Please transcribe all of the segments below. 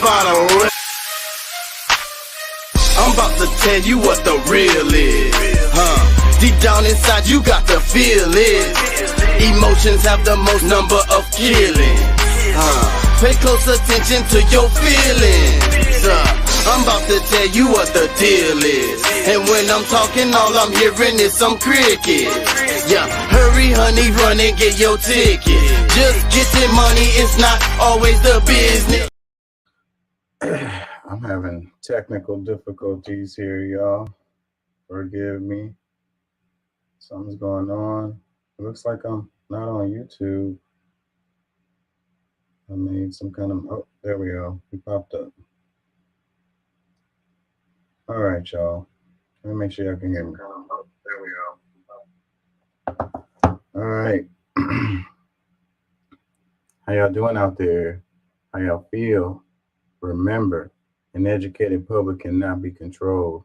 find a real. I'm about to tell you what the real is, Deep down inside you got to feel it. Emotions have the most number of killings, Pay close attention to your feelings, I'm about to tell you what the deal is. And when I'm talking, all I'm hearing is some cricket. Yeah, hurry honey, run and get your ticket. Just getting money is not always the business. I'm having technical difficulties here, y'all. Forgive me. Something's going on. It looks like I'm not on YouTube. I made some kind of, oh, there we go. We popped up. All right, y'all. Let me make sure y'all can hear me. Oh, there we go. All right. How y'all doing out there? How y'all feel? Remember, an educated public cannot be controlled.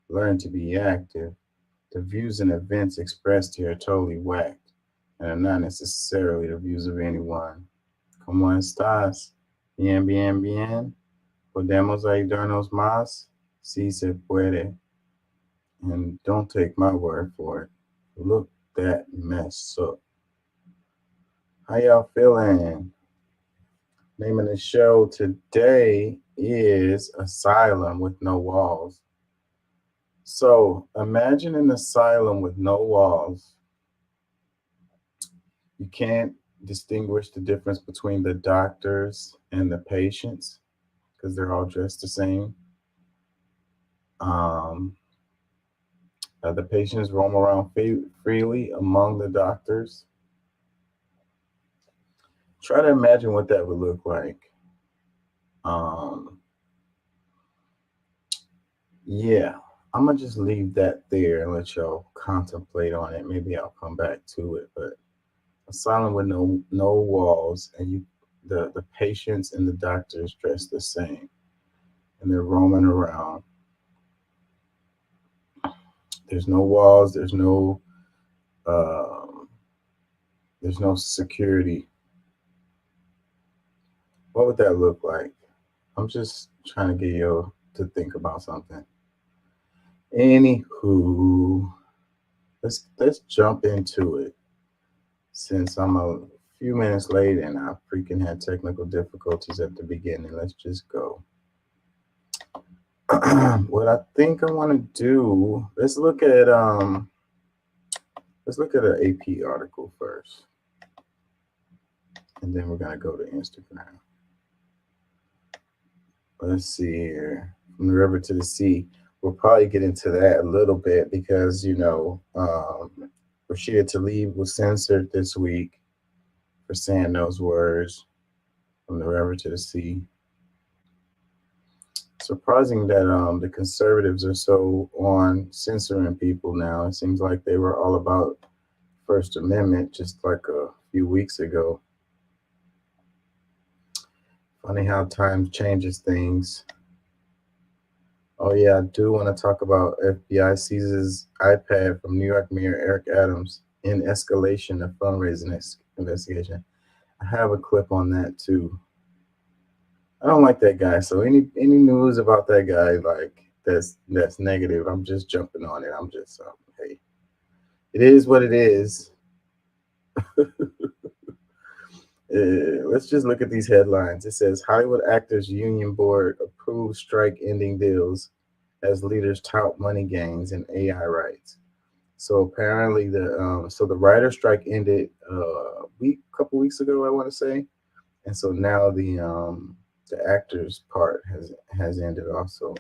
Learn to be active. The views and events expressed here are totally whacked and are not necessarily the views of anyone. ¿Cómo estás? Bien, bien, bien. ¿Podemos ayudarnos más? Sí se puede. And don't take my word for it. Look that mess up. How y'all feeling? Name of the show today is Asylum with No Walls. So imagine an asylum with no walls. You can't distinguish the difference between the doctors and the patients because they're all dressed the same. The patients roam around freely among the doctors. Try to imagine what that would look like. Yeah, I'm gonna just leave that there and let y'all contemplate on it. Maybe I'll come back to it, but asylum with no walls, and the patients and the doctors dress the same, and they're roaming around. There's no walls. There's no security. What would that look like? I'm just trying to get you to think about something. Anywho, let's jump into it. Since I'm a few minutes late and I freaking had technical difficulties at the beginning, let's just go. What I think I want to do, let's look at an AP article first, and then we're gonna go to Instagram. Let's see here. From the river to the sea. We'll probably get into that a little bit because, Rashida Tlaib was censored this week for saying those words, from the river to the sea. Surprising that the conservatives are so on censoring people now. It seems like they were all about First Amendment just like a few weeks ago. Funny how time changes things. Oh yeah, I do want to talk about FBI seizes iPad from New York Mayor Eric Adams in escalation of fundraising investigation. I have a clip on that too. I don't like that guy, so any news about that guy like that's negative, I'm just jumping on it. I'm just hey, it is what it is. Let's just look at these headlines. It says Hollywood Actors Union Board approves strike-ending deals as leaders tout money gains and AI rights. So apparently the writer strike ended a couple weeks ago, I want to say, and so now the actors part has ended also,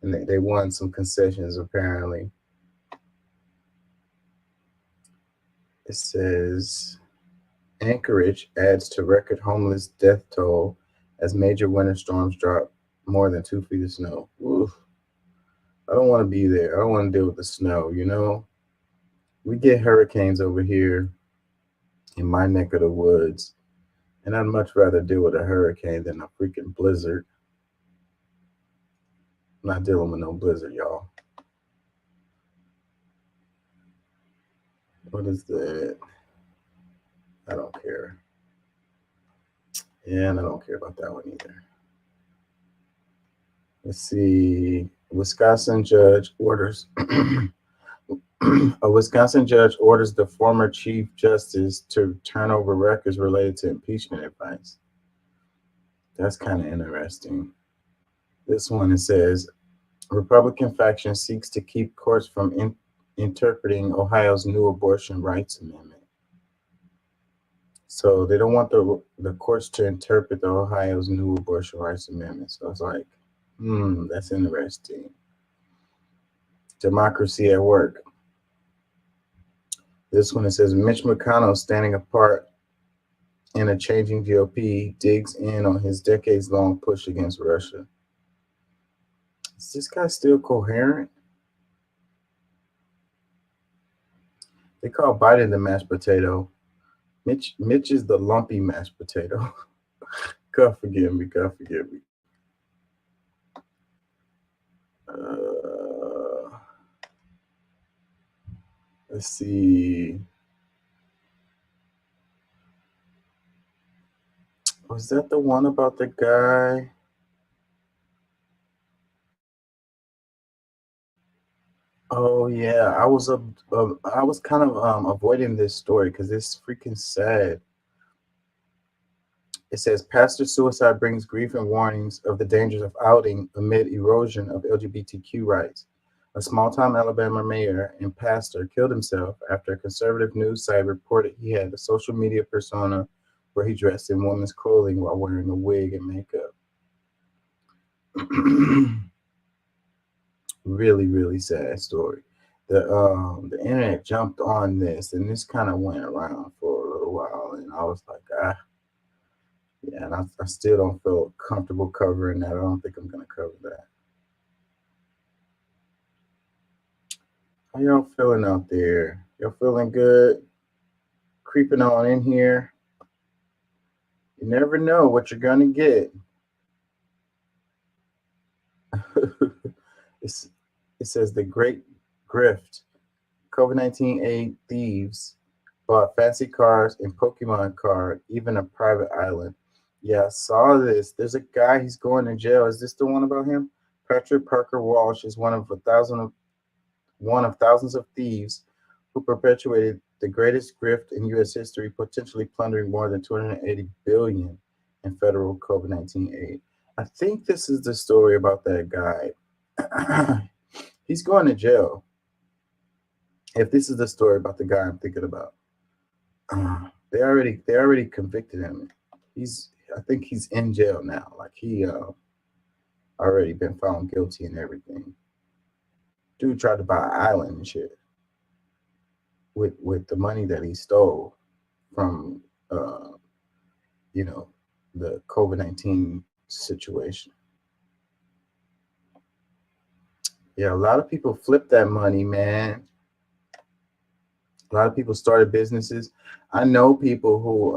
and they won some concessions apparently. It says Anchorage adds to record homeless death toll as major winter storms drop more than 2 feet of snow. Oof. I don't want to be there. I don't want to deal with the snow, We get hurricanes over here in my neck of the woods, and I'd much rather deal with a hurricane than a freaking blizzard. I'm not dealing with no blizzard, y'all. What is that? I don't care. Yeah, and I don't care about that one either. Let's see. Wisconsin judge orders A Wisconsin judge orders the former Chief Justice to turn over records related to impeachment advice. That's kind of interesting. This one, it says Republican faction seeks to keep courts from interpreting Ohio's new abortion rights amendment. So they don't want the courts to interpret the Ohio's new abortion rights amendment. So it's like, that's interesting. Democracy at work. This one, it says Mitch McConnell, standing apart in a changing GOP, digs in on his decades-long push against Russia. Is this guy still coherent? They call Biden the mashed potato. Mitch is the lumpy mashed potato. God forgive me. God forgive me. Uh, let's see. Was that the one about the guy? Oh yeah, I was kind of avoiding this story because it's freaking sad. It says pastor suicide brings grief and warnings of the dangers of outing amid erosion of LGBTQ rights. A small time Alabama mayor and pastor killed himself after a conservative news site reported he had a social media persona where he dressed in women's clothing while wearing a wig and makeup. Really, really sad story. The internet jumped on this and this kind of went around for a little while and I was like, yeah, and I still don't feel comfortable covering that. I don't think I'm gonna cover that. How y'all feeling out there? Y'all feeling good? Creeping on in here. You never know what you're gonna get. it's, it says the Great Grift. COVID-19 aid thieves bought fancy cars and Pokemon card, even a private island. Yeah, I saw this. There's a guy. He's going to jail. Is this the one about him? Patrick Parker Walsh is one of thousands of thieves who perpetuated the greatest grift in U.S. history, potentially plundering more than 280 billion in federal COVID-19 aid. I think this is the story about that guy. He's going to jail. If this is the story about the guy I'm thinking about, they already convicted him. I think he's in jail now. Like he already been found guilty and everything. Dude tried to buy an island and shit with the money that he stole from you know the COVID-19 situation. Yeah, a lot of people flipped that money, man. A lot of people started businesses. I know people who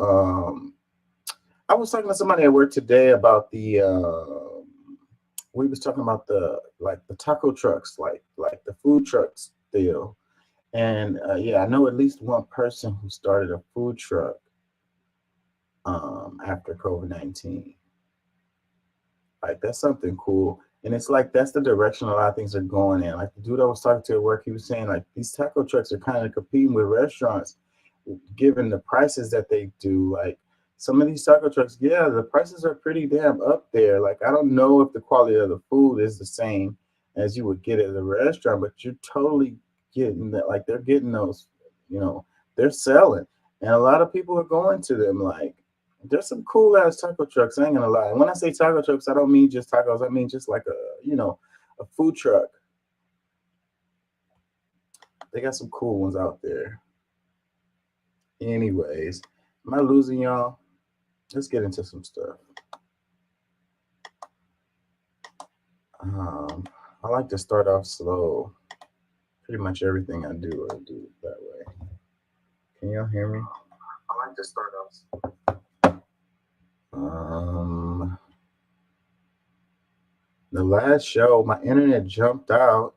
I was talking to somebody at work today about the we was talking about the taco trucks, like the food trucks deal. And yeah, I know at least one person who started a food truck after COVID-19. Like that's something cool. And it's like that's the direction a lot of things are going in. Like the dude I was talking to at work, he was saying like these taco trucks are kind of competing with restaurants, given the prices that they do. Like some of these taco trucks, yeah, the prices are pretty damn up there. Like I don't know if the quality of the food is the same as you would get at a restaurant, but you're totally getting that. Like they're getting those, you know, they're selling, and a lot of people are going to them. Like there's some cool ass taco trucks. I ain't gonna lie. And when I say taco trucks, I don't mean just tacos. I mean just like a food truck. They got some cool ones out there. Anyways, am I losing y'all? Let's get into some stuff. Um, I like to start off slow. Pretty much everything I do it that way. Can y'all hear me? I like to start off. Um, the last show, my internet jumped out,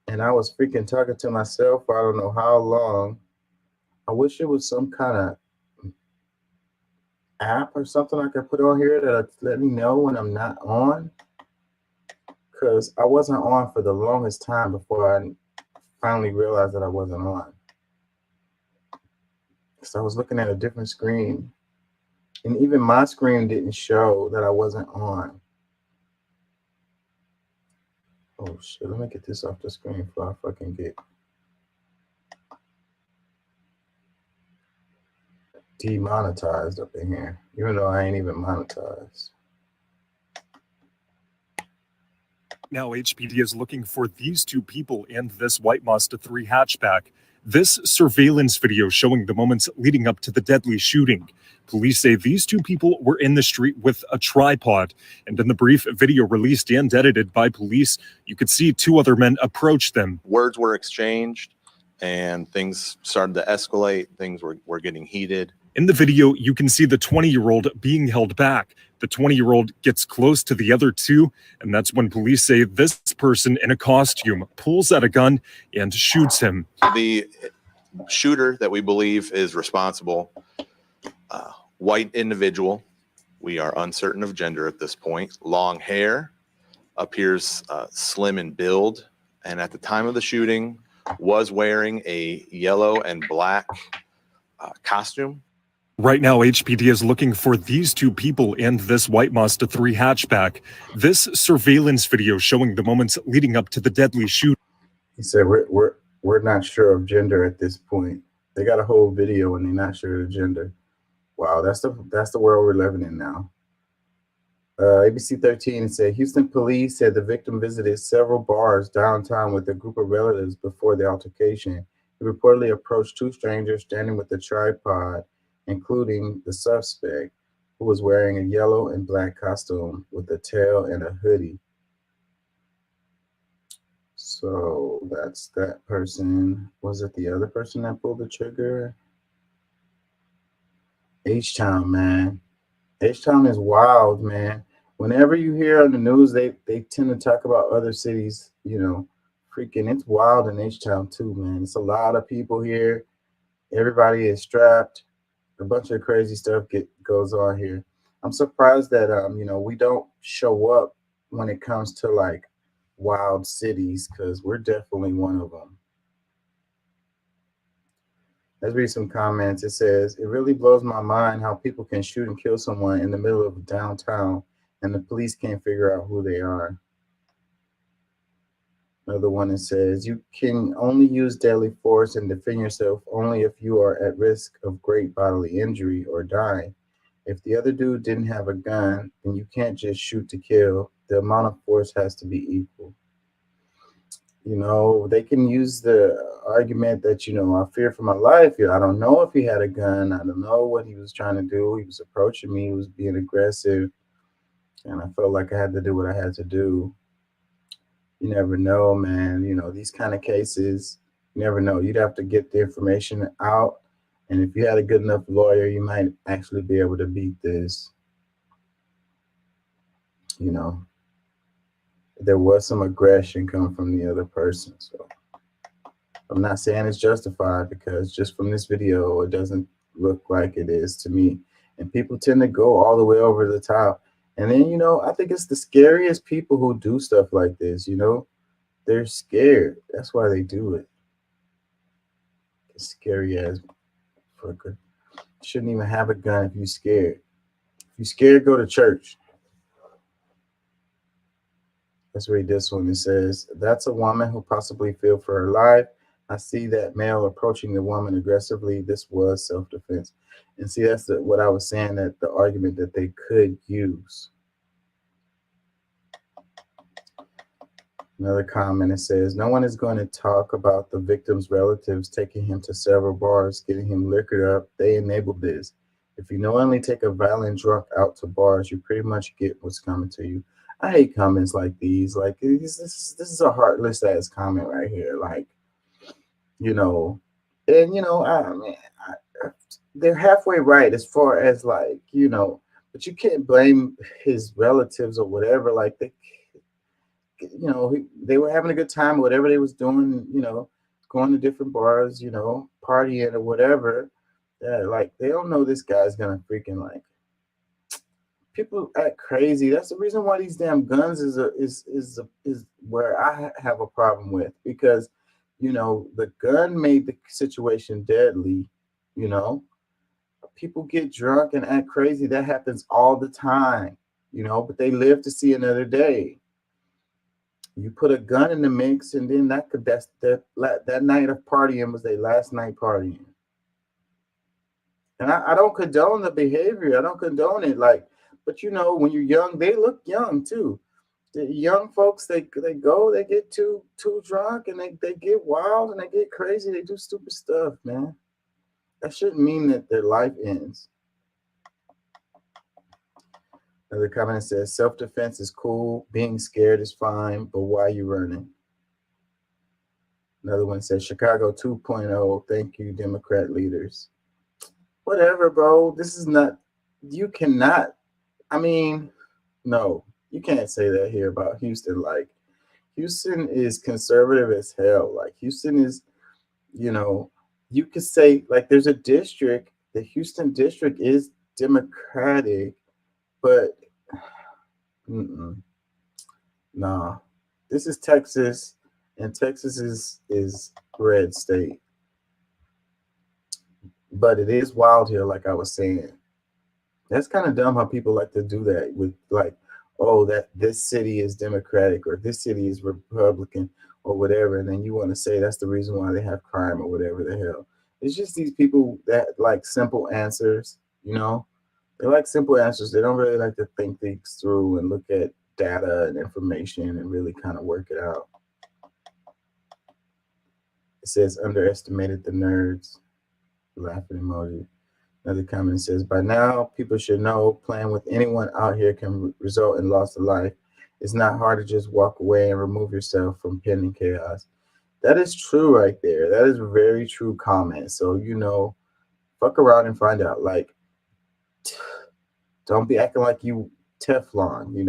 and I was freaking talking to myself for I don't know how long. I wish it was some kind of app or something I could put on here that let me know when I'm not on. because I wasn't on for the longest time before I finally realized that I wasn't on. So I was looking at a different screen, and even my screen didn't show that I wasn't on. Oh shit, let me get this off the screen before I fucking get demonetized up in here, even though I ain't even monetized. Now HPD is looking for these two people and this white Mazda 3 hatchback. This surveillance video showing the moments leading up to the deadly shooting. Police say these two people were in the street with a tripod. And in the brief video released and edited by police, you could see two other men approach them. Words were exchanged and things started to escalate. Things were getting heated. In the video, you can see the 20-year-old being held back. The 20-year-old gets close to the other two, and that's when police say this person in a costume pulls out a gun and shoots him. The shooter that we believe is responsible, white individual. We are uncertain of gender at this point. Long hair, appears slim in build, and at the time of the shooting was wearing a yellow and black costume. Right now, HPD is looking for these two people and this white Mazda 3 hatchback. This surveillance video showing the moments leading up to the deadly shooting. He said, we're not sure of gender at this point. They got a whole video and they're not sure of gender. Wow, that's the world we're living in now. ABC 13 said Houston police said the victim visited several bars downtown with a group of relatives before the altercation. He reportedly approached two strangers standing with a tripod, including the suspect, who was wearing a yellow and black costume with a tail and a hoodie. So that's that person. Was it the other person that pulled the trigger? H-Town, man. H-Town is wild, man. Whenever you hear on the news, they tend to talk about other cities, you know, freaking, it's wild in H-Town too, man. It's a lot of people here. Everybody is strapped. A bunch of crazy stuff goes on here. I'm surprised that you know, we don't show up when it comes to like wild cities, because we're definitely one of them. Let's read some comments. It says, it really blows my mind how people can shoot and kill someone in the middle of downtown and the police can't figure out who they are. Another one that says, you can only use deadly force and defend yourself only if you are at risk of great bodily injury or die. If the other dude didn't have a gun, then you can't just shoot to kill. The amount of force has to be equal. You know, they can use the argument that, you know, I fear for my life. I don't know if he had a gun. I don't know what he was trying to do. He was approaching me. He was being aggressive. And I felt like I had to do what I had to do. You never know, man. You know, these kind of cases, you never know. You'd have to get the information out. And if you had a good enough lawyer, you might actually be able to beat this. You know, there was some aggression coming from the other person. So I'm not saying it's justified, because just from this video, it doesn't look like it is to me. And people tend to go all the way over the top. And then, you know, I think it's the scariest people who do stuff like this, you know. They're scared. That's why they do it. It's scary as fucker. Shouldn't even have a gun if you're scared. If you're scared, go to church. Let's read this one. It says, that's a woman who possibly feared for her life. I see that male approaching the woman aggressively. This was self-defense. And see, that's what I was saying, that the argument that they could use. Another comment, it says, no one is going to talk about the victim's relatives taking him to several bars, getting him liquored up. They enabled this. If you knowingly take a violent drunk out to bars, you pretty much get what's coming to you. I hate comments like these. Like, this is a heartless ass comment right here. Like, you know, and, you know, I mean, they're halfway right as far as, like, you know, but you can't blame his relatives or whatever. Like, you know, they were having a good time, whatever they was doing, you know, going to different bars, you know, partying or whatever. Yeah, like, they don't know this guy's gonna freaking, like, people act crazy. That's the reason why these damn guns is where I have a problem with, because the gun made the situation deadly. You know, people get drunk and act crazy. That happens all the time. But they live to see another day. You put a gun in the mix, and then that night of partying was their last night partying. And I don't condone the behavior. I don't condone it. Like, but when you're young, they look young too. The young folks, they get too drunk, and they get wild, and they get crazy. They do stupid stuff, man. That shouldn't mean that their life ends. Another comment says, self-defense is cool. Being scared is fine, but why you running? Another one says, Chicago 2.0. Thank you, Democrat leaders. Whatever, bro. This is not, you cannot, no, you can't say that here about Houston. Like, Houston is conservative as hell. Like, Houston is, you could say, like, there's a district, the Houston district is Democratic, but nah. This is Texas, and Texas is red state. But it is wild here, like I was saying. That's kind of dumb how people like to do that with, like, oh, that this city is Democratic or this city is Republican or whatever, and then you want to say that's the reason why they have crime or whatever the hell. It's just these people that like simple answers, They like simple answers. They don't really like to think things through and look at data and information and really kind of work it out. It says underestimated the nerds. Laughing emoji. Another comment says, by now, people should know playing with anyone out here can result in loss of life. It's not hard to just walk away and remove yourself from pending chaos. That is true right there. That is a very true comment. So, fuck around and find out. Like, don't be acting like you Teflon, you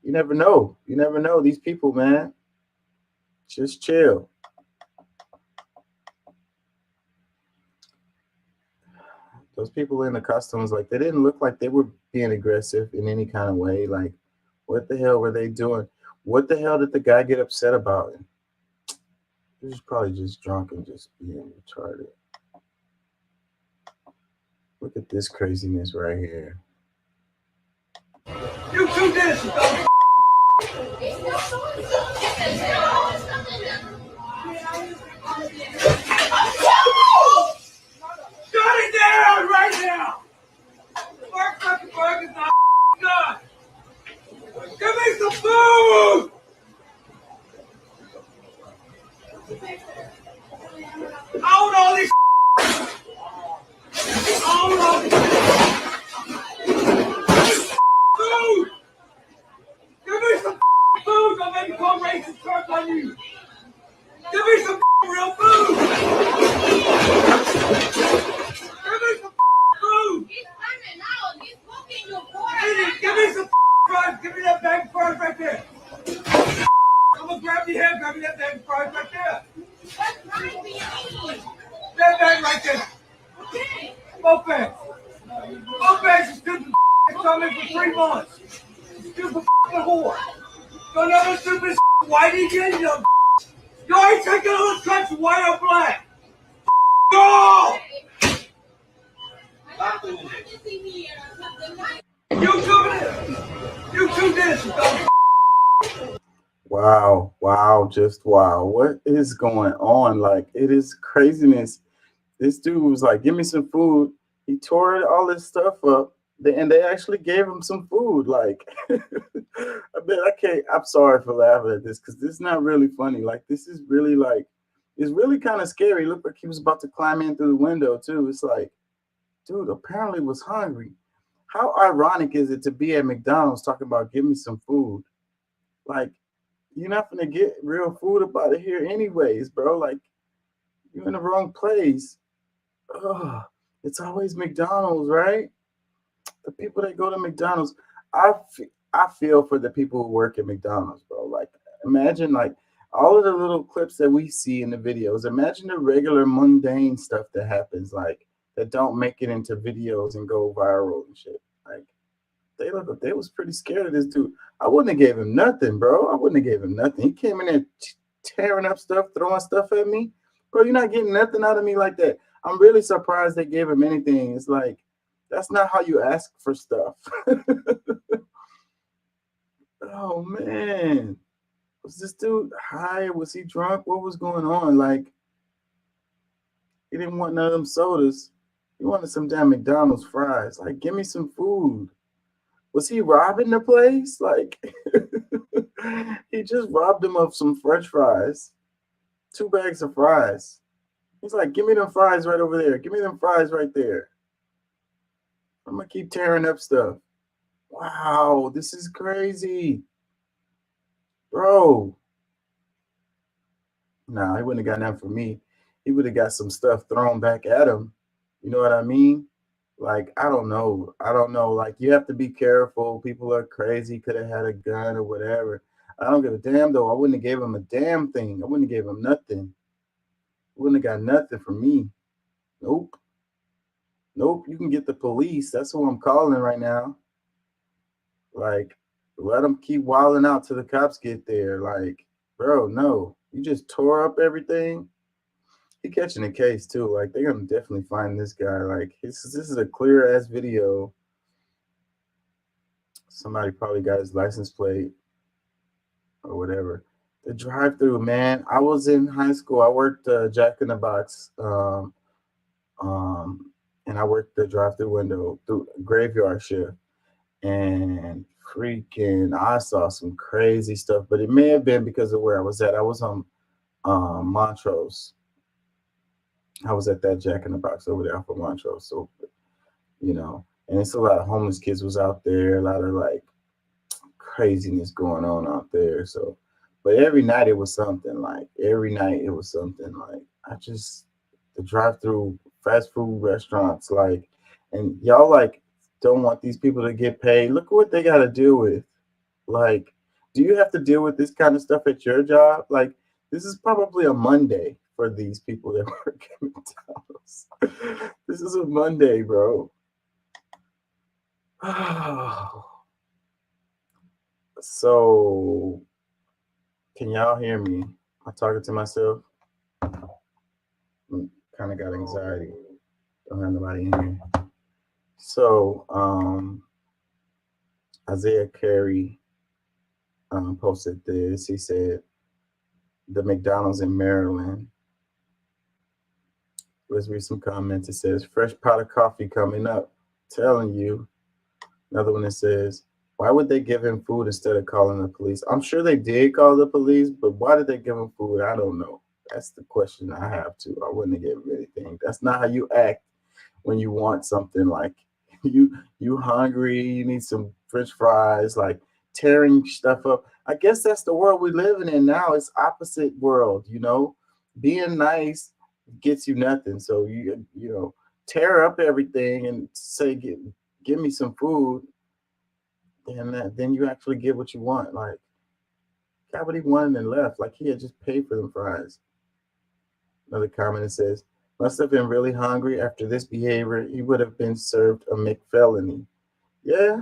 never know. You never know these people, man. Just chill. Those people in the customs, like, they didn't look like they were being aggressive in any kind of way. Like, what the hell were they doing? What the hell did the guy get upset about? He was probably just drunk and just being retarded. Look at this craziness right here. You two this. Shut it down right now. Mark Zuckerberg is not done. Give me some food. I own all these. I own all these. Food. Give me some food. Don't make me call racist truck on you. Give me some real food. Give me some food. He's coming out. He's cooking your pork. Give me some fries. Give me that bag of fries right there. I'm gonna grab your head. Grab me that bag of fries right there. What fries do you need? That bag right there. Okay. Both bags. Both bags is good for coming for 3 months. Stupid whore. Don't ever stupid whitey again, you. You ain't taking all the country white or black. Go! You two this. You two this. Wow, just wow. What is going on? Like, it is craziness. This dude was like, give me some food. He tore all this stuff up, and they actually gave him some food. Like, I'm sorry for laughing at this, because this is not really funny. Like, this is really like, it's really kind of scary. It looked like he was about to climb in through the window too. It's like, dude apparently was hungry. How ironic is it to be at McDonald's talking about give me some food? Like, you're not gonna get real food up out of here anyways, bro. Like, you're in the wrong place. Ugh, it's always McDonald's, right? The people that go to McDonald's, I feel for the people who work at McDonald's, bro. Like, imagine like all of the little clips that we see in the videos. Imagine the regular mundane stuff that happens, like that don't make it into videos and go viral and shit. Like they was pretty scared of this dude. I wouldn't have gave him nothing, bro. I wouldn't have gave him nothing. He came in there tearing up stuff, throwing stuff at me. Bro, you're not getting nothing out of me like that. I'm really surprised they gave him anything. It's like, that's not how you ask for stuff. Oh man. Was this dude high? Was he drunk? What was going on? Like, he didn't want none of them sodas. He wanted some damn McDonald's fries. Like, give me some food. Was he robbing the place? Like, he just robbed him of some French fries, 2 bags of fries. He's like, give me them fries right over there. Give me them fries right there. I'm going to keep tearing up stuff. Wow, this is crazy. Bro. Nah, he wouldn't have got nothing from me. He would have got some stuff thrown back at him. You know what I mean? Like, I don't know. Like, you have to be careful. People are crazy. Could have had a gun or whatever. I don't give a damn, though. I wouldn't have gave him a damn thing. I wouldn't have gave him nothing. Wouldn't have got nothing from me. Nope. You can get the police. That's who I'm calling right now. Like, let them keep wilding out till the cops get there. Like, bro, no. You just tore up everything. He catching a case too. Like, they're gonna definitely find this guy. Like, this is a clear ass video. Somebody probably got his license plate or whatever. The drive-through, man. I was in high school. I worked Jack in the Box, and I worked the drive-through window through graveyard shift. And freaking, I saw some crazy stuff. But it may have been because of where I was at. I was on Montrose. I was at that Jack in the Box over there off of Montrose. So, you know, and it's a lot of homeless kids was out there, a lot of like craziness going on out there. So, but every night it was something. Like, every night it was something. Like, the drive-through fast food restaurants, like, and y'all like don't want these people to get paid. Look what they got to deal with. Like, do you have to deal with this kind of stuff at your job? Like, this is probably a Monday for these people that work at McDonald's. This is a Monday, bro. So, can y'all hear me? I'm talking to myself. Kind of got anxiety. Don't have nobody in here. So, Isaiah Carey posted this. He said, the McDonald's in Maryland. Let's read some comments. It says, fresh pot of coffee coming up. Telling you. Another one that says, why would they give him food instead of calling the police? I'm sure they did call the police, but why did they give him food? I don't know. That's the question I have too. I wouldn't have given him anything. That's not how you act when you want something. Like, you hungry, you need some French fries, like tearing stuff up. I guess that's the world we're living in now. It's opposite world, you know. Being nice gets you nothing. So you know, tear up everything and say, give me some food, and then you actually get what you want. Like, got what he wanted and left. Like, he had just paid for them fries. Another comment that says, must have been really hungry. After this behavior, he would have been served a McFelony. Yeah,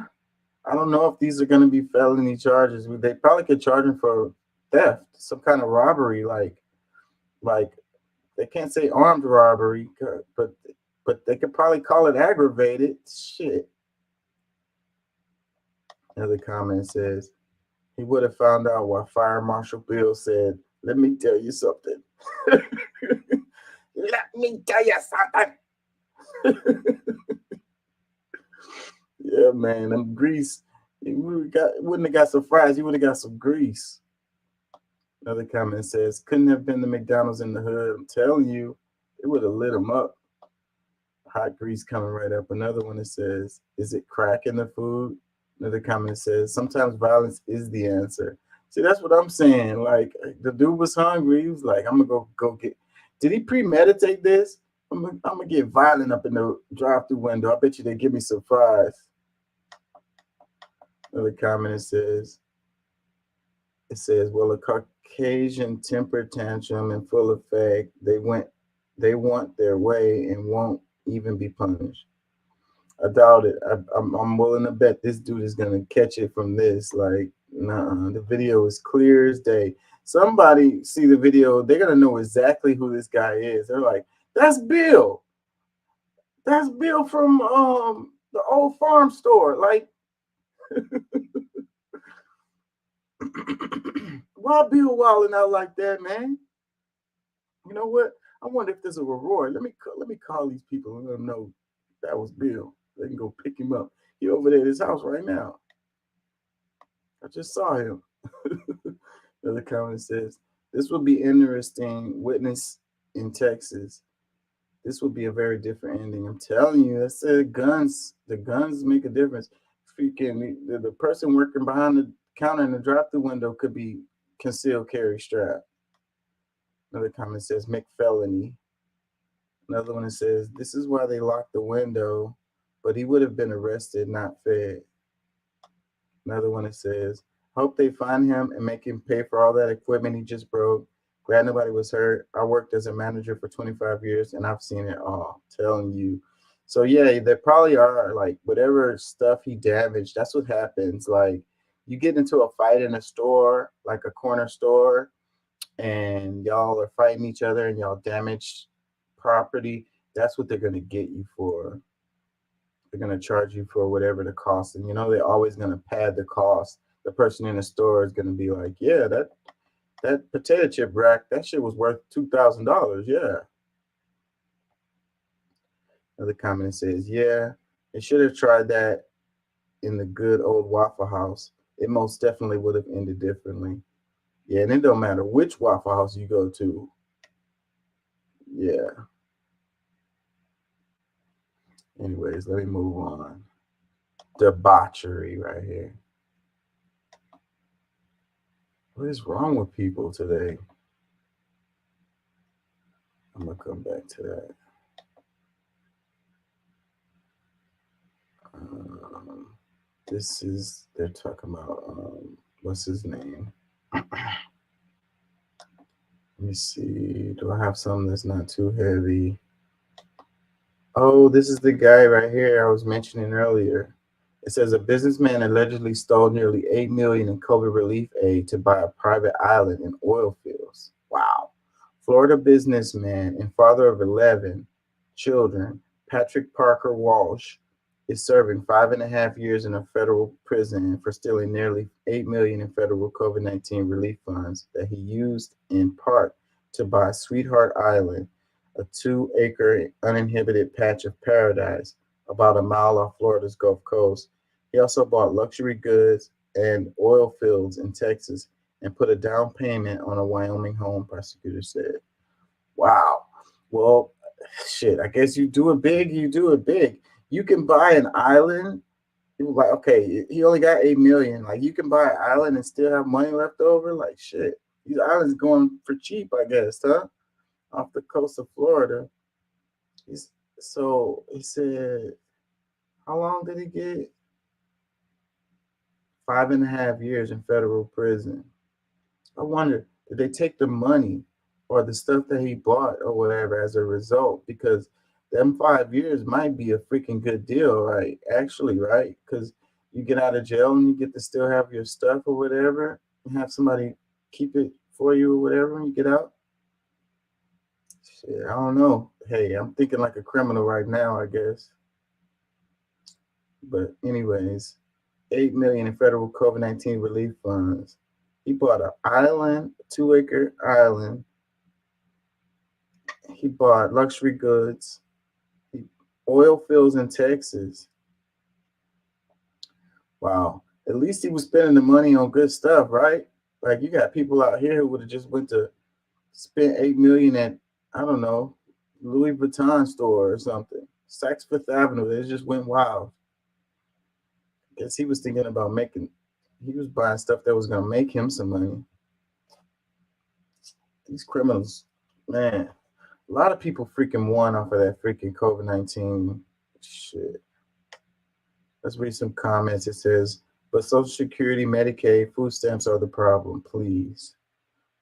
I don't know if these are going to be felony charges. They probably could charge him for theft, some kind of robbery. Like they can't say armed robbery, but they could probably call it aggravated. Shit. Another comment says, he would have found out why Fire Marshal Bill said, let me tell you something. Let me tell you something. Yeah, man, them grease. He wouldn't have got some fries. He would have got some grease. Another comment says, couldn't have been the McDonald's in the hood. I'm telling you, it would have lit him up. Hot grease coming right up. Another one that says, is it crack in the food? Another comment says, sometimes violence is the answer. See, that's what I'm saying. Like, the dude was hungry. He was like, I'm going to go get. Did he premeditate this? I'm gonna get violent up in the drive-through window. I bet you they give me some fries. Another comment says, well, a Caucasian temper tantrum in full effect. They want their way and won't even be punished. I doubt it. I'm willing to bet this dude is gonna catch it from this. Like, nah, the video is clear as day. Somebody see the video, they're gonna know exactly who this guy is. They're like, that's Bill. That's Bill from the old farm store. Like, why Bill wilding out like that, man? You know what? I wonder if there's a reward. Let me call these people and let them know that was Bill. They can go pick him up. He over there at his house right now. I just saw him. Another comment says, this would be interesting. Witness in Texas. This would be a very different ending. I'm telling you, I said the guns make a difference. Freaking the person working behind the counter in the drive-through window could be concealed carry strap. Another comment says McFelony. Another one that says, this is why they locked the window, but he would have been arrested, not fed. Another one that says, hope they find him and make him pay for all that equipment he just broke. Glad nobody was hurt. I worked as a manager for 25 years and I've seen it all. Telling you. So yeah, there probably are like whatever stuff he damaged. That's what happens. Like you get into a fight in a store, like a corner store, and y'all are fighting each other and y'all damage property. That's what they're gonna get you for. They're gonna charge you for whatever the cost, and you know they're always gonna pad the cost. The person in the store is gonna be like, yeah, that potato chip rack, that shit was worth $2,000. Yeah. Another comment says, yeah, they should have tried that in the good old Waffle House. It most definitely would have ended differently. Yeah, and it don't matter which Waffle House you go to. Yeah. Anyways, let me move on. Debauchery right here. What is wrong with people today? I'm going to come back to that. This is, they're talking about, what's his name? Let me see. Do I have something that's not too heavy? Oh, this is the guy right here I was mentioning earlier. It says a businessman allegedly stole nearly $8 million in COVID relief aid to buy a private island in oil fields. Wow. Florida businessman and father of 11 children, Patrick Parker Walsh, is serving 5.5 years in a federal prison for stealing nearly $8 million in federal COVID-19 relief funds that he used in part to buy Sweetheart Island, a 2-acre uninhibited patch of paradise about a mile off Florida's Gulf Coast. He also bought luxury goods and oil fields in Texas and put a down payment on a Wyoming home, prosecutors said. Wow. Well, shit, I guess you do it big, you do it big. You can buy an island. He was like, okay, he only got 8 million. Like, you can buy an island and still have money left over? Like, shit. These islands going for cheap, I guess, huh? Off the coast of Florida. So he said, how long did he get? 5.5 years in federal prison. I wonder, did they take the money or the stuff that he bought or whatever as a result? Because them 5 years might be a freaking good deal, right? Actually, right? Because you get out of jail and you get to still have your stuff or whatever and have somebody keep it for you or whatever when you get out. Shit, I don't know. Hey, I'm thinking like a criminal right now, I guess. But anyways, 8 million in federal COVID-19 relief funds. He bought an island, 2-acre island. He bought luxury goods, oil fields in Texas. Wow. At least he was spending the money on good stuff, right? Like you got people out here who would have just went to spend 8 million at, I don't know, Louis Vuitton store or something. Saks Fifth Avenue. They just went wild. Guess he was thinking about he was buying stuff that was going to make him some money. These criminals, man, a lot of people freaking won off of that freaking COVID-19 shit. Let's read some comments. It says, but Social Security, Medicaid, food stamps are the problem, please.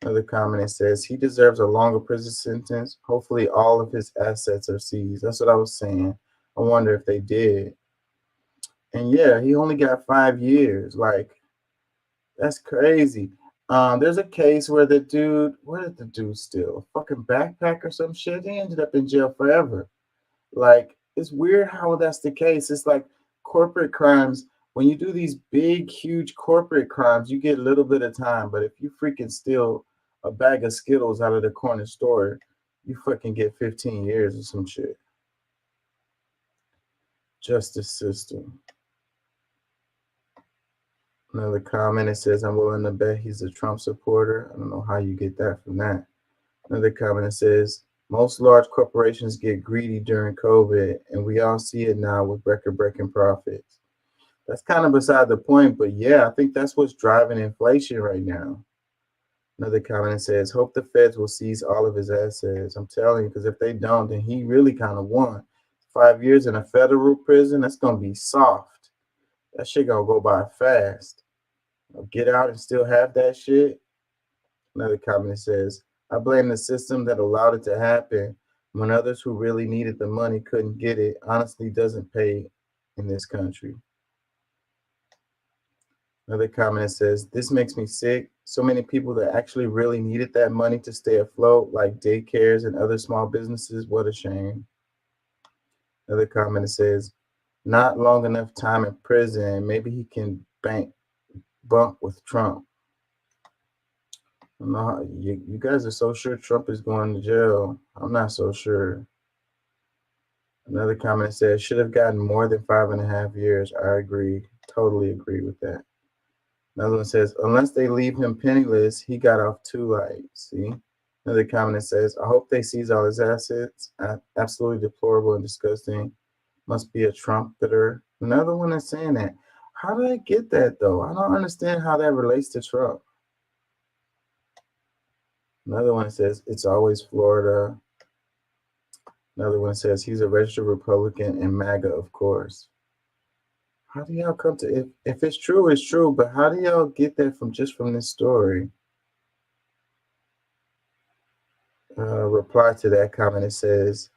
Another comment that says he deserves a longer prison sentence. Hopefully, all of his assets are seized. That's what I was saying. I wonder if they did. And yeah, he only got 5 years. Like, that's crazy. There's a case where the dude, where did the dude steal? A fucking backpack or some shit? He ended up in jail forever. Like, it's weird how that's the case. It's like corporate crimes. When you do these big, huge corporate crimes, you get a little bit of time. But if you freaking steal a bag of Skittles out of the corner store, you fucking get 15 years or some shit. Justice system. Another comment, it says, I'm willing to bet he's a Trump supporter. I don't know how you get that from that. Another comment, it says, most large corporations get greedy during COVID, and we all see it now with record-breaking profits. That's kind of beside the point, but yeah, I think that's what's driving inflation right now. Another comment says, hope the feds will seize all of his assets. I'm telling you, because if they don't, then he really kind of won. 5 years in a federal prison, that's going to be soft. That shit going to go by fast. Get out and still have that shit. Another comment says, I blame the system that allowed it to happen when others who really needed the money couldn't get it. Honestly, doesn't pay in this country. Another comment says, this makes me sick. So many people that actually really needed that money to stay afloat, like daycares and other small businesses. What a shame. Another comment says, not long enough time in prison. Maybe he can bump with Trump. No, you guys are so sure Trump is going to jail. I'm not so sure. Another comment says, should have gotten more than 5.5 years. I agree. Totally agree with that. Another one says, unless they leave him penniless, he got off too light. See? Another comment says, I hope they seize all his assets. Absolutely deplorable and disgusting. Must be a trumpeter. Another one is saying that. How did I get that, though? I don't understand how that relates to Trump. Another one says, it's always Florida. Another one says, he's a registered Republican and MAGA, of course. How do y'all come to, if it's true, it's true, but how do y'all get that from this story? Reply to that comment, it says,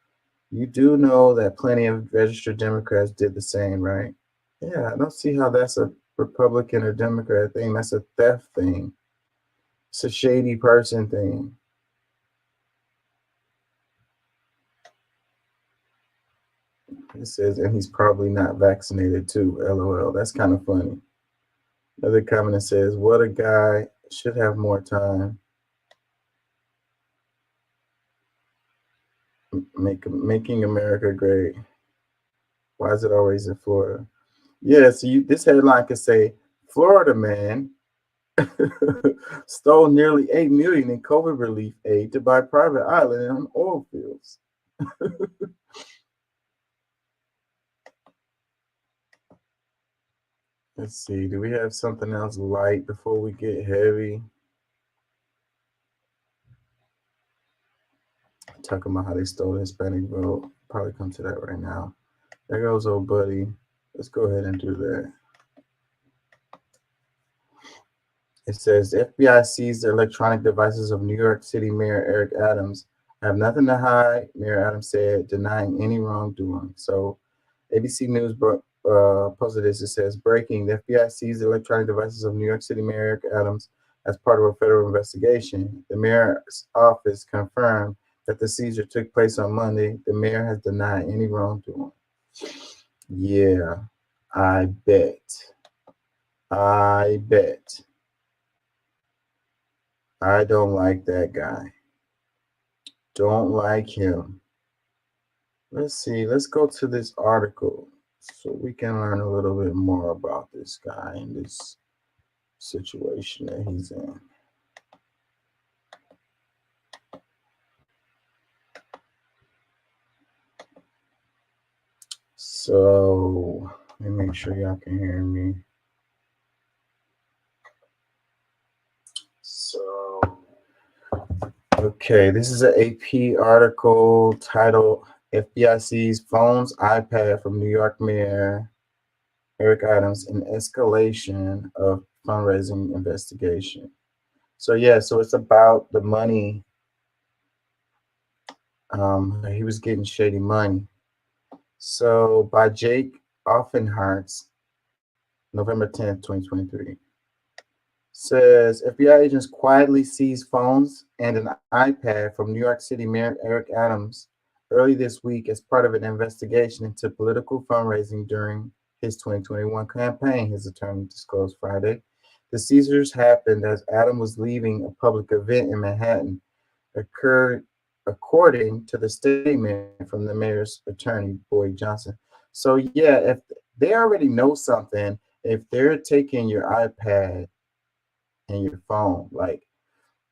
you do know that plenty of registered Democrats did the same, right? Yeah, I don't see how that's a Republican or Democrat thing. That's a theft thing. It's a shady person thing. It says, and he's probably not vaccinated too. LOL. That's kind of funny. Another comment says, what a guy, should have more time. Making America great. Why is it always in Florida? Yeah, so this headline could say, Florida man stole nearly $8 million in COVID relief aid to buy private island on oil fields. Let's see, do we have something else light before we get heavy? Talking about how they stole the Hispanic vote. Probably come to that right now. There goes old buddy. Let's go ahead and do that. It says the FBI seized the electronic devices of New York City Mayor Eric Adams. I have nothing to hide, Mayor Adams said, denying any wrongdoing. So ABC News posted this. It says, breaking, the FBI seized the electronic devices of New York City Mayor Eric Adams as part of a federal investigation. The mayor's office confirmed that the seizure took place on Monday. The mayor has denied any wrongdoing. Yeah, I bet. I don't like that guy. Don't like him. Let's see. Let's go to this article so we can learn a little bit more about this guy and this situation that he's in. So let me make sure y'all can hear me. So, okay, this is an AP article titled FBI seized phones, iPad from New York Mayor Eric Adams in escalation of fundraising investigation. So yeah, so it's about the money. He was getting shady money. So by Jake Offenhartz, November 10th, 2023, says FBI agents quietly seized phones and an iPad from New York City Mayor Eric Adams early this week as part of an investigation into political fundraising during his 2021 campaign, his attorney disclosed Friday. The seizures happened as Adams was leaving a public event in Manhattan, occurred according to the statement from the mayor's attorney, Boyd Johnson. So yeah, if they already know something, if they're taking your iPad and your phone, like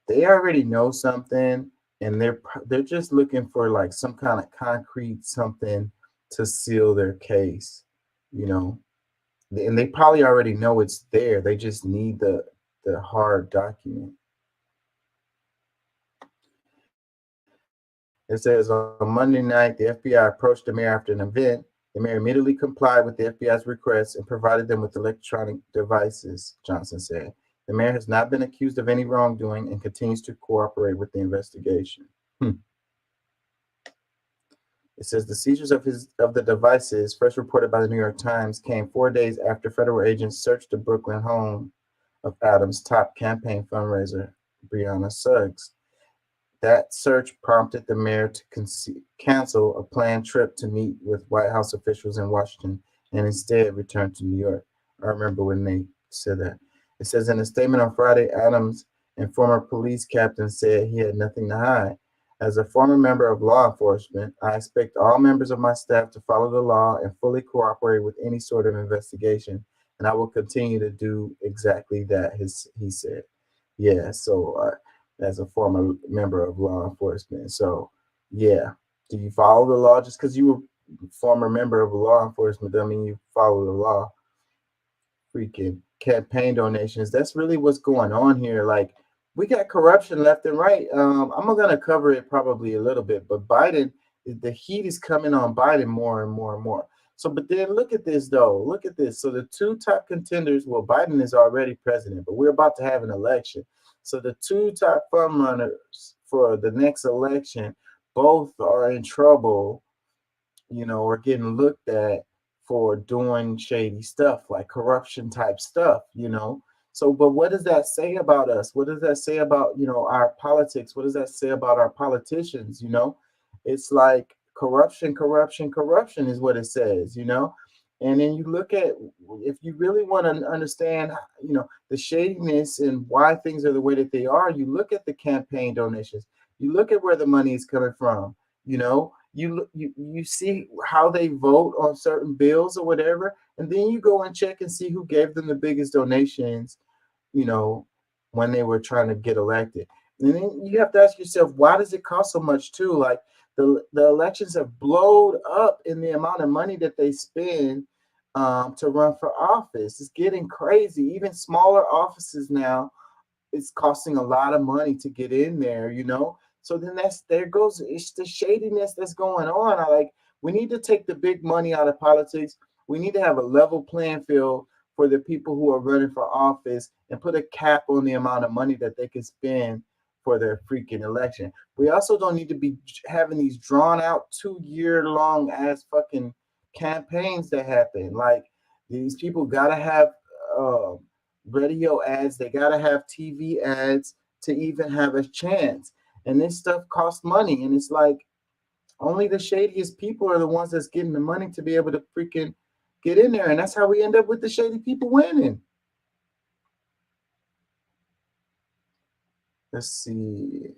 they already know something, and they're just looking for like some kind of concrete something to seal their case, you know. And they probably already know it's there. They just need the hard document. It says on Monday night, the FBI approached the mayor after an event. The mayor immediately complied with the FBI's request and provided them with electronic devices, Johnson said. The mayor has not been accused of any wrongdoing and continues to cooperate with the investigation. It says the seizures of the devices, first reported by the New York Times, came 4 days after federal agents searched the Brooklyn home of Adams' top campaign fundraiser, Breonna Suggs. That search prompted the mayor to cancel a planned trip to meet with White House officials in Washington and instead return to New York. I remember when they said that. It says in a statement on Friday, Adams and former police captain said he had nothing to hide. As a former member of law enforcement, I expect all members of my staff to follow the law and fully cooperate with any sort of investigation, and I will continue to do exactly that, he said. Yeah, so as a former member of law enforcement. So, yeah, do you follow the law? Just because you were a former member of law enforcement doesn't mean you follow the law. Freaking campaign donations. That's really what's going on here. Like, we got corruption left and right. I'm going to cover it probably a little bit, but Biden, the heat is coming on Biden more and more and more. So, but then look at this, though. Look at this. So, the two top contenders, well, Biden is already president, but we're about to have an election. So, the two top front runners for the next election both are in trouble, are getting looked at for doing shady stuff, like corruption type stuff. So, but what does that say about us? What does that say about, our politics? What does that say about our politicians? It's like corruption, corruption, corruption is what it says. And then you look at, if you really want to understand, the shadiness and why things are the way that they are, you look at the campaign donations. You look at where the money is coming from. You see how they vote on certain bills or whatever, and then you go and check and see who gave them the biggest donations, you know, when they were trying to get elected. And then you have to ask yourself, why does it cost so much too? Like the elections have blowed up in the amount of money that they spend to run for office. It's getting crazy. Even smaller offices now, it's costing a lot of money to get in there. So then it's the shadiness that's going on. We need to take the big money out of politics. We need to have a level playing field for the people who are running for office and put a cap on the amount of money that they can spend for their freaking election. We also don't need to be having these drawn out 2-year long ass fucking campaigns that happen. Like, these people gotta have radio ads, they gotta have TV ads to even have a chance. And this stuff costs money, and it's like only the shadiest people are the ones that's getting the money to be able to freaking get in there, and that's how we end up with the shady people winning. Let's see.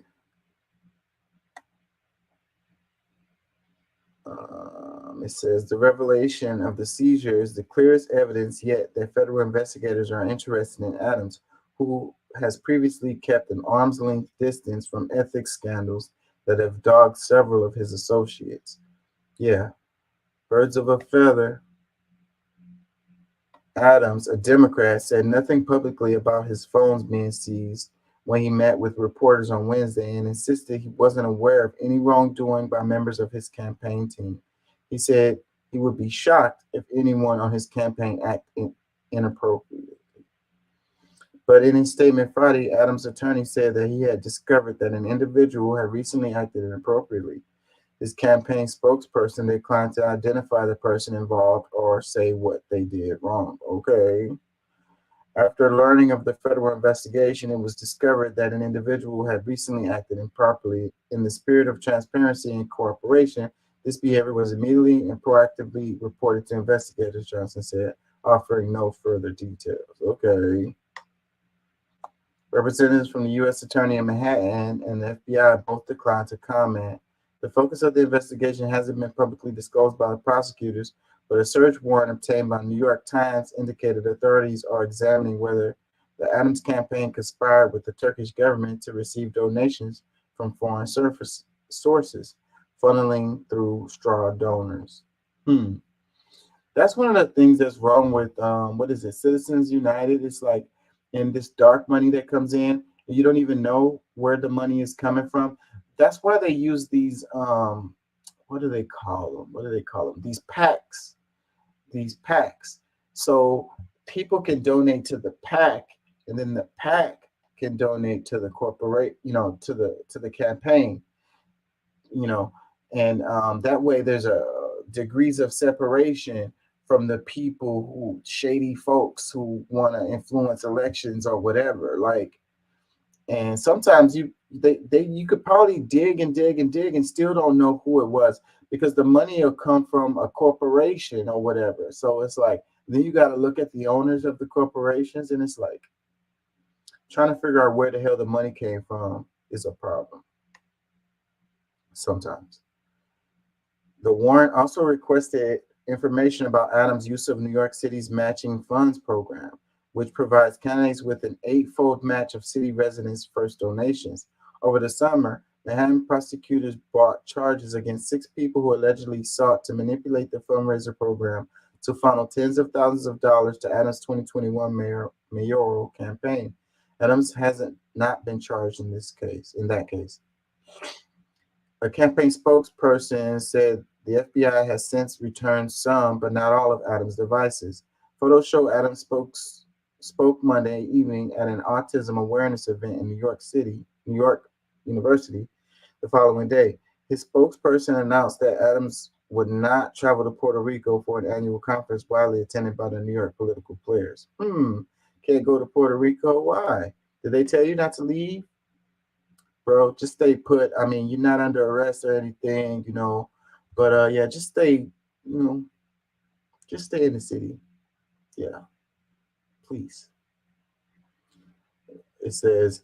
It says the revelation of the seizure is the clearest evidence yet that federal investigators are interested in Adams, who has previously kept an arm's length distance from ethics scandals that have dogged several of his associates. Yeah, birds of a feather. Adams, a Democrat, said nothing publicly about his phones being seized when he met with reporters on Wednesday and insisted he wasn't aware of any wrongdoing by members of his campaign team. He said he would be shocked if anyone on his campaign acted inappropriately. But in his statement Friday, Adams' attorney said that he had discovered that an individual had recently acted inappropriately. His campaign spokesperson declined to identify the person involved or say what they did wrong. Okay. After learning of the federal investigation, it was discovered that an individual had recently acted improperly. In the spirit of transparency and cooperation, this behavior was immediately and proactively reported to investigators, Johnson said, offering no further details. Okay. Representatives from the U.S. Attorney in Manhattan and the FBI both declined to comment. The focus of the investigation hasn't been publicly disclosed by the prosecutors, but a search warrant obtained by New York Times indicated authorities are examining whether the Adams campaign conspired with the Turkish government to receive donations from foreign sources, funneling through straw donors. That's one of the things that's wrong with what is it, Citizens United. It's like in this dark money that comes in, and you don't even know where the money is coming from. That's why they use these what do they call them? What do they call them? These PACs. These PACs. So people can donate to the PAC, and then the PAC can donate to the corporate, to the campaign, and that way there's a degrees of separation from the people who shady folks who want to influence elections or whatever. Like, and sometimes you could probably dig and dig and dig and still don't know who it was, because the money will come from a corporation or whatever. So it's like, then you got to look at the owners of the corporations, and it's like trying to figure out where the hell the money came from is a problem sometimes. The warrant also requested information about Adams' use of New York City's Matching Funds program, which provides candidates with an 8-fold match of city residents' first donations. Over the summer, Manhattan prosecutors brought charges against 6 people who allegedly sought to manipulate the fundraiser program to funnel tens of thousands of dollars to Adams' 2021 mayoral campaign. Adams hasn't not been charged in that case. A campaign spokesperson said the FBI has since returned some, but not all, of Adams' devices. Photos show Adams spoke Monday evening at an autism awareness event in New York University, the following day. His spokesperson announced that Adams would not travel to Puerto Rico for an annual conference widely attended by the New York political players. Can't go to Puerto Rico? Why? Did they tell you not to leave? Bro, just stay put. I mean, you're not under arrest or anything, but yeah, just stay, just stay in the city. Yeah, please. It says,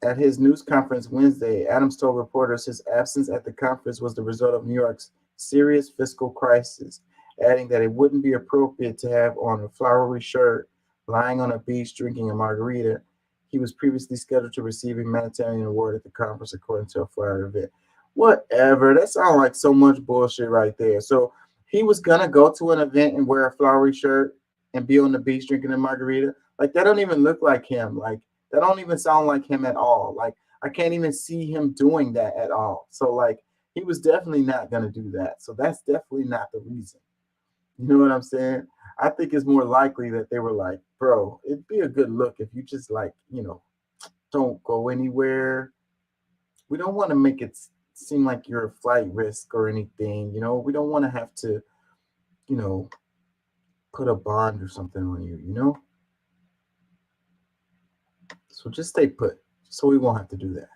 at his news conference Wednesday, Adams told reporters his absence at the conference was the result of New York's serious fiscal crisis, adding that it wouldn't be appropriate to have on a flowery shirt, lying on a beach drinking a margarita. He was previously scheduled to receive a humanitarian award at the conference, according to a flyer event. Whatever. That sounds like so much bullshit right there. So he was gonna go to an event and wear a flowery shirt and be on the beach drinking a margarita. Like, that don't even look like him. Like, that don't even sound like him at all. Like, I can't even see him doing that at all. So like, he was definitely not gonna do that. So that's definitely not the reason. You know what I'm saying? I think it's more likely that they were like, bro, it'd be a good look if you just like, don't go anywhere. We don't want to make it seem like you're a flight risk or anything. We don't want to have to, put a bond or something on you, So just stay put, so we won't have to do that.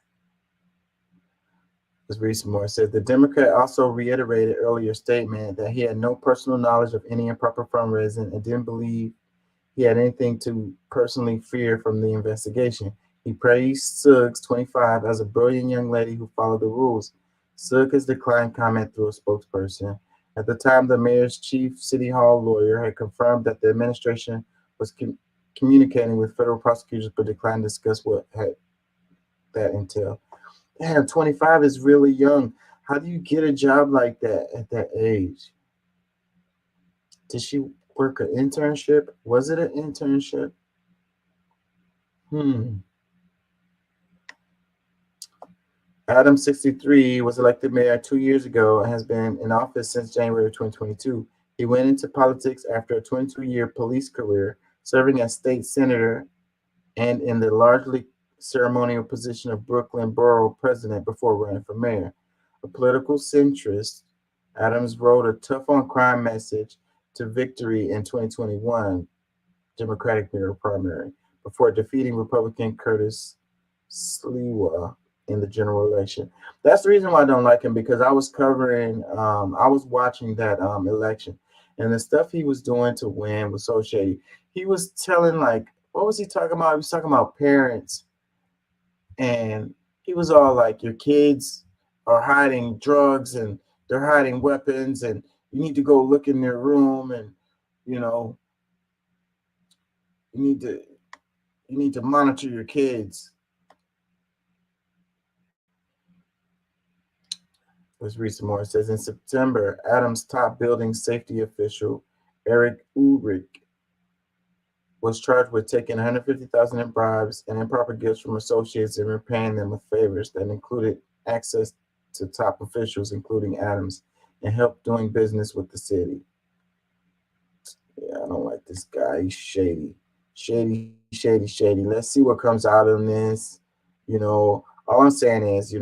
Let's read some more. It says the Democrat also reiterated earlier statement that he had no personal knowledge of any improper fundraising and didn't believe he had anything to personally fear from the investigation. He praised Suggs, 25, as a brilliant young lady who followed the rules. Suggs has declined comment through a spokesperson. At the time, the mayor's chief city hall lawyer had confirmed that the administration was communicating with federal prosecutors, but declined to discuss what had that entail. Damn, 25 is really young. How do you get a job like that at that age? Did she work an internship? Was it an internship? Adam, 63, was elected mayor 2 years ago and has been in office since January 2022. He went into politics after a 22-year police career, serving as state senator and in the largely ceremonial position of Brooklyn Borough President before running for mayor. A political centrist, Adams wrote a tough on crime message to victory in 2021 Democratic mayor primary before defeating Republican Curtis Sliwa in the general election. That's the reason why I don't like him, because I was I was watching that election, and the stuff he was doing to win was so shady. He was telling, like, what was he talking about? He was talking about parents, and he was all like, your kids are hiding drugs and they're hiding weapons, and you need to go look in their room, and you know, you need to monitor your kids. Let's read some more. It says in September, Adams' top building safety official, Eric Ulrich, was charged with taking $150,000 in bribes and improper gifts from associates and repaying them with favors that included access to top officials, including Adams, and help doing business with the city. Yeah, I don't like this guy. He's shady. Shady, shady, shady. Let's see what comes out of this. All I'm saying is,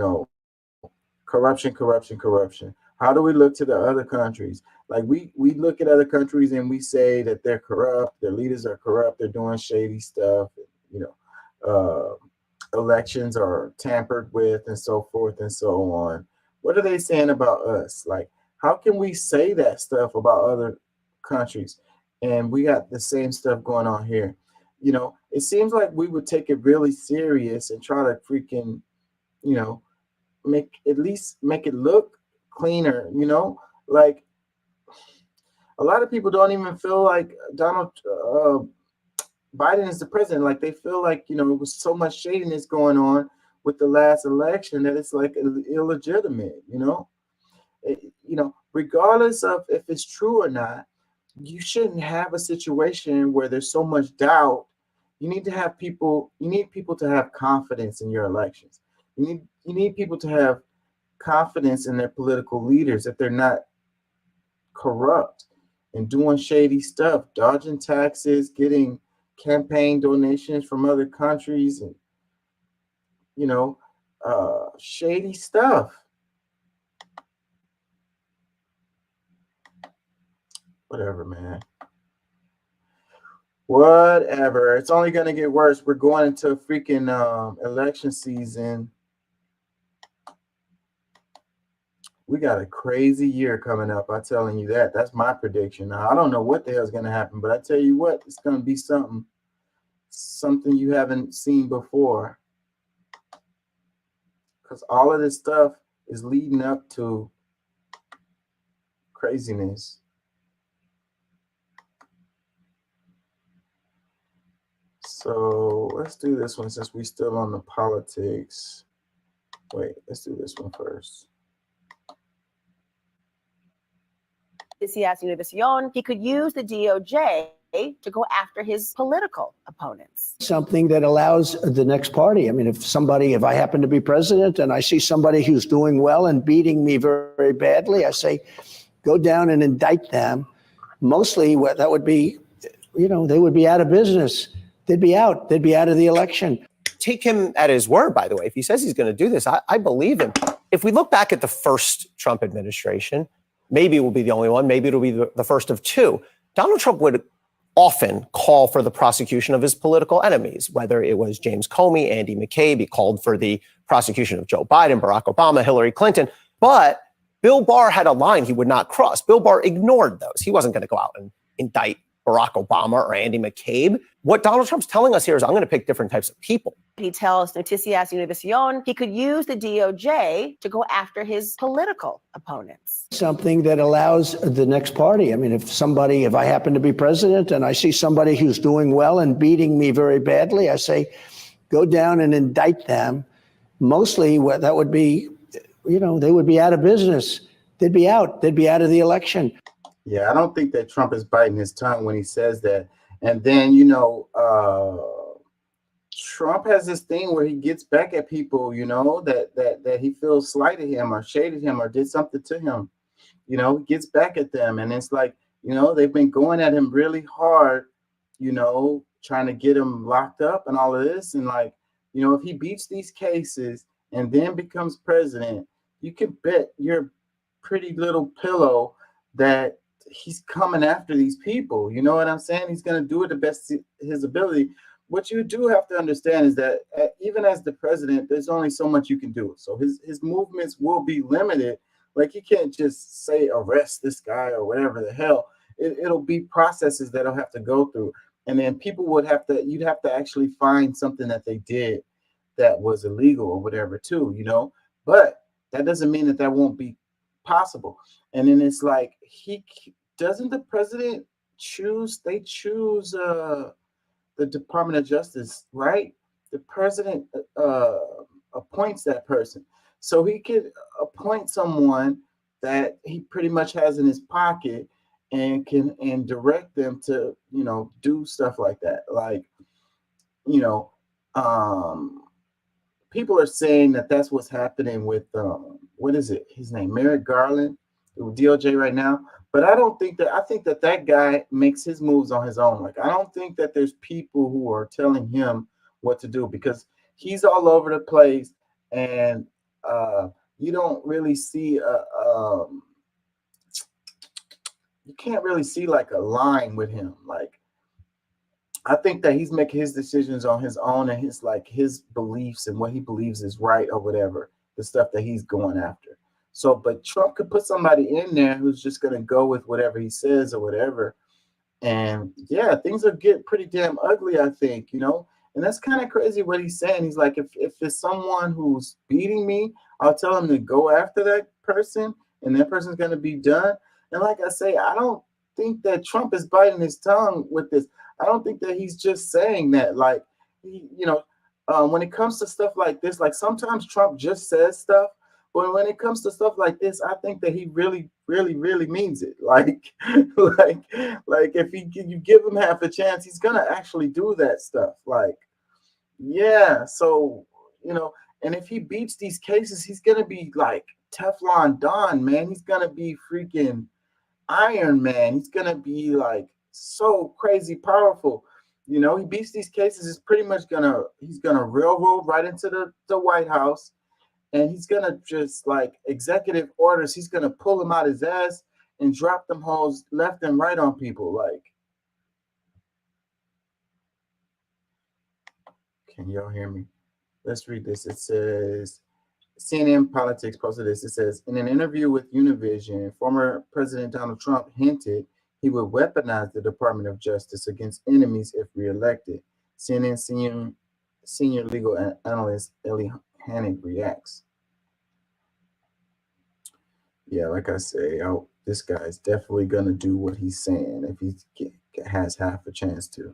corruption, corruption, corruption. How do we look to the other countries? Like we look at other countries and we say that they're corrupt, their leaders are corrupt, they're doing shady stuff, elections are tampered with and so forth and so on. What are they saying about us? Like, how can we say that stuff about other countries and we got the same stuff going on here? It seems like we would take it really serious and try to freaking, make it look cleaner, like a lot of people don't even feel like Donald Biden is the president. Like they feel like, it was so much shadiness going on with the last election that it's like illegitimate, regardless of if it's true or not, you shouldn't have a situation where there's so much doubt. You need people to have confidence in your elections. You need people to have confidence in their political leaders, that they're not corrupt and doing shady stuff, dodging taxes, getting campaign donations from other countries, and shady stuff. Whatever, man. Whatever. It's only going to get worse. We're going into freaking election season. We got a crazy year coming up. I'm telling you that. That's my prediction. Now, I don't know what the hell is going to happen, but I tell you what, it's going to be something you haven't seen before. Because all of this stuff is leading up to craziness. So let's do this one since we're still on the politics. Wait, let's do this one first. He could use the DOJ to go after his political opponents. Something that allows the next party. I mean, if I happen to be president and I see somebody who's doing well and beating me very, very badly, I say, go down and indict them. Mostly what that would be, they would be out of business. They'd be out of the election. Take him at his word, by the way. If he says he's going to do this, I believe him. If we look back at the first Trump administration, maybe it will be the only one. Maybe it'll be the first of two. Donald Trump would often call for the prosecution of his political enemies, whether it was James Comey, Andy McCabe. He called for the prosecution of Joe Biden, Barack Obama, Hillary Clinton. But Bill Barr had a line he would not cross. Bill Barr ignored those. He wasn't going to go out and indict Barack Obama or Andy McCabe. What Donald Trump's telling us here is I'm going to pick different types of people. He tells Noticias Univision he could use the DOJ to go after his political opponents. Something that allows the next party. I mean, if I happen to be president and I see somebody who's doing well and beating me very badly, I say, go down and indict them. Mostly what that would be, they would be out of business. They'd be out of the election. Yeah, I don't think that Trump is biting his tongue when he says that. And then, Trump has this thing where he gets back at people, that he feels slighted him or shaded him or did something to him. He gets back at them. And it's like, they've been going at him really hard, trying to get him locked up and all of this. And like, if he beats these cases and then becomes president, you can bet your pretty little pillow that he's coming after these people. You know what I'm saying? He's going to do it the best his ability. What you do have to understand is that even as the president, there's only so much you can do. So his movements will be limited. Like, you can't just say arrest this guy or whatever the hell. It'll be processes that he'll have to go through. And then people you'd have to actually find something that they did that was illegal or whatever too, but that doesn't mean that won't be possible. And then it's like, the president choose the Department of Justice, right? The president appoints that person. So he could appoint someone that he pretty much has in his pocket and can direct them to, do stuff like that. Like, people are saying that that's what's happening with what is it? His name, Merrick Garland, with DOJ right now. But I don't think that. I think that guy makes his moves on his own. Like, I don't think that there's people who are telling him what to do, because he's all over the place, and you don't really see you can't really see like a line with him. Like, I think that he's making his decisions on his own and his beliefs and what he believes is right or whatever, the stuff that he's going after. So, but Trump could put somebody in there who's just going to go with whatever he says or whatever. And yeah, things will get pretty damn ugly, I think, and that's kind of crazy what he's saying. He's like, if it's someone who's beating me, I'll tell him to go after that person and that person's going to be done. And like I say, I don't think that Trump is biting his tongue with this. I don't think that he's just saying that. Like, when it comes to stuff like this, like sometimes Trump just says stuff, but when it comes to stuff like this, I think that he really, really, really means it. Like, like if you give him half a chance, he's gonna actually do that stuff. Like, yeah. So, and if he beats these cases, he's gonna be like Teflon Don, man. He's gonna be freaking Iron Man. He's gonna be like so crazy powerful. He beats these cases, is pretty much he's gonna railroad right into the White House, and he's gonna just like executive orders. He's gonna pull them out his ass and drop them hoes left and right on people. Like, can y'all hear me? Let's read this. It says, CNN Politics posted this. It says, in an interview with Univision, former President Donald Trump hinted he would weaponize the Department of Justice against enemies if reelected. CNN senior legal analyst Ellie Hannig reacts. Yeah, like I say, this guy's definitely going to do what he's saying if he has half a chance to.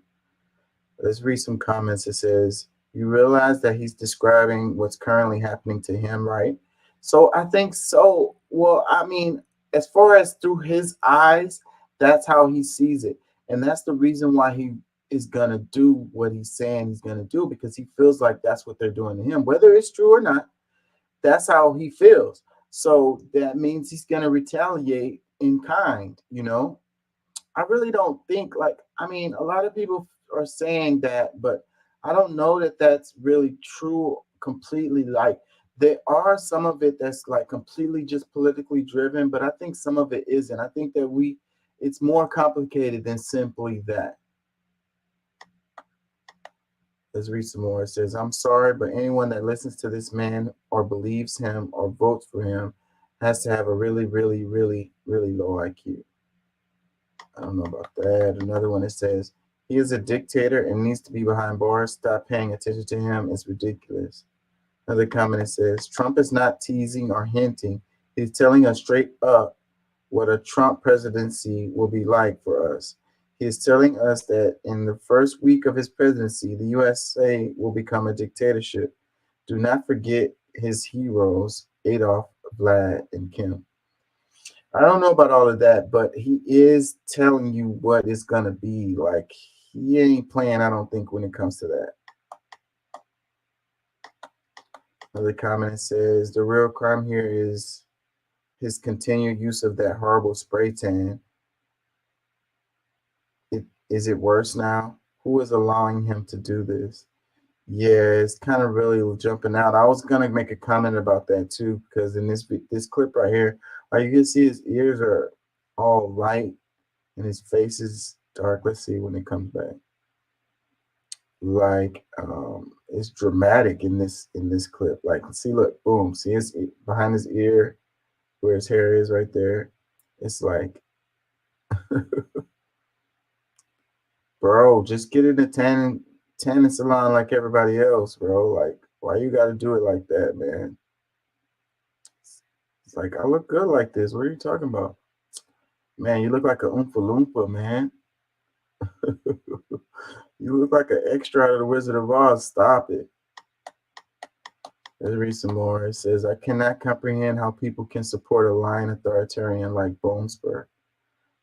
Let's read some comments. It says, you realize that he's describing what's currently happening to him, right? So I think so. Well, I mean, as far as through his eyes, that's how he sees it. And that's the reason why he is going to do what he's saying he's going to do, because he feels like that's what they're doing to him. Whether it's true or not, that's how he feels. So that means he's going to retaliate in kind, I really don't think, a lot of people are saying that, but I don't know that that's really true completely. Like, there are some of it that's like completely just politically driven, but I think some of it isn't. I think that it's more complicated than simply that. Let's read some more. It says, I'm sorry, but anyone that listens to this man or believes him or votes for him has to have a really, really, really, really low IQ. I don't know about that. Another one that says, he is a dictator and needs to be behind bars. Stop paying attention to him. It's ridiculous. Another comment that says, Trump is not teasing or hinting. He's telling us straight up what a Trump presidency will be like for us. He is telling us that in the first week of his presidency, the USA will become a dictatorship. Do not forget his heroes, Adolf, Vlad, and Kim. I don't know about all of that, but he is telling you what it's going to be. Like, he ain't playing, I don't think, when it comes to that. Another comment says, the real crime here is his continued use of that horrible spray tan. Is it worse now? who is allowing him to do this? Yeah, it's kind of really jumping out. I was gonna make a comment about that too, because in this clip right here, like you can see his ears are all light and his face is dark. Let's see when it comes back. Like it's dramatic in this clip. Like see, look, boom, see his behind his ear where his hair is right there. It's like bro, just get in the tanning salon like everybody else, bro. Like, why you gotta do it like that, man? It's like, I look good like this. What are you talking about? Man, you look like a Oompa Loompa, man. You look like an extra out of the Wizard of Oz. Stop it. Let's read some more. It says, I cannot comprehend how people can support a lying authoritarian like Bone Spur.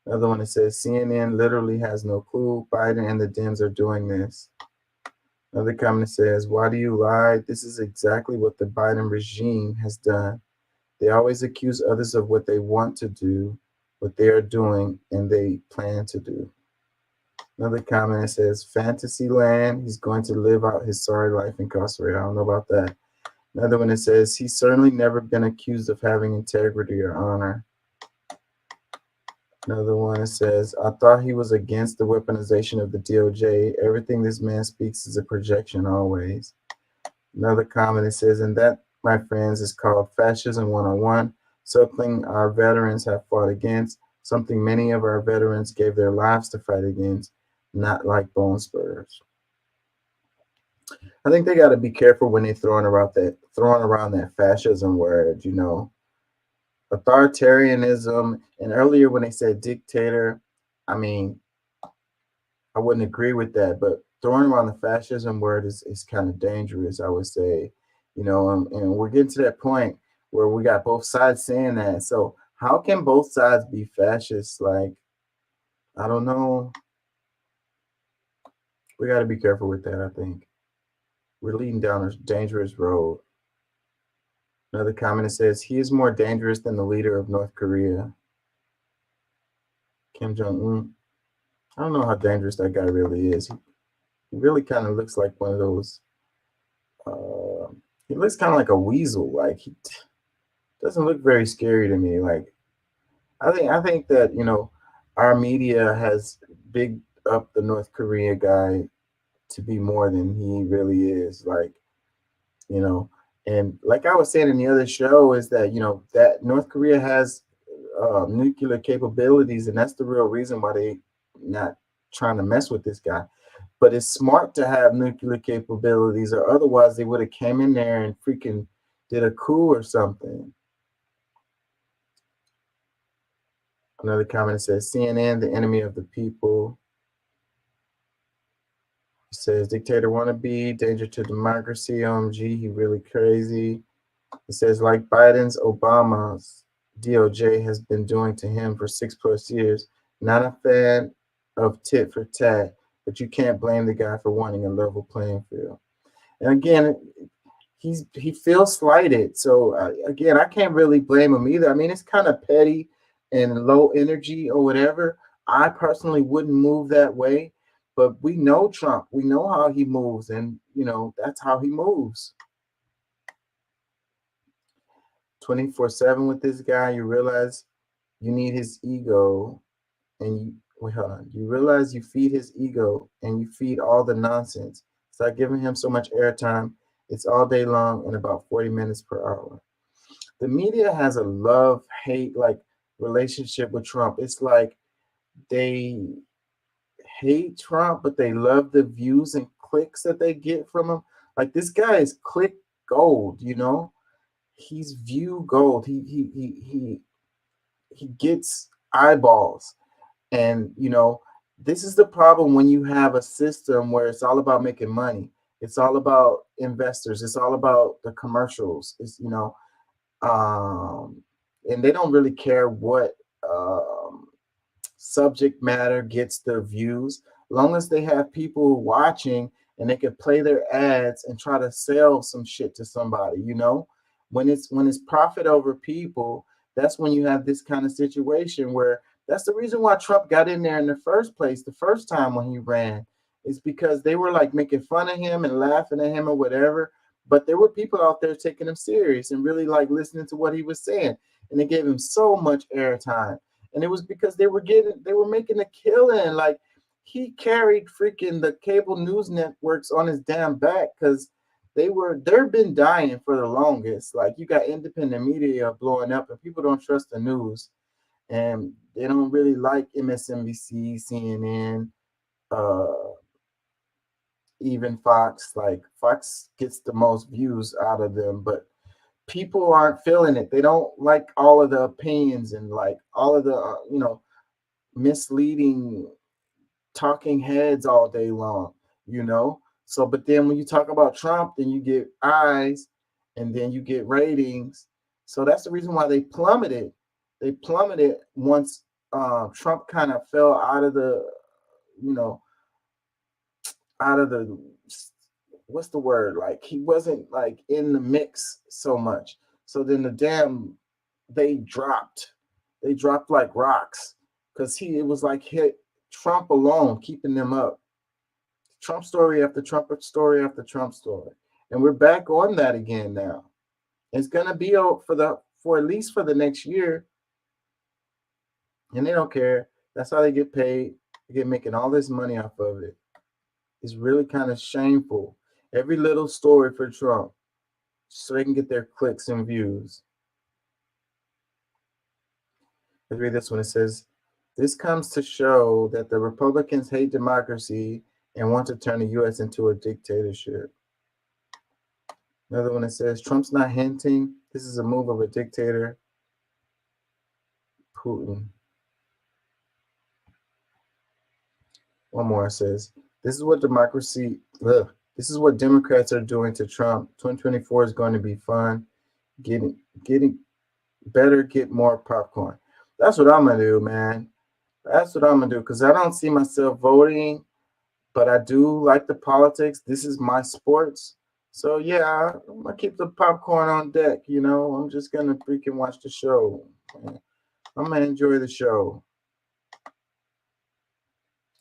Another one that says, CNN literally has no clue. Biden and the Dems are doing this. Another comment says, why do you lie? This is exactly what the Biden regime has done. They always accuse others of what they want to do, what they are doing, and they plan to do. Another comment says, Fantasyland, he's going to live out his sorry life incarcerated. I don't know about that. Another one that says, he's certainly never been accused of having integrity or honor. Another one that says, I thought he was against the weaponization of the DOJ. Everything this man speaks is a projection always. Another comment that says, and that, my friends, is called Fascism 101, something our veterans have fought against, something many of our veterans gave their lives to fight against, not like bone spurs. I think they got to be careful when they're throwing around that fascism word, you know. Authoritarianism, and earlier when they said dictator, I mean, I wouldn't agree with that, but throwing around the fascism word is kind of dangerous, I would say, you know, and we're getting to that point where we got both sides saying that. So how can both sides be fascists? Like, I don't know. We got to be careful with that, I think. We're leading down a dangerous road. Another comment says, he is more dangerous than the leader of North Korea, Kim Jong-un. I don't know how dangerous that guy really is. He really kind of looks like one of those, he looks kind of like a weasel. Like, he doesn't look very scary to me. Like, I think that, you know, our media has bigged up the North Korea guy to be more than he really is. Like, you know, and like I was saying in the other show is that, you know, that North Korea has nuclear capabilities, and that's the real reason why they not trying to mess with this guy. But it's smart to have nuclear capabilities, or otherwise they would have came in there and freaking did a coup or something. Another comment says, CNN, the enemy of the people. It says, dictator wannabe, danger to democracy, OMG, he really crazy. It says, like Biden's, Obama's DOJ has been doing to him for 6+ years. Not a fan of tit for tat, but you can't blame the guy for wanting a level playing field. And again, he feels slighted. So again, I can't really blame him either. I mean, it's kind of petty and low energy or whatever. I personally wouldn't move that way, but we know Trump. We know how he moves, and you know that's how he moves. 24/7 with this guy. You realize you need his ego, and you realize you feed his ego, and you feed all the nonsense. Start giving him so much airtime. It's all day long and about 40 minutes per hour. The media has a love-hate like relationship with Trump. It's like they hate Trump, but they love the views and clicks that they get from him. Like this guy is click gold, you know. He's view gold. He gets eyeballs, and you know this is the problem when you have a system where it's all about making money. It's all about investors. It's all about the commercials. It's you know, and they don't really care what subject matter gets the views, long as they have people watching and they can play their ads and try to sell some shit to somebody. You know, when it's profit over people, that's when you have this kind of situation where that's the reason why Trump got in there in the first place, the first time when he ran, It's because they were like making fun of him and laughing at him or whatever. But there were people out there taking him serious and really like listening to what he was saying. And they gave him so much airtime. And it was because they were making a killing. Like he carried freaking the cable news networks on his damn back because they've been dying for the longest. Like you got independent media blowing up and people don't trust the news. And they don't really like MSNBC, CNN, even Fox. Like Fox gets the most views out of them, but people aren't feeling it. They don't like all of the opinions and like all of the misleading talking heads all day long, So, but then when you talk about Trump, then you get eyes and then you get ratings. So that's the reason why they plummeted. They plummeted once Trump kind of fell out of the, what's the word? Like he wasn't like in the mix so much. So then they dropped like rocks because it was like hit Trump alone keeping them up. Trump story after Trump story after Trump story. And we're back on that again now. It's gonna be for at least for the next year. And they don't care. That's how they get paid. They get making all this money off of it. It's really kind of shameful. Every little story for Trump, so they can get their clicks and views. Let's read this one. It says, this comes to show that the Republicans hate democracy and want to turn the U.S. into a dictatorship. Another one that says, Trump's not hinting. This is a move of a dictator, Putin. One more says, this is what Democrats are doing to Trump. 2024 is going to be fun. Getting better, get more popcorn. That's what I'm going to do, man. That's what I'm going to do because I don't see myself voting, but I do like the politics. This is my sports. So, yeah, I'm going to keep the popcorn on deck, I'm just going to freaking watch the show. I'm going to enjoy the show.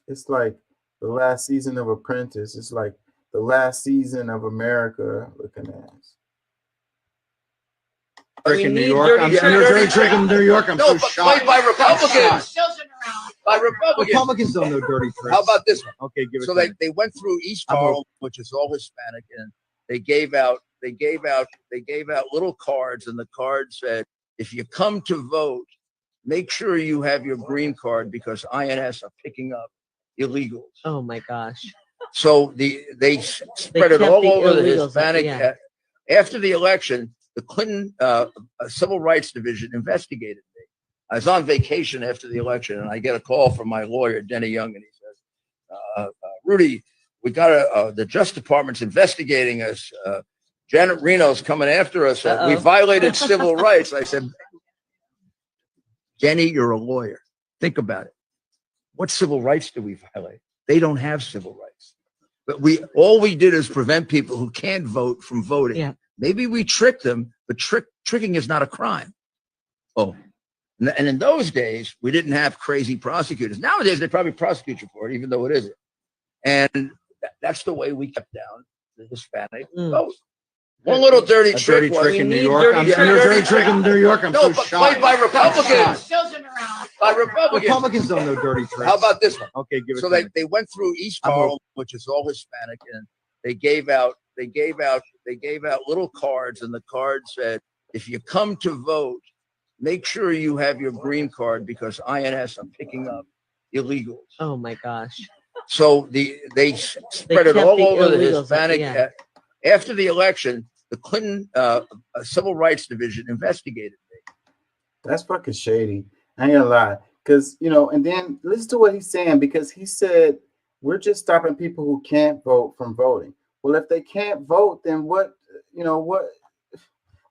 It's like the last season of Apprentice. It's like the last season of America looking at us. In New York. I'm dirty trick in New York. I'm so shocked. By Republicans. By Republicans. Republicans don't know dirty tricks. How about this one? Okay, give it. So they went through East Harlem, which is all Hispanic, and they gave out little cards, and the card said, if you come to vote, make sure you have your green card because INS are picking up illegals. Oh my gosh. So they spread it all over the Hispanic. Yeah. After the election, the Clinton Civil Rights Division investigated me. I was on vacation after the election, and I get a call from my lawyer, Denny Young, and he says, Rudy, we got the Justice Department's investigating us. Janet Reno's coming after us. We violated civil rights. I said, Denny, you're a lawyer. Think about it. What civil rights do we violate? They don't have civil rights. But all we did is prevent people who can't vote from voting. Yeah. Maybe we tricked them, but tricking is not a crime. Oh, and in those days, we didn't have crazy prosecutors. Nowadays, they probably prosecute you for it, even though it isn't. And that's the way we kept down the Hispanic vote. One little dirty trick in New York. I'm dirty trick in New York. I'm so shocked. By Republicans. By Republicans. Republicans don't know dirty tricks. How about this one? Okay, give it. So they went through East Harlem, which is all Hispanic, and they gave out little cards, and the card said, if you come to vote, make sure you have your green card because INS are picking up illegals. Oh my gosh. So they spread it all over the Hispanic. Yeah. After the election, the Clinton Civil Rights Division investigated me. That's fucking shady. I ain't gonna lie. Because, and then listen to what he's saying, because he said, we're just stopping people who can't vote from voting. Well, if they can't vote, then what,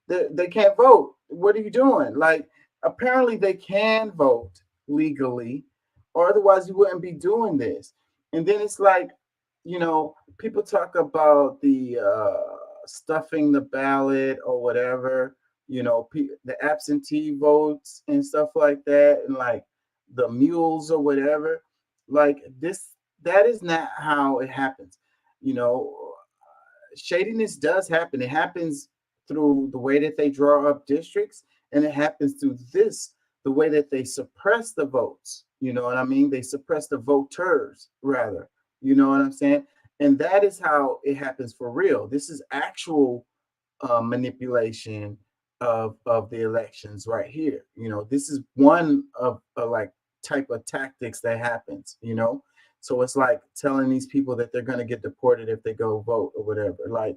they can't vote. What are you doing? Like, apparently they can vote legally, or otherwise you wouldn't be doing this. And then it's like, people talk about the stuffing the ballot or whatever, the absentee votes and stuff like that, and like the mules or whatever. Like this that is not how it happens. You know, shadiness does happen. It happens through the way that they draw up districts, and it happens through the way that they suppress the votes. You know what I mean? They suppress the voters, rather. You know what I'm saying? And that is how it happens for real. This is actual manipulation of the elections right here. You know, this is one of like type of tactics that happens. You know, so it's like telling these people that they're going to get deported if they go vote or whatever. Like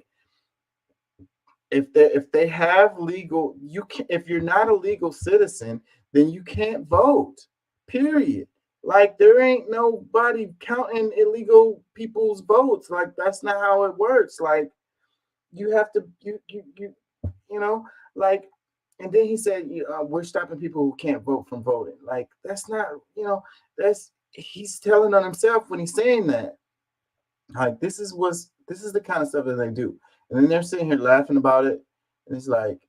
if they have legal, you can, if you're not a legal citizen, then you can't vote. Period. Like there ain't nobody counting illegal people's votes. Like that's not how it works. Like you have to you know, like, and then he said, we're stopping people who can't vote from voting. Like, that's not, that's, he's telling on himself when he's saying that. Like, this is the kind of stuff that they do. And then they're sitting here laughing about it. And it's like,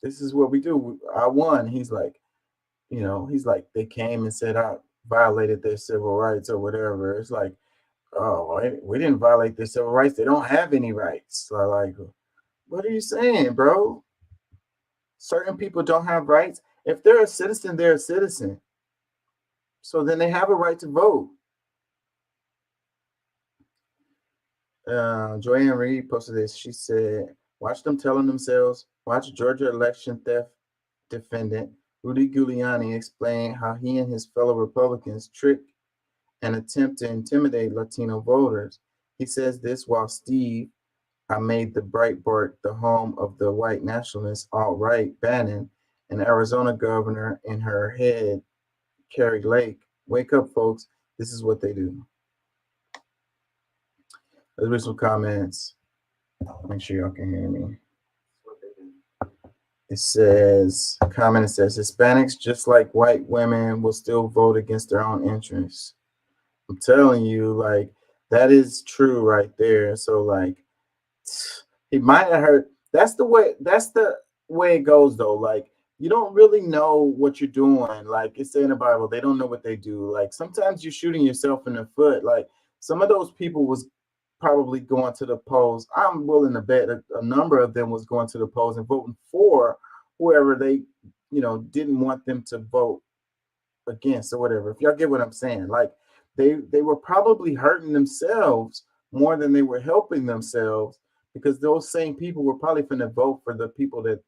this is what we do. I won. He's like, he's like, they came and said I violated their civil rights or whatever. It's like, oh, we didn't violate their civil rights. They don't have any rights. So like, what are you saying, bro? Certain people don't have rights. If they're a citizen, they're a citizen. So then they have a right to vote. Joanne Reed posted this. She said, watch them telling themselves, watch Georgia election theft defendant Rudy Giuliani explain how he and his fellow Republicans trick and attempt to intimidate Latino voters. He says this while Steve, I made the Breitbart the home of the white nationalist alt-right Bannon, and Arizona governor in her head, Carrie Lake. Wake up, folks. This is what they do. Let's read some comments. Make sure y'all can hear me. It says, comment, it says, Hispanics, just like white women, will still vote against their own interests. I'm telling you, like, that is true right there. So, like, he might have heard. That's the way it goes, though. Like, you don't really know what you're doing. Like it's in the Bible, they don't know what they do. Like sometimes you're shooting yourself in the foot. Like some of those people was probably going to the polls. I'm willing to bet a number of them was going to the polls and voting for whoever they, didn't want them to vote against or whatever. If y'all get what I'm saying, like they were probably hurting themselves more than they were helping themselves because those same people were probably going to vote for the people that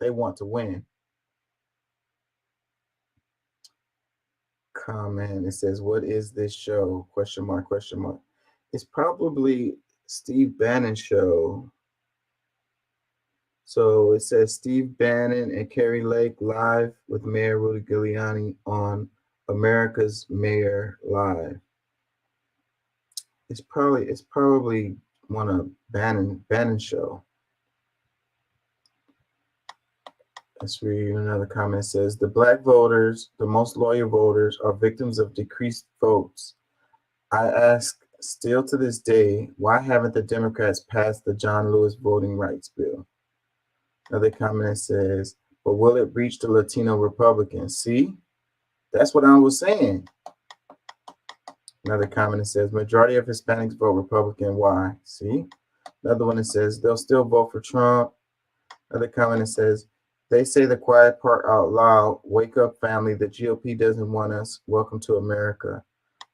they want to win. Comment. It says, "What is this show?" Question mark. Question mark. It's probably Steve Bannon's show. So it says Steve Bannon and Carrie Lake live with Mayor Rudy Giuliani on America's Mayor Live. It's probably one of Bannon's show. Let's read another comment. It says the black voters, the most loyal voters, are victims of decreased votes. I ask still to this day, why haven't the Democrats passed the John Lewis voting rights bill? Another comment says, but will it reach the Latino Republicans? See, that's what I was saying. Another comment says, majority of Hispanics vote Republican. Why? See? Another one that says, they'll still vote for Trump. Another comment that says, they say the quiet part out loud. Wake up, family. The GOP doesn't want us. Welcome to America.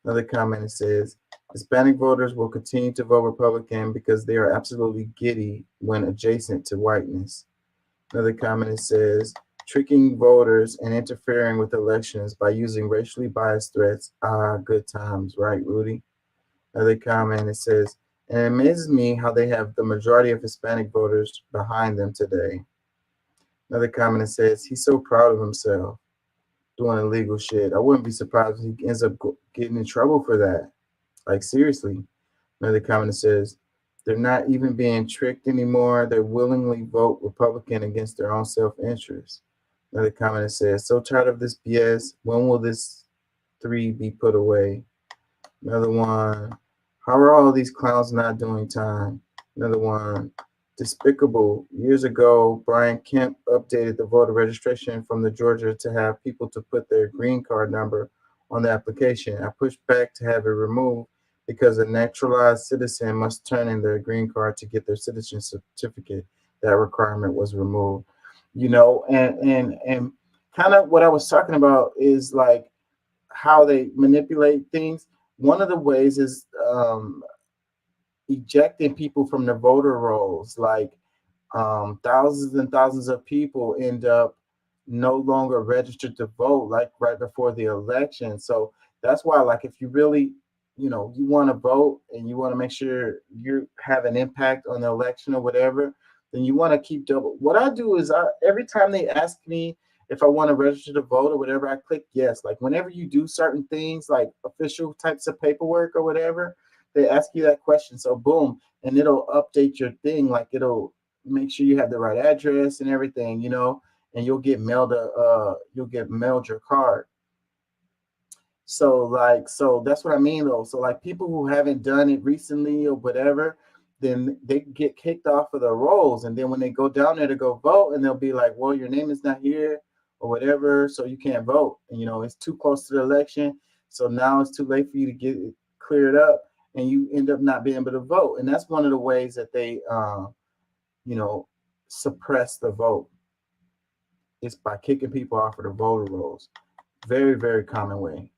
Another comment that says, Hispanic voters will continue to vote Republican because they are absolutely giddy when adjacent to whiteness. Another comment that says, tricking voters and interfering with elections by using racially biased threats. Ah, good times, right, Rudy? Another comment that says, and it amazes me how they have the majority of Hispanic voters behind them today. Another comment that says, he's so proud of himself doing illegal shit. I wouldn't be surprised if he ends up getting in trouble for that. Like, seriously. Another comment that says, they're not even being tricked anymore. They willingly vote Republican against their own self-interest. Another comment that says, so tired of this BS. When will this 3 be put away? Another one, how are all these clowns not doing time? Another one, despicable. Years ago, Brian Kemp updated the voter registration from the Georgia to have people to put their green card number on the application. I pushed back to have it removed because a naturalized citizen must turn in their green card to get their citizen certificate. That requirement was removed. You know, and kind of what I was talking about is like how they manipulate things. One of the ways is ejecting people from the voter rolls. Like thousands and thousands of people end up no longer registered to vote, like right before the election. So that's why, like, if you really, you know, you want to vote and you want to make sure you have an impact on the election or whatever, then you want to keep double. What I do is every time they ask me if I want to register to vote or whatever, I click yes. Like whenever you do certain things, like official types of paperwork or whatever, they ask you that question. So boom, and it'll update your thing. Like it'll make sure you have the right address and everything, you know, and you'll get mailed your card. So that's what I mean though. So like people who haven't done it recently or whatever, then they get kicked off of the rolls. And then when they go down there to go vote, and they'll be like, well, your name is not here or whatever, so you can't vote. And you know, it's too close to the election. So now it's too late for you to get it cleared up, and you end up not being able to vote. And that's one of the ways that they suppress the vote. It's by kicking people off of the voter rolls. Very, very common way.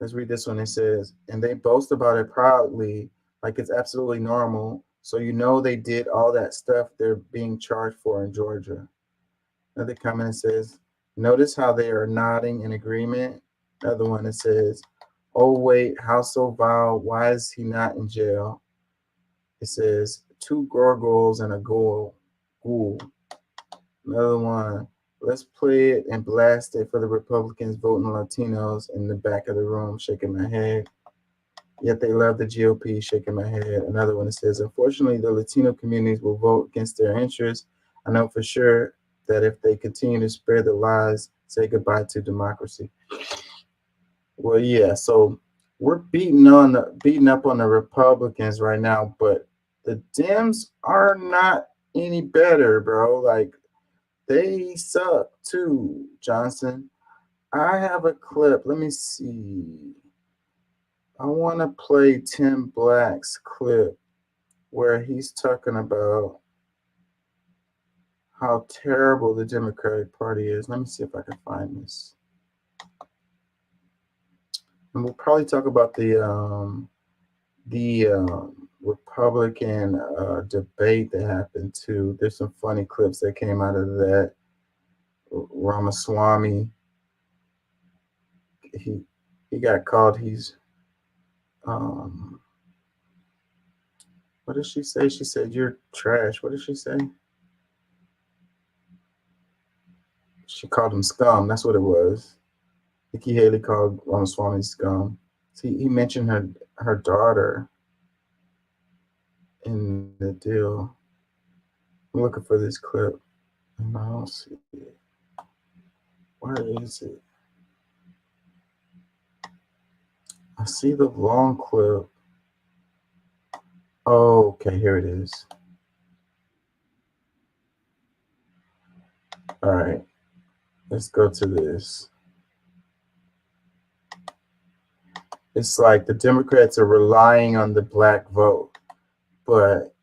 Let's read this one. It says, and they boast about it proudly, like it's absolutely normal. So you know they did all that stuff they're being charged for in Georgia. Another comment says, notice how they are nodding in agreement. Another one that says, oh wait, how so vile? Why is he not in jail? It says, 2 gargoyles and a ghoul. Another one, let's play it and blast it for the Republicans voting Latinos in the back of the room, shaking my head. Yet they love the GOP, shaking my head. Another one that says, unfortunately, the Latino communities will vote against their interests. I know for sure that if they continue to spread the lies, say goodbye to democracy. Well, yeah, so we're beating up on the Republicans right now, but the Dems are not any better, bro. Like, they suck too, Johnson. I have a clip. Let me see. I want to play Tim Black's clip where he's talking about how terrible the Democratic Party is. Let me see if I can find this. And we'll probably talk about the Republican debate that happened too. There's some funny clips that came out of that. Ramaswamy, he got called. He's what did she say? She said you're trash. What did she say? She called him scum. That's what it was. Nikki Haley called Ramaswamy scum. See, he mentioned her daughter in the deal. I'm looking for this clip, and I don't see it. Where is it? I see the long clip. Oh, okay, here it is. All right, let's go to this. It's like the Democrats are relying on the black vote, but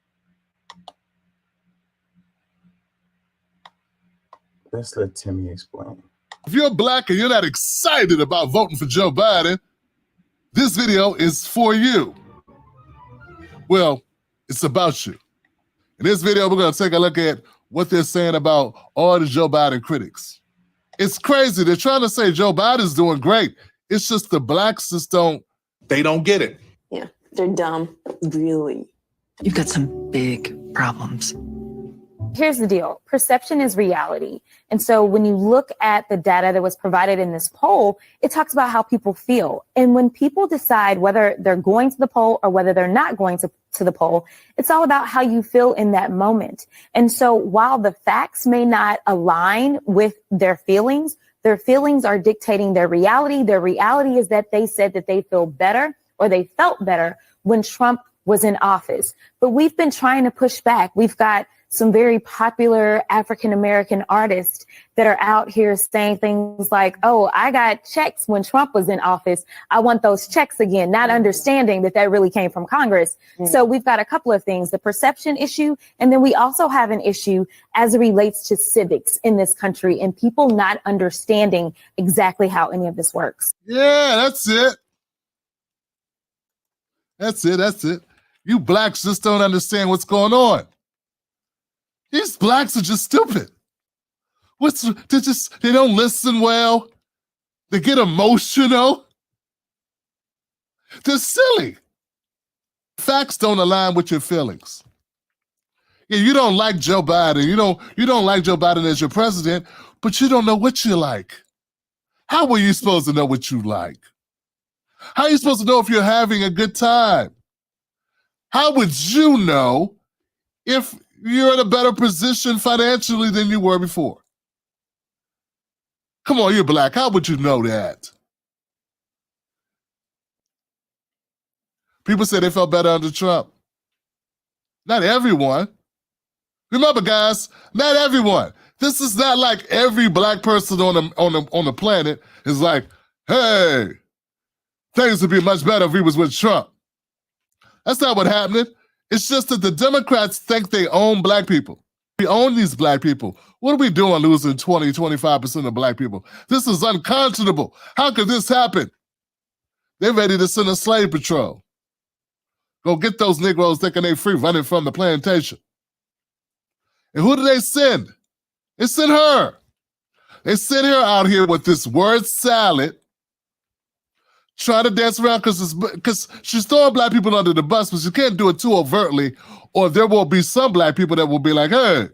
let's let Timmy explain. If you're black and you're not excited about voting for Joe Biden, this video is for you. Well, it's about you. In this video, we're going to take a look at what they're saying about all the Joe Biden critics. It's crazy. They're trying to say Joe Biden's doing great. It's just the blacks just don't get it. Yeah, they're dumb. Really. You've got some big problems. Here's the deal. Perception is reality. And so when you look at the data that was provided in this poll, it talks about how people feel. And when people decide whether they're going to the poll or whether they're not going to the poll, it's all about how you feel in that moment. And so while the facts may not align with their feelings are dictating their reality. Their reality is that they said that they feel better or they felt better when Trump was in office. But we've been trying to push back. We've got some very popular African-American artists that are out here saying things like, oh, I got checks when Trump was in office. I want those checks again, not understanding that that really came from Congress. So we've got a couple of things, the perception issue, and then we also have an issue as it relates to civics in this country and people not understanding exactly how any of this works. Yeah, that's it. That's it. You blacks just don't understand what's going on. These blacks are just stupid. They don't listen well. They get emotional. They're silly. Facts don't align with your feelings. Yeah, you don't like Joe Biden. You don't like Joe Biden as your president, but you don't know what you like. How are you supposed to know what you like? How are you supposed to know if you're having a good time? How would you know if you're in a better position financially than you were before? Come on, you're black. How would you know that? People say they felt better under Trump. Not everyone. Remember, guys, not everyone. This is not like every black person on the planet is like, hey, things would be much better if he was with Trump. That's not what happened. It's just that the Democrats think they own black people. We own these black people. What are we doing losing 20, 25% of black people? This is unconscionable. How could this happen? They're ready to send a slave patrol. Go get those Negroes thinking they free running from the plantation. And who do they send? They send her. They send her out here with this word salad, trying to dance around because she's throwing black people under the bus, but she can't do it too overtly, or there will be some black people that will be like, hey,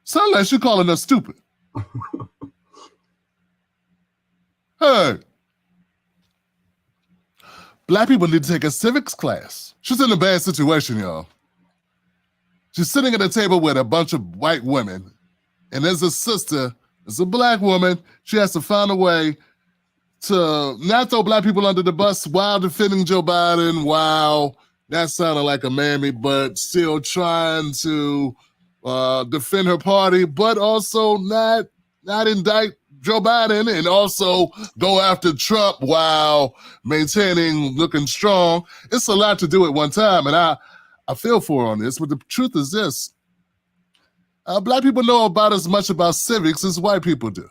sound like she's calling us stupid. Hey, black people need to take a civics class. She's in a bad situation, y'all. She's sitting at a table with a bunch of white women, and there's a sister, it's a black woman. She has to find a way to not throw black people under the bus while defending Joe Biden, while that sounded like a mammy, but still trying to defend her party, but also not indict Joe Biden and also go after Trump while maintaining looking strong. It's a lot to do at one time, and I feel for her on this, but the truth is this. Black people know about as much about civics as white people do.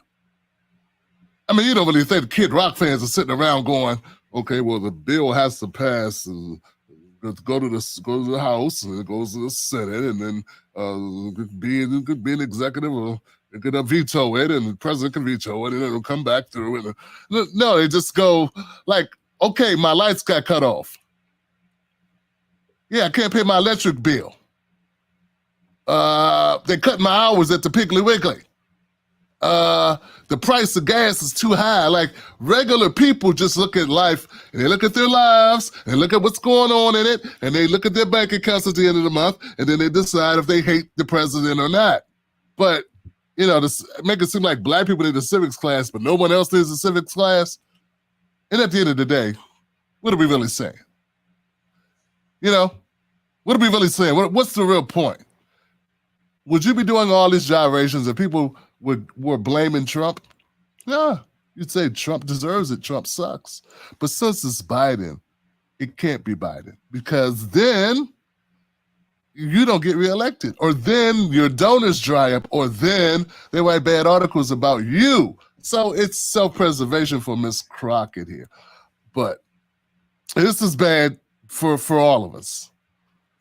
I mean, you don't really think Kid Rock fans are sitting around going, okay, well, the bill has to pass and go to the House, and it goes to the Senate, and then it could be an executive, or it could veto it, and the president can veto it, and it'll come back through. And no, they just go like, okay, my lights got cut off. Yeah, I can't pay my electric bill. They cut my hours at the Piggly Wiggly. The price of gas is too high. Like, regular people just look at life, and they look at their lives, and look at what's going on in it, and they look at their bank accounts at the end of the month, and then they decide if they hate the president or not. But, make it seem like black people need a civics class, but no one else needs a civics class. And at the end of the day, what are we really saying? What are we really saying? What's the real point? Would you be doing all these gyrations if people were blaming Trump? Yeah, you'd say Trump deserves it. Trump sucks. But since it's Biden, it can't be Biden, because then you don't get reelected, or then your donors dry up, or then they write bad articles about you. So it's self-preservation for Miss Crockett here. But this is bad for all of us.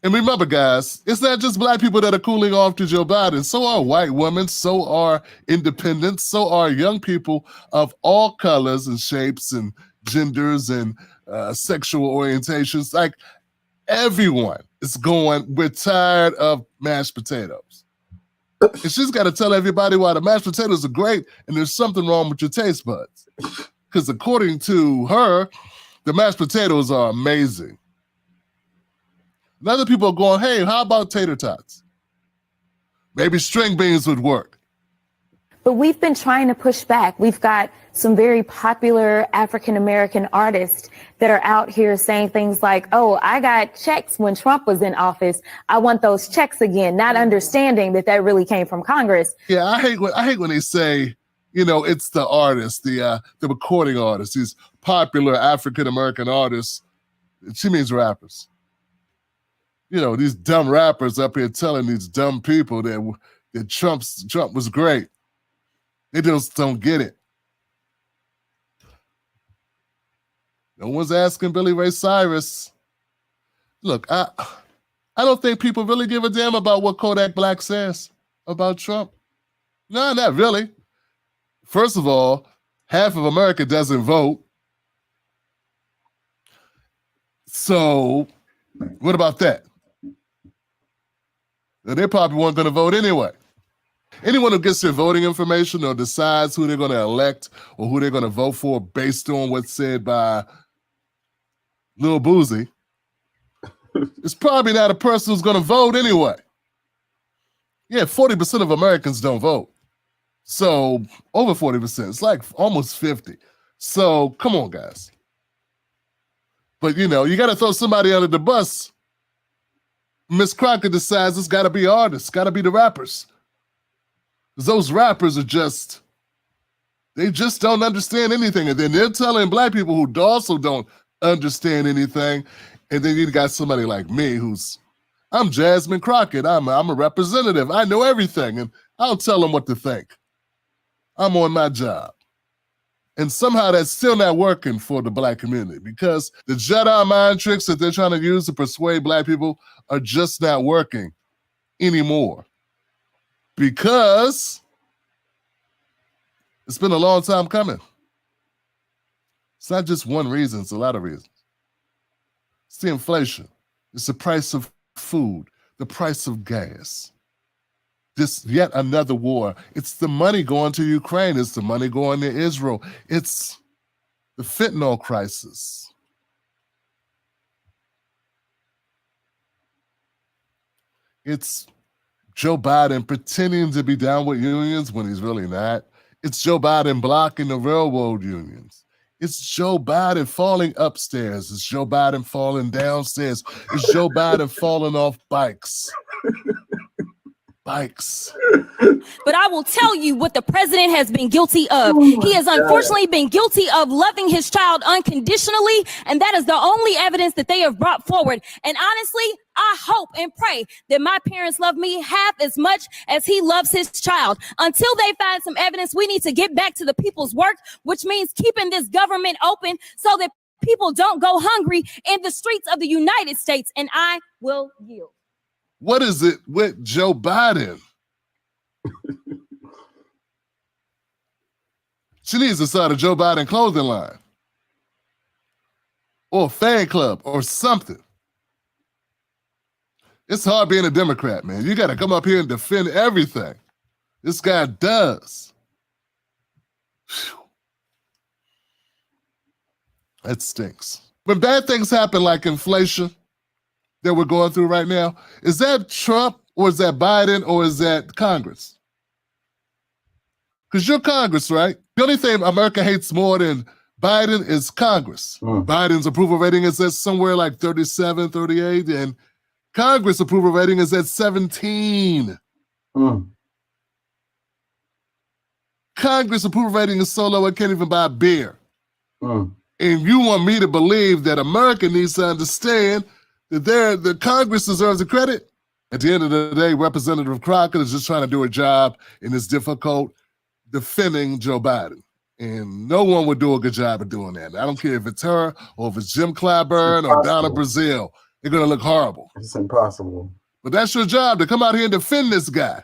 And remember, guys, it's not just black people that are cooling off to Joe Biden. So are white women, so are independents, so are young people of all colors and shapes and genders and sexual orientations. Like, everyone is going, we're tired of mashed potatoes. And she's got to tell everybody why the mashed potatoes are great and there's something wrong with your taste buds. Because according to her, the mashed potatoes are amazing. And other people are going, hey, how about tater tots? Maybe string beans would work. But we've been trying to push back. We've got some very popular African-American artists that are out here saying things like, oh, I got checks when Trump was in office. I want those checks again, not understanding that that really came from Congress. Yeah, I hate when they say, you know, it's the artist, the recording artist, these popular African-American artists. She means rappers. You know, these dumb rappers up here telling these dumb people that Trump was great. They just don't get it. No one's asking Billy Ray Cyrus. Look, I don't think people really give a damn about what Kodak Black says about Trump. No, not really. First of all, half of America doesn't vote. So, what about that? They probably weren't going to vote anyway. Anyone who gets their voting information or decides who they're going to elect or who they're going to vote for based on what's said by Lil Boozy is probably not a person who's going to vote anyway. Yeah, 40% of Americans don't vote. So, over 40%. It's like almost 50. So, come on, guys. But, you know, you got to throw somebody under the bus. Miss Crockett decides it's got to be artists, got to be the rappers. Because those rappers are they just don't understand anything. And then they're telling black people who also don't understand anything. And then you got somebody like me I'm Jasmine Crockett. I'm a representative. I know everything. And I'll tell them what to think. I'm on my job. And somehow that's still not working for the black community because the Jedi mind tricks that they're trying to use to persuade black people are just not working anymore. Because it's been a long time coming. It's not just one reason, it's a lot of reasons. It's the inflation. It's the price of food, the price of gas. This yet another war. It's the money going to Ukraine. It's the money going to Israel. It's the fentanyl crisis. It's Joe Biden pretending to be down with unions when he's really not. It's Joe Biden blocking the railroad unions. It's Joe Biden falling upstairs. It's Joe Biden falling downstairs. It's Joe Biden falling off bikes. But I will tell you what the president has been guilty of. He has unfortunately been guilty of loving his child unconditionally, and that is the only evidence that they have brought forward. And honestly, I hope and pray that my parents love me half as much as he loves his child. Until they find some evidence, we need to get back to the people's work, which means keeping this government open so that people don't go hungry in the streets of the United States. And I will yield. What is it with Joe Biden? She needs to start a Joe Biden clothing line or a fan club or something. It's hard being a Democrat, man. You got to come up here and defend everything. This guy does. Whew. That stinks. When bad things happen like inflation, that we're going through right now, is that Trump or is that Biden or is that Congress? Because you're Congress, right? The only thing America hates more than Biden is Congress. Biden's approval rating is at somewhere like 37, 38, and Congress approval rating is at 17. Congress approval rating is so low I can't even buy a beer. And you want me to believe that America needs to understand that the Congress deserves the credit? At the end of the day, Representative Crockett is just trying to do her job in this difficult defending Joe Biden. And no one would do a good job of doing that. I don't care if it's her or if it's Jim Clyburn or Donna Brazile. They're going to look horrible. It's impossible. But that's your job, to come out here and defend this guy.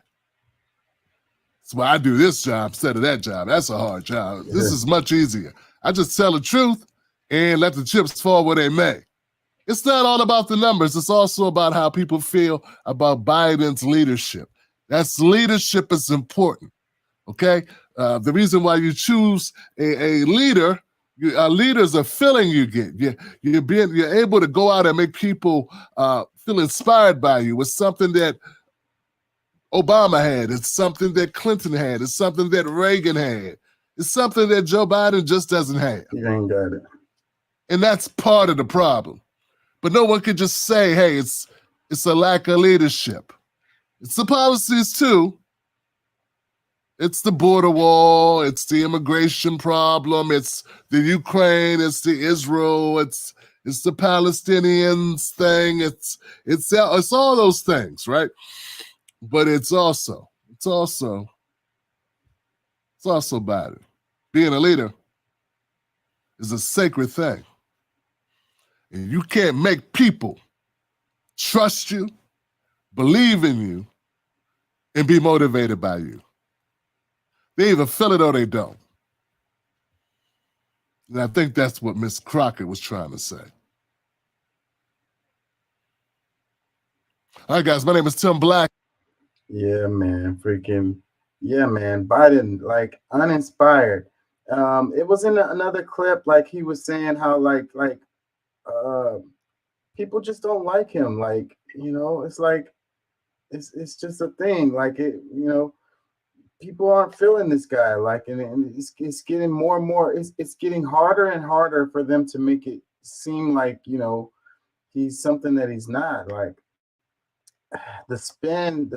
That's why I do this job instead of that job. That's a hard job. This is much easier. I just tell the truth and let the chips fall where they may. It's not all about the numbers. It's also about how people feel about Biden's leadership. That's leadership is important, okay? The reason why you choose a leader, leaders are feeling you get. You're able to go out and make people feel inspired by you with something that Obama had. It's something that Clinton had. It's something that Reagan had. It's something that Joe Biden just doesn't have. You ain't got it. And that's part of the problem. But no one could just say, hey, it's a lack of leadership. It's the policies too. It's the border wall. It's the immigration problem. It's the Ukraine. It's the Israel. It's the Palestinians thing. It's all those things, right? But it's also Biden. Being a leader is a sacred thing. And you can't make people trust you, believe in you, and be motivated by you. They either feel it or they don't. And I think that's what Miss Crockett was trying to say. All right, guys, my name is Tim Black. Yeah, man, Biden, like, uninspired. It was in another clip, like, he was saying how people just don't like him. Like, it's like it's just a thing. Like, people aren't feeling this guy. Like, and it's getting more and more. It's getting harder and harder for them to make it seem like he's something that he's not. Like, the spin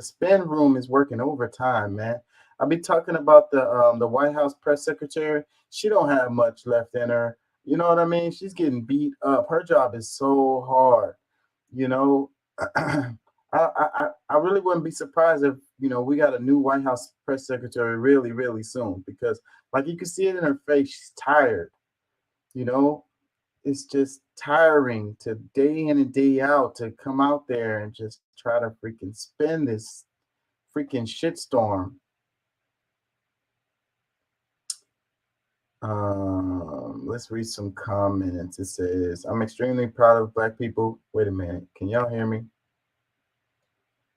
room is working overtime, man. I'll be talking about the White House press secretary. She don't have much left in her. You know what I mean? She's getting beat up. Her job is so hard. I really wouldn't be surprised if we got a new White House press secretary really, really soon, because like you can see it in her face, she's tired. It's just tiring to day in and day out to come out there and just try to freaking spin this freaking shitstorm. Let's read some comments. It says, I'm extremely proud of Black people. Wait a minute. Can y'all hear me?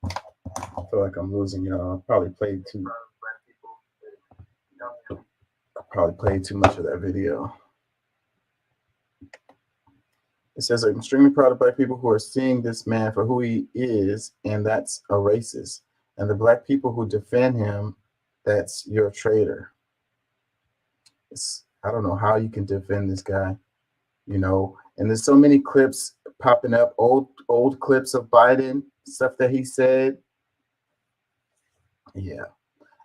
I feel like I'm losing y'all. I probably played too much of that video. It says, I'm extremely proud of Black people who are seeing this man for who he is, and that's a racist. And the Black people who defend him, that's your traitor. I don't know how you can defend this guy, and there's so many clips popping up, old clips of Biden, stuff that he said. Yeah.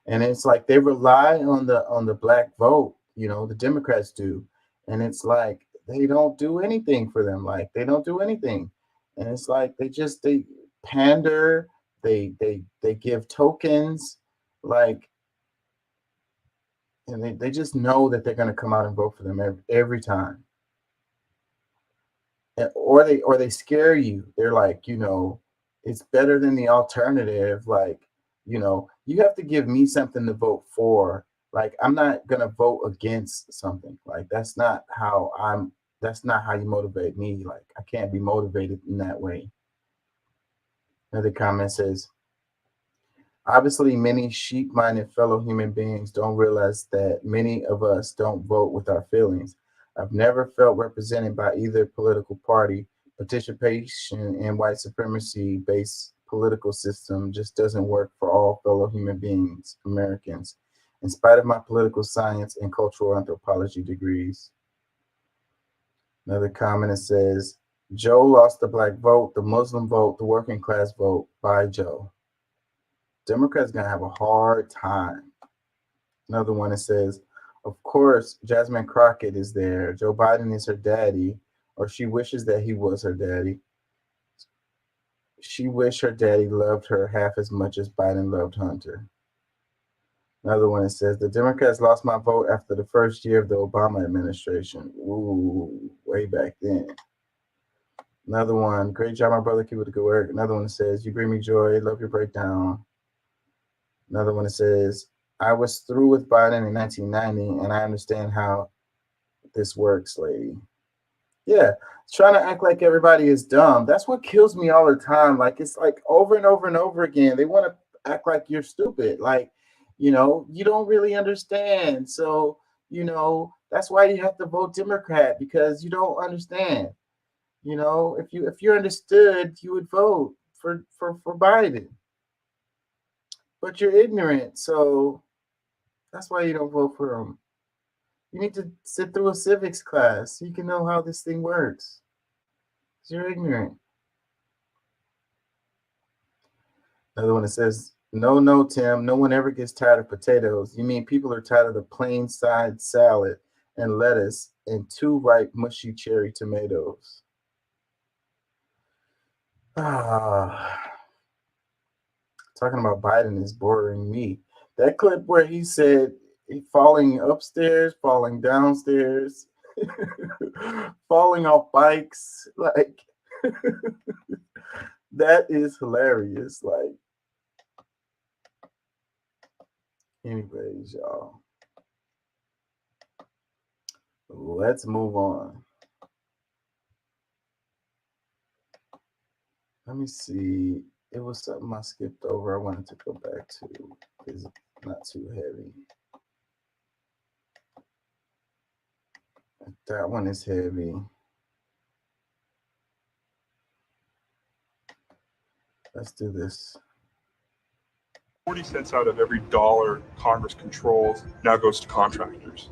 And it's like they rely on the Black vote, the Democrats do. And it's like they don't do anything for them. Like, they don't do anything. And it's like they pander, they give tokens, like, and they just know that they're going to come out and vote for them every time. Or they scare you. They're like, it's better than the alternative. Like, you have to give me something to vote for. Like, I'm not going to vote against something. Like, that's not how you motivate me. Like, I can't be motivated in that way. Another comment says, obviously, many sheep-minded fellow human beings don't realize that many of us don't vote with our feelings. I've never felt represented by either political party. Participation in white supremacy-based political system just doesn't work for all fellow human beings, Americans, in spite of my political science and cultural anthropology degrees. Another comment that says, Joe lost the Black vote, the Muslim vote, the working class vote. Bye, Joe. Democrats going to have a hard time. Another one that says, of course, Jasmine Crockett is there. Joe Biden is her daddy, or she wishes that he was her daddy. She wished her daddy loved her half as much as Biden loved Hunter. Another one that says, the Democrats lost my vote after the first year of the Obama administration. Ooh, way back then. Another one, great job, my brother, keep it good work. Another one that says, you bring me joy, love your breakdown. Another one that says, I was through with Biden in 1990, and I understand how this works, lady. Yeah, trying to act like everybody is dumb. That's what kills me all the time. Like, it's like over and over and over again. They want to act like you're stupid. Like, you don't really understand. So, that's why you have to vote Democrat, because you don't understand. If you understood, you would vote for Biden. but you're ignorant. So that's why you don't vote for them. You need to sit through a civics class so you can know how this thing works. 'Cause you're ignorant. Another one that says, no, Tim, no one ever gets tired of potatoes. You mean people are tired of the plain side salad and lettuce and 2 ripe, mushy cherry tomatoes. Talking about Biden is boring me. That clip where he said falling upstairs, falling downstairs, falling off bikes, like that is hilarious. Like, anyways, y'all, let's move on. Let me see. It was something I skipped over. I wanted to go back to because it's not too heavy. That one is heavy. Let's do this. 40 cents out of every dollar Congress controls now goes to contractors.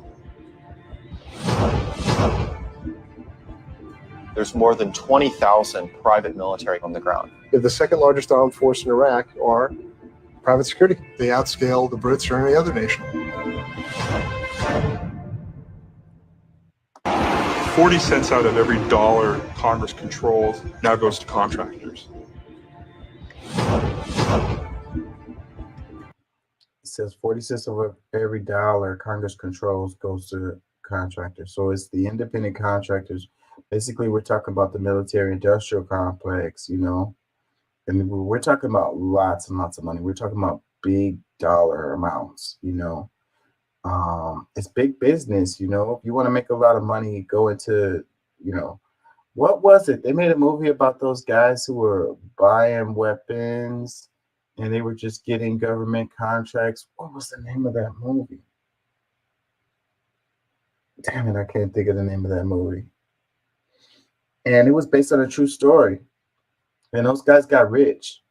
There's more than 20,000 private military on the ground. They're the second largest armed force in Iraq are private security. They outscale the Brits or any other nation. 40 cents out of every dollar Congress controls now goes to contractors. It says 40 cents of every dollar Congress controls goes to contractors. So it's the independent contractors. Basically, we're talking about the military industrial complex, you know, and we're talking about lots and lots of money. We're talking about big dollar amounts, you know. It's big business, you know. If you want to make a lot of money, go into, you know, what was it? They made a movie about those guys who were buying weapons and they were just getting government contracts. What was the name of that movie? Damn it, I can't think of the name of that movie. And it was based on a true story. And those guys got rich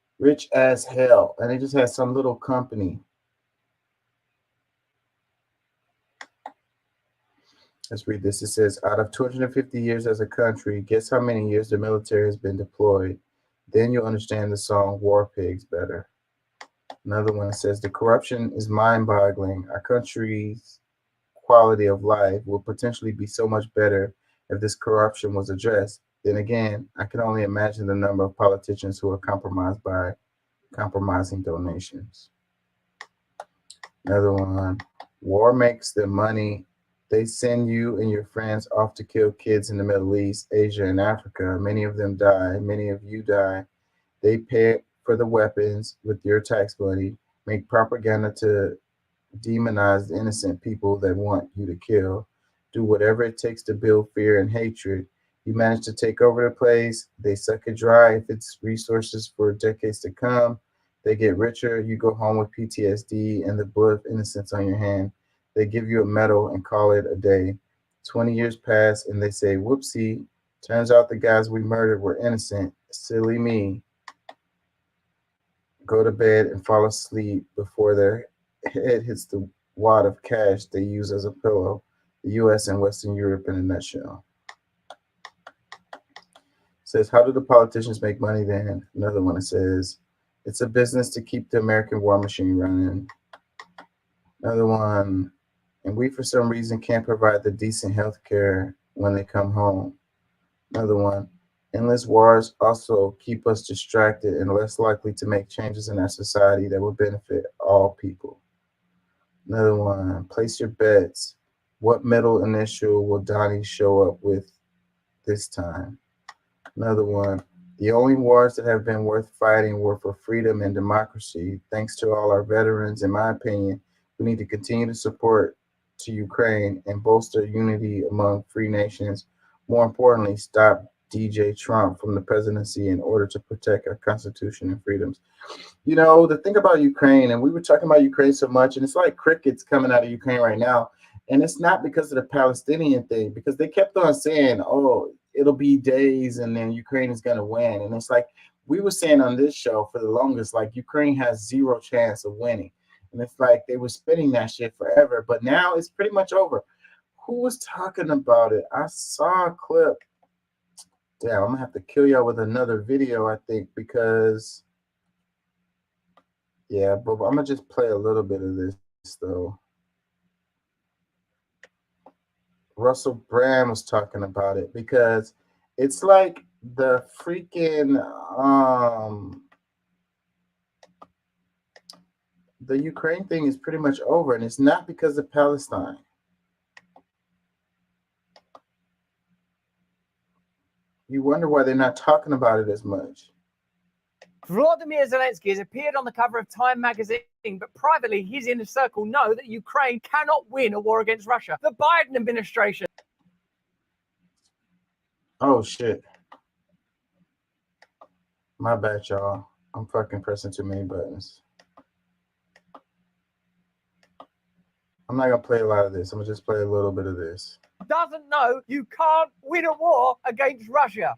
as hell. And they just had some little company. Let's read this. It says, out of 250 years as a country, guess how many years the military has been deployed? Then you'll understand the song War Pigs better. Another one says, the corruption is mind-boggling. Our country's quality of life will potentially be so much better if this corruption was addressed. Then again, I can only imagine the number of politicians who are compromised by compromising donations. Another one, war makes the money. They send you and your friends off to kill kids in the Middle East, Asia, and Africa. Many of them die. Many of you die. They pay for the weapons with your tax money, make propaganda to demonize the innocent people that want you to kill, do whatever it takes to build fear and hatred. You manage to take over the place. They suck it dry if it's resources for decades to come. They get richer. You go home with PTSD and the blood of innocence on your hand. They give you a medal and call it a day. 20 years pass and they say, whoopsie, turns out the guys we murdered were innocent. Silly me. Go to bed and fall asleep before their head hits the wad of cash they use as a pillow. The US and Western Europe in a nutshell. Says, how do the politicians make money then? Another one, it says, it's a business to keep the American war machine running. Another one, and we for some reason can't provide the decent health care when they come home. Another one, endless wars also keep us distracted and less likely to make changes in our society that will benefit all people. Another one, place your bets. What middle initial will Donnie show up with this time? Another one, the only wars that have been worth fighting were for freedom and democracy. Thanks to all our veterans, in my opinion, we need to continue to support to Ukraine and bolster unity among free nations. More importantly, stop DJ Trump from the presidency in order to protect our Constitution and freedoms. You know, the thing about Ukraine, and we were talking about Ukraine so much, and it's like crickets coming out of Ukraine right now. And it's not because of the Palestinian thing, because they kept on saying, oh, it'll be days and then Ukraine is going to win. And it's like, we were saying on this show for the longest, like Ukraine has zero chance of winning. And it's like they were spinning that shit forever, but now it's pretty much over. Who was talking about it? I saw a clip. Damn, I'm gonna have to kill y'all with another video, I think, because yeah, but I'm gonna just play a little bit of this though. Russell Brand was talking about it because it's like the freaking the Ukraine thing is pretty much over, and it's not because of Palestine. You wonder why they're not talking about it as much. Volodymyr Zelensky has appeared on the cover of Time magazine, but privately his inner circle know that Ukraine cannot win a war against Russia. The Biden administration. Oh shit. My bad, y'all. I'm fucking pressing too many buttons. I'm not gonna play a lot of this. I'm gonna just play a little bit of this. Doesn't know you can't win a war against Russia.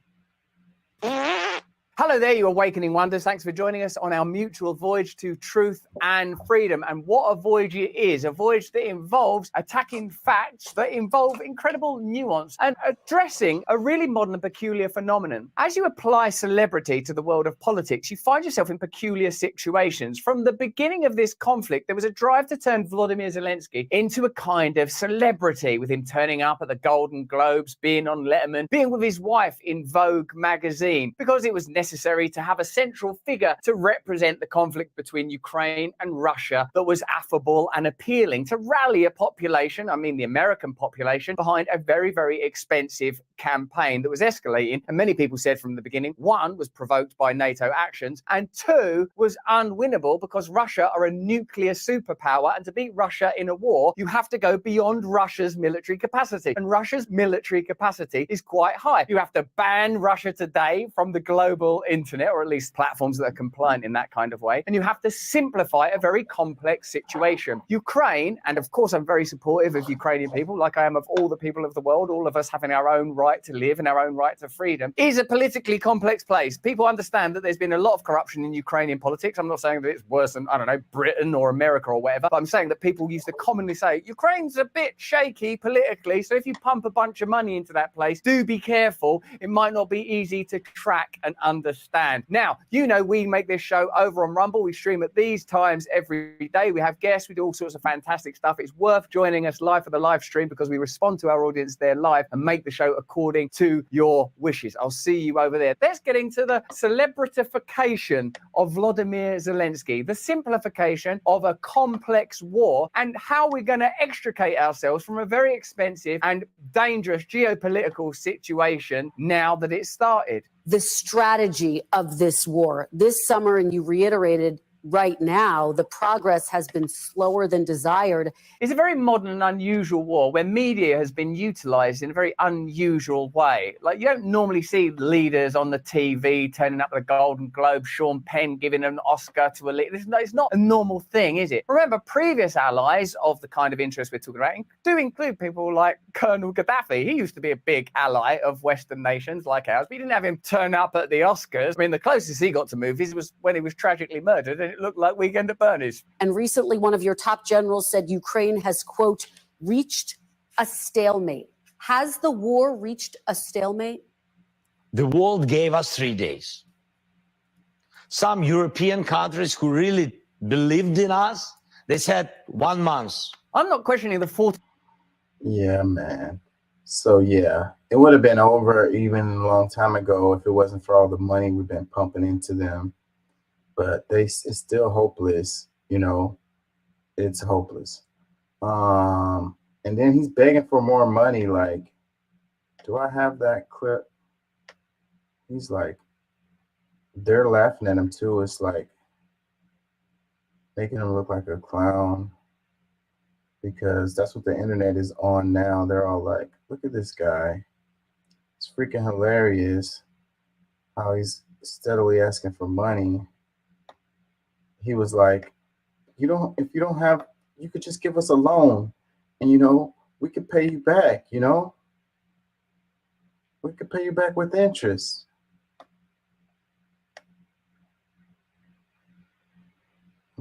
Hello there, you awakening wonders. Thanks for joining us on our mutual voyage to truth and freedom. And what a voyage it is, a voyage that involves attacking facts that involve incredible nuance and addressing a really modern and peculiar phenomenon. As you apply celebrity to the world of politics, you find yourself in peculiar situations. From the beginning of this conflict, there was a drive to turn Volodymyr Zelensky into a kind of celebrity, with him turning up at the Golden Globes, being on Letterman, being with his wife in Vogue magazine, because it was necessary to have a central figure to represent the conflict between Ukraine and Russia that was affable and appealing, to rally a population, I mean the American population, behind a very, very expensive campaign that was escalating. And many people said from the beginning, one, was provoked by NATO actions, and two, was unwinnable because Russia are a nuclear superpower, and to beat Russia in a war, you have to go beyond Russia's military capacity. And Russia's military capacity is quite high. You have to ban Russia today from the global internet, or at least platforms that are compliant in that kind of way. And you have to simplify a very complex situation. Ukraine, and of course I'm very supportive of Ukrainian people, like I am of all the people of the world, all of us having our own right to live and our own right to freedom, is a politically complex place. People understand that there's been a lot of corruption in Ukrainian politics. I'm not saying that it's worse than, I don't know, Britain or America or whatever, but I'm saying that people used to commonly say, Ukraine's a bit shaky politically, so if you pump a bunch of money into that place, do be careful. It might not be easy to track and understand. Now, you know, we make this show over on Rumble. We stream at these times every day. We have guests. We do all sorts of fantastic stuff. It's worth joining us live for the live stream because we respond to our audience there live and make the show according to your wishes. I'll see you over there. Let's get into the celebritification of Volodymyr Zelensky, the simplification of a complex war, and how we're going to extricate ourselves from a very expensive and dangerous geopolitical situation now that it's started. The strategy of this war this summer, and you reiterated right now, the progress has been slower than desired. It's a very modern and unusual war where media has been utilized in a very unusual way. Like, you don't normally see leaders on the TV turning up at the Golden Globe, Sean Penn giving an Oscar to a leader. It's not a normal thing, is it? Remember, previous allies of the kind of interest we're talking about do include people like Colonel Gaddafi. He used to be a big ally of Western nations like ours, but you didn't have him turn up at the Oscars. I mean, the closest he got to movies was when he was tragically murdered, and it looked like Weekend at Bernie's. And recently, one of your top generals said Ukraine has, quote, reached a stalemate. Has the war reached a stalemate? The world gave us 3 days. Some European countries who really believed in us, they said 1 month. I'm not questioning the 40. Yeah, man. So yeah, it would have been over even a long time ago if it wasn't for all the money we've been pumping into them. But it's still hopeless, you know. It's hopeless. And then he's begging for more money. Like, do I have that clip? He's like, they're laughing at him too. It's like making him look like a clown, because that's what the internet is on now. They're all like, look at this guy. It's freaking hilarious how he's steadily asking for money. He was like, if you don't have, you could just give us a loan and, you know, we could pay you back, you know, we could pay you back with interest.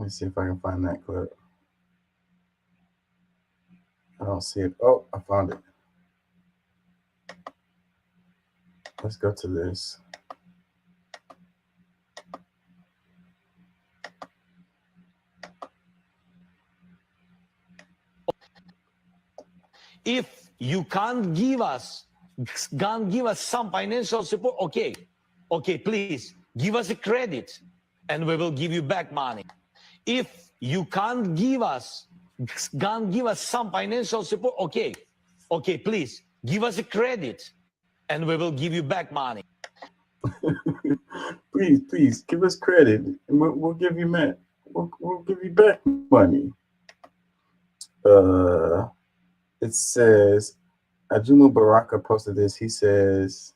me see if I can find that clip. I don't see it. Oh, I found it. Let's go to this. If you can't give us some financial support, okay, please give us a credit and we will give you back money. If you can't give us some financial support, okay, please give us a credit and we will give you back money. Please give us credit and we'll give you we'll give you back money. It says Ajuma Baraka posted this. He says,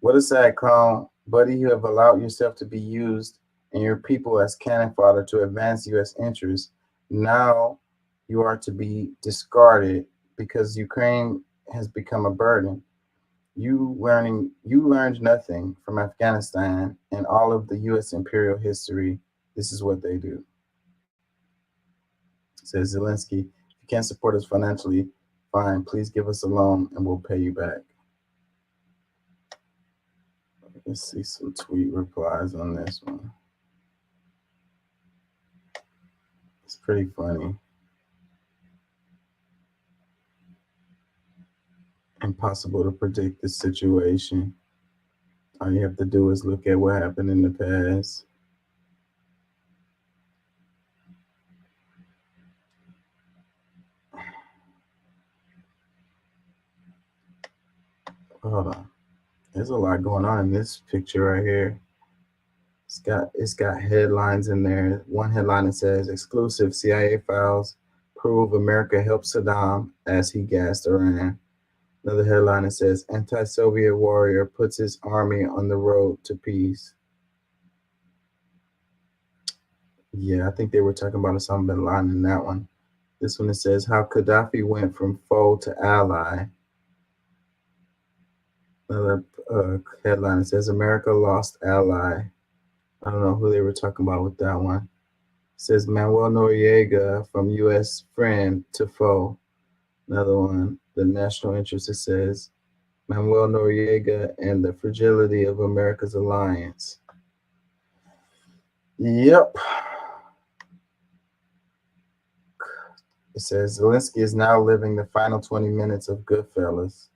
"What a sad clown, buddy. You have allowed yourself to be used and your people as cannon fodder to advance U.S. interests. Now you are to be discarded because Ukraine has become a burden. You learned nothing from Afghanistan and all of the U.S. imperial history. This is what they do." Says Zelensky, "If you can't support us financially, fine. Please give us a loan and we'll pay you back." Let's see some tweet replies on this one. It's pretty funny. Impossible to predict this situation. All you have to do is look at what happened in the past. Hold on. There's a lot going on in this picture right here. It's got headlines in there. One headline that says exclusive CIA files prove America helped Saddam as he gassed Iran. Another headline that says anti-Soviet warrior puts his army on the road to peace. Yeah, I think they were talking about Osama bin Laden in that one. This one, it says how Gaddafi went from foe to ally. Another headline that says America lost ally. I don't know who they were talking about with that one. It says Manuel Noriega from U.S. friend to foe. Another one, the national interest, it says Manuel Noriega and the fragility of America's alliance. Yep. It says Zelensky is now living the final 20 minutes of Goodfellas.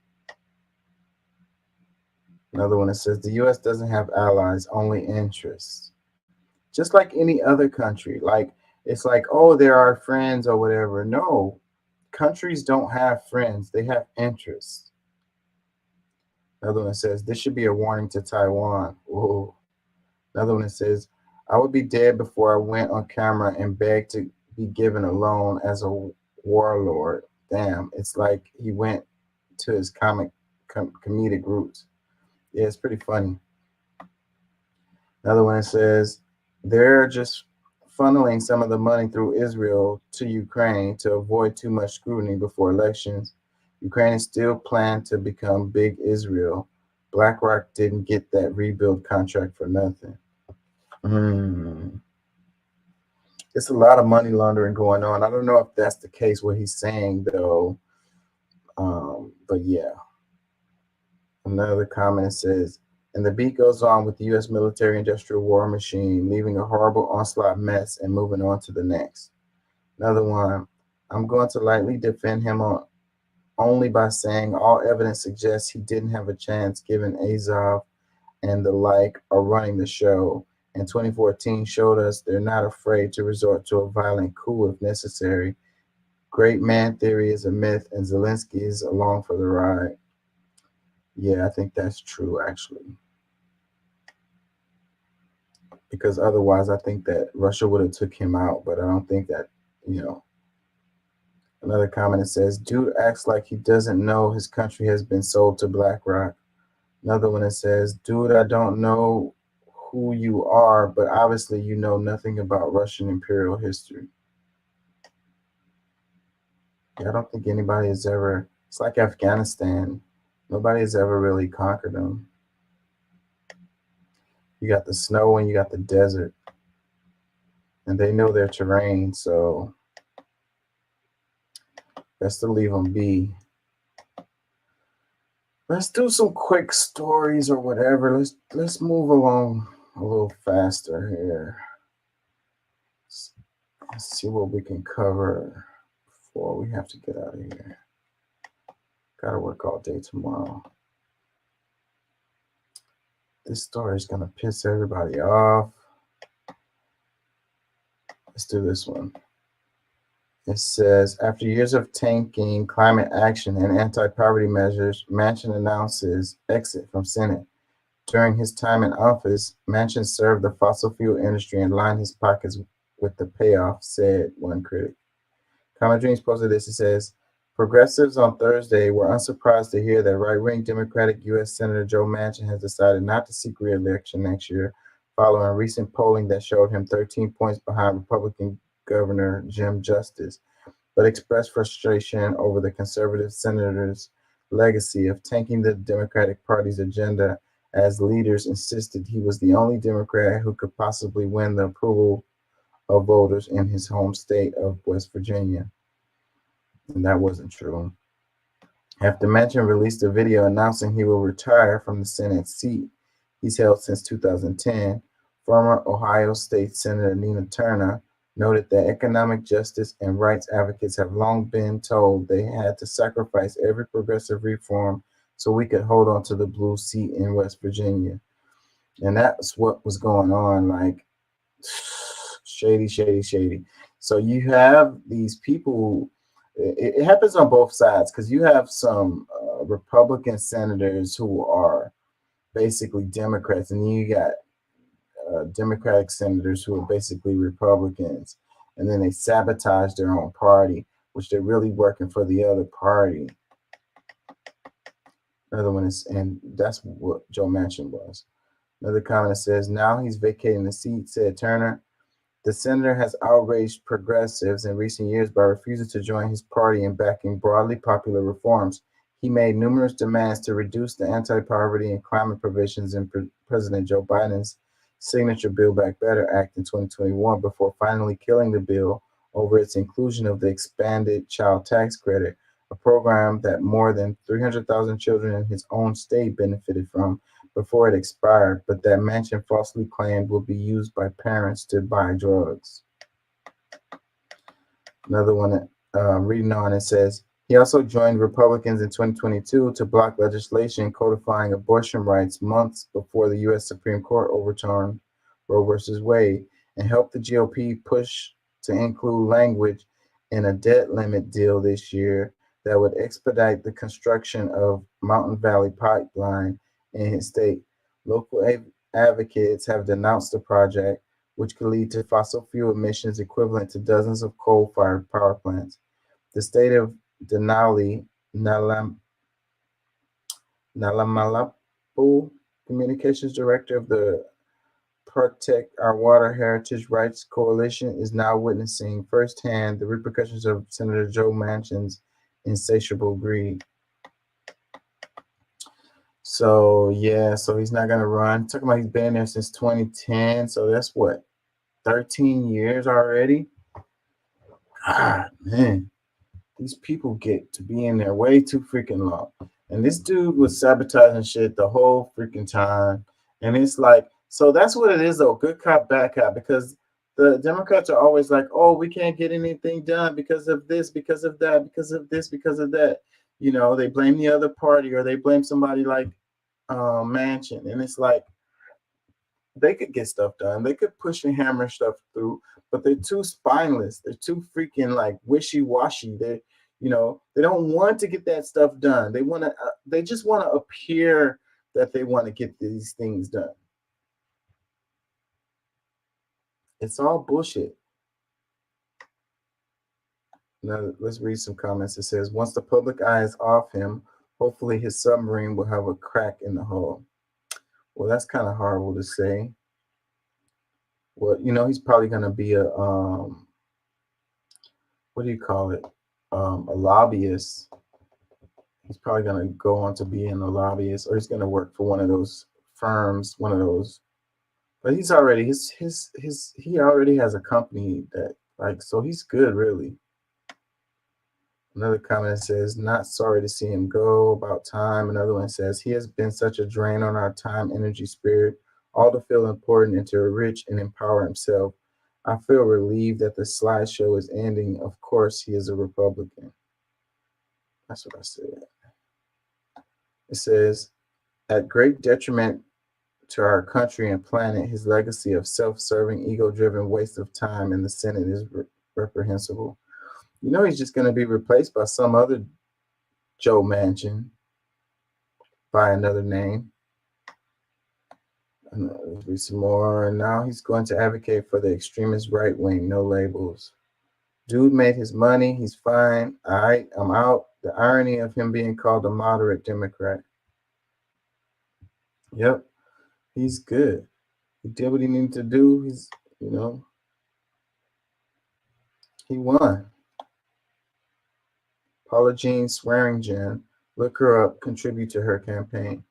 Another one that says the U.S. doesn't have allies, only interests. Just like any other country. Like, it's like, oh, there are friends or whatever. No, countries don't have friends. They have interests. Another one that says this should be a warning to Taiwan. Whoa. Another one that says I would be dead before I went on camera and begged to be given a loan as a warlord. Damn, it's like he went to his comedic roots. Yeah, it's pretty funny. Another one that says they're just funneling some of the money through Israel to Ukraine to avoid too much scrutiny before elections. Ukraine is still planned to become big Israel. BlackRock didn't get that rebuild contract for nothing. It's a lot of money laundering going on. I don't know if that's the case, what he's saying, though. But yeah. Another comment says, and the beat goes on with the U.S. military-industrial war machine, leaving a horrible onslaught mess and moving on to the next. Another one, I'm going to lightly defend him only by saying all evidence suggests he didn't have a chance given Azov and the like are running the show. And 2014 showed us they're not afraid to resort to a violent coup if necessary. Great man theory is a myth and Zelensky is along for the ride. Yeah, I think that's true, actually. Because otherwise, I think that Russia would have took him out, but I don't think that, you know. Another comment that says, dude acts like he doesn't know his country has been sold to BlackRock. Another one that says, dude, I don't know who you are, but obviously you know nothing about Russian imperial history. Yeah, I don't think anybody has ever, it's like Afghanistan. Nobody has ever really conquered them. You got the snow and you got the desert. and they know their terrain, so best to leave them be. Let's do some quick stories or whatever. Let's move along a little faster here. Let's see what we can cover before we have to get out of here. Gotta work all day tomorrow. This story is gonna piss everybody off. Let's do this one. It says, after years of tanking climate action and anti-poverty measures, Manchin announces exit from Senate. During his time in office, Manchin served the fossil fuel industry and lined his pockets with the payoff, said one critic. Common Dreams posted this. It says, progressives on Thursday were unsurprised to hear that right-wing Democratic U.S. Senator Joe Manchin has decided not to seek re-election next year, following recent polling that showed him 13 points behind Republican Governor Jim Justice, but expressed frustration over the conservative senator's legacy of tanking the Democratic Party's agenda, as leaders insisted he was the only Democrat who could possibly win the approval of voters in his home state of West Virginia. And that wasn't true. After Manchin released a video announcing he will retire from the Senate seat he's held since 2010, former Ohio State Senator Nina Turner noted that economic justice and rights advocates have long been told they had to sacrifice every progressive reform so we could hold on to the blue seat in West Virginia. And that's what was going on, like shady, shady, shady. So you have these people, it happens on both sides, because you have some Republican senators who are basically Democrats, and then you got Democratic senators who are basically Republicans, and then they sabotage their own party, which they're really working for the other party. Another one is, and that's what Joe Manchin was. Another comment says, now he's vacating the seat, said Turner. The senator has outraged progressives in recent years by refusing to join his party in backing broadly popular reforms. He made numerous demands to reduce the anti-poverty and climate provisions in President Joe Biden's signature Build Back Better Act in 2021 before finally killing the bill over its inclusion of the expanded child tax credit, a program that more than 300,000 children in his own state benefited from before it expired, but that Manchin falsely claimed will be used by parents to buy drugs. Another one, reading on, it says, he also joined Republicans in 2022 to block legislation codifying abortion rights months before the U.S. Supreme Court overturned Roe v. Wade, and helped the GOP push to include language in a debt limit deal this year that would expedite the construction of Mountain Valley Pipeline in his state. Local advocates have denounced the project, which could lead to fossil fuel emissions equivalent to dozens of coal-fired power plants. The state of Denali Nalamalapu communications director of the Protect Our Water Heritage Rights Coalition is now witnessing firsthand the repercussions of Senator Joe Manchin's insatiable greed. So yeah, so he's not gonna run. Talking about he's been there since 2010, so that's what, 13 years already. God, man, these people get to be in there way too freaking long. And this dude was sabotaging shit the whole freaking time. And it's like, so that's what it is though, good cop, bad cop, because the Democrats are always like, oh, we can't get anything done because of this, because of that, because of this, because of that. You know, they blame the other party, or they blame somebody like Manchin. And it's like, they could get stuff done. They could push and hammer stuff through, but they're too spineless. They're too freaking like wishy-washy. They, you know, they don't want to get that stuff done. They want to. They just want to appear that they want to get these things done. It's all bullshit. Now let's read some comments. It says, once the public eye is off him, hopefully his submarine will have a crack in the hull. Well, that's kind of horrible to say. Well, you know, he's probably going to be a, what do you call it? A lobbyist. He's probably going to go on to being a lobbyist, or he's going to work for one of those firms, one of those But he's already he already has a company that, like, so he's good, really. Another comment says, not sorry to see him go, about time. Another one says, he has been such a drain on our time, energy, spirit, all to feel important and to enrich and empower himself. I feel relieved that the slideshow is ending. Of course, he is a Republican. That's what I said. It says, at great detriment to our country and planet, his legacy of self-serving, ego-driven waste of time in the Senate is reprehensible. You know he's just going to be replaced by some other Joe Manchin by another name. And there'll be some more. And now he's going to advocate for the extremist right wing. No labels. Dude made his money. He's fine. All right, I'm out. The irony of him being called a moderate Democrat. Yep, he's good. He did what he needed to do. He's, you know, he won. Paula Jean Swearingen, look her up, contribute to her campaign.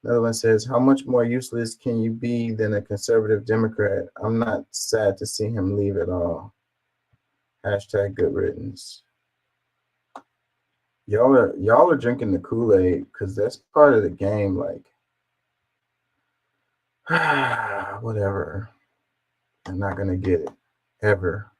Another one says, how much more useless can you be than a conservative Democrat? I'm not sad to see him leave at all. Hashtag good riddance. Y'all are drinking the Kool-Aid because that's part of the game. Like, whatever. I'm not gonna get it ever.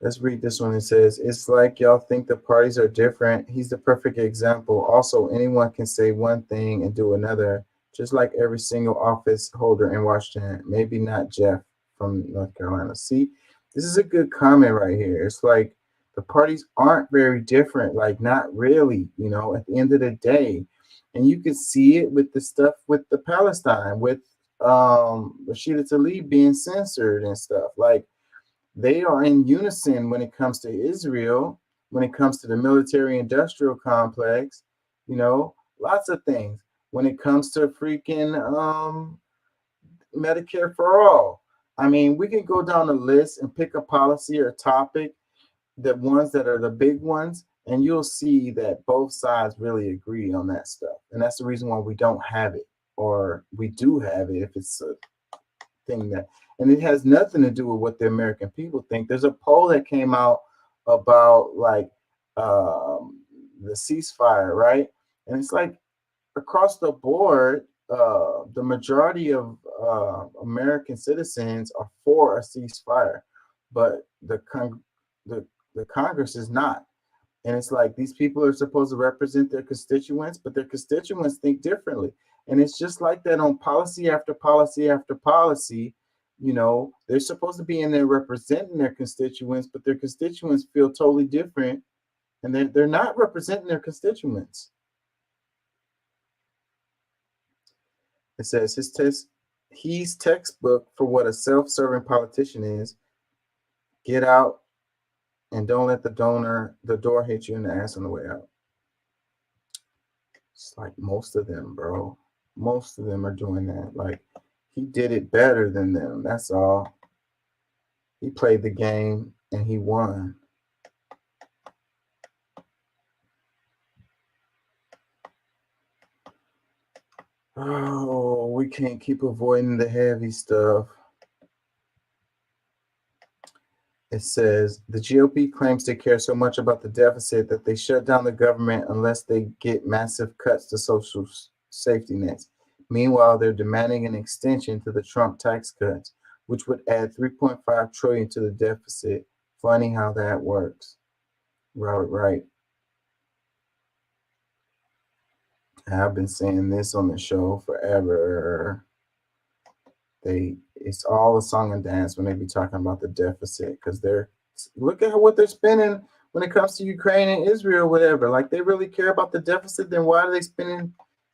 Let's read this one. It says, it's like y'all think the parties are different. He's the perfect example. Also, anyone can say one thing and do another, just like every single office holder in Washington. Maybe not Jeff from North Carolina. See, this is a good comment right here. It's like the parties aren't very different, like not really, you know, at the end of the day. And you can see it with the stuff with the Palestine, with Rashida Tlaib being censored and stuff. Like, they are in unison when it comes to Israel, when it comes to the military-industrial complex, you know, lots of things. When it comes to freaking Medicare for all. I mean, we can go down the list and pick a policy or a topic, the ones that are the big ones, and you'll see that both sides really agree on that stuff. And that's the reason why we don't have it, or we do have it if it's a thing that, and it has nothing to do with what the American people think. There's a poll that came out about like the ceasefire, right? And it's like across the board, the majority of American citizens are for a ceasefire, but the Congress is not. And it's like these people are supposed to represent their constituents, but their constituents think differently. And it's just like that on policy after policy after policy. You know, they're supposed to be in there representing their constituents, but their constituents feel totally different, and they're not representing their constituents. It says he's textbook for what a self-serving politician is. Get out and don't let the door hit you in the ass on the way out. It's like most of them, bro. Most of them are doing that. Like, he did it better than them. That's all. He played the game and he won. Oh, we can't keep avoiding the heavy stuff. It says the GOP claims they care so much about the deficit that they shut down the government unless they get massive cuts to social safety nets. Meanwhile, they're demanding an extension to the Trump tax cuts, which would add $3.5 trillion to the deficit. Funny how that works. Robert Wright. I've been saying this on the show forever. It's all a song and dance when they be talking about the deficit, because look at what they're spending when it comes to Ukraine and Israel, whatever. Like, they really care about the deficit, then why are they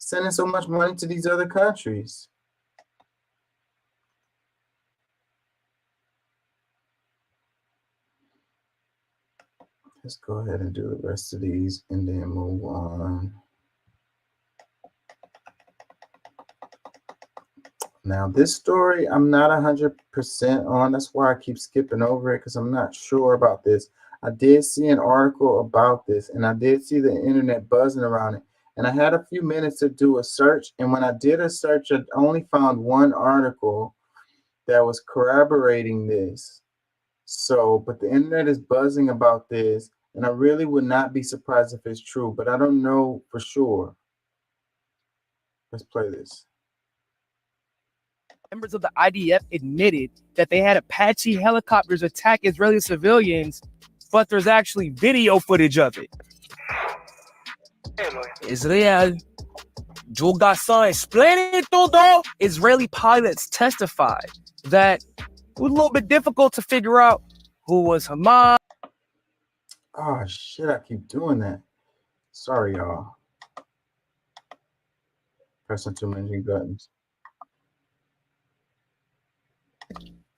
sending so much money to these other countries? Let's go ahead and do the rest of these and then move on. Now, this story, I'm not 100% on. That's why I keep skipping over it, because I'm not sure about this. I did see an article about this, and I did see the internet buzzing around it. And I had a few minutes to do a search. And when I did a search, I only found one article that was corroborating this. So, but the internet is buzzing about this, and I really would not be surprised if it's true, but I don't know for sure. Let's play this. Members of the IDF admitted that they had Apache helicopters attack Israeli civilians, but there's actually video footage of it. Israel, yo Gassan explain todo. Israeli pilots testified that it was a little bit difficult to figure out who was Hamas. Oh shit, I keep doing that. Sorry, y'all. Pressing too many buttons.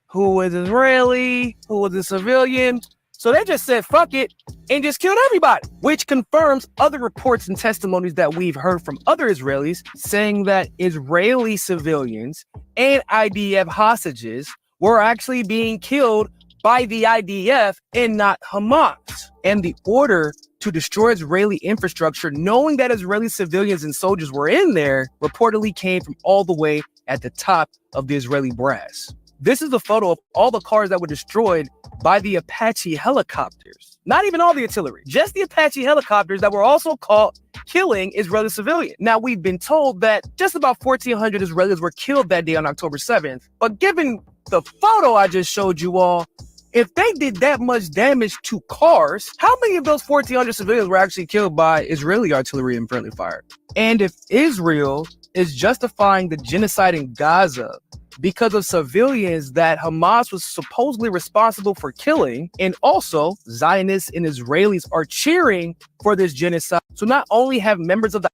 Who was Israeli, who was a civilian. So they just said, fuck it, and just killed everybody, which confirms other reports and testimonies that we've heard from other Israelis saying that Israeli civilians and IDF hostages were actually being killed by the IDF and not Hamas. And the order to destroy Israeli infrastructure, knowing that Israeli civilians and soldiers were in there, reportedly came from all the way at the top of the Israeli brass. This is a photo of all the cars that were destroyed by the Apache helicopters. Not even all the artillery, just the Apache helicopters that were also caught killing Israeli civilians. Now, we've been told that just about 1,400 Israelis were killed that day on October 7th. But given the photo I just showed you all, if they did that much damage to cars, how many of those 1,400 civilians were actually killed by Israeli artillery and friendly fire? And if Israel is justifying the genocide in Gaza because of civilians that Hamas was supposedly responsible for killing, and also Zionists and Israelis are cheering for this genocide. So not only have members of the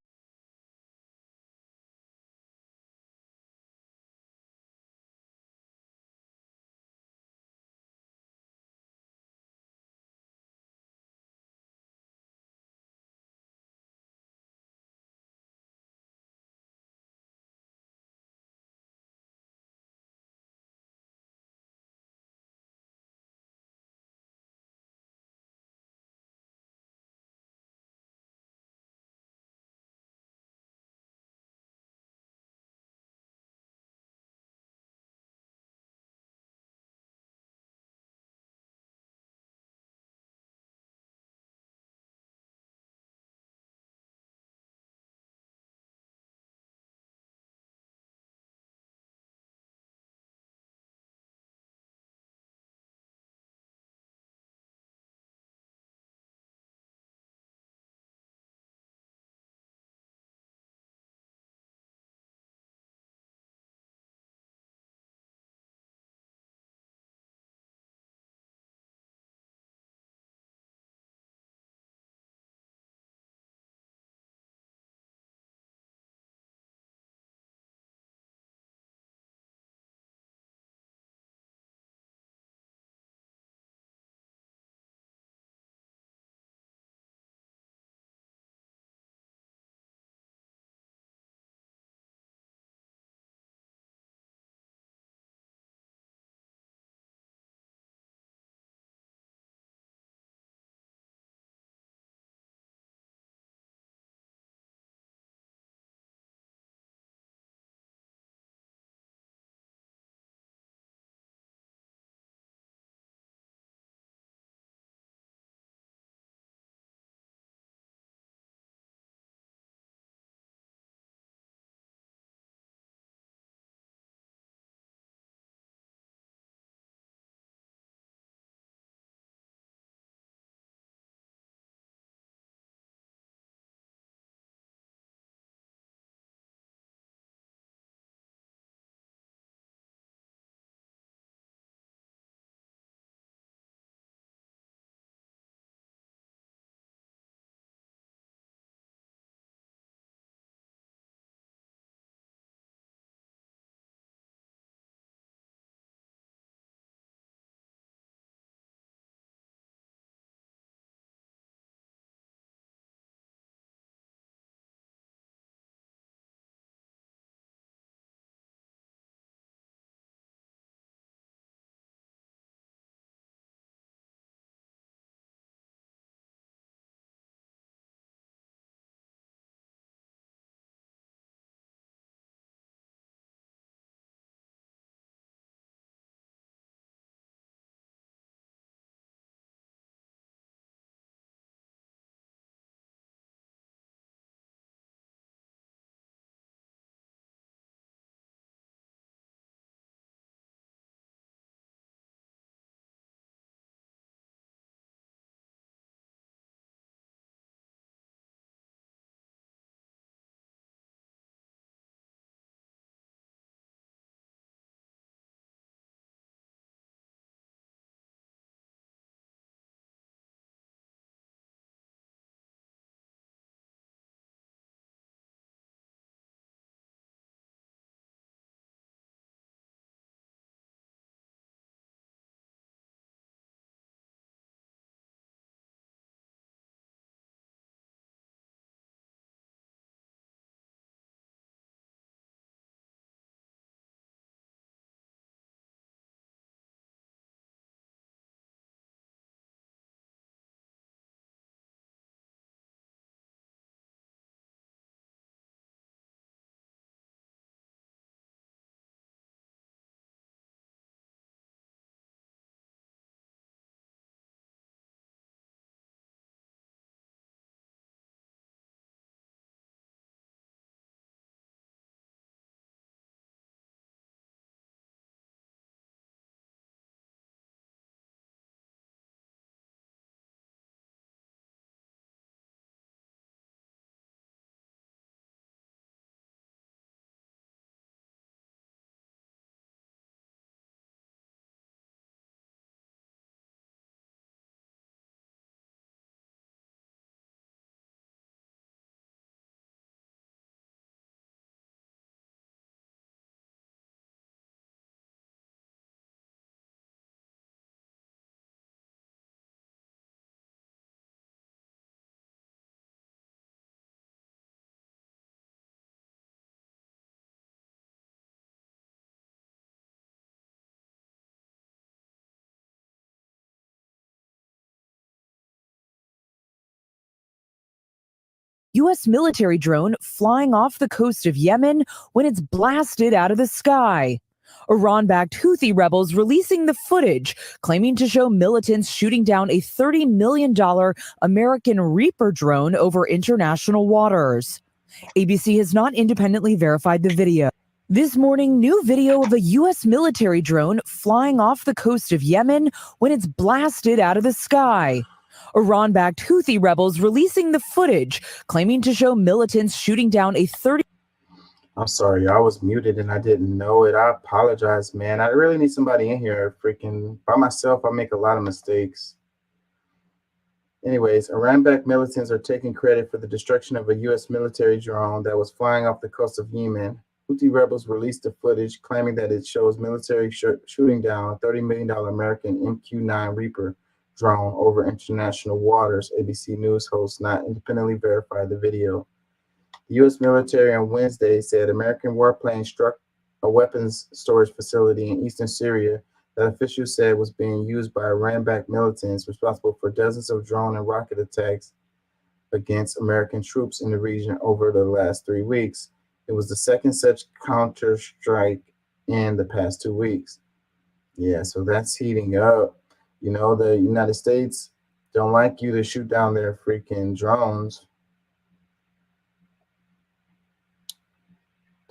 U.S. military drone flying off the coast of Yemen when it's blasted out of the sky. Iran-backed Houthi rebels releasing the footage, claiming to show militants shooting down a $30 million American Reaper drone over international waters. ABC has not independently verified the video. This morning, new video of a U.S. military drone flying off the coast of Yemen when it's blasted out of the sky. Iran-backed Houthi rebels releasing the footage, claiming to show militants shooting down a 30. I'm sorry, I was muted and I didn't know it. I apologize, man. I really need somebody in here. Freaking by myself, I make a lot of mistakes. Anyways, Iran-backed militants are taking credit for the destruction of a U.S. military drone that was flying off the coast of Yemen. Houthi rebels released the footage, claiming that it shows military shooting down a $30 million American MQ-9 Reaper drone over international waters. ABC News host not independently verified the video. The U.S. military on Wednesday said American warplanes struck a weapons storage facility in eastern Syria that officials said was being used by Iran-backed militants responsible for dozens of drone and rocket attacks against American troops in the region over the last 3 weeks. It was the second such counter-strike in the past 2 weeks. Yeah, so that's heating up. You know, the United States don't like you to shoot down their freaking drones.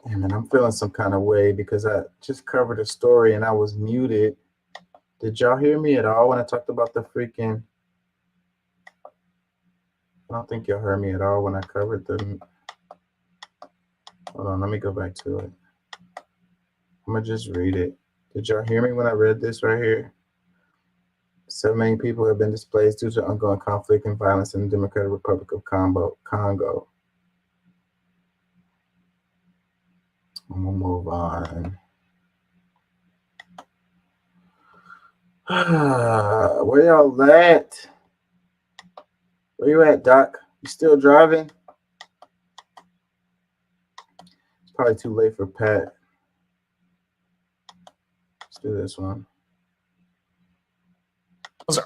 Damn, man, I'm feeling some kind of way because I just covered a story and I was muted. Did y'all hear me at all when I talked about the freaking... I don't think y'all heard me at all when I covered the... Hold on, let me go back to it. I'm going to just read it. Did y'all hear me when I read this right here? 7 million people have been displaced due to ongoing conflict and violence in the Democratic Republic of Congo. I'm going to move on. Where y'all at? Where you at, Doc? You still driving? It's probably too late for Pat. Let's do this one.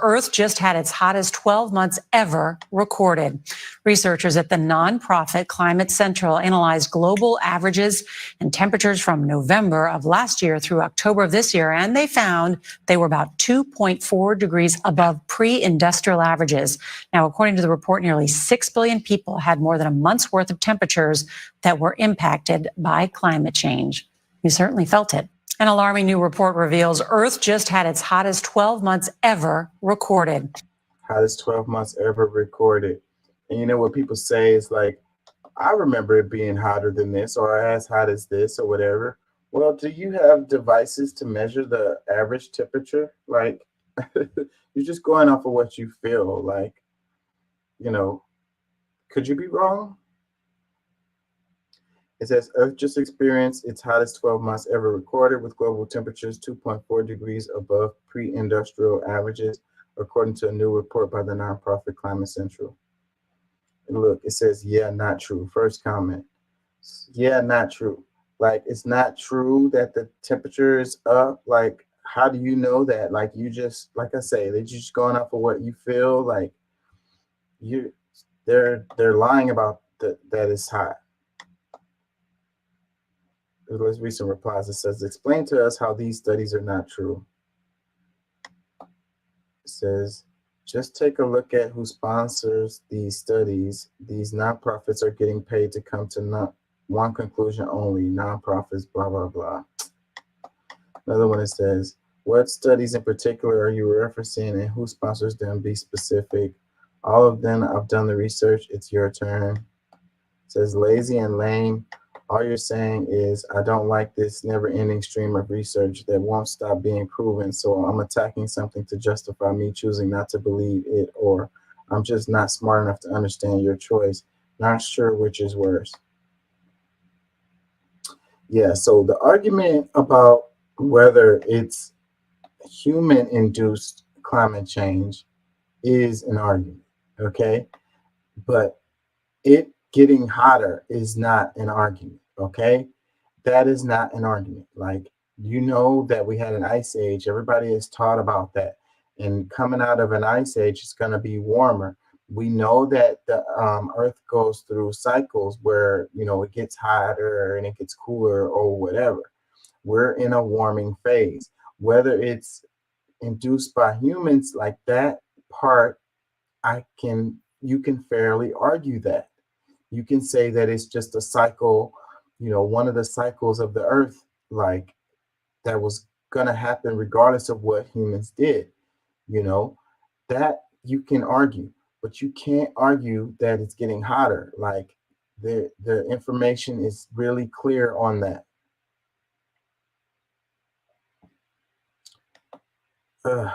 Earth just had its hottest 12 months ever recorded. Researchers at the nonprofit Climate Central analyzed global averages and temperatures from November of last year through October of this year, and they found they were about 2.4 degrees above pre-industrial averages. Now, according to the report, nearly 6 billion people had more than a month's worth of temperatures that were impacted by climate change. You certainly felt it. An alarming new report reveals Earth just had its hottest 12 months ever recorded. Hottest 12 months ever recorded. And you know what people say is like, I remember it being hotter than this or as hot as this or whatever. Well, do you have devices to measure the average temperature? Like, you're just going off of what you feel. Like, you know, could you be wrong? It says Earth just experienced its hottest 12 months ever recorded with global temperatures 2.4 degrees above pre-industrial averages, according to a new report by the nonprofit Climate Central. And look, it says, yeah, not true. First comment. Yeah, not true. Like, it's not true that the temperature is up. Like, how do you know that? Like, you just, like I say, they're just going off of what you feel. Like, they're lying about that it's hot. Let's read some replies. It says, explain to us how these studies are not true. It says, just take a look at who sponsors these studies. These nonprofits are getting paid to come to not one conclusion only. Nonprofits, blah, blah, blah. Another one, it says, what studies in particular are you referencing and who sponsors them? Be specific. All of them, I've done the research. It's your turn. It says, lazy and lame. All you're saying is, I don't like this never-ending stream of research that won't stop being proven, so I'm attacking something to justify me choosing not to believe it, or I'm just not smart enough to understand your choice. Not sure which is worse. Yeah, so the argument about whether it's human-induced climate change is an argument, okay? But it getting hotter is not an argument, okay? That is not an argument. Like, you know that we had an ice age. Everybody is taught about that. And coming out of an ice age, it's going to be warmer. We know that the Earth goes through cycles where, it gets hotter and it gets cooler or whatever. We're in a warming phase. Whether it's induced by humans, like that part, you can fairly argue that. You can say that it's just a cycle, one of the cycles of the Earth, like that was gonna happen regardless of what humans did, that you can argue, but you can't argue that it's getting hotter. Like the information is really clear on that. Ugh.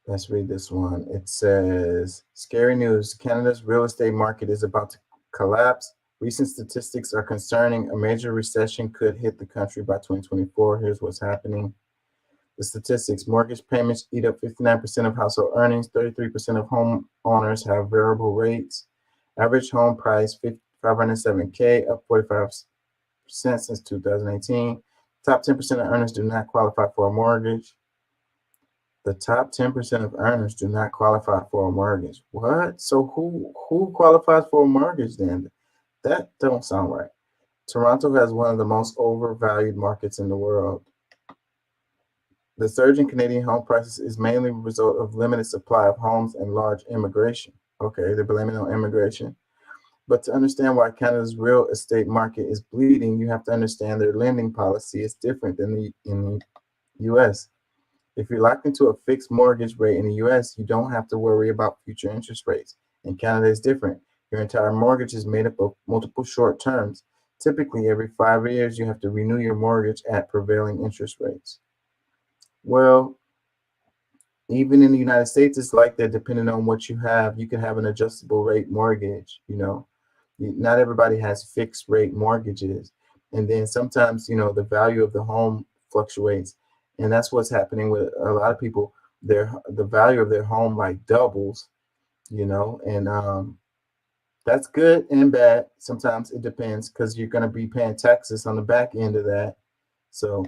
Let's read this one. It says, scary news. Canada's real estate market is about to collapse. Recent statistics are concerning. A major recession could hit the country by 2024. Here's what's happening. The statistics: mortgage payments eat up 59% of household earnings. 33% of homeowners have variable rates. Average home price $507K, up 45% since 2018. Top 10% of earners do not qualify for a mortgage. The top 10% of earners do not qualify for a mortgage. What? So who qualifies for a mortgage then? That don't sound right. Toronto has one of the most overvalued markets in the world. The surge in Canadian home prices is mainly a result of limited supply of homes and large immigration. Okay, they're blaming it on immigration. But to understand why Canada's real estate market is bleeding, you have to understand their lending policy is different than in the US. If you're locked into a fixed mortgage rate in the US, you don't have to worry about future interest rates. In Canada, it's different. Your entire mortgage is made up of multiple short terms. Typically, every 5 years, you have to renew your mortgage at prevailing interest rates. Well, even in the United States, it's like that. Depending on what you have, you can have an adjustable rate mortgage. Not everybody has fixed rate mortgages. And then sometimes, the value of the home fluctuates. And that's what's happening with a lot of people. The value of their home like doubles, and that's good and bad. Sometimes it depends because you're going to be paying taxes on the back end of that. So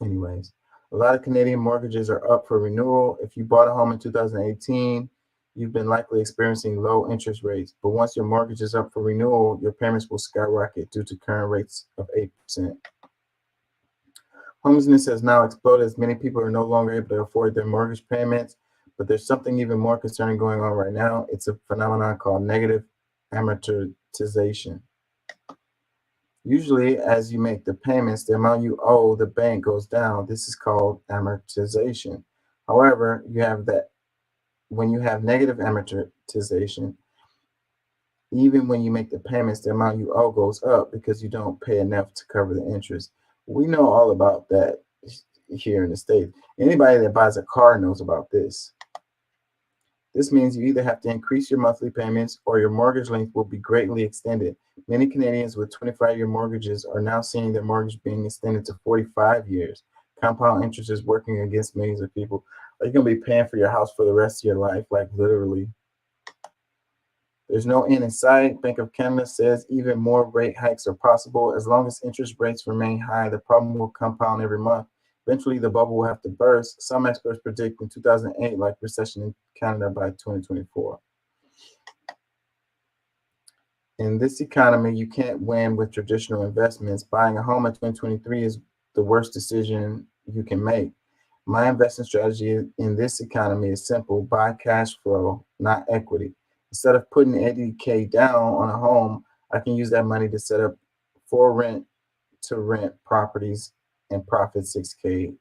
anyways, a lot of Canadian mortgages are up for renewal. If you bought a home in 2018, you've been likely experiencing low interest rates. But once your mortgage is up for renewal, your payments will skyrocket due to current rates of 8%. Homelessness has now exploded as many people are no longer able to afford their mortgage payments. But there's something even more concerning going on right now. It's a phenomenon called negative amortization. Usually, as you make the payments, the amount you owe the bank goes down. This is called amortization. However, when you have negative amortization, even when you make the payments, the amount you owe goes up because you don't pay enough to cover the interest. We know all about that here in the States. Anybody that buys a car knows about this. This means you either have to increase your monthly payments or your mortgage length will be greatly extended. Many Canadians with 25-year mortgages are now seeing their mortgage being extended to 45 years. Compound interest is working against millions of people. Are you going to be paying for your house for the rest of your life? Like literally. There's no end in sight. Bank of Canada says even more rate hikes are possible. As long as interest rates remain high, the problem will compound every month. Eventually, the bubble will have to burst. Some experts predict in 2008, like recession in Canada by 2024. In this economy, you can't win with traditional investments. Buying a home in 2023 is the worst decision you can make. My investment strategy in this economy is simple: buy cash flow, not equity. Instead of putting $80K down on a home, I can use that money to set up 4 rent-to-rent properties and profit $6K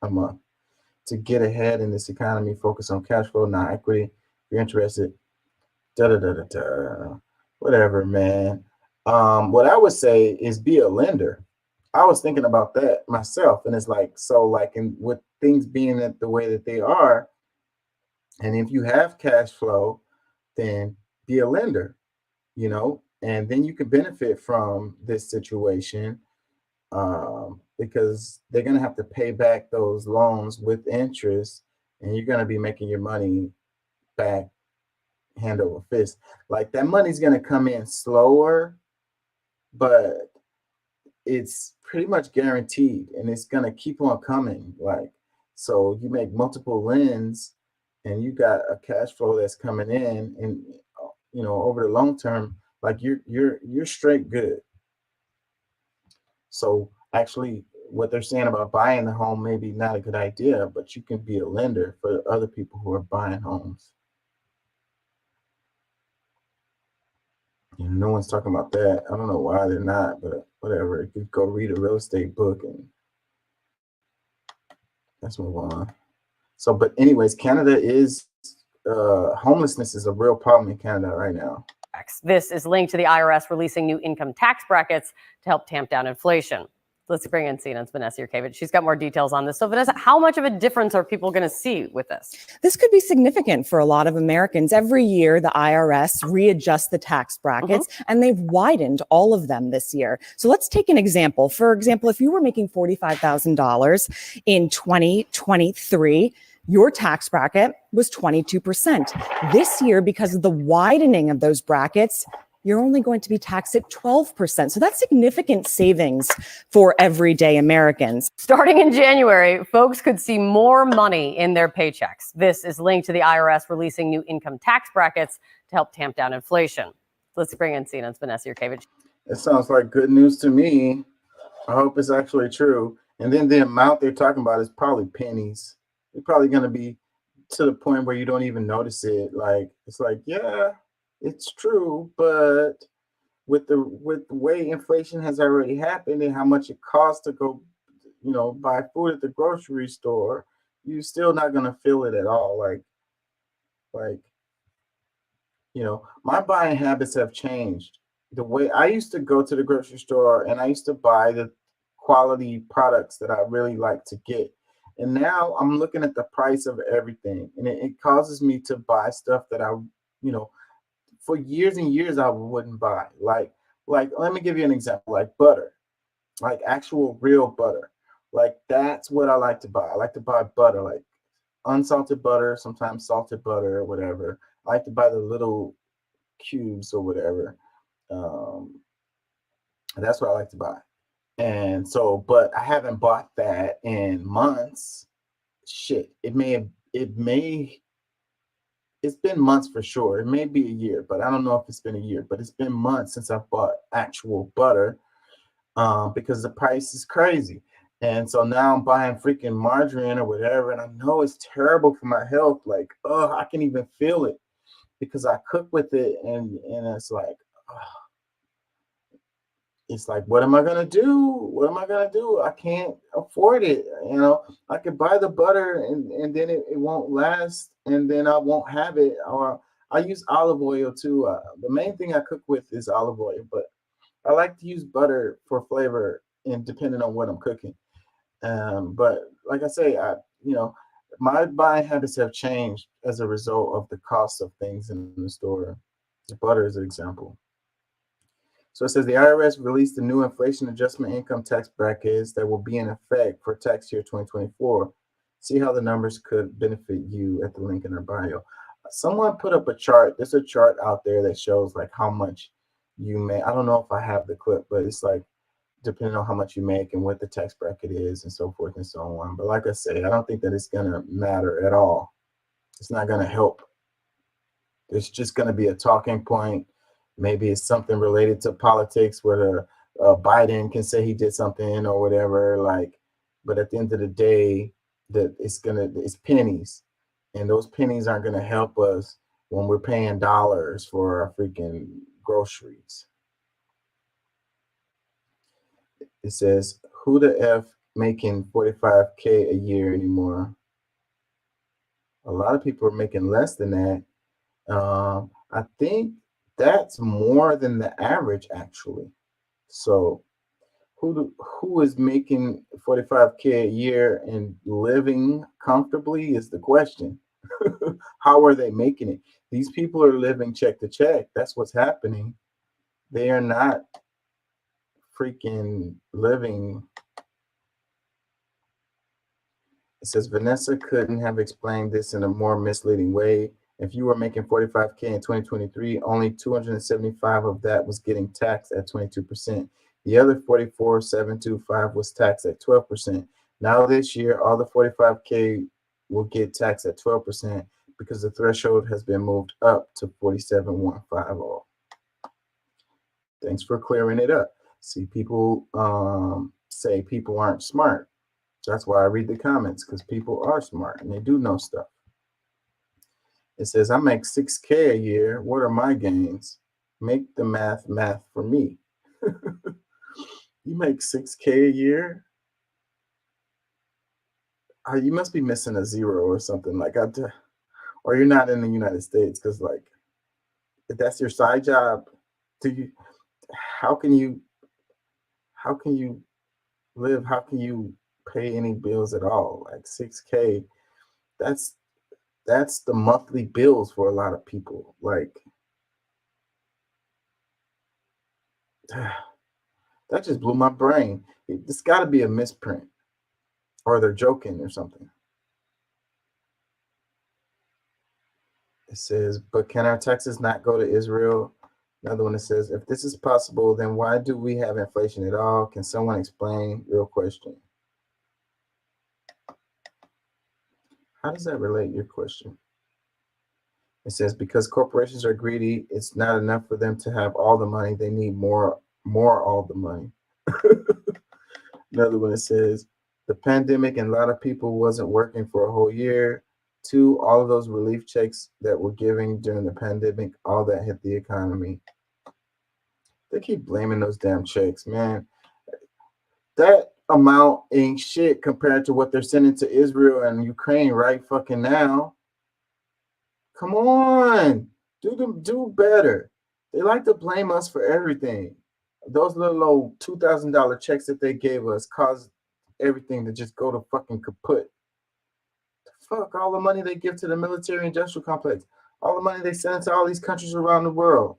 a month. To get ahead in this economy, focus on cash flow, not equity. If you're interested, whatever, man. What I would say is be a lender. I was thinking about that myself, and it's like, so like, and with things being the way that they are, and if you have cash flow, then be a lender, and then you can benefit from this situation, because they're going to have to pay back those loans with interest, and you're going to be making your money back hand over fist. Like that money's going to come in slower, but it's pretty much guaranteed, and it's going to keep on coming. Like, So you make multiple lends, and you got a cash flow that's coming in, and over the long term, like you're straight good. So actually, what they're saying about buying the home may be not a good idea, but you can be a lender for other people who are buying homes. And no one's talking about that. I don't know why they're not, but whatever. You could go read a real estate book, and let's move on. So, but anyways, Canada is homelessness is a real problem in Canada right now. This is linked to the IRS releasing new income tax brackets to help tamp down inflation. Let's bring in CNN's Vanessa Yurkevich. She's got more details on this. So Vanessa, how much of a difference are people going to see with this? This could be significant for a lot of Americans. Every year, the IRS readjusts the tax brackets, and they've widened all of them this year. So let's take an example. For example, if you were making $45,000 in 2023, your tax bracket was 22%. This year, because of the widening of those brackets, you're only going to be taxed at 12%. So that's significant savings for everyday Americans. Starting in January, folks could see more money in their paychecks. This is linked to the IRS releasing new income tax brackets to help tamp down inflation. Let's bring in CNN's Vanessa Yurkevich. It sounds like good news to me. I hope it's actually true. And then the amount they're talking about is probably pennies. It's probably going to be to the point where you don't even notice it. Like, it's like, yeah, it's true, but with the way inflation has already happened and how much it costs to go, buy food at the grocery store, you're still not gonna feel it at all. Like, my buying habits have changed. The way I used to go to the grocery store and I used to buy the quality products that I really like to get. And now I'm looking at the price of everything, and it causes me to buy stuff that I, for years and years I wouldn't buy. Like let me give you an example, like butter, like actual real butter. Like that's what I like to buy. I like to buy butter, like unsalted butter, sometimes salted butter or whatever. I like to buy the little cubes or whatever. That's what I like to buy. And so, but I haven't bought that in months. Shit, it's been months for sure. It may be a year, but I don't know if it's been a year, but it's been months since I bought actual butter because the price is crazy. And so now I'm buying freaking margarine or whatever. And I know it's terrible for my health. Like, I can even feel it because I cook with it. And it's like, what am I going to do? What am I going to do? I can't afford it. I could buy the butter and then it won't last, and then I won't have it. Or I use olive oil too. The main thing I cook with is olive oil, but I like to use butter for flavor and depending on what I'm cooking. But like I say, my buying habits have changed as a result of the cost of things in the store. The butter is an example. So it says the IRS released the new inflation adjustment income tax brackets that will be in effect for tax year 2024. See how the numbers could benefit you at the link in our bio. Someone put up a chart. There's a chart out there that shows like how much you may. I don't know if I have the clip, but it's like depending on how much you make and what the tax bracket is and so forth and so on. But like I say, I don't think that it's going to matter at all. It's not going to help. It's just going to be a talking point. Maybe it's something related to politics where Biden can say he did something or whatever. But at the end of the day, it's pennies, and those pennies aren't gonna help us when we're paying dollars for our freaking groceries. It says, "Who the f making 45K a year anymore?" A lot of people are making less than that. I think that's more than the average, actually. So who is making 45K a year and living comfortably is the question. How are they making it? These people are living check to check. That's what's happening. They are not freaking living. It says Vanessa couldn't have explained this in a more misleading way. If you were making 45K in 2023, only 275 of that was getting taxed at 22%. The other 44,725 was taxed at 12%. Now this year, all the 45K will get taxed at 12% because the threshold has been moved up to 47,150. Thanks for clearing it up. See, people say people aren't smart. That's why I read the comments, because people are smart and they do know stuff. It says, I make 6K a year. What are my gains? Make the math for me. You make 6K a year? You must be missing a zero or something. Like, or you're not in the United States, because like, if that's your side job, how can you live? How can you pay any bills at all? Like 6K, that's the monthly bills for a lot of people. Like, that just blew my brain. It's got to be a misprint, or they're joking or something. It says, but can our taxes not go to Israel? Another one that says, if this is possible, then why do we have inflation at all? Can someone explain? Real question. How does that relate, your question? It says, because corporations are greedy, it's not enough for them to have all the money. They need more all the money. Another one that says, the pandemic and a lot of people wasn't working for a whole year. 2, all of those relief checks that were giving during the pandemic, all that hit the economy. They keep blaming those damn checks, man. That amount ain't shit compared to what they're sending to Israel and Ukraine right fucking now. Come on, do better. They like to blame us for everything. Those little old $2,000 checks that they gave us caused everything to just go to fucking kaput. Fuck all the money they give to the military industrial complex, all the money they send to all these countries around the world.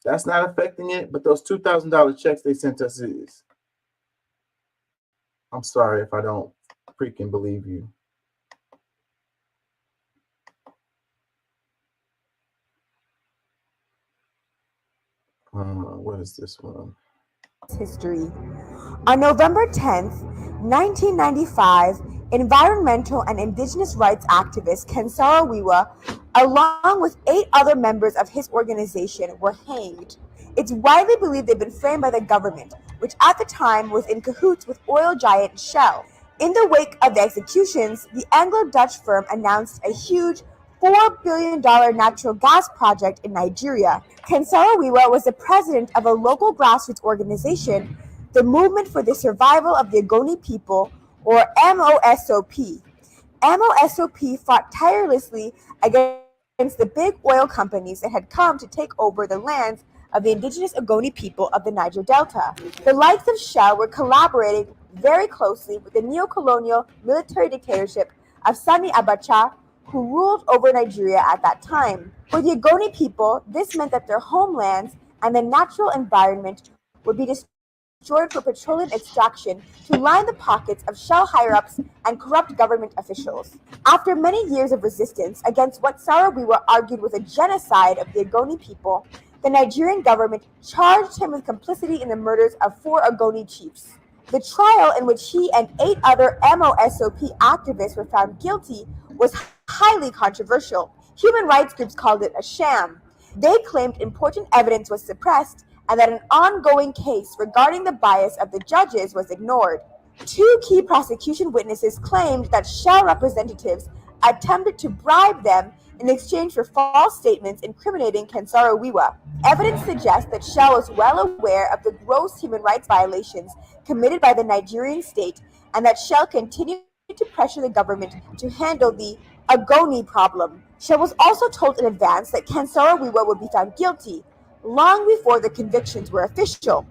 That's not affecting it, but those $2,000 checks they sent us is. I'm sorry if I don't freaking believe you. What is this one? History. On November 10th, 1995, environmental and indigenous rights activist Ken Saro-Wiwa, along with 8 other members of his organization, were hanged. It's widely believed they've been framed by the government, which at the time was in cahoots with oil giant Shell. In the wake of the executions, the Anglo-Dutch firm announced a huge $4 billion natural gas project in Nigeria. Ken Saro-Wiwa was the president of a local grassroots organization, the Movement for the Survival of the Ogoni People, or MOSOP. MOSOP fought tirelessly against the big oil companies that had come to take over the lands of the indigenous Ogoni people of the Niger Delta. The likes of Shell were collaborating very closely with the neo-colonial military dictatorship of Sani Abacha, who ruled over Nigeria at that time. For the Ogoni people, this meant that their homelands and the natural environment would be destroyed for petroleum extraction to line the pockets of Shell higher-ups and corrupt government officials. After many years of resistance against what Saro-Wiwa argued was a genocide of the Ogoni people, the Nigerian government charged him with complicity in the murders of 4 Ogoni chiefs. The trial in which he and 8 other MOSOP activists were found guilty was highly controversial. Human rights groups called it a sham. They claimed important evidence was suppressed and that an ongoing case regarding the bias of the judges was ignored. 2 key prosecution witnesses claimed that Shell representatives attempted to bribe them in exchange for false statements incriminating Ken Saro-Wiwa. Evidence suggests that Shell was well aware of the gross human rights violations committed by the Nigerian state and that Shell continued to pressure the government to handle the Ogoni problem. Shell was also told in advance that Ken Saro-Wiwa would be found guilty, long before the convictions were official.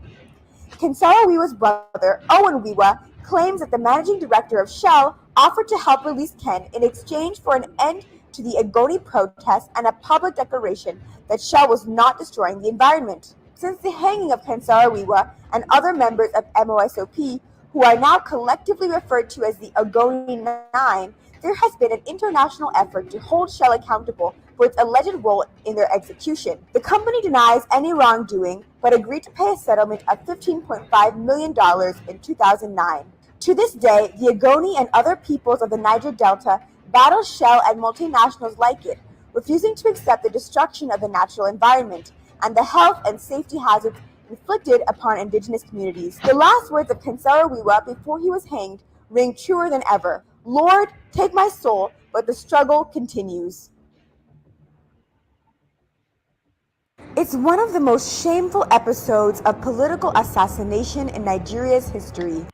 Ken Saro-Wiwa's brother, Owen Wiwa, claims that the managing director of Shell offered to help release Ken in exchange for an end to the Ogoni protests and a public declaration that Shell was not destroying the environment. Since the hanging of Ken Saro-Wiwa and other members of MOSOP, who are now collectively referred to as the Ogoni 9, there has been an international effort to hold Shell accountable for its alleged role in their execution. The company denies any wrongdoing, but agreed to pay a settlement of $15.5 million in 2009. To this day, the Ogoni and other peoples of the Niger Delta battle Shell and multinationals like it, refusing to accept the destruction of the natural environment and the health and safety hazards inflicted upon indigenous communities. The last words of Kansarawiwa before he was hanged ring truer than ever. Lord, take my soul, but the struggle continues. It's one of the most shameful episodes of political assassination in Nigeria's history.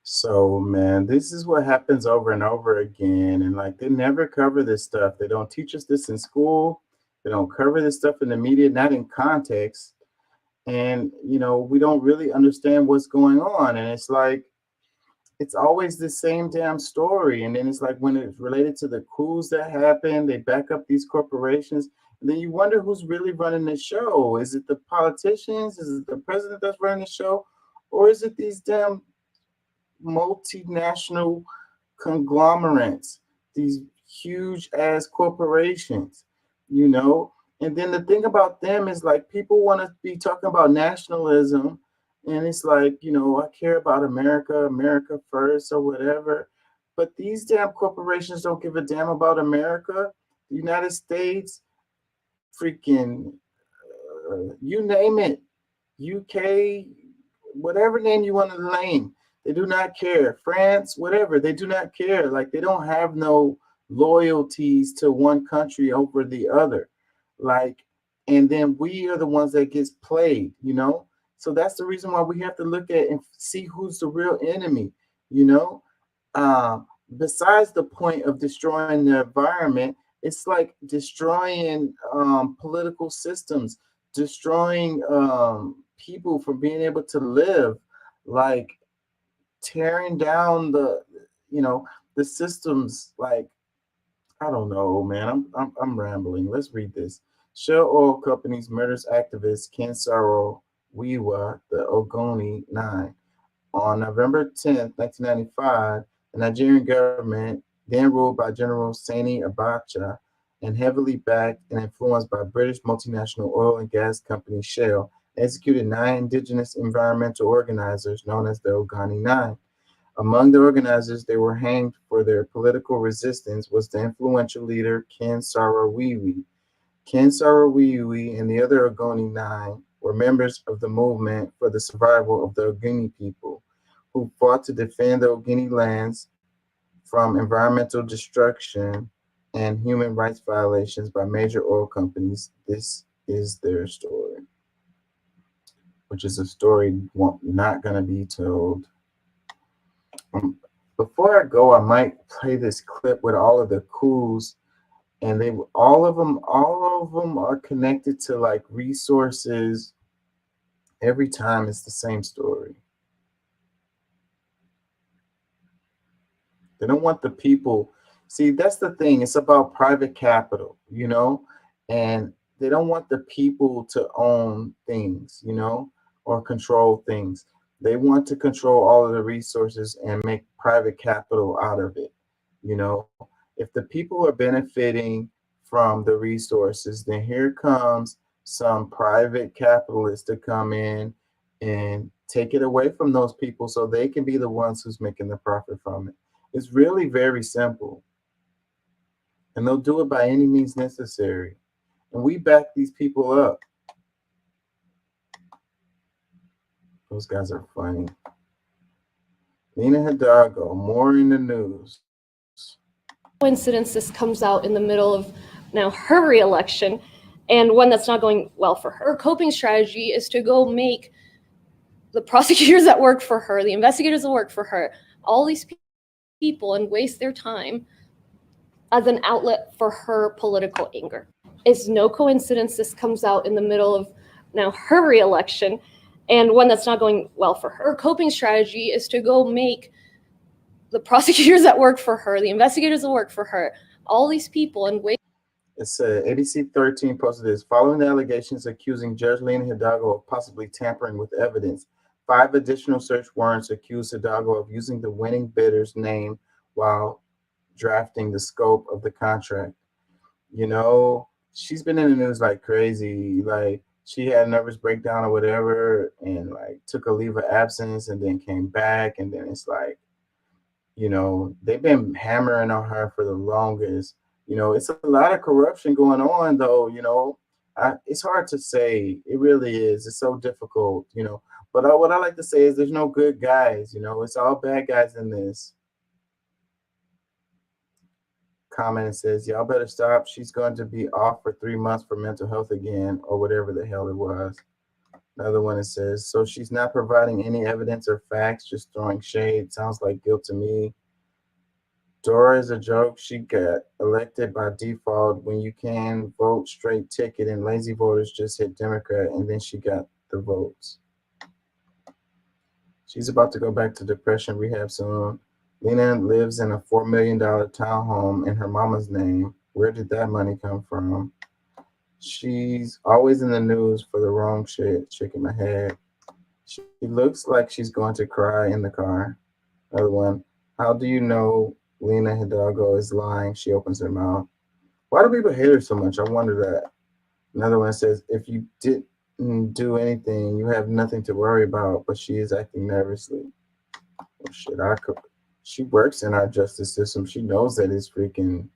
So, man, this is what happens over and over again. And like, they never cover this stuff. They don't teach us this in school. They don't cover this stuff in the media, not in context. And, you know, we don't really understand what's going on. And it's like, it's always the same damn story. And then it's like when it's related to the coups that happen, they back up these corporations. And then you wonder who's really running the show. Is it the politicians? Is it the president that's running the show? Or is it these damn multinational conglomerates, these huge ass corporations, you know? And then the thing about them is like people want to be talking about nationalism, and it's like, you know, I care about America, America first, or whatever. But these damn corporations don't give a damn about America, the United States, freaking, you name it, UK, whatever name you want to name. They do not care. France, whatever, they do not care. Like, they don't have no loyalties to one country over the other. Like, and then we are the ones that gets played, you know? So that's the reason why we have to look at and see who's the real enemy, you know? Besides the point of destroying the environment, it's like destroying political systems, destroying people from being able to live, like tearing down the, you know, the systems. Like, I don't know, man. I'm rambling. Let's read this. Shell Oil Company's murders activist Kensaro Wiwa, the Ogoni Nine. On November 10th, 1995, the Nigerian government, then ruled by General Sani Abacha and heavily backed and influenced by British multinational oil and gas company Shell, executed 9 indigenous environmental organizers known as the Ogoni Nine. Among the organizers they were hanged for their political resistance was the influential leader Ken Saro-Wiwi. Ken Saro-Wiwi and the other Ogoni Nine were members of the movement for the survival of the Ogoni people, who fought to defend the Ogoni lands from environmental destruction and human rights violations by major oil companies. This is their story, which is a story not going to be told. Before I go, I might play this clip with all of the coups, and all of them are connected to like resources. Every time it's the same story. They don't want the people. See, that's the thing. It's about private capital, you know, and they don't want the people to own things, you know, or control things. They want to control all of the resources and make private capital out of it. You know, if the people are benefiting from the resources, then here comes some private capitalists to come in and take it away from those people so they can be the ones who's making the profit from it. It's really very simple. And they'll do it by any means necessary. And we back these people up. Those guys are funny. Nina Hidalgo, more in the news. Coincidence this comes out in the middle of now her re-election, and one that's not going well for her. Her coping strategy is to go make the prosecutors that work for her, the investigators that work for her, all these people, and waste their time as an outlet for her political anger. It's no coincidence this comes out in the middle of now her re-election, and one that's not going well for her. Her coping strategy is to go make the prosecutors that work for her, the investigators that work for her, all these people, and wait. It's ABC 13 posted this. Following the allegations accusing Judge Lena Hidalgo of possibly tampering with evidence, 5 additional search warrants accused Hidalgo of using the winning bidder's name while drafting the scope of the contract. You know, she's been in the news like crazy. Like, she had a nervous breakdown or whatever, and like took a leave of absence and then came back, and then it's like You know, they've been hammering on her for the longest. You know, it's a lot of corruption going on, though. You know, it's hard to say. It really is. It's so difficult. You know, but what I like to say is there's no good guys. You know, it's all bad guys in this. Comment says, y'all better stop. She's going to be off for 3 months for mental health again, or whatever the hell it was. Another one, it says, so she's not providing any evidence or facts, just throwing shade. Sounds like guilt to me. Dora is a joke. She got elected by default when you can vote straight ticket, and lazy voters just hit Democrat, and then she got the votes. She's about to go back to depression rehab soon. Lena lives in a $4 million townhome in her mama's name. Where did that money come from? She's always in the news for the wrong shit. Shaking my head. She looks like she's going to cry in the car. Another one. How do you know Lena Hidalgo is lying? She opens her mouth. Why do people hate her so much? I wonder that. Another one says, if you didn't do anything, you have nothing to worry about, but she is acting nervously. Oh shit, she works in our justice system. She knows that it's freaking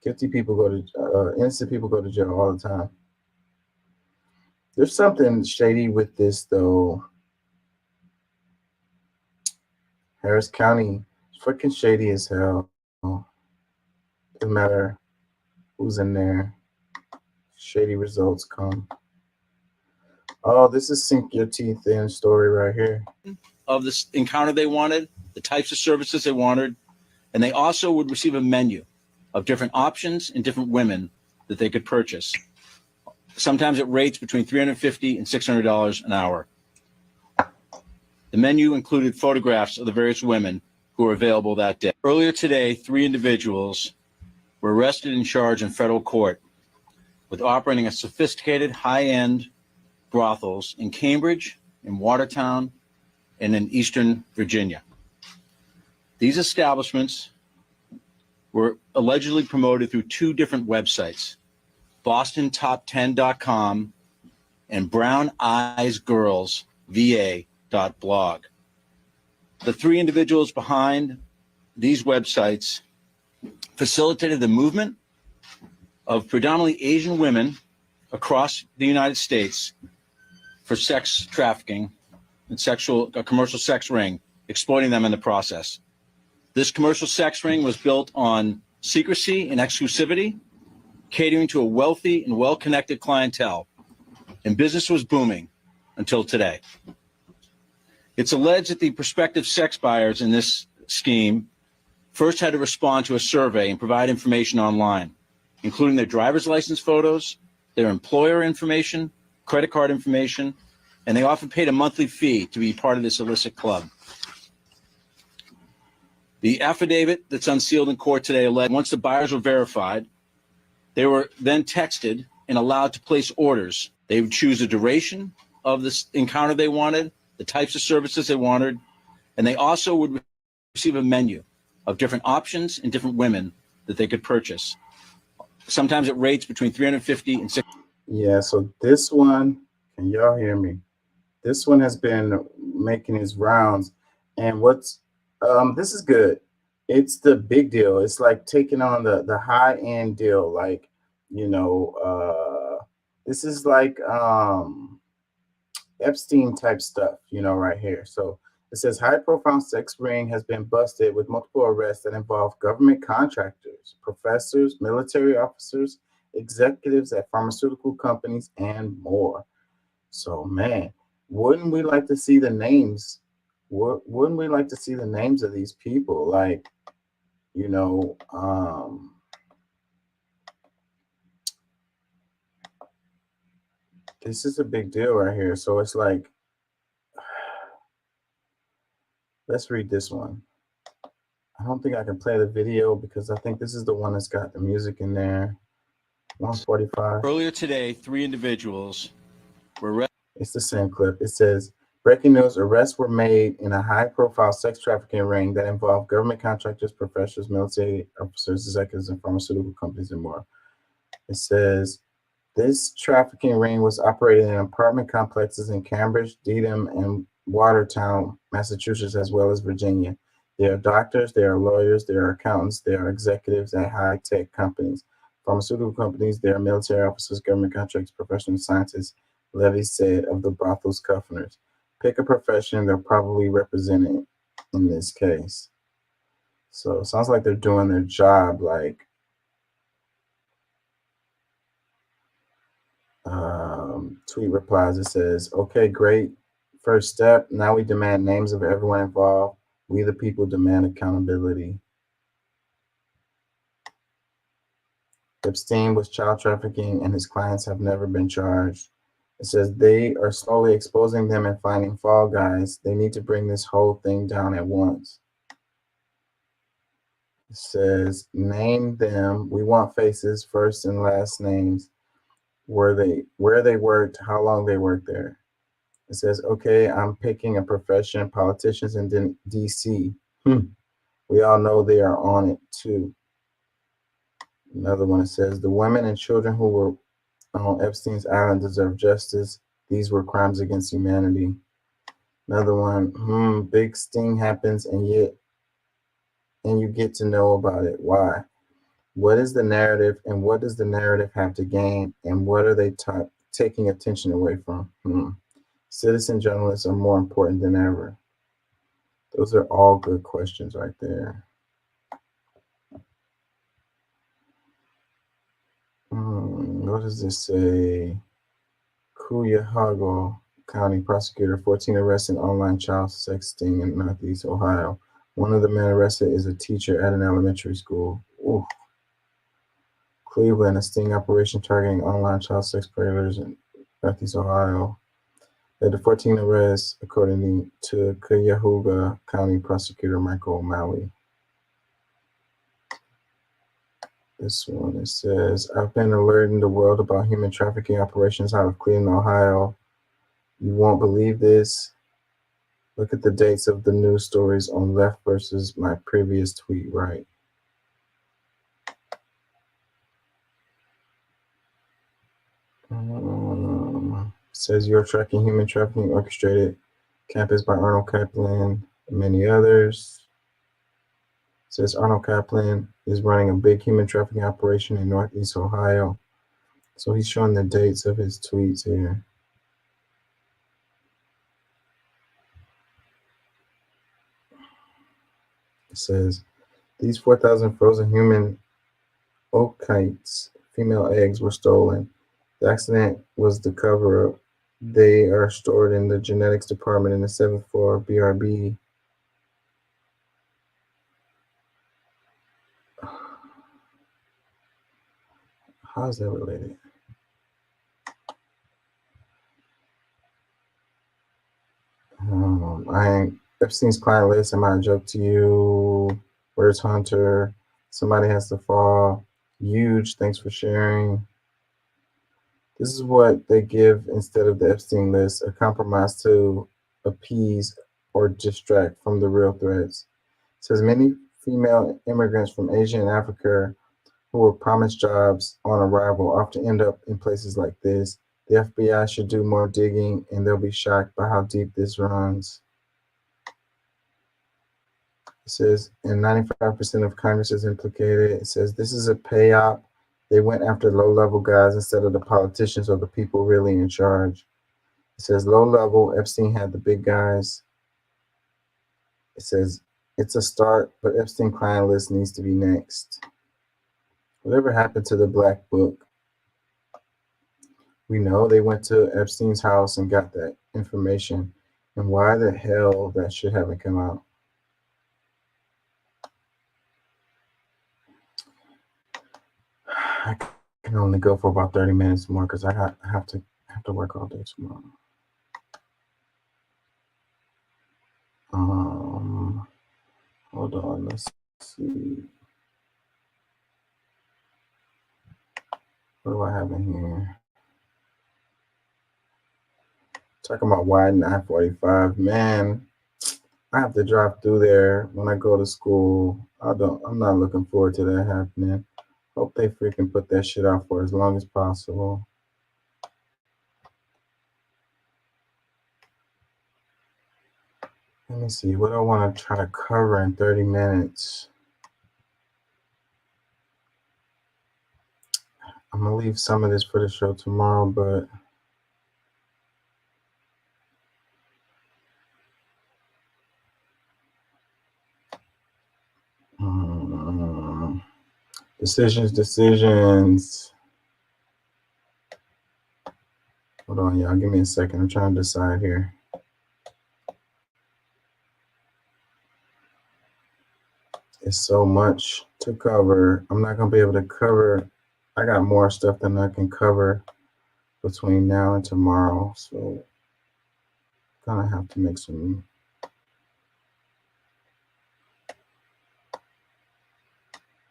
guilty people go to innocent people go to jail all the time. There's something shady with this though. Harris County, freaking shady as hell. Doesn't matter who's in there. Shady results come. Oh, this is sink your teeth in story right here. Of this encounter they wanted, the types of services they wanted, and they also would receive a menu of different options and different women that they could purchase. Sometimes at rates between $350 and $600 an hour. The menu included photographs of the various women who were available that day. Earlier today, 3 individuals were arrested and charged in federal court with operating a sophisticated high-end brothels in Cambridge, in Watertown, and in Eastern Virginia. These establishments were allegedly promoted through 2 different websites, BostonTop10.com and BrownEyesGirlsVA.blog. The 3 individuals behind these websites facilitated the movement of predominantly Asian women across the United States for sex trafficking and a commercial sex ring, exploiting them in the process. This commercial sex ring was built on secrecy and exclusivity, catering to a wealthy and well-connected clientele, and business was booming until today. It's alleged that the prospective sex buyers in this scheme first had to respond to a survey and provide information online, including their driver's license photos, their employer information, credit card information, and they often paid a monthly fee to be part of this illicit club. The affidavit that's unsealed in court today alleged once the buyers were verified, they were then texted and allowed to place orders. They would choose the duration of this encounter they wanted, the types of services they wanted, and they also would receive a menu of different options and different women that they could purchase. Sometimes at rates between $350 and $600. Yeah, so this one, can y'all hear me? This one has been making its rounds, and this is good. It's the big deal. It's like taking on the high end deal. Like, you know, this is like Epstein type stuff, you know, right here. So it says high profile sex ring has been busted with multiple arrests that involve government contractors, professors, military officers, executives at pharmaceutical companies, and more. So, man, wouldn't we like to see the names? Wouldn't we like to see the names of these people? Like, you know, this is a big deal right here. So it's like, let's read this one. I don't think I can play the video because I think this is the one that's got the music in there. 145. Earlier today, 3 individuals were arrested. It's the same clip. It says, breaking news, arrests were made in a high-profile sex trafficking ring that involved government contractors, professionals, military officers, executives, and pharmaceutical companies, and more. It says, this trafficking ring was operated in apartment complexes in Cambridge, Dedham, and Watertown, Massachusetts, as well as Virginia. They are doctors, they are lawyers, they are accountants, they are executives at high-tech companies, pharmaceutical companies, they are military officers, government contracts, professional scientists, Levy said of the brothel's cuffners. Pick a profession, they're probably represented in this case. So it sounds like they're doing their job. Like, tweet replies, it says, okay, great. First step, now we demand names of everyone involved. We the people demand accountability. Epstein was child trafficking and his clients have never been charged. It says they are slowly exposing them and finding fall guys. They need to bring this whole thing down at once. It says name them. We want faces, first and last names, where they worked, how long they worked there. It says, okay, I'm picking a profession, politicians in DC. We all know they are on it too. Another one, it says, the women and children who were on Epstein's island deserve justice. These were crimes against humanity. Another one, big sting happens and you get to know about it. Why? What is the narrative and what does the narrative have to gain and what are they taking attention away from? Citizen journalists are more important than ever. Those are all good questions right there. What does this say? Cuyahoga County prosecutor, 14 arrests in online child sexting in Northeast Ohio. One of the men arrested is a teacher at an elementary school. Ooh. Cleveland, a sting operation targeting online child sex predators in Northeast Ohio. Led to 14 arrests, according to Cuyahoga County prosecutor Michael O'Malley. This one, it says, I've been alerting the world about human trafficking operations out of Cleveland, Ohio. You won't believe this. Look at the dates of the news stories on left versus my previous tweet right. Says you're tracking human trafficking orchestrated campus by Arnold Kaplan and many others. Says Arnold Kaplan is running a big human trafficking operation in Northeast Ohio. So he's showing the dates of his tweets here. It says these 4,000 frozen human ookites, female eggs, were stolen. The accident was the cover-up. They are stored in the genetics department in the 7th floor BRB. How is that related? Epstein's client list. Am I a joke to you? Where's Hunter? Somebody has to fall. Huge. Thanks for sharing. This is what they give instead of the Epstein list, a compromise to appease or distract from the real threats. It says many female immigrants from Asia and Africa who were promised jobs on arrival often end up in places like this. The FBI should do more digging and they'll be shocked by how deep this runs. It says, and 95% of Congress is implicated. It says, this is a PAYOP. They went after low-level guys instead of the politicians or the people really in charge. It says, low-level, Epstein had the big guys. It says, it's a start, but Epstein client list needs to be next. Whatever happened to the Black Book? We know they went to Epstein's house and got that information. And why the hell that shit haven't come out? I can only go for about 30 minutes more because I have to work all day tomorrow. Hold on, let's see. What do I have in here? Talking about wide 945, man. I have to drive through there when I go to school. I'm not looking forward to that happening. Hope they freaking put that shit out for as long as possible. Let me see. What do I want to try to cover in 30 minutes? I'm going to leave some of this for the show tomorrow, but decisions. Hold on, y'all. Give me a second. I'm trying to decide here. It's so much to cover. I'm not going to be able to cover. I got more stuff than I can cover between now and tomorrow. So I'm going to have to make some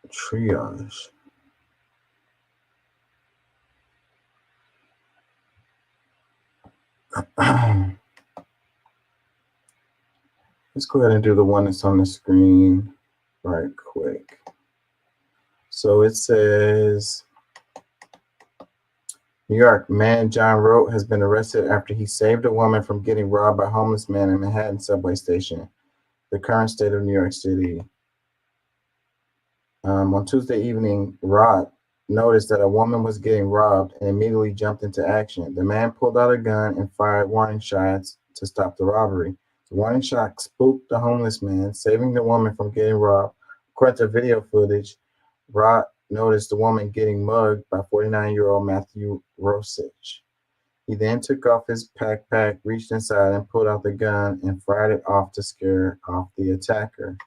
triage. Let's go ahead and do the one that's on the screen right quick. So it says, New York man John Rote has been arrested after he saved a woman from getting robbed by a homeless man in Manhattan subway station, the current state of New York City. On Tuesday evening, Rote noticed that a woman was getting robbed and immediately jumped into action. The man pulled out a gun and fired warning shots to stop the robbery. The warning shot spooked the homeless man, saving the woman from getting robbed. According to video footage, Rote noticed the woman getting mugged by 49-year-old Matthew Rosich. He then took off his backpack, reached inside, and pulled out the gun and fired it off to scare off the attacker.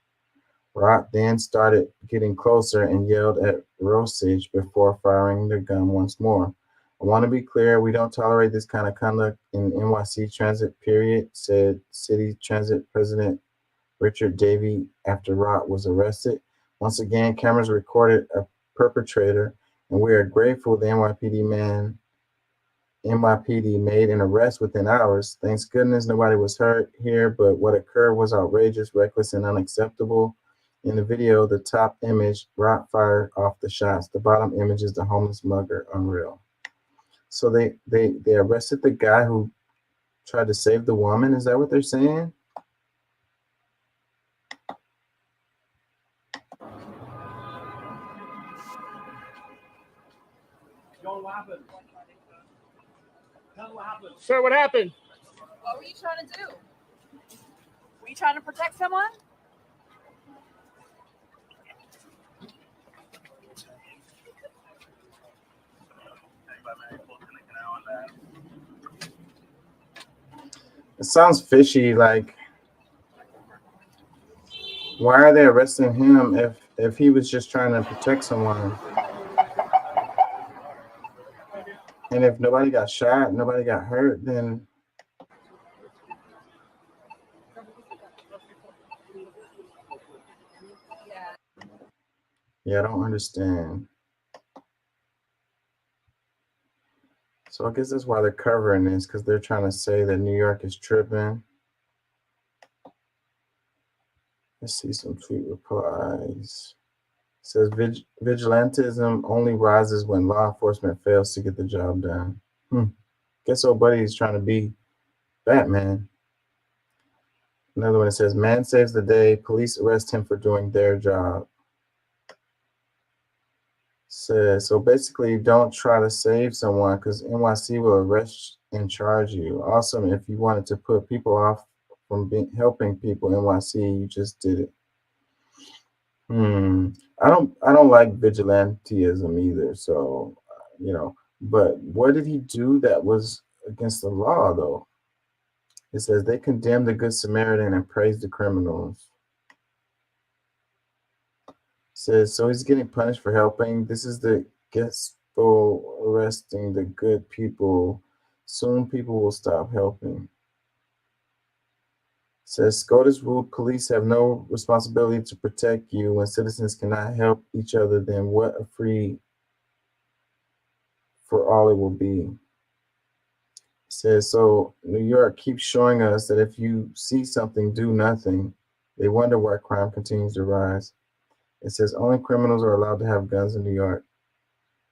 Roth then started getting closer and yelled at Rosich before firing the gun once more. I want to be clear, we don't tolerate this kind of conduct in NYC Transit, period, said City Transit President Richard Davey after Roth was arrested. Once again, cameras recorded a perpetrator, and we are grateful the NYPD made an arrest within hours. Thanks goodness nobody was hurt here, but what occurred was outrageous, reckless, and unacceptable. In the video, the top image, Rock fired off the shots. The bottom image is the homeless mugger. Unreal. So they arrested the guy who tried to save the woman. Is that what they're saying? John, what happened? Tell me what happened. Sir, what happened? What were you trying to do? Were you trying to protect someone? It sounds fishy. Like, why are they arresting him if he was just trying to protect someone? And if nobody got shot, nobody got hurt, then yeah, I don't understand. So I guess that's why they're covering this, because they're trying to say that New York is tripping. Let's see some tweet replies. It says vigilantism only rises when law enforcement fails to get the job done. Guess old buddy's trying to be Batman. Another one, it says man saves the day, police arrest him for doing their job. Says, so basically don't try to save someone because NYC will arrest and charge you. Awesome. If you wanted to put people off from helping people, NYC, you just did it. I don't like vigilantism either. So, but what did he do that was against the law though? It says they condemned the Good Samaritan and praised the criminals. Says, so he's getting punished for helping. This is the gospel arresting the good people. Soon people will stop helping. Says, SCOTUS ruled police have no responsibility to protect you when citizens cannot help each other. Then what a free for all it will be. Says, so New York keeps showing us that if you see something, do nothing. They wonder why crime continues to rise. It says only criminals are allowed to have guns in New York.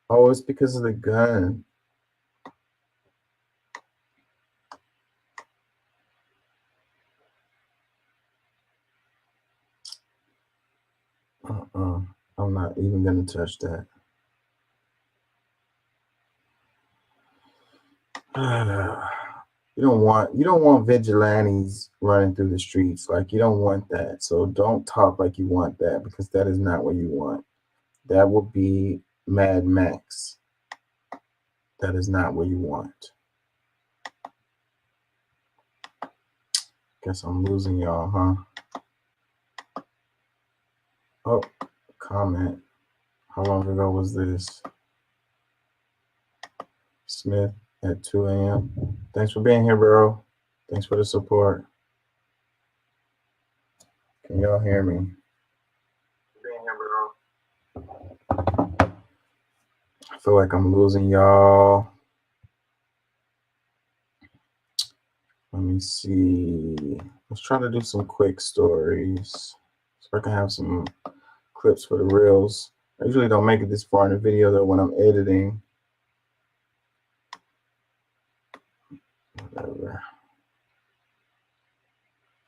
Oh, it's because of the gun. not even going to touch that. You don't want vigilantes running through the streets. Like, you don't want that. So don't talk like you want that, because that is not what you want. That will be Mad Max. That is not what you want. Guess I'm losing y'all, huh? Oh, comment. How long ago was this? Smith at 2 a.m. Thanks for being here, bro. Thanks for the support. Can y'all hear me? Being here, bro. I feel like I'm losing y'all. Let me see. Let's try to do some quick stories so I can have some clips for the reels. I usually don't make it this far in the video though when I'm editing. Whatever.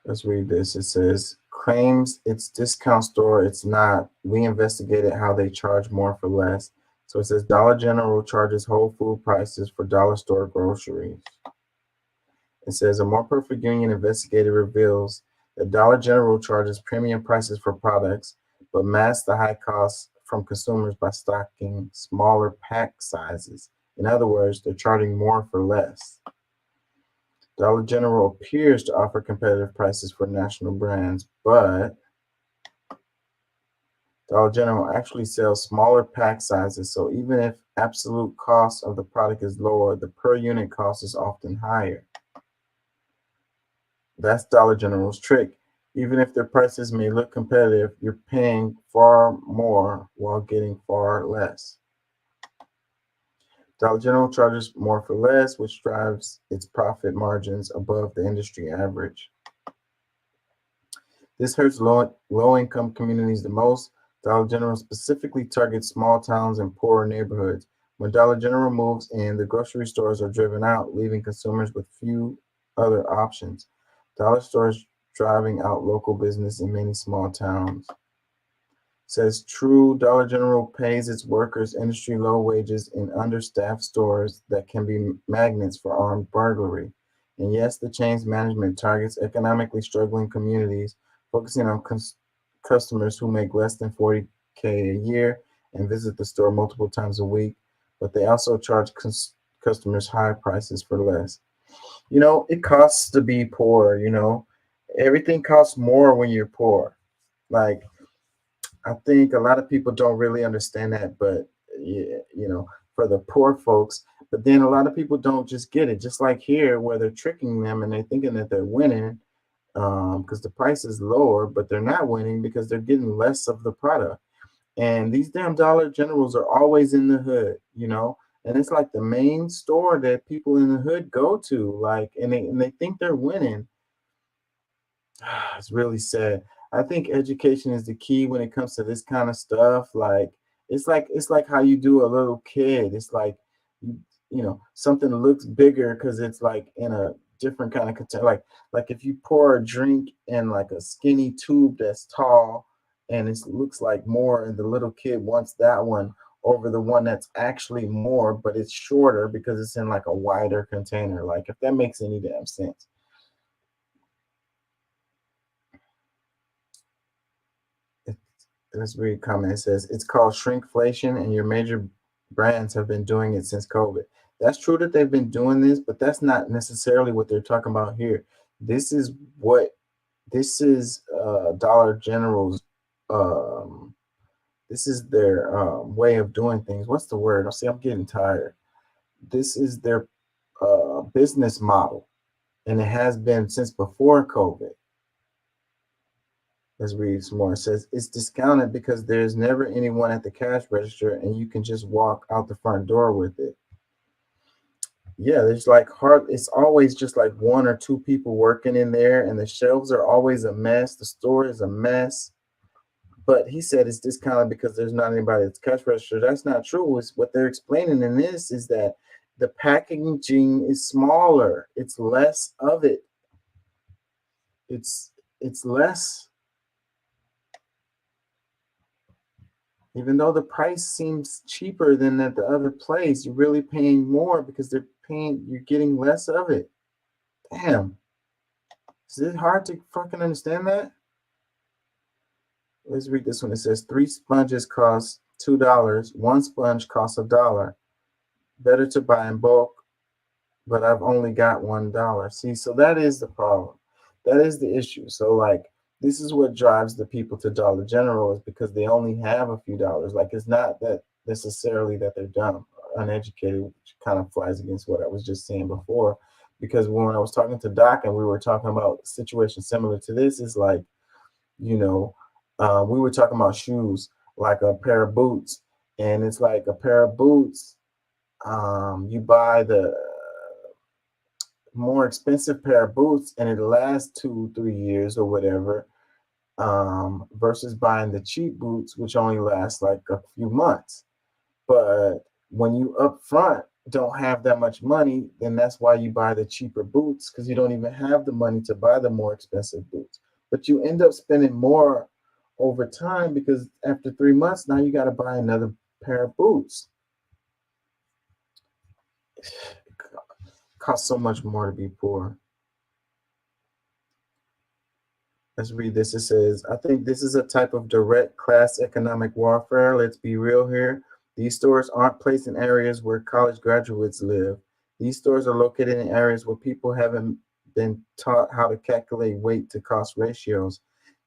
Let's read this. It says, claims it's discount store. It's not. We investigated how they charge more for less. So it says Dollar General charges whole food prices for dollar store groceries. It says a More Perfect Union investigator reveals that Dollar General charges premium prices for products, but masks the high costs from consumers by stocking smaller pack sizes. In other words, they're charging more for less. Dollar General appears to offer competitive prices for national brands, but Dollar General actually sells smaller pack sizes, so even if absolute cost of the product is lower, the per unit cost is often higher. That's Dollar General's trick. Even if their prices may look competitive, you're paying far more while getting far less. Dollar General charges more for less, which drives its profit margins above the industry average. This hurts low-income communities the most. Dollar General specifically targets small towns and poorer neighborhoods. When Dollar General moves in, the grocery stores are driven out, leaving consumers with few other options. Dollar stores driving out local business in many small towns. Says true, Dollar General pays its workers industry low wages in understaffed stores that can be magnets for armed burglary. And yes, the chain's management targets economically struggling communities, focusing on customers who make less than $40K a year and visit the store multiple times a week, but they also charge customers high prices for less. You know, it costs to be poor, you know. Everything costs more when you're poor. Like, I think a lot of people don't really understand that, but yeah, you know, for the poor folks, but then a lot of people don't just get it. Just like here, where they're tricking them and they're thinking that they're winning because the price is lower, but they're not winning because they're getting less of the product. And these damn Dollar Generals are always in the hood, you know, and it's like the main store that people in the hood go to, like, and they think they're winning. It's really sad. I think education is the key when it comes to this kind of stuff. Like it's like how you do a little kid. It's like you know, something looks bigger because it's like in a different kind of container. Like if you pour a drink in like a skinny tube that's tall and it looks like more, and the little kid wants that one over the one that's actually more, but it's shorter because it's in like a wider container. Like if that makes any damn sense. Let's read a comment. It says it's called shrinkflation, and your major brands have been doing it since COVID. That's true that they've been doing this, but that's not necessarily what they're talking about here. This is Dollar General's. This is their way of doing things. What's the word? See, I'm getting tired. This is their business model, and it has been since before COVID. Let's read some more. It says it's discounted because there's never anyone at the cash register and you can just walk out the front door with it. Yeah, there's like it's always just like one or two people working in there, and the shelves are always a mess. The store is a mess. But he said it's discounted because there's not anybody at the cash register. That's not true. It's what they're explaining in this is that the packaging is smaller. It's less of it. It's less. Even though the price seems cheaper than at the other place, you're really paying more because you're getting less of it. Damn. Is it hard to fucking understand that? Let's read this one. It says 3 sponges cost $2. 1 sponge costs $1. Better to buy in bulk, but I've only got $1. See, so that is the problem. That is the issue. So like, this is what drives the people to Dollar General, is because they only have a few dollars. Like, it's not that necessarily that they're dumb or uneducated, which kind of flies against what I was just saying before. Because when I was talking to Doc and we were talking about a situation similar to this, is like, you know, we were talking about shoes, like a pair of boots, and it's like a pair of boots. You buy the more expensive pair of boots and it lasts 2-3 years or whatever, versus buying the cheap boots, which only last like a few months. But when you up front don't have that much money, then that's why you buy the cheaper boots, because you don't even have the money to buy the more expensive boots. But you end up spending more over time, because after 3 months, now you got to buy another pair of boots. It costs so much more to be poor. Let's read this. It says, I think this is a type of direct class economic warfare. Let's be real here. These stores aren't placed in areas where college graduates live. These stores are located in areas where people haven't been taught how to calculate weight to cost ratios.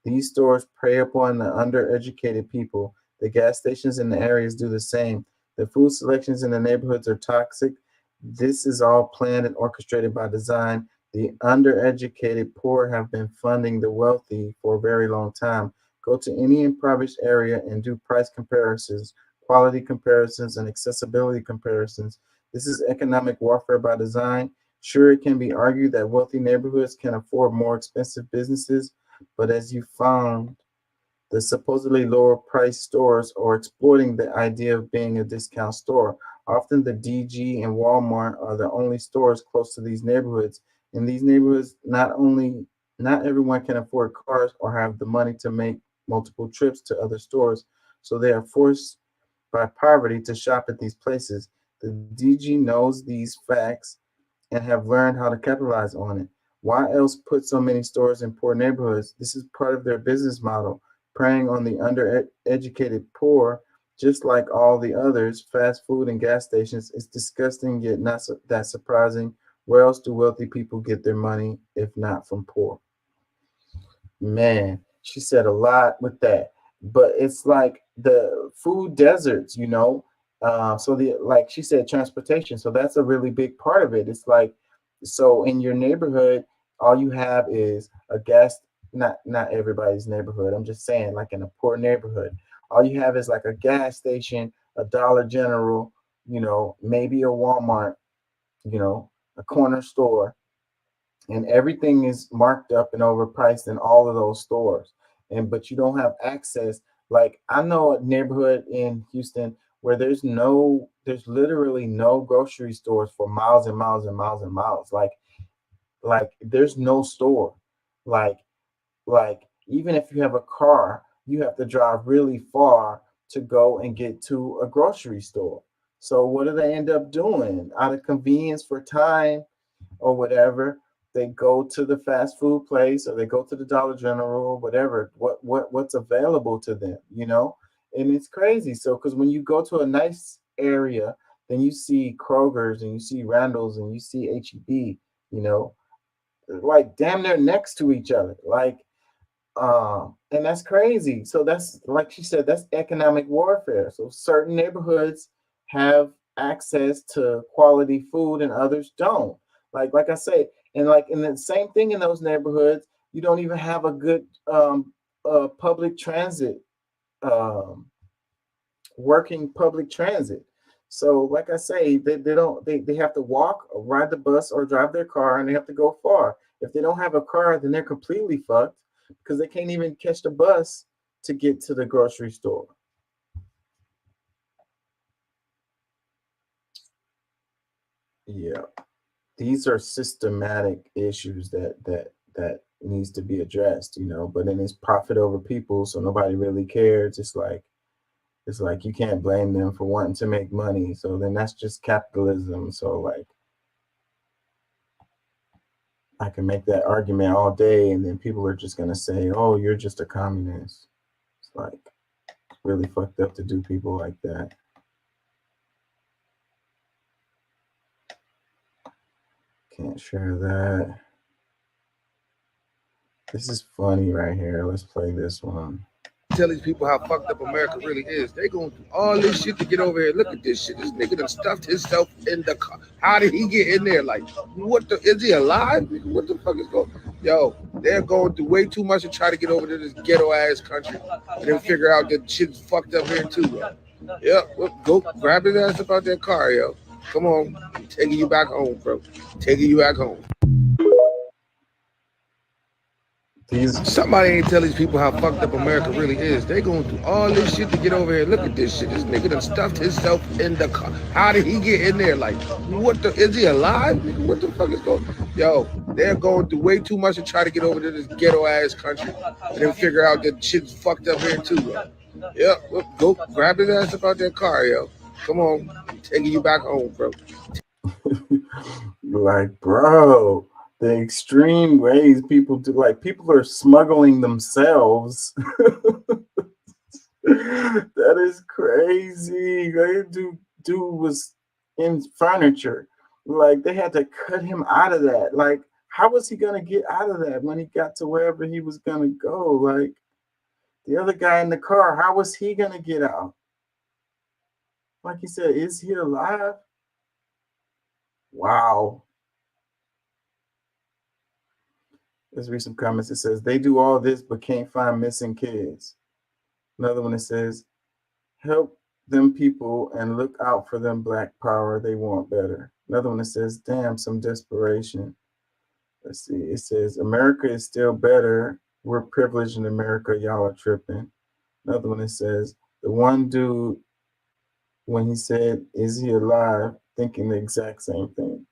These stores prey upon the undereducated people. The gas stations in the areas do the same. The food selections in the neighborhoods are toxic. This is all planned and orchestrated by design. The undereducated poor have been funding the wealthy for a very long time. Go to any impoverished area and do price comparisons, quality comparisons, and accessibility comparisons. This is economic warfare by design. Sure, it can be argued that wealthy neighborhoods can afford more expensive businesses, but as you found, the supposedly lower price stores are exploiting the idea of being a discount store. Often the DG and Walmart are the only stores close to these neighborhoods. In these neighborhoods, not everyone can afford cars or have the money to make multiple trips to other stores, so they are forced by poverty to shop at these places. The DG knows these facts and have learned how to capitalize on it. Why else put so many stores in poor neighborhoods? This is part of their business model, preying on the undereducated poor. Just like all the others, fast food and gas stations is disgusting, yet not that surprising. Where else do wealthy people get their money if not from poor? Man, she said a lot with that. But it's like the food deserts, you know. So the, like she said, transportation. So that's a really big part of it. It's like, so in your neighborhood, all you have is a gas. Not everybody's neighborhood. I'm just saying, like in a poor neighborhood, all you have is like a gas station, a Dollar General, you know, maybe a Walmart, you know, a corner store, and everything is marked up and overpriced in all of those stores. But you don't have access. Like, I know a neighborhood in Houston where there's literally no grocery stores for miles and miles and miles and miles. Like there's no store. Like even if you have a car, you have to drive really far to go and get to a grocery store. So what do they end up doing? Out of convenience for time or whatever, they go to the fast food place or they go to the Dollar General or whatever, what's available to them, you know? And it's crazy. So because when you go to a nice area, then you see Kroger's and you see Randall's and you see HEB, you know, like damn near next to each other. And that's crazy. So that's, like she said, that's economic warfare. So certain neighborhoods have access to quality food and others don't. Like I say, and the same thing in those neighborhoods, you don't even have a good public transit, working public transit. So like I say, they have to walk or ride the bus or drive their car, and they have to go far. If they don't have a car, then they're completely fucked, because they can't even catch the bus to get to the grocery store. Yeah, these are systematic issues that needs to be addressed, you know. But then it's profit over people, so nobody really cares. It's it's like you can't blame them for wanting to make money. So then that's just capitalism. So like I can make that argument all day, and then people are just gonna say, "Oh, you're just a communist." It's like really fucked up to do people like that. Can't share that. This is funny right here. Let's play this one. Tell these people how fucked up America really is. They going through all this shit to get over here. Look at this shit. This nigga done stuffed himself in the car. How did he get in there? Like, what the, is he alive? What the fuck is going on? Yo, they're going through way too much to try to get over to this ghetto ass country. And then figure out that shit's fucked up here too, yo. Yeah, well, go grab his ass up out that car, yo. Come on. I'm taking you back home, bro. Taking you back home. Somebody ain't tell these people how fucked up America really is. They going through all this shit to get over here. Look at this shit. This nigga done stuffed himself in the car. How did he get in there? Like, what the, is he alive? Nigga, what the fuck is going on? Yo, they're going through way too much to try to get over to this ghetto ass country. And then figure out that shit's fucked up here too, yo. Yeah, well, go grab his ass up out that car, yo. Come on. I'm taking you back home, bro. Like, bro, the extreme ways people do, like, people are smuggling themselves. That is crazy. Dude was in furniture. Like, they had to cut him out of that. Like, how was he gonna get out of that when he got to wherever he was gonna go? Like, the other guy in the car, how was he gonna get out? Like he said, is he alive? Wow. Let's read some comments. It says, they do all this but can't find missing kids. Another one that says, help them people and look out for them, Black power. They want better. Another one that says, damn, some desperation. Let's see. It says, America is still better. We're privileged in America. Y'all are tripping. Another one that says, the one dude, when he said, is he alive? Thinking the exact same thing.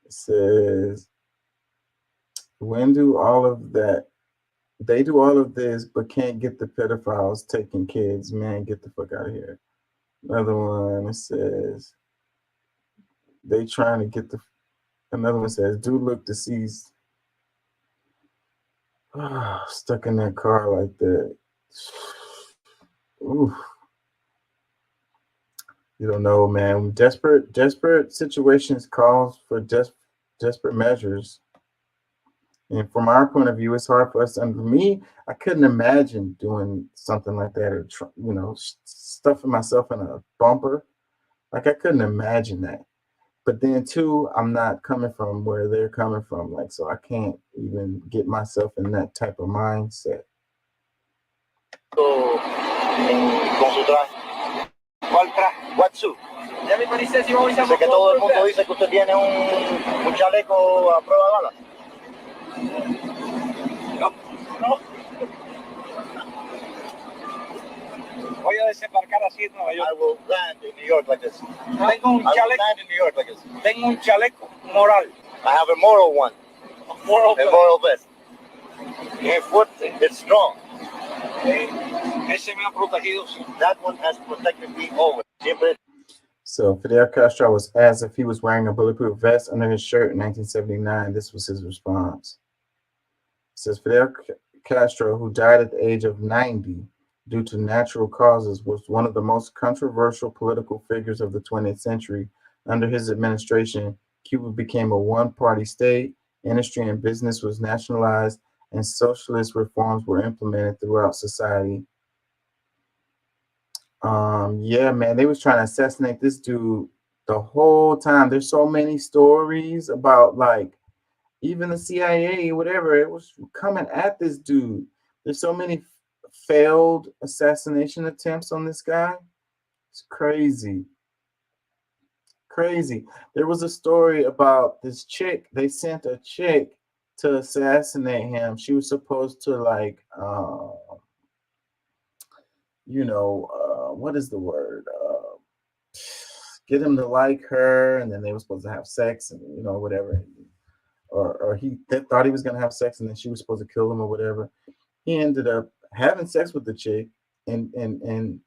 It says, when do all of that, they do all of this, but can't get the pedophiles taking kids. Man, get the fuck out of here. Another one, it says, they trying to get the, another one says, dude look deceased. Stuck in that car like that. Oof. You don't know, man. Desperate situations calls for desperate measures. And from our point of view, it's hard for us. And for me, I couldn't imagine doing something like that, or stuffing myself in a bumper. Like, I couldn't imagine that. But then too, I'm not coming from where they're coming from. Like, so I can't even get myself in that type of mindset. What suit? Everybody says you always have a todo el mundo dice que usted tiene un chaleco a prueba de balas. No. Voy a desembarcar así en Nueva York. I will land in New York like this. Tengo un chaleco. Land in New York like this. Tengo un chaleco moral. I have a moral one. A moral vest. Es fuerte. It's strong. Ese me ha protegido. That one has protected me always. Siempre. So Fidel Castro was asked if he was wearing a bulletproof vest under his shirt in 1979. This was his response. It says Fidel Castro, who died at the age of 90 due to natural causes, was one of the most controversial political figures of the 20th century. Under his administration, Cuba became a one-party state, industry and business was nationalized, and socialist reforms were implemented throughout society. Yeah, man, they was trying to assassinate this dude the whole time. There's so many stories about, like, even the CIA, whatever, it was coming at this dude. There's so many failed assassination attempts on this guy. It's crazy. Crazy. There was a story about this chick. They sent a chick to assassinate him. She was supposed to, like, what is the word? Get him to like her, and then they were supposed to have sex, and whatever. Or he thought he was gonna have sex, and then she was supposed to kill him or whatever. He ended up having sex with the chick, and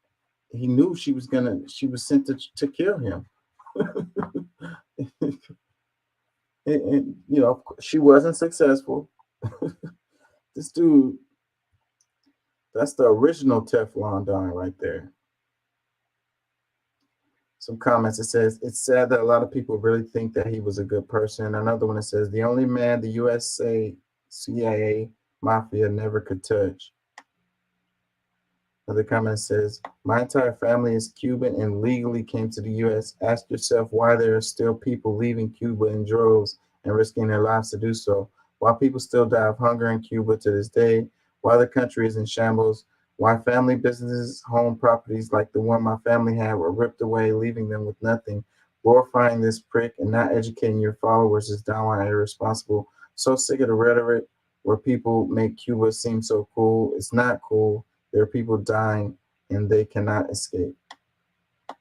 he knew she was sent to kill him. and you know, she wasn't successful. This dude, that's the original Teflon Don right there. Some comments, it says, it's sad that a lot of people really think that he was a good person. Another one that says, the only man the USA CIA mafia never could touch. Another comment says, my entire family is Cuban and legally came to the US. Ask yourself why there are still people leaving Cuba in droves and risking their lives to do so. Why people still die of hunger in Cuba to this day. Why the country is in shambles. Why family businesses, home properties like the one my family had were ripped away, leaving them with nothing. Glorifying this prick and not educating your followers is downright irresponsible. So sick of the rhetoric where people make Cuba seem so cool. It's not cool. There are people dying and they cannot escape. It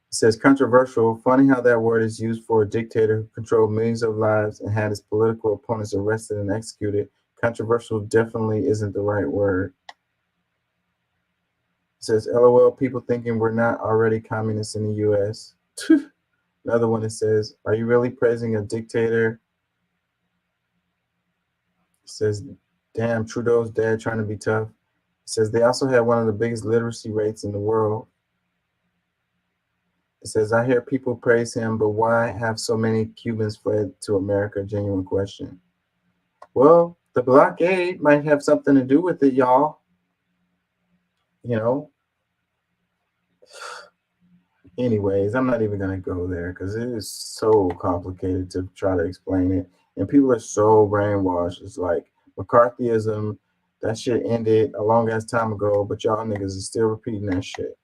says controversial. Funny how that word is used for a dictator who controlled millions of lives and had his political opponents arrested and executed. Controversial definitely isn't the right word. It says, LOL, people thinking we're not already communists in the US. Another one that says, are you really praising a dictator? It says, damn, Trudeau's dad trying to be tough. It says they also have one of the biggest literacy rates in the world. It says, I hear people praise him, but why have so many Cubans fled to America? Genuine question. Well, the blockade might have something to do with it, y'all. You know? Anyways, I'm not even going to go there because it is so complicated to try to explain it. And people are so brainwashed. It's like McCarthyism, that shit ended a long ass time ago, but y'all niggas is still repeating that shit.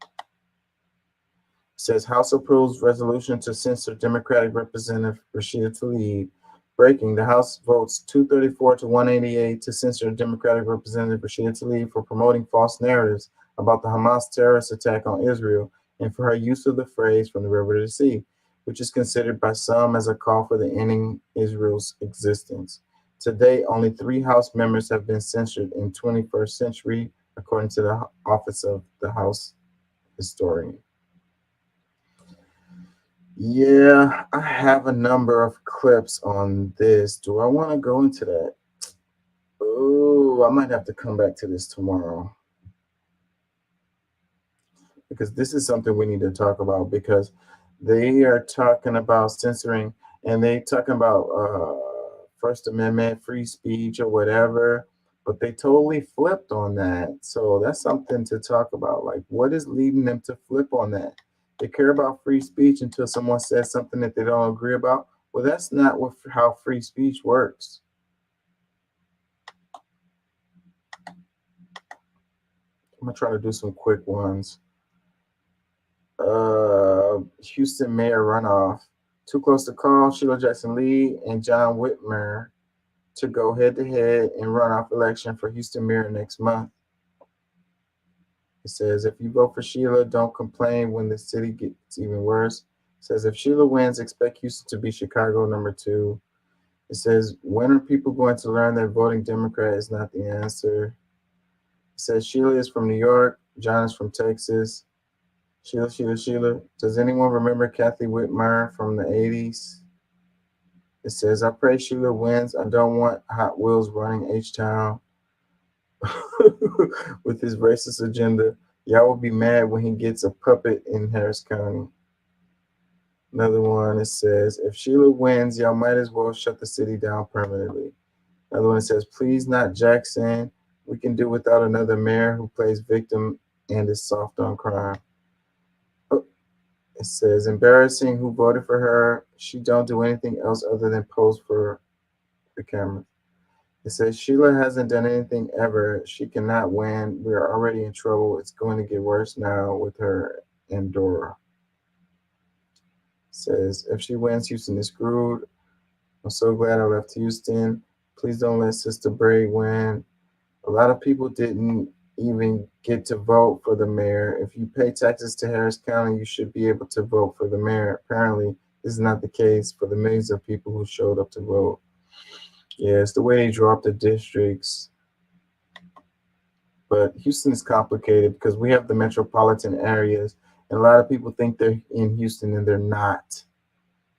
It says House approves resolution to censor Democratic Representative Rashida Tlaib. Breaking, the House votes 234 to 188 to censor Democratic Representative Rashida Tlaib for promoting false narratives about the Hamas terrorist attack on Israel and for her use of the phrase from the river to the sea, which is considered by some as a call for the ending Israel's existence. Today, only 3 House members have been censured in 21st century, according to the Office of the House Historian. Yeah, I have a number of clips on this. Do I want to go into that? Oh, I might have to come back to this tomorrow. Because this is something we need to talk about, because they are talking about censoring and they talking about First Amendment, free speech or whatever, but they totally flipped on that. So that's something to talk about. Like, what is leading them to flip on that? They care about free speech until someone says something that they don't agree about. Well, that's not how free speech works. I'm gonna try to do some quick ones. Houston mayor runoff. Too close to call. Sheila Jackson Lee and John Whitmer to go head-to-head in runoff election for Houston mayor next month. It says, if you vote for Sheila, don't complain when the city gets even worse. It says, if Sheila wins, expect Houston to be Chicago #2. It says, when are people going to learn that voting Democrat is not the answer? It says, Sheila is from New York. John is from Texas. Sheila. Does anyone remember Kathy Whitmer from the 80s? It says, I pray Sheila wins. I don't want Hot Wheels running H-Town with his racist agenda. Y'all will be mad when he gets a puppet in Harris County. Another one, it says, if Sheila wins, y'all might as well shut the city down permanently. Another one says, please not Jackson. We can do without another mayor who plays victim and is soft on crime. It says, embarrassing, who voted for her? She don't do anything else other than pose for the camera. It says, Sheila hasn't done anything ever. She cannot win. We are already in trouble. It's going to get worse now with her and Dora. It says, if she wins, Houston is screwed. I'm so glad I left Houston. Please don't let Sister Bray win. A lot of people didn't even get to vote for the mayor. If you pay taxes to Harris County, you should be able to vote for the mayor. Apparently, this is not the case for the millions of people who showed up to vote. Yeah, it's the way they draw up the districts. but Houston is complicated because we have the metropolitan areas, and a lot of people think they're in Houston and they're not.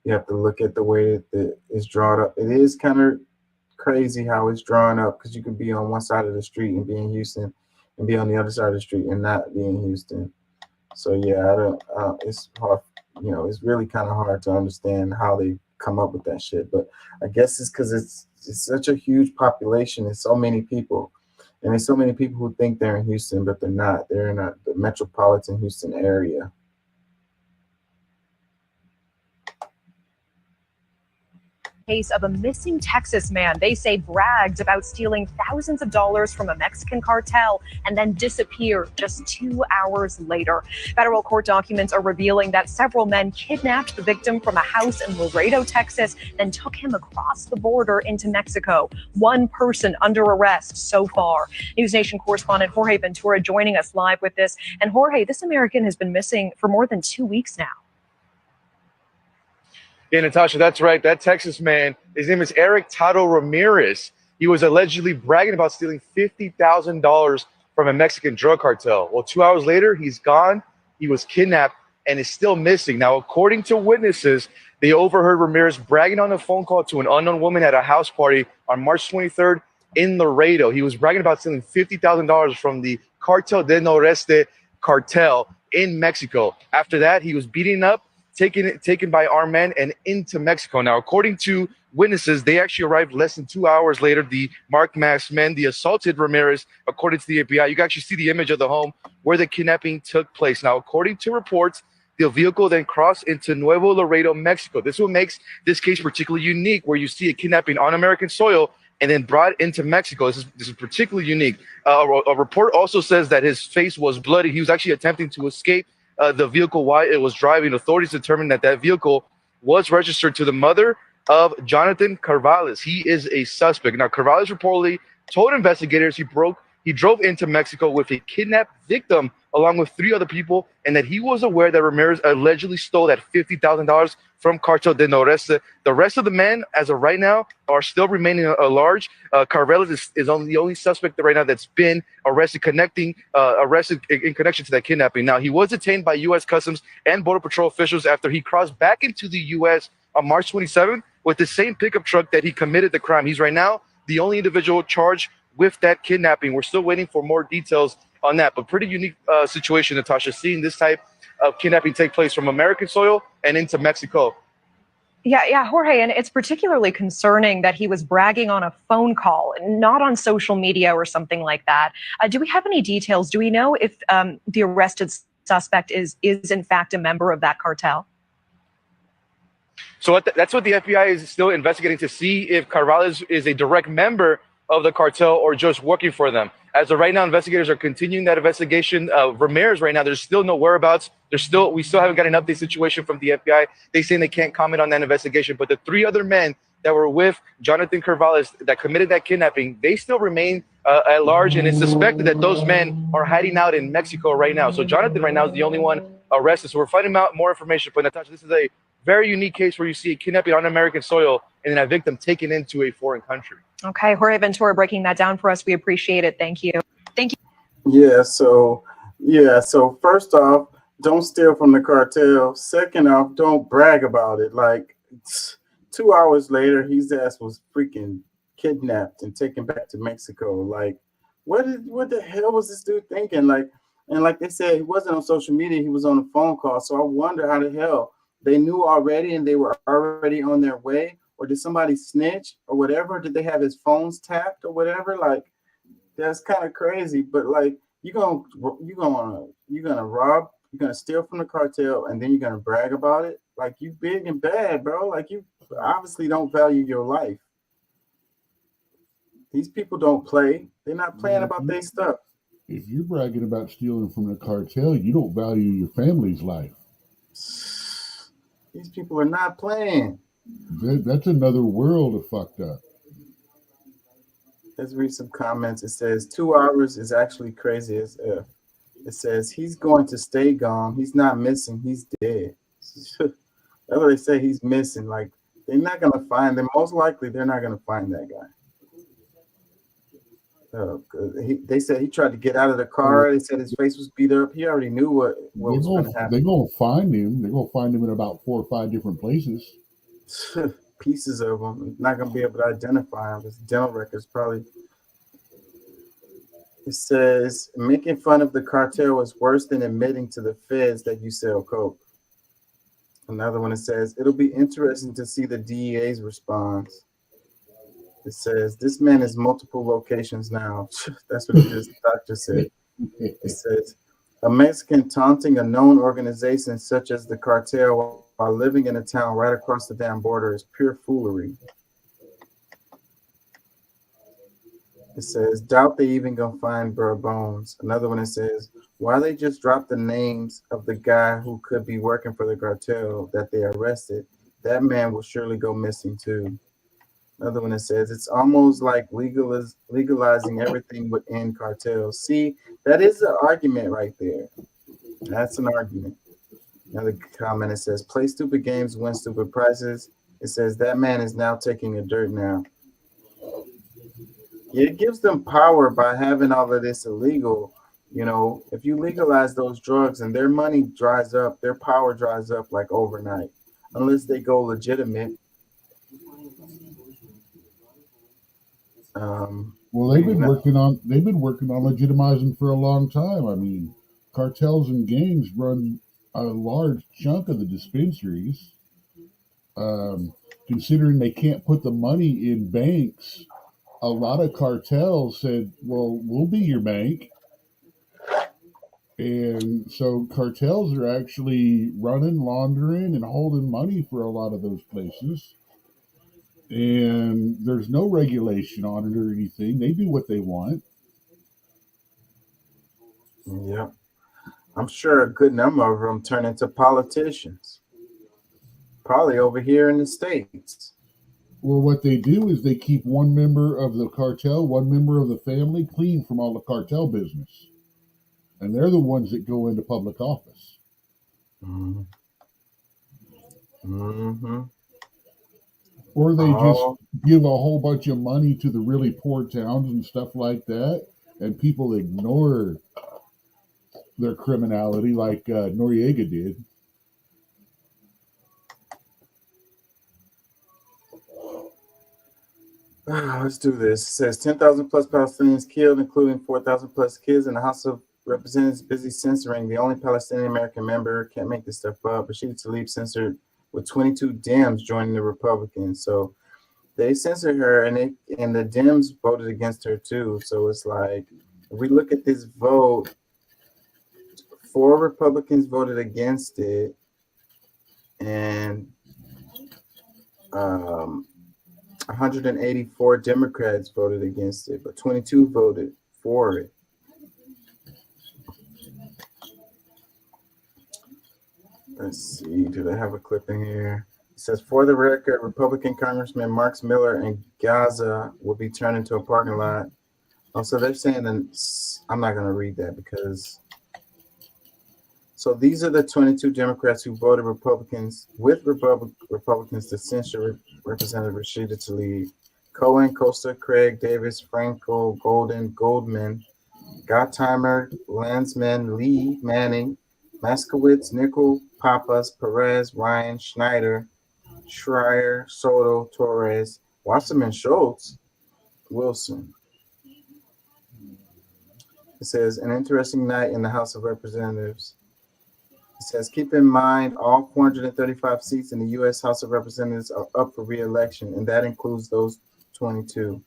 You have to look at the way that it's drawn up. It is kind of crazy how it's drawn up because you can be on one side of the street and be in Houston and be on the other side of the street and not be in Houston. So yeah, it's hard, it's really kind of hard to understand how they come up with that shit. But I guess it's because it's such a huge population and so many people. And there's so many people who think they're in Houston, but they're not. They're in the metropolitan Houston area. Case of a missing Texas man they say bragged about stealing thousands of dollars from a Mexican cartel and then disappeared just 2 hours later. Federal court documents are revealing that several men kidnapped the victim from a house in Laredo, Texas, then took him across the border into Mexico. One person under arrest so far. News Nation correspondent Jorge Ventura joining us live with this. And Jorge, this American has been missing for more than 2 weeks now. Yeah, Natasha, that's right. That Texas man, his name is Eric Tato Ramirez. He was allegedly bragging about stealing $50,000 from a Mexican drug cartel. Well, 2 hours later, he's gone. He was kidnapped and is still missing. Now, according to witnesses, they overheard Ramirez bragging on a phone call to an unknown woman at a house party on March 23rd in Laredo. He was bragging about stealing $50,000 from the Cartel del Noreste cartel in Mexico. After that, he was beaten up, taken by armed men and into Mexico. Now, according to witnesses, they actually arrived less than 2 hours later. The marked masked men, the assaulted Ramirez, according to the FBI. You can actually see the image of the home where the kidnapping took place. Now, according to reports, the vehicle then crossed into Nuevo Laredo, Mexico. This is what makes this case particularly unique, where you see a kidnapping on American soil and then brought into Mexico. This is particularly unique. A report also says that his face was bloody. He was actually attempting to escape the vehicle while it was driving. Authorities determined that vehicle was registered to the mother of Jonathan Carvalles. He is a suspect. Now, Carvalles reportedly told investigators he drove into Mexico with a kidnapped victim along with 3 other people, and that he was aware that Ramirez allegedly stole that $50,000 from Cartel del Noreste. The rest of the men, as of right now, are still remaining at large. Carvalles is only the only suspect right now that's been arrested in connection to that kidnapping. Now, he was detained by U.S. Customs and Border Patrol officials after he crossed back into the U.S. on March 27th with the same pickup truck that he committed the crime. He's right now the only individual charged with that kidnapping. We're still waiting for more details on that, but pretty unique situation, Natasha, seeing this type of kidnapping take place from American soil and into Mexico. Yeah, Jorge, and it's particularly concerning that he was bragging on a phone call, not on social media or something like that. Do we have any details? Do we know if the arrested suspect is in fact a member of that cartel? So that's what the FBI is still investigating, to see if Carvalles is a direct member of the cartel or just working for them. As of right now, investigators are continuing that investigation. Ramirez right now, there's still no whereabouts. We still haven't got an update situation from the FBI. They saying they can't comment on that investigation. But the 3 other men that were with Jonathan Carvalles that committed that kidnapping, they still remain at large, and it's suspected that those men are hiding out in Mexico right now. So Jonathan right now is the only one arrested. So we're finding out more information. But Natasha, this is a very unique case where you see a kidnapping on American soil and then a victim taken into a foreign country. Okay, Jorge Ventura breaking that down for us. We appreciate it. Thank you. Thank you. Yeah, so first off, don't steal from the cartel. Second off, don't brag about it. Like 2 hours later, his ass was freaking kidnapped and taken back to Mexico. Like, what the hell was this dude thinking? Like, and like they said, he wasn't on social media, he was on a phone call. So I wonder how the hell they knew already and they were already on their way. Or did somebody snitch or whatever? Did they have his phones tapped or whatever? Like, that's kind of crazy. But like, you're gonna rob, you're gonna steal from the cartel, and then you're gonna brag about it. Like, you big and bad, bro. Like, you obviously don't value your life. These people don't play. They're not playing about their stuff. If you're bragging about stealing from the cartel, you don't value your family's life. These people are not playing. That's another world of fucked up. Let's read some comments. It says 2 hours is actually crazy as if. It says he's going to stay gone. He's not missing. He's dead. That's what they say. He's missing. Like, they're not going to find them. Most likely, they're not going to find that guy. They said he tried to get out of the car. They said his face was beat up. He already knew what was going to happen. They're going to find him. They're going to find him in about 4 or 5 different places. Pieces of him. Not going to be able to identify him. His dental records probably. It says, making fun of the cartel is worse than admitting to the feds that you sell coke. Another one, it says, it'll be interesting to see the DEA's response. It says, this man has multiple locations now. That's what this doctor said. It says, a Mexican taunting a known organization such as the cartel while living in a town right across the damn border is pure foolery. It says, doubt they even gonna find bro bones. Another one, it says, why they just dropped the names of the guy who could be working for the cartel that they arrested? That man will surely go missing too. Another one that says, it's almost like legalizing everything would end cartels. See, that is an argument right there. That's an argument. Another comment, it says, play stupid games, win stupid prizes. It says, that man is now taking a dirt nap. It gives them power by having all of this illegal. You know, if you legalize those drugs and their money dries up, their power dries up like overnight, unless they go legitimate. Well, they've been working on legitimizing for a long time. I mean, cartels and gangs run a large chunk of the dispensaries. Considering they can't put the money in banks, a lot of cartels said, well, we'll be your bank. And so cartels are actually running, laundering, and holding money for a lot of those places. And there's no regulation on it or anything. They do what they want. Yeah. I'm sure a good number of them turn into politicians. Probably over here in the States. Well, what they do is they keep one member of the cartel, one member of the family clean from all the cartel business. And they're the ones that go into public office. Mm-hmm. Mm-hmm. Or they just give a whole bunch of money to the really poor towns and stuff like that, and people ignore their criminality like Noriega did. Let's do this. It says 10,000 plus Palestinians killed, including 4,000 plus kids, in the House of Representatives busy censoring the only Palestinian American member. Can't make this stuff up. Rashida Tlaib censored with 22 Dems joining the Republicans. So they censored her, and the Dems voted against her too. So it's like, if we look at this vote, 4 Republicans voted against it, and 184 Democrats voted against it, but 22 voted for it. Let's see, do they have a clip in here? It says, for the record, Republican Congressman Mark Miller in Gaza will be turned into a parking lot. Oh, so they're saying that, I'm not going to read that because. So these are the 22 Democrats who voted Republicans to censure Representative Rashida Tlaib. Cohen, Costa, Craig, Davis, Franco, Goldman, Gottheimer, Landsman, Lee, Manning, Maskowitz, Nickel, Pappas, Perez, Ryan, Schneider, Schreier, Soto, Torres, Wasserman, Schultz, Wilson. It says, an interesting night in the House of Representatives. It says, keep in mind, all 435 seats in the U.S. House of Representatives are up for re-election, and that includes those 22.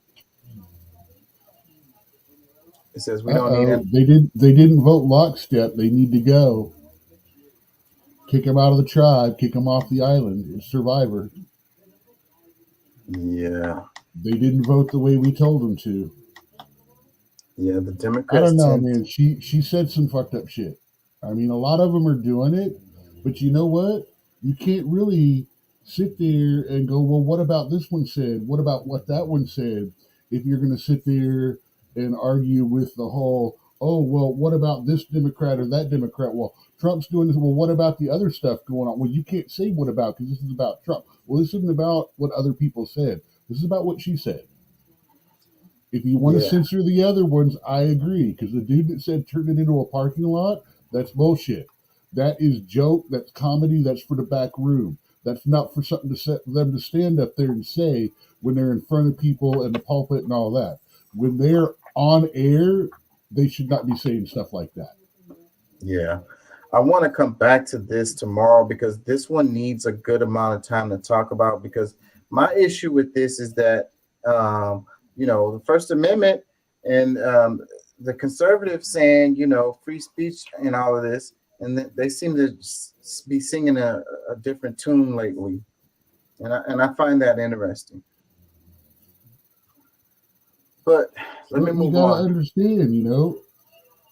It says, we don't need it. They didn't vote lockstep. They need to go. Kick them out of the tribe. Kick them off the island. It's Survivor. Yeah. They didn't vote the way we told them to. Yeah, the Democrats. I don't know, man. She said some fucked up shit. I mean, a lot of them are doing it, but you know what? You can't really sit there and go, well, what about this one said? What about what that one said? If you're going to sit there and argue with the whole, oh, well, what about this Democrat or that Democrat? Well, Trump's doing this. Well, what about the other stuff going on? Well, you can't say what about because this is about Trump. Well, this isn't about what other people said. This is about what she said. If you want to Yeah. censor the other ones, I agree. Because the dude that said turn it into a parking lot, that's bullshit. That is joke. That's comedy. That's for the back room. That's not for something to set them to stand up there and say when they're in front of people and the pulpit and all that. When they're on air, they should not be saying stuff like that. Yeah. I want to come back to this tomorrow because this one needs a good amount of time to talk about, because my issue with this is that, the First Amendment and the conservatives saying, free speech and all of this, and they seem to be singing a different tune lately. And I find that interesting. But let me You move gotta on. understand,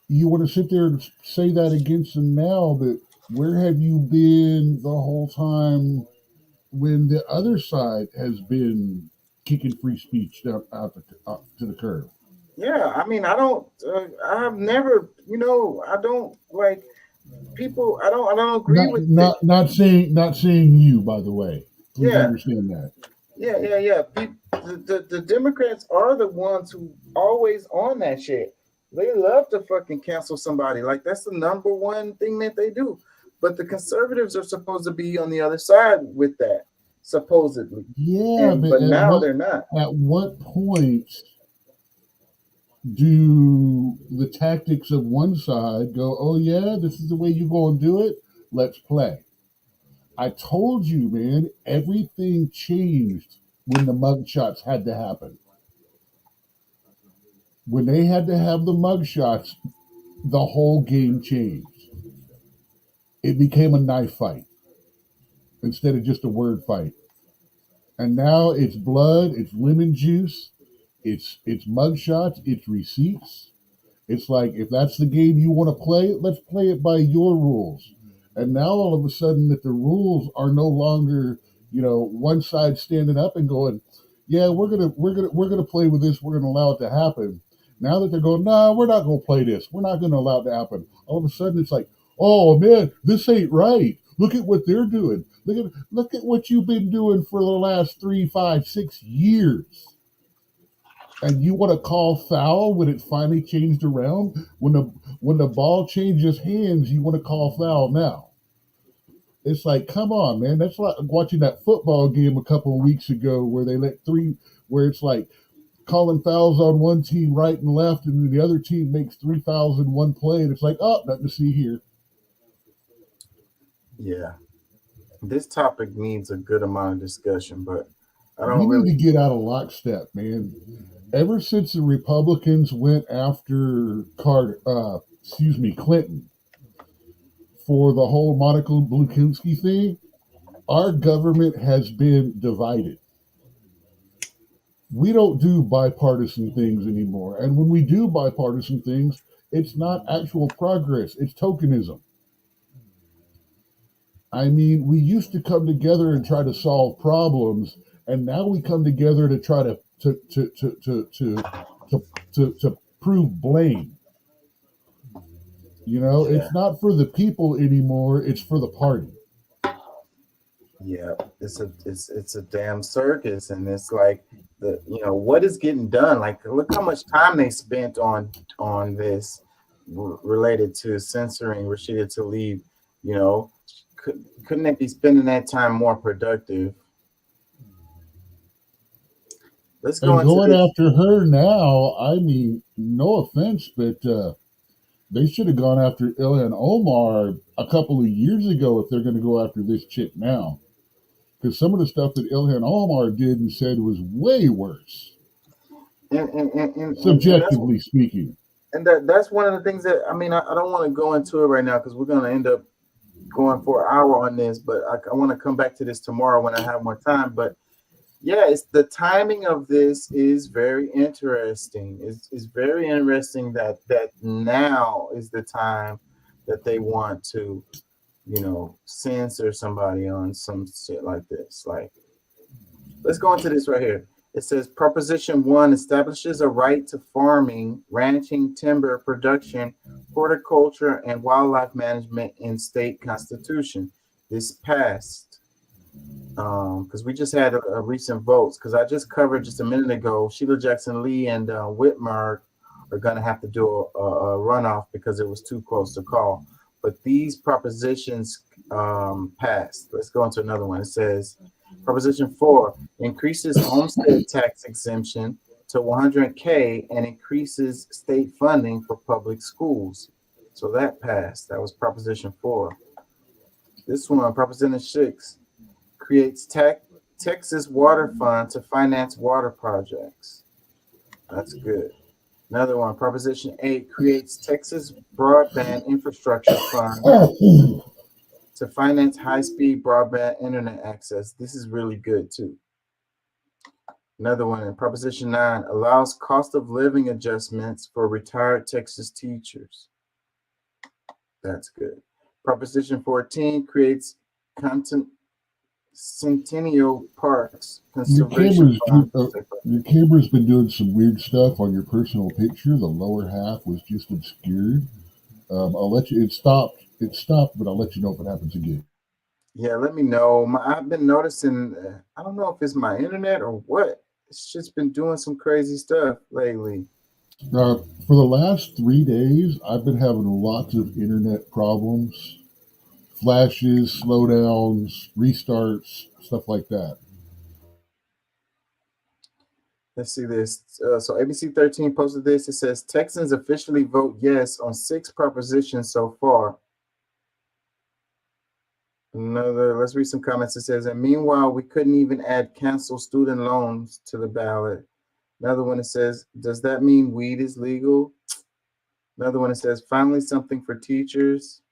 you want to sit there and say that against them now, but where have you been the whole time when the other side has been kicking free speech down out to the curb? Yeah, I mean, I've never, I don't like people. I don't agree with it. Not saying you, by the way. Please Yeah. understand that. Yeah. The Democrats are the ones who always on that shit. They love to fucking cancel somebody. Like, that's the number one thing that they do. But the conservatives are supposed to be on the other side with that, supposedly. Yeah, but now they're not. At what point do the tactics of one side go, oh yeah, this is the way you're going to do it? Let's play. I told you, man, everything changed when the mugshots had to happen. When they had to have the mugshots, the whole game changed. It became a knife fight instead of just a word fight. And now it's blood, it's lemon juice, it's mugshots, it's receipts. It's like, if that's the game you want to play, let's play it by your rules. And now all of a sudden that the rules are no longer, one side standing up and going, yeah, we're gonna play with this, we're gonna allow it to happen. Now that they're going, nah, we're not gonna play this, we're not gonna allow it to happen. All of a sudden it's like, oh man, this ain't right. Look at what they're doing. Look at what you've been doing for the last 3, 5, 6 years. And you want to call foul when it finally changed around? When the ball changes hands, you want to call foul now? It's like, come on, man. That's like watching that football game a couple of weeks ago where they let 3, where it's like calling fouls on one team right and left, and then the other team makes 3 fouls in one play, and it's like, oh, nothing to see here. Yeah. This topic needs a good amount of discussion, but We need to get out of lockstep, man. Ever since the Republicans went after Clinton for the whole Monica Lewinsky thing, our government has been divided. We don't do bipartisan things anymore. And when we do bipartisan things, it's not actual progress, it's tokenism. I mean, we used to come together and try to solve problems, and now we come together to try to prove blame. It's not for the people anymore, it's for the party. Yeah, it's a damn circus, and it's like what is getting done. Like, look how much time they spent on this related to censoring Rashida Tlaib. Couldn't they be spending that time more productive? Let's go and going after her now. I mean, no offense, but they should have gone after Ilhan Omar a couple of years ago if they're going to go after this chick now. Because some of the stuff that Ilhan Omar did and said was way worse. And subjectively speaking. And that's one of the things that, I mean, I don't want to go into it right now because we're going to end up going for an hour on this, but I want to come back to this tomorrow when I have more time. But yeah, it's the timing of this is very interesting. It's very interesting that now is the time that they want to, censor somebody on some shit like this. Like, let's go into this right here. It says Proposition 1 establishes a right to farming, ranching, timber production, horticulture, and wildlife management in state constitution. This passed. because we just had a recent votes. Because I just covered just a minute ago, Sheila Jackson Lee and Whitmer are going to have to do a runoff because it was too close to call. But these propositions passed. Let's go into another one. It says, Proposition 4 increases homestead tax exemption to 100K and increases state funding for public schools. So that passed. That was Proposition 4. This one, Proposition 6, creates Texas Water Fund to finance water projects. That's good. Another one, Proposition 8, creates Texas Broadband Infrastructure Fund to finance high-speed broadband internet access. This is really good too. Another one, Proposition 9, allows cost of living adjustments for retired Texas teachers. That's good. Proposition 14 creates Centennial Parks Conservation Fund. Your camera's been doing some weird stuff on your personal picture. The lower half was just obscured. I'll let you. It stopped, but I'll let you know if it happens again. Yeah, let me know. I've been noticing, I don't know if it's my internet or what. It's just been doing some crazy stuff lately. For the last 3 days, I've been having lots of internet problems, flashes, slowdowns, restarts, stuff like that. Let's see this. So ABC 13 posted this. It says Texans officially vote yes on 6 propositions so far. Let's read some comments. It says, and meanwhile, we couldn't even add cancel student loans to the ballot. Another one, it says, does that mean weed is legal? Another one, it says, finally something for teachers.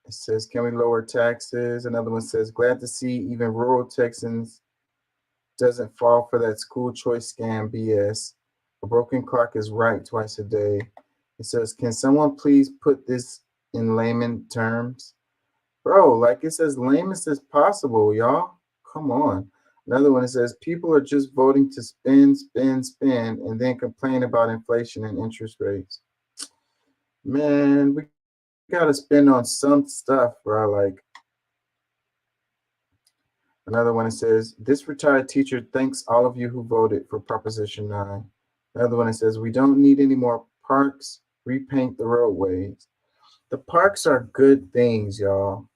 It says, can we lower taxes? Another one says, glad to see even rural Texans doesn't fall for that school choice scam BS. A broken clock is right twice a day. It says, can someone please put this in layman terms? Bro, like it's as lamest as possible, y'all. Come on. Another one, it says, people are just voting to spend, and then complain about inflation and interest rates. Man, we got to spend on some stuff, bro. Like, another one, it says, this retired teacher thanks all of you who voted for Proposition 9. Another one, it says, we don't need any more parks, repaint the roadways. The parks are good things, y'all.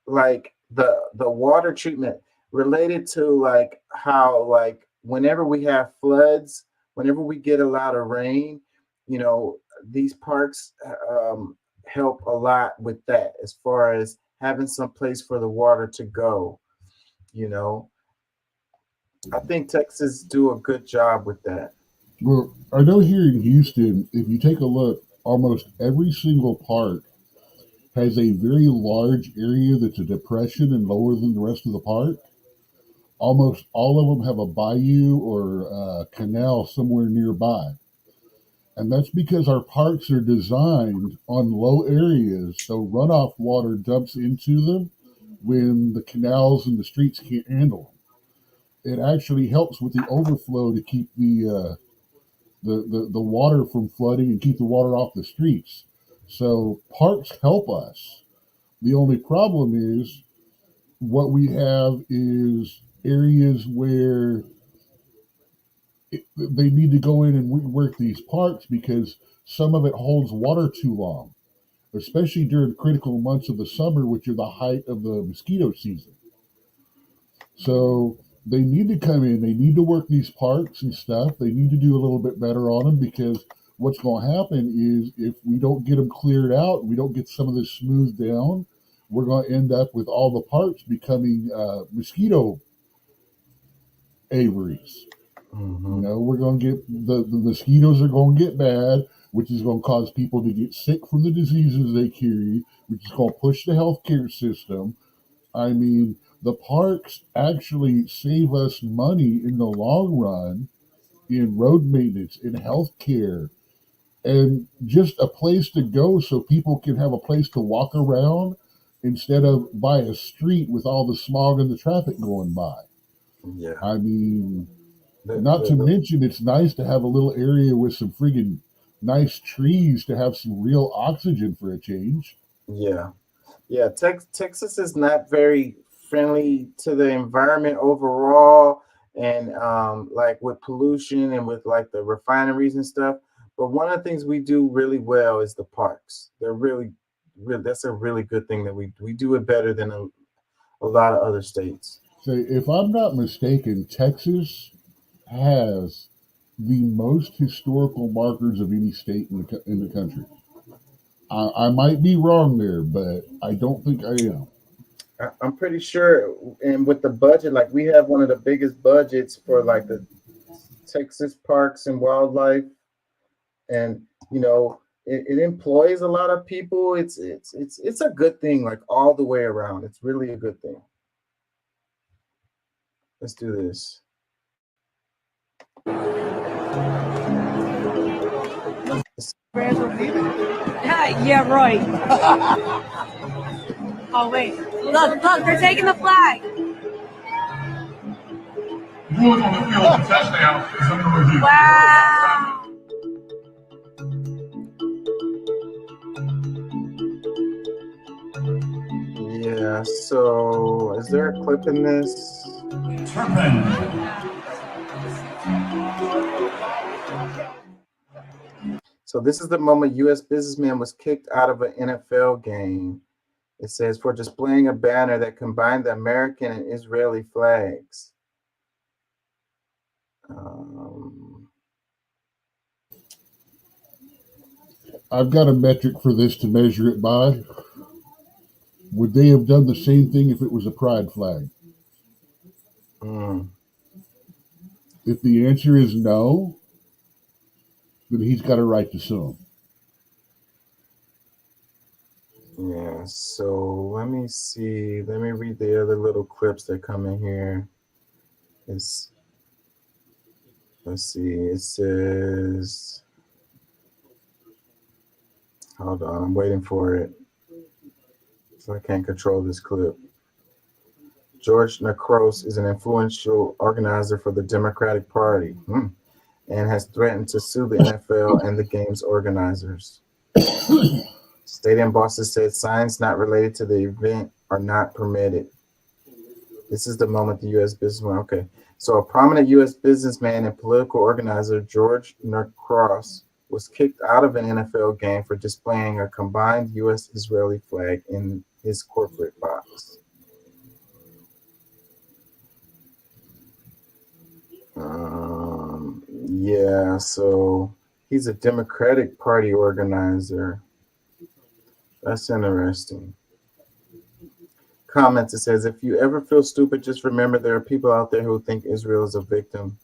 Like the water treatment related to like how like whenever we have floods, whenever we get a lot of rain, you know, these parks help a lot with that as far as having some place for the water to go. You know, I think Texas do a good job with that. Well, I know here in Houston, if you take a look, almost every single park has a very large area that's a depression and lower than the rest of the park. Almost all of them have a bayou or a canal somewhere nearby. And that's because our parks are designed on low areas, so runoff water dumps into them when the canals and the streets can't handle them. It actually helps with the overflow to keep the water from flooding and keep the water off the streets. So parks help us. The only problem is what we have is areas where they need to go in and rework these parks because some of it holds water too long, especially during critical months of the summer, which are the height of the mosquito season. So they need to come in, they need to work these parks and stuff. They need to do a little bit better on them because what's going to happen is if we don't get them cleared out, we don't get some of this smoothed down, we're going to end up with all the parks becoming mosquito aviaries. Mm-hmm. You know, we're going to get the mosquitoes are going to get bad, which is going to cause people to get sick from the diseases they carry, which is going to push the healthcare system. I mean, the parks actually save us money in the long run in road maintenance, in healthcare, and just a place to go so people can have a place to walk around instead of by a street with all the smog and the traffic going by. Yeah. I mean, not to mention it's nice to have a little area with some friggin' nice trees to have some real oxygen for a change. Yeah. Yeah, Texas is not very friendly to the environment overall, and like with pollution and with like the refineries and stuff. But one of the things we do really well is the parks. They're really that's a really good thing that we do it better than a lot of other states. So, if I'm not mistaken, Texas has the most historical markers of any state in the country. I might be wrong there, but I don't think I am. I'm pretty sure, and with the budget, like we have one of the biggest budgets for like the Texas parks and wildlife, and it employs a lot of people. It's a good thing, like all the way around. It's really a good thing. Let's do this. Yeah, right. Oh wait, look, they're taking the flag. Rules on the field for touchdown is under review. Wow. Yeah, so is there a clip in this? So this is the moment U.S. businessman was kicked out of an NFL game. It says for displaying a banner that combined the American and Israeli flags. I've got a metric for this to measure it by. Would they have done the same thing if it was a pride flag? If the answer is no, then he's got a right to sue him. Yeah, so let me see. Let me read the other little clips that come in here. Let's see. It says, hold on, I'm waiting for it. So I can't control this clip. George Necros is an influential organizer for the Democratic Party and has threatened to sue the NFL and the game's organizers. Stadium bosses said signs not related to the event are not permitted. This is the moment the U.S. businessman. Okay. So a prominent U.S. businessman and political organizer, George Necros, was kicked out of an NFL game for displaying a combined U.S.-Israeli flag in his corporate box. Yeah, so he's a Democratic Party organizer. That's interesting. Comments, it says, if you ever feel stupid, just remember there are people out there who think Israel is a victim.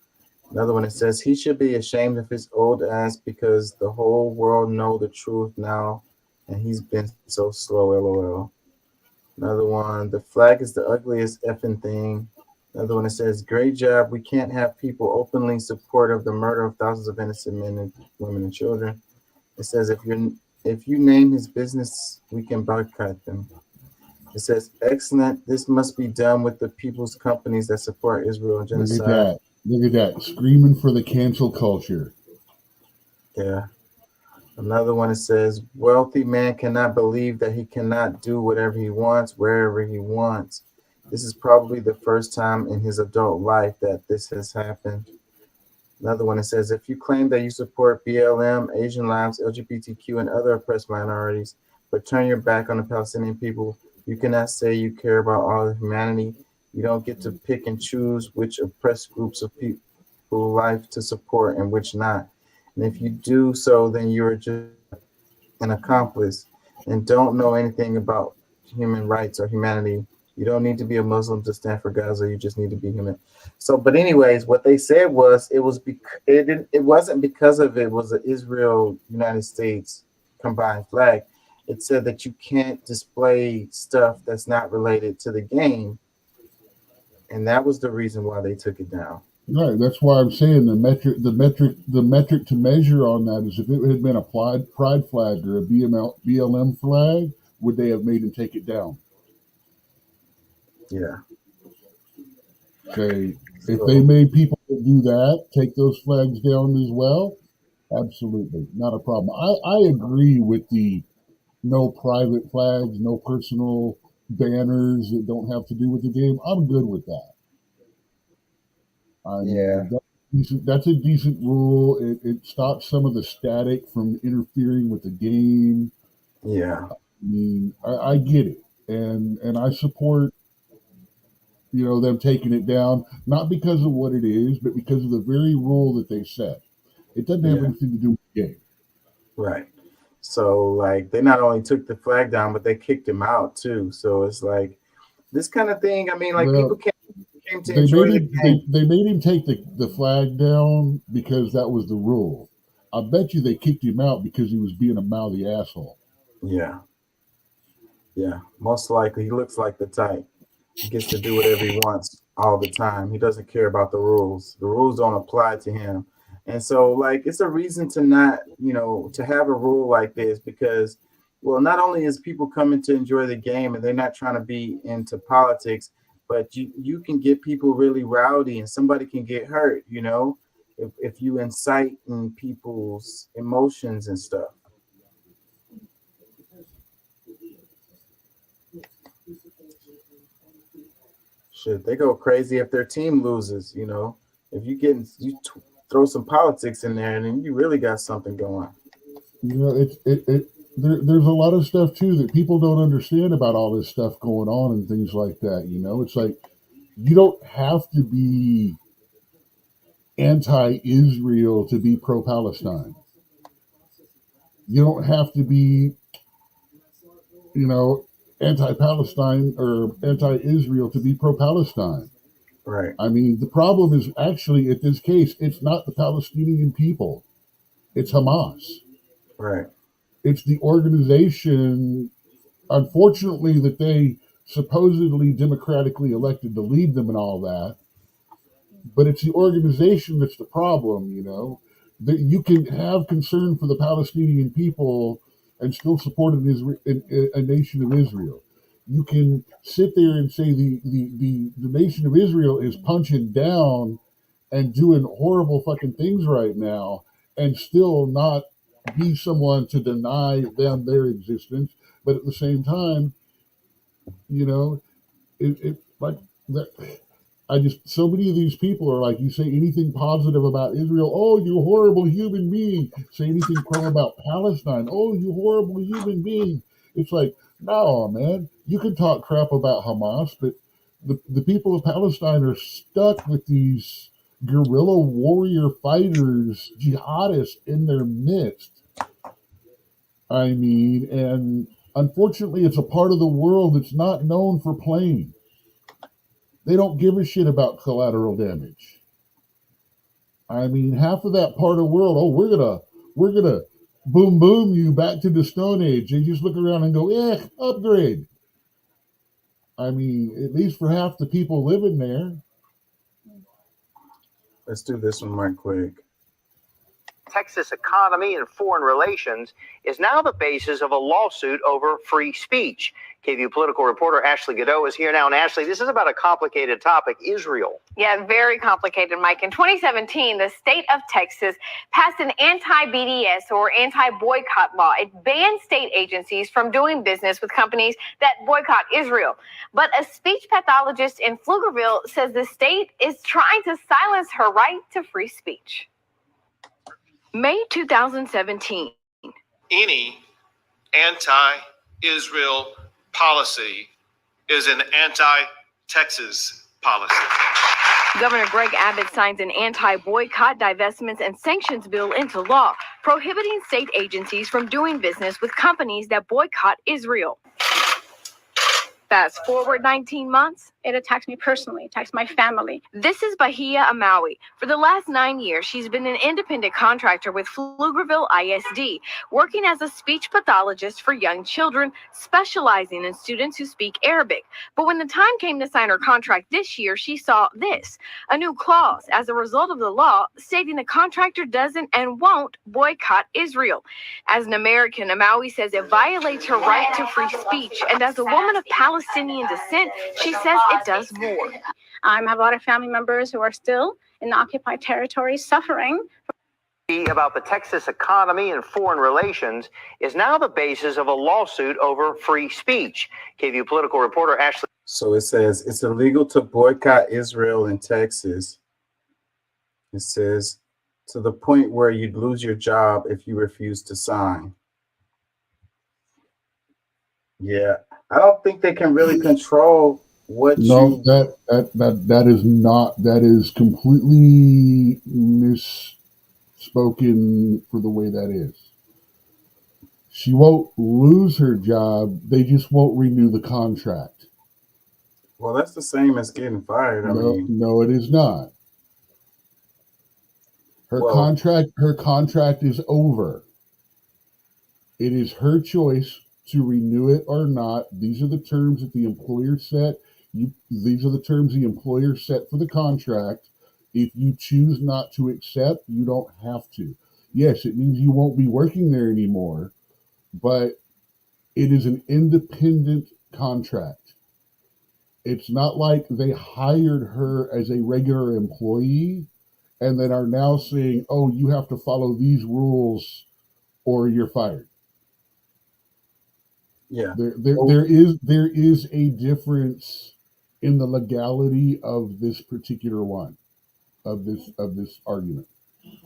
Another one, it says, he should be ashamed of his old ass because the whole world know the truth now and he's been so slow, LOL. Another one, the flag is the ugliest effing thing. Another one, it says, great job. We can't have people openly supportive of the murder of thousands of innocent men and women and children. It says, if you name his business, we can boycott them. It says, excellent. This must be done with the people's companies that support Israel and genocide. Look at that. Look at that. Screaming for the cancel culture. Yeah. Another one, it says, wealthy man cannot believe that he cannot do whatever he wants, wherever he wants. This is probably the first time in his adult life that this has happened. Another one, it says, if you claim that you support BLM, Asian lives, LGBTQ, and other oppressed minorities, but turn your back on the Palestinian people, you cannot say you care about all of humanity. You don't get to pick and choose which oppressed groups of people life to support and which not. And if you do so, then you're just an accomplice and don't know anything about human rights or humanity. You don't need to be a Muslim to stand for Gaza. You just need to be human. So, but anyways, what they said was it wasn't because of it was an Israel United States combined flag. It said that you can't display stuff that's not related to the game, and that was the reason why they took it down. Right. That's why I'm saying the metric to measure on that is if it had been a pride flag or a BLM flag, would they have made him take it down? Yeah. Okay. If they made people do that, take those flags down as well, Absolutely, not a problem. I agree with the no private flags, no personal banners that don't have to do with the game. I'm good with that. I Yeah. mean, that's a decent rule. It stops some of the static from interfering with the game. Yeah. I mean, I get it, and I support them taking it down, not because of what it is, but because of the very rule that they set. It doesn't have Yeah. anything to do with the game. Right. So like they not only took the flag down, but they kicked him out too. So it's like this kind of thing. I mean, like people Well, came to they made enjoy the him game. they made him take the flag down because that was the rule. I bet you they kicked him out because he was being a mouthy asshole. Yeah. Yeah. Most likely he looks like the type. He gets to do whatever he wants all the time. He doesn't care about the rules. The rules don't apply to him. And so like it's a reason to not, to have a rule like this because well, not only is people coming to enjoy the game and they're not trying to be into politics, but you can get people really rowdy and somebody can get hurt, if you incite in people's emotions and stuff. Shit, they go crazy if their team loses. If throw some politics in there, and then you really got something going. There's a lot of stuff too that people don't understand about all this stuff going on and things like that. It's like you don't have to be anti-Israel to be pro-Palestine. You don't have to be, anti-Palestine or anti-Israel to be pro-Palestine. Right. I mean, the problem is actually, in this case, it's not the Palestinian people. It's Hamas. Right. It's the organization, unfortunately, that they supposedly democratically elected to lead them and all that. But it's the organization that's the problem, That you can have concern for the Palestinian people and still support a nation of Israel. You can sit there and say the nation of Israel is punching down and doing horrible fucking things right now and still not be someone to deny them their existence. But at the same time, like that. So many of these people are like, you say anything positive about Israel, oh, you horrible human being. Say anything pro about Palestine, oh, you horrible human being. It's like, no, man, you can talk crap about Hamas, but the people of Palestine are stuck with these guerrilla warrior fighters, jihadists in their midst. I mean, and unfortunately, it's a part of the world that's not known for playing. They don't give a shit about collateral damage. I mean, half of that part of the world, oh, we're gonna boom boom you back to the Stone Age. They just look around and go, upgrade. I mean, at least for half the people living there. Let's do this one right quick. Texas economy and foreign relations is now the basis of a lawsuit over free speech. KVUE political reporter Ashley Godot is here now. And Ashley, this is about a complicated topic, Israel. Yeah, very complicated, Mike. In 2017, the state of Texas passed an anti-BDS or anti-boycott law. It banned state agencies from doing business with companies that boycott Israel. But a speech pathologist in Pflugerville says the state is trying to silence her right to free speech. May 2017. Any anti-Israel policy is an anti-Texas policy. Governor Greg Abbott signs an anti-boycott, divestments, and sanctions bill into law, prohibiting state agencies from doing business with companies that boycott Israel. Fast forward 19 months. It attacks me personally, attacks my family. This is Bahia Amawi. For the last 9 years, she's been an independent contractor with Pflugerville ISD, working as a speech pathologist for young children, specializing in students who speak Arabic. But when the time came to sign her contract this year, she saw this, a new clause as a result of the law stating the contractor doesn't and won't boycott Israel. As an American, Amawi says it violates her right to free speech. And as a woman of Palestinian descent, she says it does more. I have a lot of family members who are still in the occupied territory suffering. about the Texas economy and foreign relations is now the basis of a lawsuit over free speech. KVU political reporter Ashley. So it says it's illegal to boycott Israel in Texas. It says to the point where you'd lose your job if you refuse to sign. Yeah, I don't think they can really control what No, you. that is not. That is completely misspoken for the way that is. She won't lose her job. They just won't renew the contract. Well, that's the same as getting fired. I mean, No, it is not. Her contract is over. It is her choice to renew it or not. These are the terms that the employer set. These are the terms the employer set for the contract. If you choose not to accept, you don't have to. Yes, it means you won't be working there anymore, but it is an independent contract. It's not like they hired her as a regular employee and then are now saying, oh, you have to follow these rules or you're fired. yeah. There is a difference in the legality of this particular one, of this argument.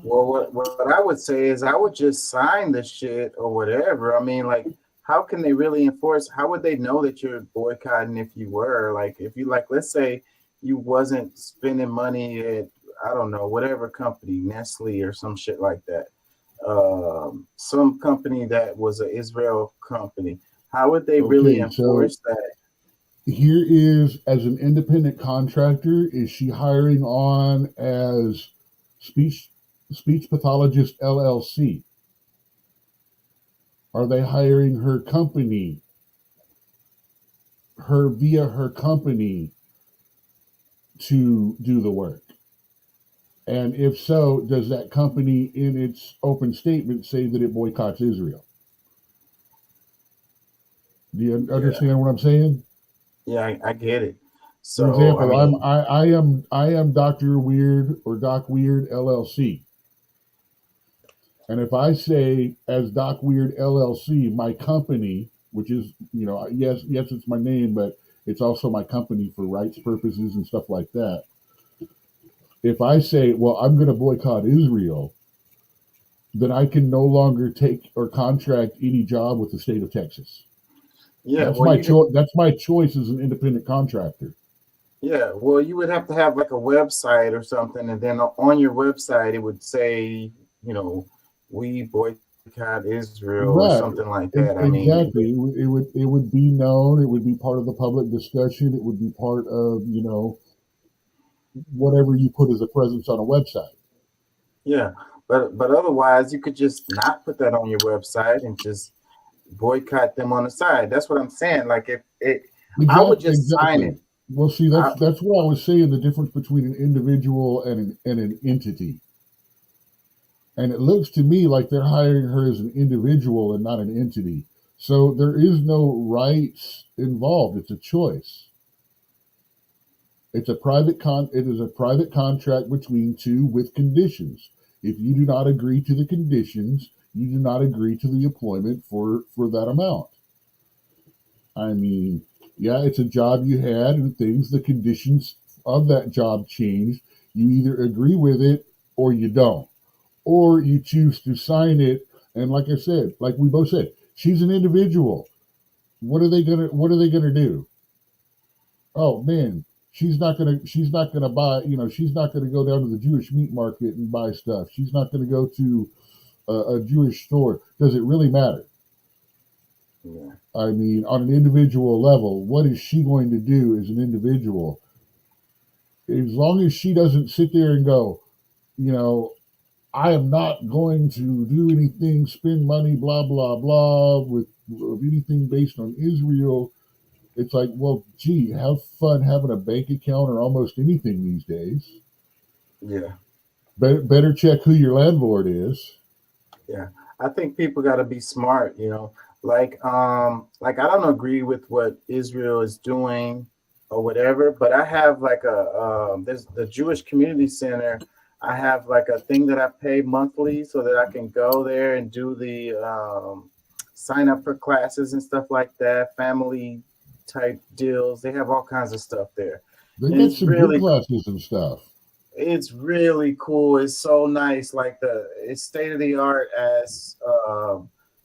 Well, what I would say is I would just sign the shit or whatever. I mean, like, how can they really enforce? How would they know that you're boycotting if you were? Like, if you, like, let's say you wasn't spending money at, I don't know, whatever company, Nestle or some shit like that. Some company that was an Israel company. How would they really enforce that? Here is, as an independent contractor, is she hiring on as speech pathologist LLC? Are they hiring her company, via her company to do the work? And if so, does that company in its open statement say that it boycotts Israel? Do you understand what I'm saying? Yeah, I get it. So, for example, I mean, I am Dr. Weird or Doc Weird LLC. And if I say as Doc Weird LLC, my company, which is, yes, it's my name, but it's also my company for rights purposes and stuff like that. If I say, well, I'm going to boycott Israel, then I can no longer take or contract any job with the state of Texas. Yeah, that's my choice. That's my choice as an independent contractor. Yeah, well, you would have to have like a website or something, and then on your website it would say, we boycott Israel or something like that. I mean, exactly. It would be known. It would be part of the public discussion. It would be part of whatever you put as a presence on a website. Yeah, but otherwise you could just not put that on your website and just boycott them on the side. That's what I'm saying. Like I would just sign it. Well, see, that's what I was saying. The difference between an individual and an entity. And it looks to me like they're hiring her as an individual and not an entity. So there is no rights involved. It's a choice. It is a private contract between two with conditions. If you do not agree to the conditions, you do not agree to the employment for that amount. I mean, yeah, it's a job you had and things, the conditions of that job change. You either agree with it or you don't. Or you choose to sign it. And like I said, like we both said, she's an individual. What are they gonna do? Oh man, she's not gonna buy, she's not gonna go down to the Jewish meat market and buy stuff. She's not gonna go to a Jewish store. Does it really matter? Yeah. I mean, on an individual level, what is she going to do as an individual? As long as she doesn't sit there and go, I am not going to do anything, spend money, blah, blah, blah, with anything based on Israel. It's like, well, gee, have fun having a bank account or almost anything these days. Yeah. Better check who your landlord is. Yeah. I think people got to be smart, like I don't agree with what Israel is doing or whatever, but I have like there's the Jewish Community Center. I have like a thing that I pay monthly so that I can go there and do the sign up for classes and stuff like that, family type deals. They have all kinds of stuff there. They And got some good classes and stuff. it's really cool. It's so nice. Like it's state of the art as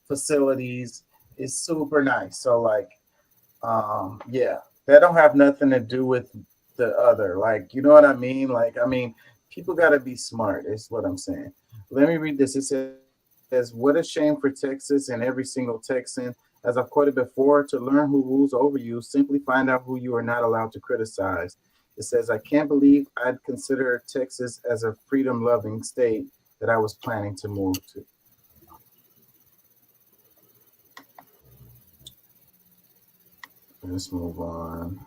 facilities. It's super nice. So like, yeah, that don't have nothing to do with the other. Like, you know what I mean? Like, I mean, people got to be smart. Is what I'm saying. Let me read this. It says, "What a shame for Texas and every single Texan." As I've quoted before, to learn who rules over you, simply find out who you are not allowed to criticize. It says, "I can't believe I'd consider Texas as a freedom loving state that I was planning to move to." Let's move on.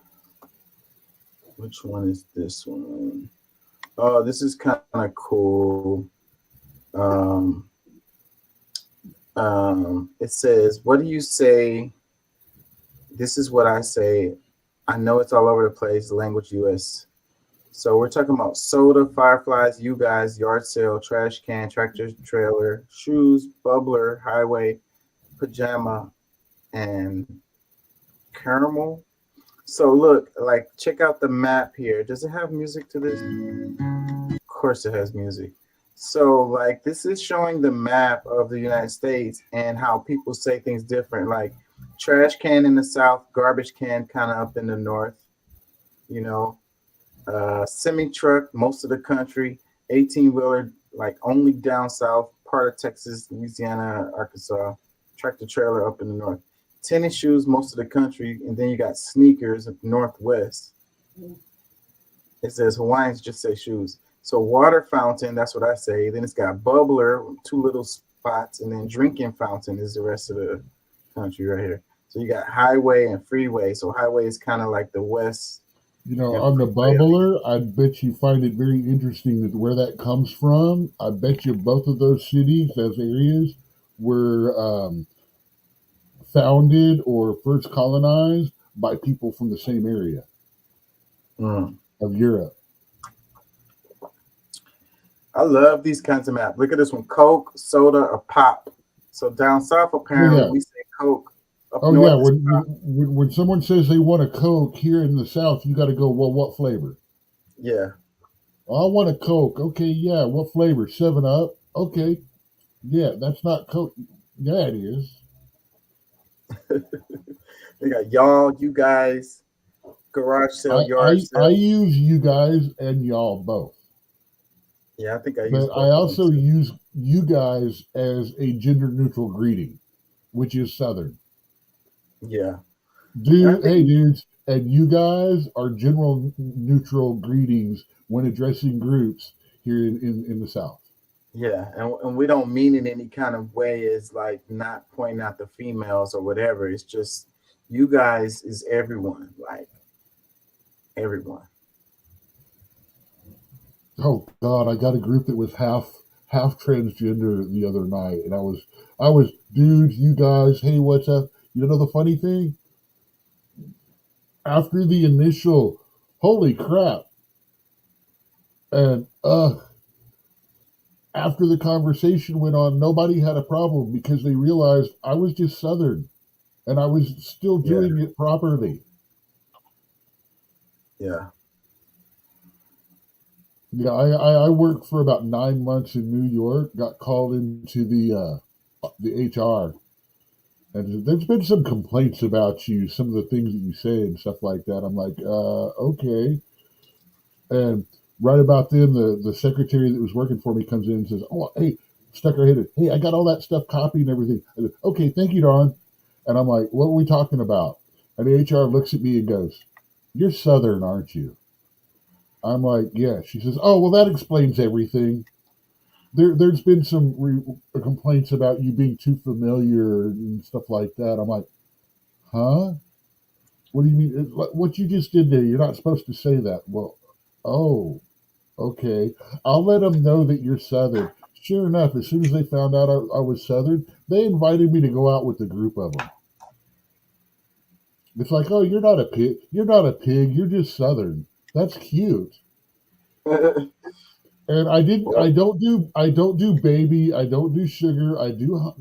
Which one is this one? Oh, this is kind of cool. It says, "What do you say?" This is what I say. I know it's all over the place, language US. So we're talking about soda, fireflies, you guys, yard sale, trash can, tractor trailer, shoes, bubbler, highway, pajama, and caramel. So look, like check out the map here. Does it have music to this? Of course it has music. So like this is showing the map of the United States and how people say things different. Like trash can in the south, garbage can kind of up in the north, you know. Semi truck, most of the country, 18 wheeler, like only down south, part of Texas, Louisiana, Arkansas, tractor trailer up in the north. Tennis shoes, most of the country, and then you got sneakers northwest. It says Hawaiians just say shoes. So water fountain, that's what I say. Then it's got bubbler, two little spots, and then drinking fountain is the rest of the country right here. So you got highway and freeway. So highway is kind of like the west. You know, on the bubbler, I bet you find it very interesting that where that comes from. I bet you both of those cities, those areas, were founded or first colonized by people from the same area of Europe. I love these kinds of maps. Look at this one: Coke, soda, or pop. So down south, apparently, we say Coke. Up north, when someone says they want a Coke here in the South, you got to go, well, what flavor? Yeah. I want a Coke. Okay, yeah. What flavor? 7-Up. Okay. Yeah, that's not Coke. Yeah, it is. They got y'all, you guys, garage sale, yard sale. I use you guys and y'all both. Yeah, I think I use both. I also use you guys as a gender neutral greeting, which is Southern. Yeah. Hey, dudes, and you guys are general neutral greetings when addressing groups here in the South. Yeah, and we don't mean in any kind of way as like not pointing out the females or whatever. It's just you guys is everyone, like everyone. Oh God, I got a group that was half transgender the other night, and I was dudes, you guys, hey, what's up? You know the funny thing? After the initial holy crap and after the conversation went on, nobody had a problem because they realized I was just Southern and I was still doing it properly. Yeah. Yeah, I worked for about 9 months in New York, got called into the HR, and there's been some complaints about you, some of the things that you say and stuff like that. I'm like, okay. And right about then, the secretary that was working for me comes in and says, oh, hey, stuck her head, hey, I got all that stuff copied and everything. I said, okay, thank you, Don. And I'm like, what are we talking about? And the HR looks at me and goes, you're Southern, aren't you? I'm like, yeah. She says, oh, well, that explains everything. There's been some complaints about you being too familiar and stuff like that. I'm like, huh? What do you mean? What you just did there, you're not supposed to say that. Well, oh, okay. I'll let them know that you're Southern. Sure enough, as soon as they found out I was Southern, they invited me to go out with a group of them. It's like, oh, you're not a pig. You're not a pig. You're just Southern. That's cute. And I don't do baby, I don't do sugar,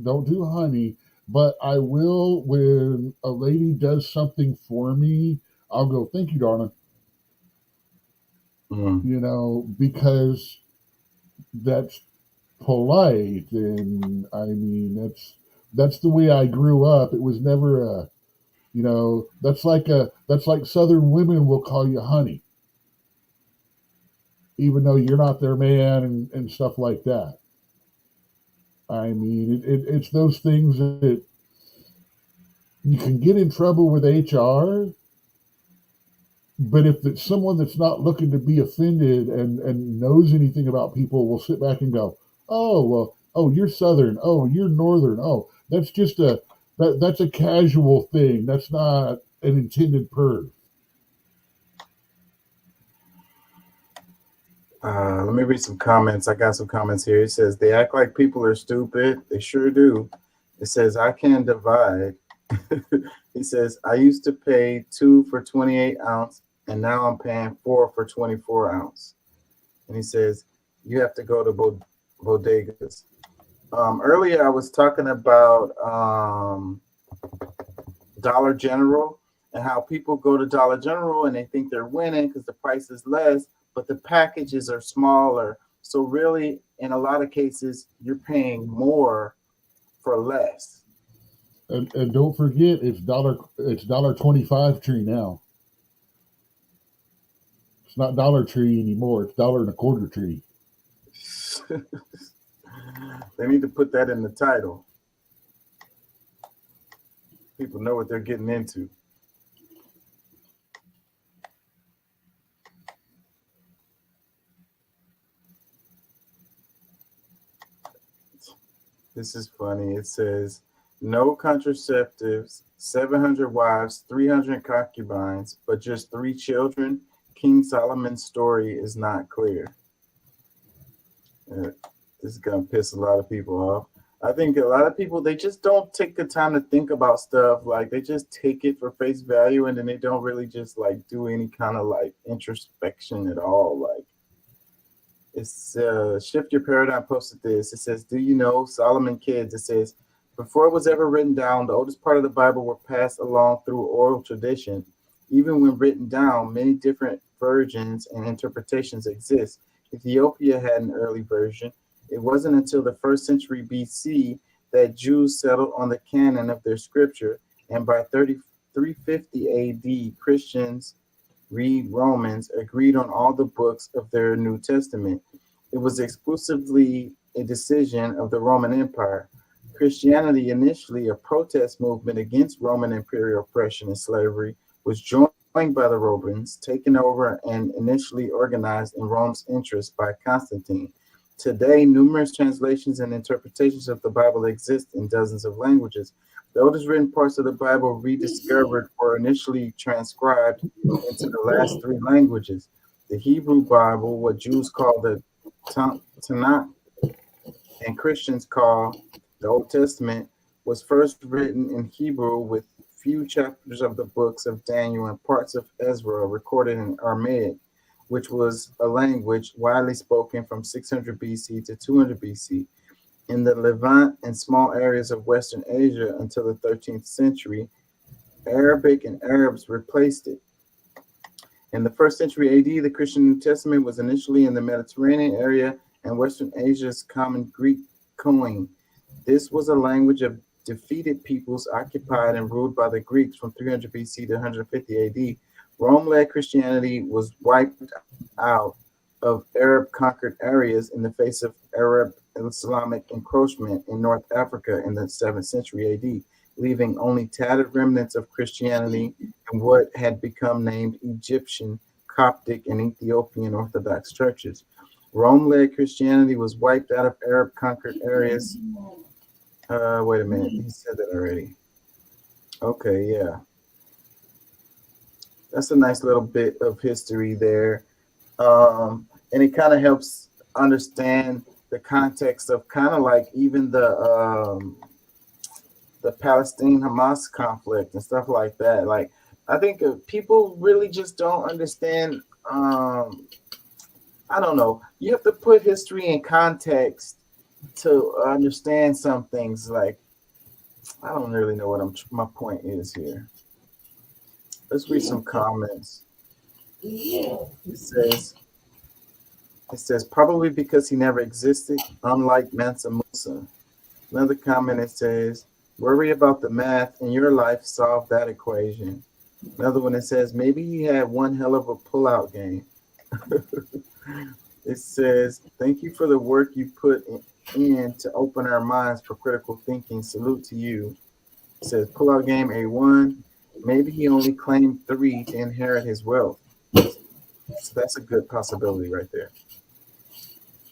don't do honey, but I will when a lady does something for me, I'll go, thank you, darling. You know, because that's polite, and I mean that's the way I grew up. It was never a, you know, that's like Southern women will call you honey, even though you're not their man and stuff like that. I mean, it's those things that you can get in trouble with HR, but if it's someone that's not looking to be offended and knows anything about people, will sit back and go, oh, well, oh, you're Southern. Oh, you're Northern. Oh, that's just that's a casual thing. That's not an intended perv. Let me read some comments. I got some comments here. It says, they act like people are stupid. They sure do. It says, I can divide. He says, I used to pay 2 for 28 ounce, and now I'm paying 4 for 24 ounce. And he says, you have to go to bodegas. Earlier, I was talking about Dollar General and how people go to Dollar General and they think they're winning because the price is less, but the packages are smaller. So really, in a lot of cases, you're paying more for less. And don't forget, it's $1.25 tree now. It's not Dollar Tree anymore. It's $1.25 tree. They need to put that in the title. People know what they're getting into. This is funny. It says, no contraceptives, 700 wives, 300 concubines, but just 3 children. King Solomon's story is not clear. This is going to piss a lot of people off. I think a lot of people, they just don't take the time to think about stuff. Like, they just take it for face value, and then they don't really just like do any kind of like introspection at all. Like, it's Shift Your Paradigm posted this. It says, do you know Solomon kids? It says, before it was ever written down, the oldest part of the Bible were passed along through oral tradition. Even when written down, many different versions and interpretations exist. Ethiopia had an early version. It wasn't until the 1st century BC that Jews settled on the canon of their scripture, and by 350 AD, Christians, read Romans, agreed on all the books of their New Testament. It was exclusively a decision of the Roman Empire. Christianity, initially a protest movement against Roman imperial oppression and slavery, was joined by the Romans, taken over and initially organized in Rome's interest by Constantine. Today, numerous translations and interpretations of the Bible exist in dozens of languages. The oldest written parts of the Bible rediscovered were initially transcribed into the last 3 languages. The Hebrew Bible, what Jews call the Tanakh and Christians call the Old Testament, was first written in Hebrew with few chapters of the books of Daniel and parts of Ezra recorded in Aramaic, which was a language widely spoken from 600 BC to 200 BC. In the Levant and small areas of Western Asia until the 13th century, Arabic and Arabs replaced it. In the 1st century AD, the Christian New Testament was initially in the Mediterranean area and Western Asia's common Greek Koine. This was a language of defeated peoples occupied and ruled by the Greeks from 300 BC to 150 AD. Rome-led Christianity was wiped out of Arab-conquered areas in the face of Arab Islamic encroachment in North Africa in the 7th century AD, leaving only tattered remnants of Christianity in what had become named Egyptian, Coptic, and Ethiopian Orthodox churches. Rome-led Christianity was wiped out of Arab-conquered areas. Wait a minute, he said that already. Okay, yeah. That's a nice little bit of history there. And it kind of helps understand the context of kind of like even the Palestine-Hamas conflict and stuff like that. Like, I think people really just don't understand I don't know. You have to put history in context to understand some things. Like, I don't really know what my point is here. Let's read some comments. It says probably because he never existed, unlike Mansa Musa. Another comment, it says, worry about the math in your life, solve that equation. Another one, it says, maybe he had one hell of a pullout game. It says, thank you for the work you put in to open our minds for critical thinking. Salute to you. It says, pullout game A1. Maybe he only claimed 3 to inherit his wealth. So that's a good possibility right there.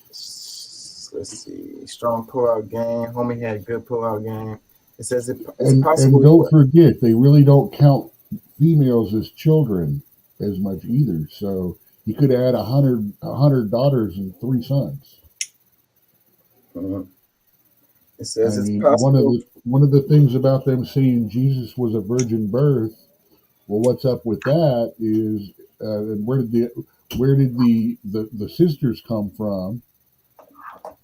Let's see. Strong pullout game. Homie had good pullout game. It says it's possible. And don't forget, they really don't count females as children as much either. So he could have had 100 daughters and 3 sons. It says it's possible. One of the things about them saying Jesus was a virgin birth. Well, what's up with that is, and where did the sisters come from?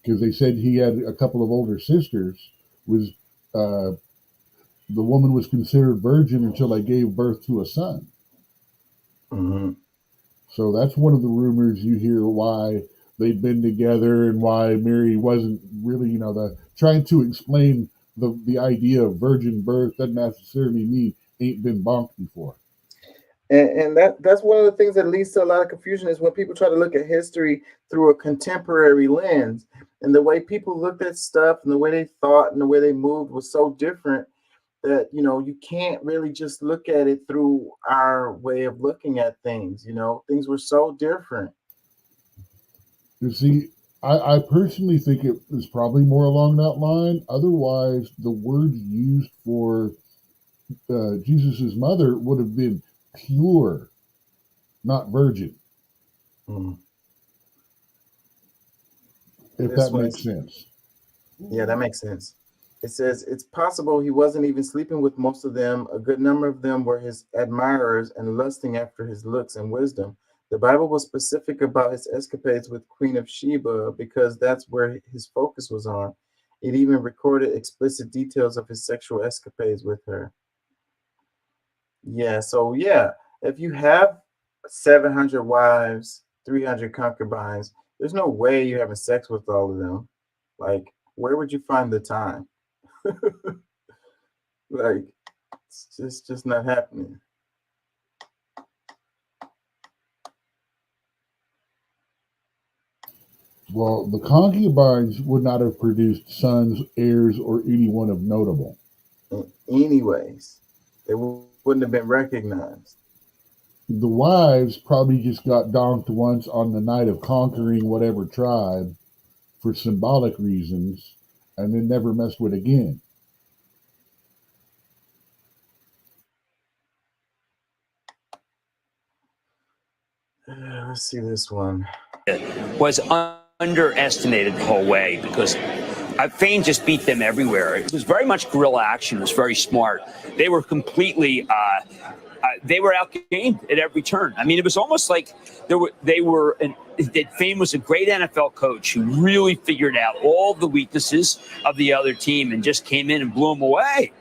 Because they said he had a couple of older sisters. Was the woman was considered virgin until they gave birth to a son. Mm-hmm. So that's one of the rumors you hear why they've been together and why Mary wasn't really, trying to explain the idea of virgin birth doesn't necessarily mean ain't been bonked before. And that's one of the things that leads to a lot of confusion is when people try to look at history through a contemporary lens, and the way people looked at stuff and the way they thought and the way they moved was so different that you can't really just look at it through our way of looking at things. Things were so different. You see, I personally think it was probably more along that line. Otherwise, the words used for Jesus's mother would have been pure, not virgin. If that makes sense. Yeah, that makes sense. It says it's possible he wasn't even sleeping with most of them. A good number of them were his admirers and lusting after his looks and wisdom. The Bible was specific about his escapades with Queen of Sheba because that's where his focus was on. It even recorded explicit details of his sexual escapades with her. Yeah, so yeah, if you have 700 wives, 300 concubines, there's no way you're having sex with all of them. Like, where would you find the time? Like, it's just not happening. Well, the concubines would not have produced sons, heirs, or anyone of notable. Anyways, they wouldn't have been recognized. The wives probably just got donked once on the night of conquering whatever tribe for symbolic reasons, and then never messed with again. Let's see this one. Was underestimated the whole way because Fane just beat them everywhere. It was very much guerrilla action. It was very smart. They were completely they were outgamed at every turn. I mean, it was almost like that Fane was a great NFL coach who really figured out all the weaknesses of the other team and just came in and blew them away.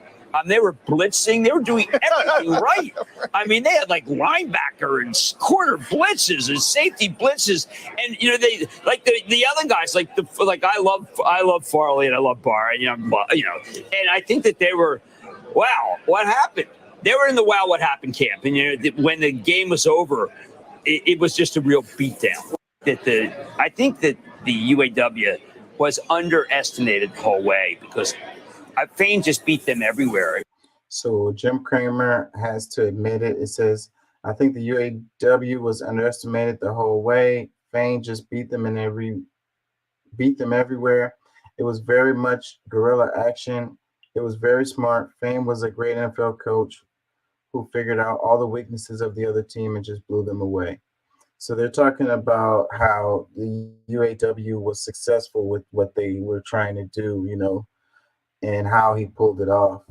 They were blitzing. They were doing everything right. I mean, they had like linebacker and corner blitzes and safety blitzes, and they like the other guys like I love Farley and I love Barr, and and I think that they were, wow, what happened? They were in the wow, what happened camp, and when the game was over, it was just a real beatdown. I think that the UAW was underestimated the whole way because Fane just beat them everywhere. So Jim Cramer has to admit it. It says, I think the UAW was underestimated the whole way. Fane just beat them everywhere. It was very much guerrilla action. It was very smart. Fane was a great NFL coach who figured out all the weaknesses of the other team and just blew them away. So they're talking about how the UAW was successful with what they were trying to do, and how he pulled it off.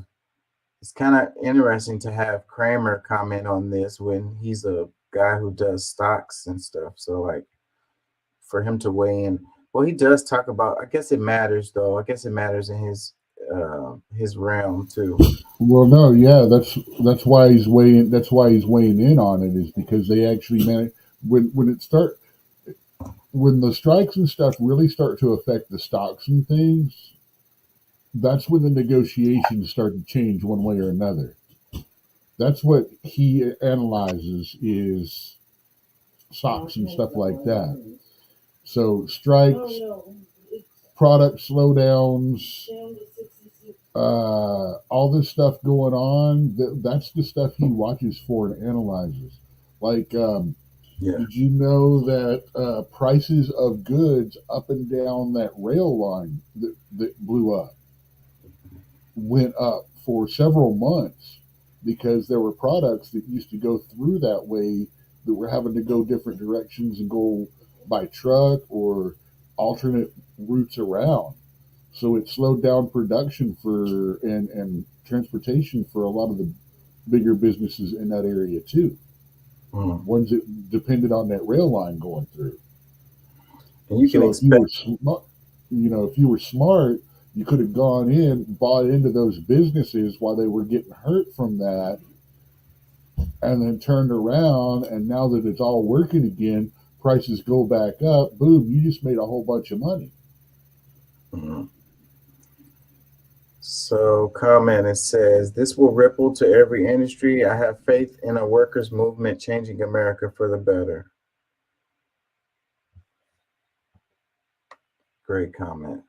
It's kind of interesting to have Kramer comment on this when he's a guy who does stocks and stuff. So, like, for him to weigh in. Well, he does talk about. I guess it matters, though. I guess it matters in his realm too. Well, no, yeah, that's why he's weighing. That's why he's weighing in on it, is because they actually manage when the strikes and stuff really start to affect the stocks and things. That's when the negotiations start to change one way or another. That's what he analyzes is stocks and stuff like that. So strikes, product slowdowns, all this stuff going on. That's the stuff he watches for and analyzes. Like, did you know that prices of goods up and down that rail line that blew up went up for several months because there were products that used to go through that way that were having to go different directions and go by truck or alternate routes around. So it slowed down production for and transportation for a lot of the bigger businesses in that area too. Ones that depended on that rail line going through. And you can So expect, if you were smart, you could have gone in, bought into those businesses while they were getting hurt from that, and then turned around. And now that it's all working again, prices go back up. Boom! You just made a whole bunch of money. So, comment, it says, this will ripple to every industry. I have faith in a workers' movement changing America for the better. Great comment.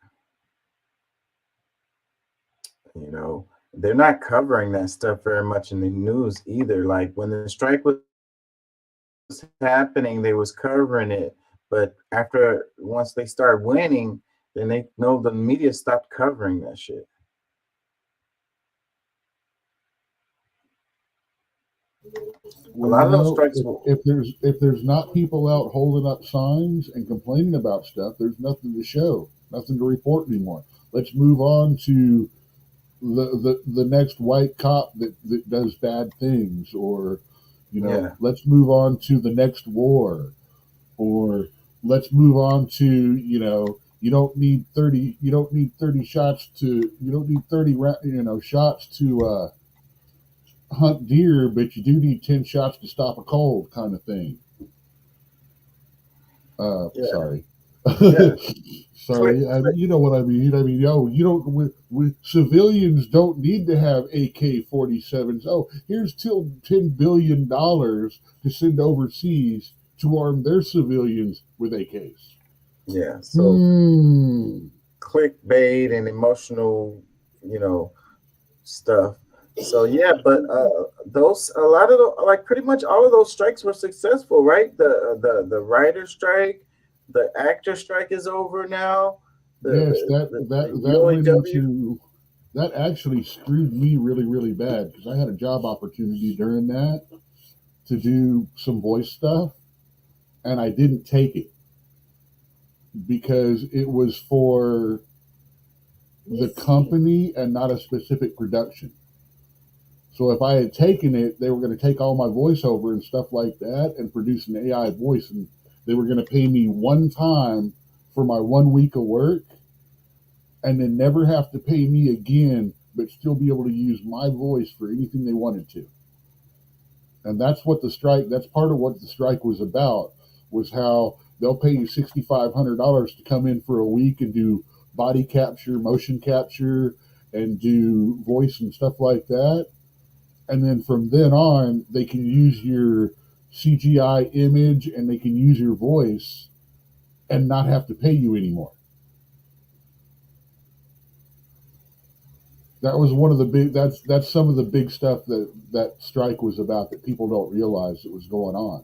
You know, they're not covering that stuff very much in the news either. Like when the strike was happening, they was covering it. But once they start winning, then they know the media stopped covering that shit. Well, a lot of those strikes if there's not people out holding up signs and complaining about stuff, there's nothing to show, nothing to report anymore. Let's move on to the next white cop that does bad things, or let's move on to the next war, or let's move on to you don't need 30 shots to shots to hunt deer, but you do need 10 shots to stop a cold, kind of thing. Sorry. Yeah. Sorry, you know what I mean. I mean, you don't. Civilians don't need to have AK-47s. Oh, here's $10 billion to send overseas to arm their civilians with AKs. Yeah. So clickbait and emotional, stuff. So yeah, but pretty much all of those strikes were successful, right? The writer strike, the actor strike is over now. That actually screwed me really, really bad, because I had a job opportunity during that to do some voice stuff, and I didn't take it because it was for the company and not a specific production. So if I had taken it, they were going to take all my voiceover and stuff like that and produce an AI voice, and they were going to pay me one time for my 1 week of work, and then never have to pay me again, but still be able to use my voice for anything they wanted to. And that's part of what the strike was about, was how they'll pay you $6,500 to come in for a week and do body capture, motion capture, and do voice and stuff like that. And then from then on, they can use your CGI image and they can use your voice and not have to pay you anymore. That was one of the big. That's some of the big stuff that strike was about that people don't realize that was going on.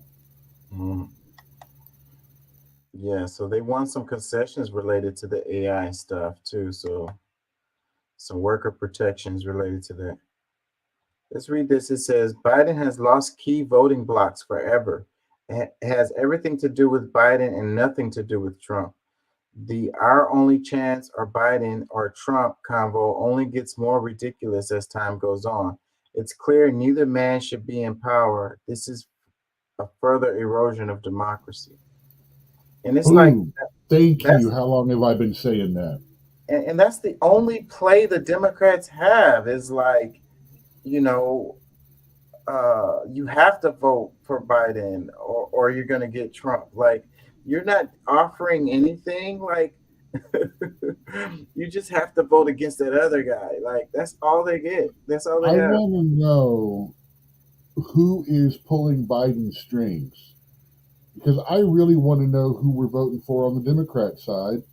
Yeah, so they want some concessions related to the AI stuff too. So some worker protections related to that. Let's read this. It says Biden has lost key voting blocks forever. It has everything to do with Biden and nothing to do with Trump. The "our only chance" or Biden or Trump convo only gets more ridiculous as time goes on. It's clear neither man should be in power. This is a further erosion of democracy. And it's like, Boom. Thank that's you. How long have I been saying that? and that's the only play the Democrats have is like, you know, you have to vote for Biden or you're going to get Trump. Like, you're not offering anything. Like, you just have to vote against that other guy. Like, that's all they get. That's all they I have. want to know who is pulling Biden's strings, because I really want to know who we're voting for on the Democrat side,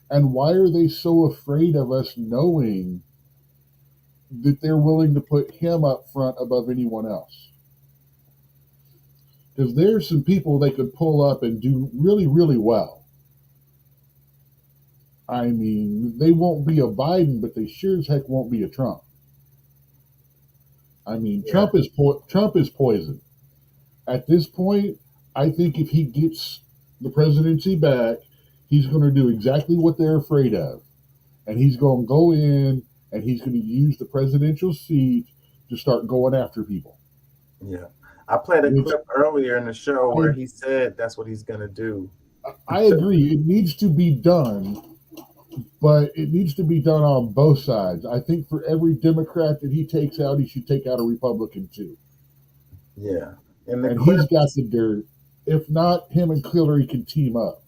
and why are they so afraid of us knowing that they're willing to put him up front above anyone else? Because there's some people they could pull up and do really, really well. I mean, they won't be a Biden, but they sure as heck won't be a Trump. I mean, Yeah. Trump is poison. At this point, I think if he gets the presidency back, he's going to do exactly what they're afraid of. And he's going to go in and he's going to use the presidential seat to start going after people. Yeah. I played a clip earlier in the show where he said that's what he's going to do. I agree. It needs to be done, but it needs to be done on both sides. I think for every Democrat that he takes out, he should take out a Republican too. Yeah. And he's got the dirt. If not, him and Hillary can team up.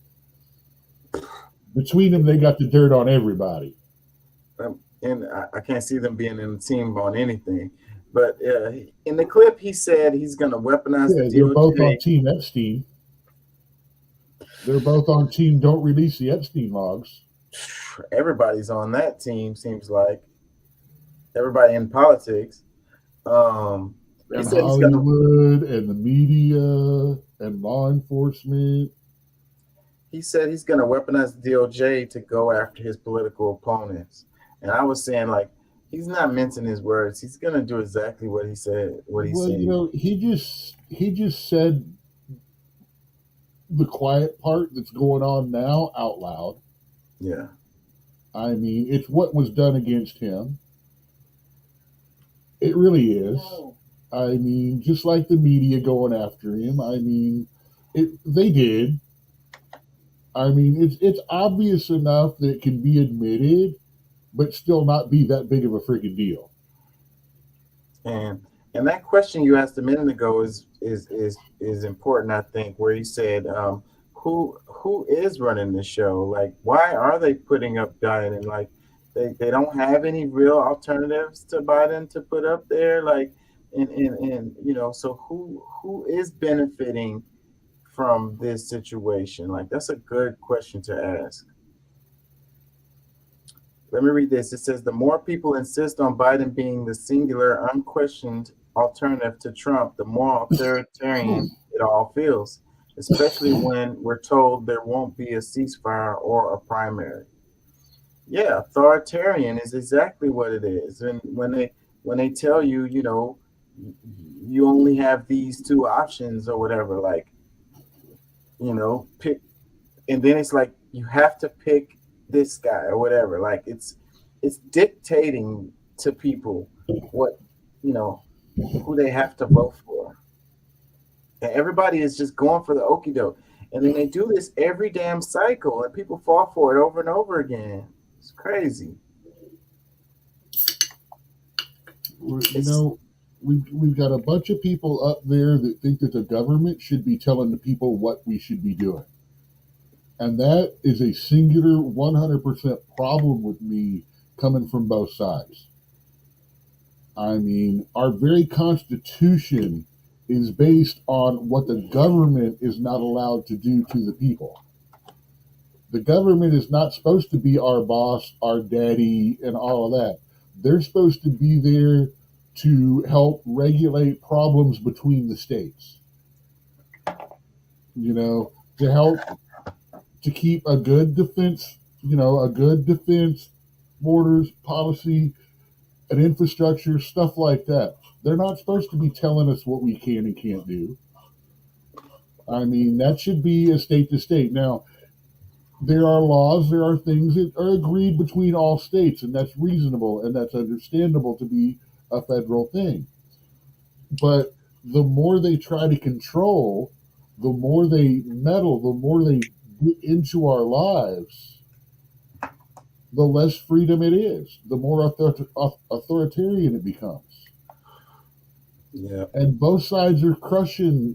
Between them, they got the dirt on everybody. And I can't see them being in a team on anything. But in the clip, he said he's going to weaponize the DOJ. They're both on Team Epstein. They're both on Team Don't Release the Epstein Logs. Everybody's on that team, seems like. Everybody in politics. And Hollywood and the media and law enforcement. He said he's going to weaponize the DOJ to go after his political opponents. And I was saying, like, he's not mincing his words. He's going to do exactly what he said. What he said. You know, he just said the quiet part that's going on now out loud. Yeah. I mean, it's what was done against him. It really is. I mean, just like the media going after him. I mean, they did. I mean, it's obvious enough that it can be admitted, but still not be that big of a freaking deal. And that question you asked a minute ago is important, I think, where you said, who is running the show? Like, why are they putting up Biden? Like, they don't have any real alternatives to Biden to put up there. Like, and you know, so who is benefiting from this situation? Like, that's a good question to ask. Let me read this. It says, the more people insist on Biden being the singular, unquestioned alternative to Trump, the more authoritarian it all feels, especially when we're told there won't be a ceasefire or a primary. Yeah, authoritarian is exactly what it is. And when they tell you, you know, you only have these two options or whatever, like, you know, pick, and then it's like you have to pick this guy or whatever. Like, it's dictating to people what, you know, who they have to vote for. And everybody is just going for the okie doke. And then they do this every damn cycle and people fall for it over and over again. It's crazy. You know, we've got a bunch of people up there that think that the government should be telling the people what we should be doing. And that is a singular 100% problem with me coming from both sides. I mean, our very Constitution is based on what the government is not allowed to do to the people. The government is not supposed to be our boss, our daddy, and all of that. They're supposed to be there to help regulate problems between the states. You know, to help to keep a good defense, you know, a good defense, borders, policy, and infrastructure, stuff like that. They're not supposed to be telling us what we can and can't do. I mean, that should be a state to state. Now, there are laws, there are things that are agreed between all states, and that's reasonable and that's understandable to be a federal thing. But the more they try to control, the more they meddle, the more they into our lives, the less freedom it is, the more authoritarian it becomes. Yeah. And both sides are crushing.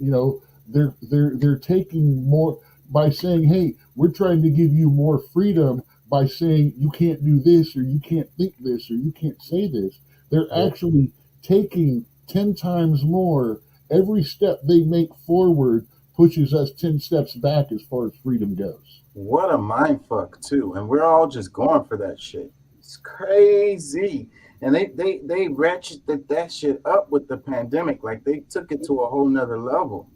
They're taking more by saying, "Hey, we're trying to give you more freedom." By saying you can't do this or you can't think this or you can't say this, they're actually taking 10 times more. Every step they make forward pushes us 10 steps back as far as freedom goes. What a mind fuck too, and we're all just going for that shit. It's crazy, and they ratcheted that shit up with the pandemic. Like they took it to a whole nother level.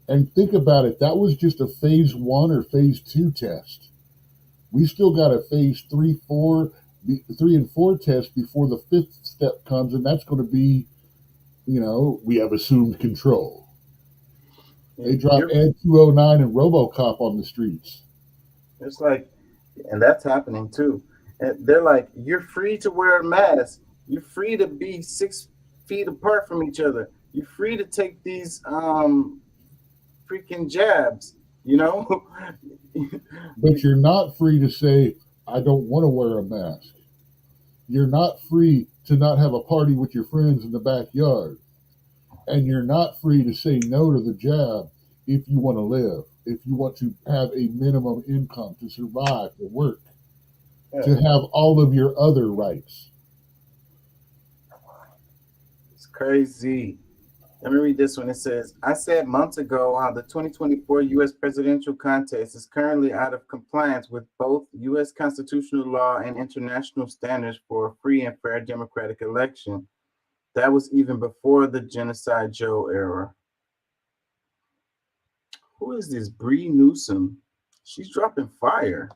And think about it, that was just a phase 1 or phase 2 test. We still got a phase 3, 4, 3 and 4 test before the 5th step comes, and that's going to be, we have assumed control. They dropped Ed 209 and RoboCop on the streets. It's like, and that's happening too. And they're like, you're free to wear a mask. You're free to be 6 feet apart from each other. You're free to take these freaking jabs, But you're not free to say, I don't want to wear a mask. You're not free to not have a party with your friends in the backyard. And you're not free to say no to the jab if you want to live, if you want to have a minimum income to survive, to work, to have all of your other rights. It's crazy. Let me read this one. It says, I said months ago how the 2024 U.S. presidential contest is currently out of compliance with both U.S. constitutional law and international standards for a free and fair democratic election. That was even before the Genocide Joe era. Who is this Bree Newsom? She's dropping fire.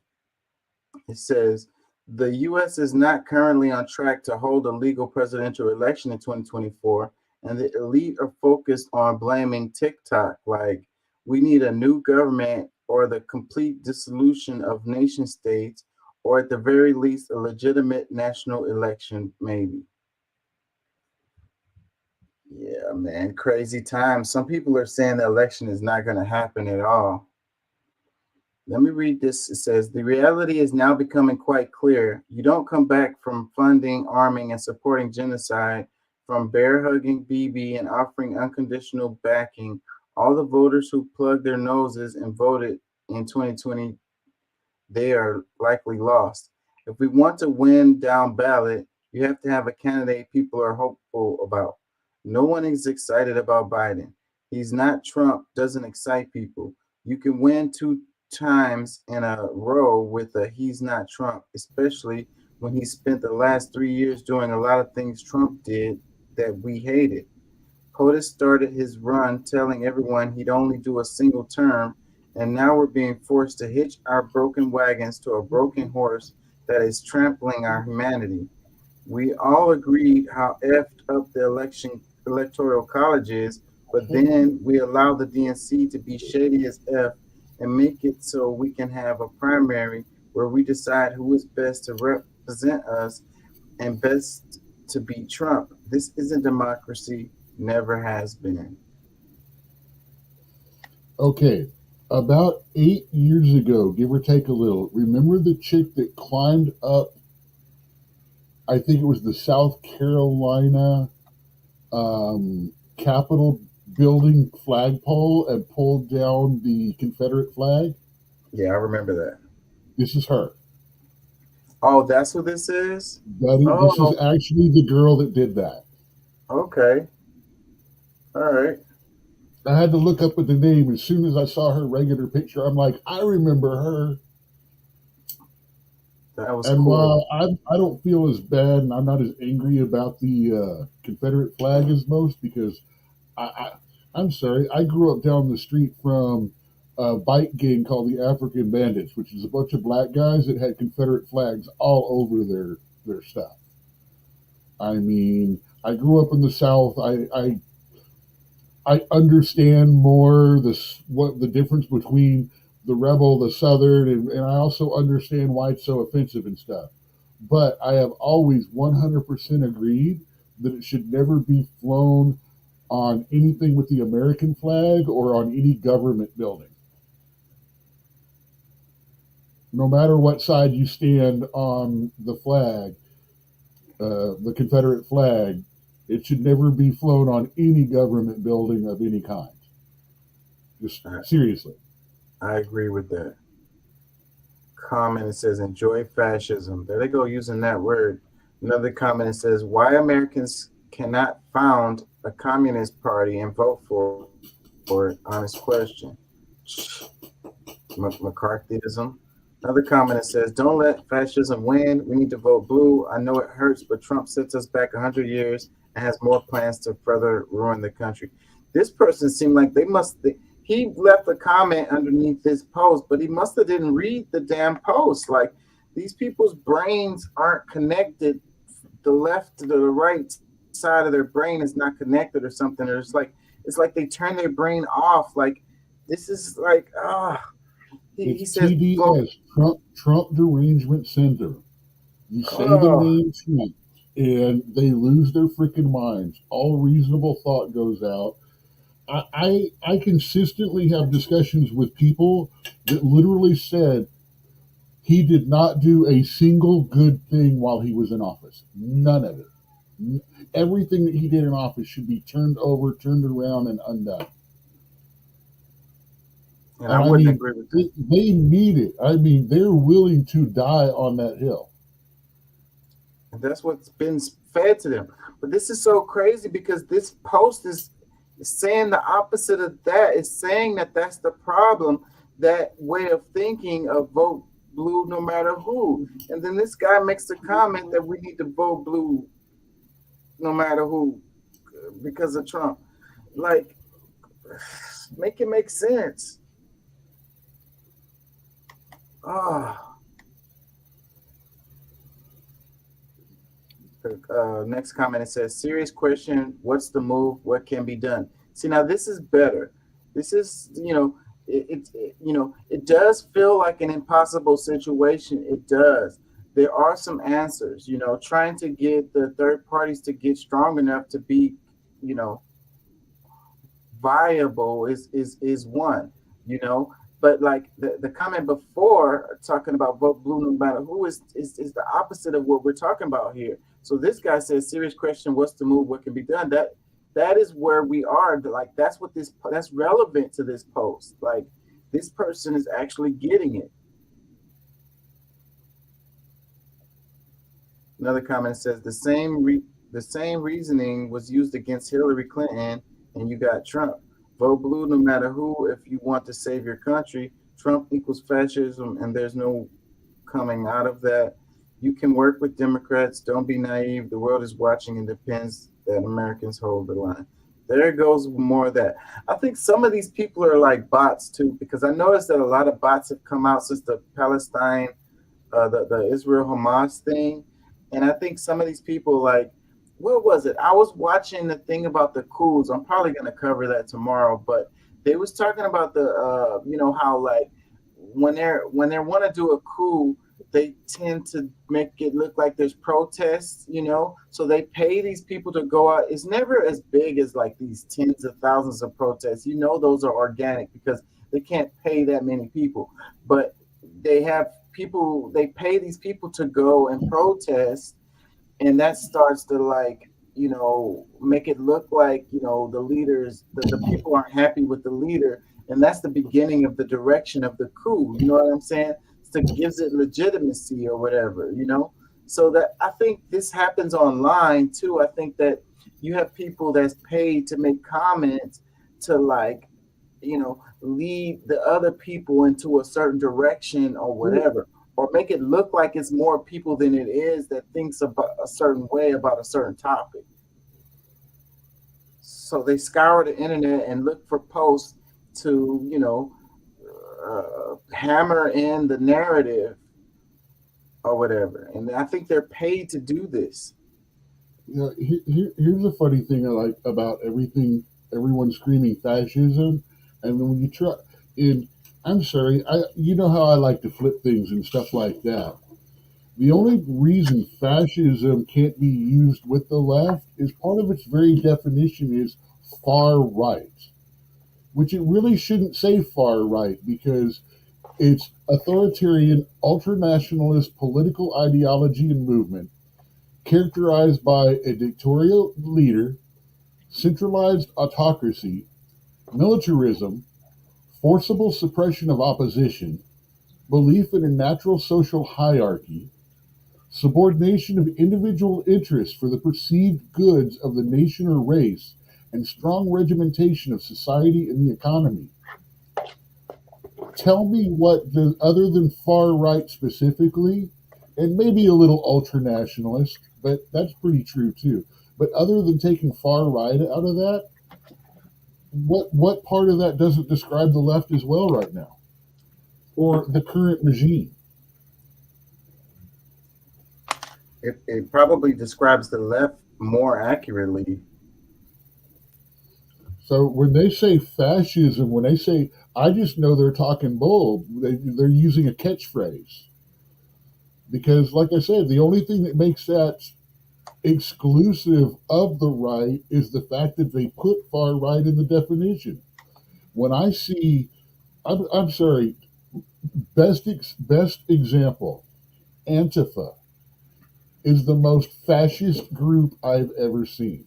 It says, the U.S. is not currently on track to hold a legal presidential election in 2024, and the elite are focused on blaming TikTok, like we need a new government or the complete dissolution of nation states, or at the very least, a legitimate national election, maybe. Yeah, man, crazy times. Some people are saying the election is not going to happen at all. Let me read this. It says, the reality is now becoming quite clear. You don't come back from funding, arming, and supporting genocide, from bear hugging Bibi and offering unconditional backing. All the voters who plugged their noses and voted in 2020, they are likely lost. If we want to win down ballot, you have to have a candidate people are hopeful about. No one is excited about Biden. He's not Trump, doesn't excite people. You can win 2 times in a row with a he's not Trump, especially when he spent the last 3 years doing a lot of things Trump did that we hated. POTUS started his run telling everyone he'd only do a single term, and now we're being forced to hitch our broken wagons to a broken horse that is trampling our humanity. We all agreed how effed up the electoral college is, but then we allow the DNC to be shady as F and make it so we can have a primary where we decide who is best to represent us and best to beat Trump. This isn't democracy, never has been. Okay, about 8 years ago, give or take a little, remember the chick that climbed up, I think it was the South Carolina Capitol building flagpole and pulled down the Confederate flag? Yeah, I remember that. This is her. Oh, that's who this is? This is actually the girl that did that. Okay. All right. I had to look up with the name. As soon as I saw her regular picture, I'm like, I remember her. That was and cool. While I don't feel as bad and I'm not as angry about the Confederate flag as most, because I'm sorry, I grew up down the street from a bike gang called the African Bandits, which is a bunch of black guys that had Confederate flags all over their stuff. I mean, I grew up in the South. I understand more what the difference between the rebel, the Southern, and I also understand why it's so offensive and stuff. But I have always 100% agreed that it should never be flown on anything with the American flag or on any government building. no matter what side you stand on the flag, the Confederate flag, it should never be flown on any government building of any kind. Just seriously. I agree with that. Comment, it says, enjoy fascism. There they go, using that word. Another comment, it says, why Americans cannot found a communist party and vote for it. Honest question. McCarthyism. Another comment, it says, don't let fascism win. We need to vote blue. I know it hurts, but Trump sets us back 100 years and has more plans to further ruin the country. This person seemed like he left a comment underneath this post, but he must have didn't read the damn post. Like, these people's brains aren't connected. The left to the right side of their brain is not connected or something. Or it's like they turn their brain off. Like, this is like, he says, TDS, Trump Derangement Center. You say the name Trump, and they lose their freaking minds. All reasonable thought goes out. I consistently have discussions with people that literally said he did not do a single good thing while he was in office. None of it. Everything that he did in office should be turned around, and undone. And I wouldn't agree with that. They need it. I mean, they're willing to die on that hill. And that's what's been fed to them. But this is so crazy because this post is saying the opposite of that. It's saying that that's the problem, that way of thinking of vote blue no matter who. And then this guy makes the comment that we need to vote blue no matter who because of Trump. Like, make it make sense. Next comment, it says, serious question, what's the move? What can be done? See, now this is better. This is, it does feel like an impossible situation. It does. There are some answers, trying to get the third parties to get strong enough to be, viable is one, But like the comment before talking about vote blue no matter who is the opposite of what we're talking about here. So this guy says, serious question, what's the move? What can be done? That is where we are. Like, that's relevant to this post. Like, this person is actually getting it. Another comment says the same reasoning was used against Hillary Clinton, and you got Trump. Vote blue no matter who if you want to save your country. Trump equals fascism, and there's no coming out of that. You can work with Democrats. Don't be naive. The world is watching and depends that Americans hold the line. There goes more of that. I think some of these people are like bots too, because I noticed that a lot of bots have come out since the Palestine, the Israel-Hamas thing. And I think some of these people, like, what was it? I was watching the thing about the coups. I'm probably going to cover that tomorrow, but they was talking about the, how like when they want to do a coup, they tend to make it look like there's protests, so they pay these people to go out. It's never as big as like these tens of thousands of protests. Those are organic because they can't pay that many people, but they pay these people to go and protest. And that starts to make it look like, the leaders, the people aren't happy with the leader. And that's the beginning of the direction of the coup. You know what I'm saying? So it gives it legitimacy or whatever, So that I think this happens online too. I think that you have people that's paid to make comments to lead the other people into a certain direction or whatever. Or make it look like it's more people than it is that thinks about a certain way about a certain topic. So they scour the internet and look for posts to, hammer in the narrative or whatever. And I think they're paid to do this. Here's a funny thing I like about everyone screaming fascism. And when you try, I'm sorry, you know how I like to flip things and stuff like that. The only reason fascism can't be used with the left is part of its very definition is far right, which it really shouldn't say far right, because It's authoritarian, ultranationalist political ideology and movement characterized by a dictatorial leader, centralized autocracy, militarism, forcible suppression of opposition, belief in a natural social hierarchy, subordination of individual interests for the perceived goods of the nation or race, and strong regimentation of society and the economy. Tell me what, other than far right specifically, and maybe a little ultranationalist, but that's pretty true too. But other than taking far right out of that, what part of that doesn't describe the left as well right now, or the current regime? It probably describes the left more accurately. So when they say fascism, when they say, I just know they're talking bull. They're using a catchphrase. Because, like I said, the only thing that makes that exclusive of the right is the fact that they put far right in the definition. When I see, I'm sorry, best example, Antifa is the most fascist group I've ever seen.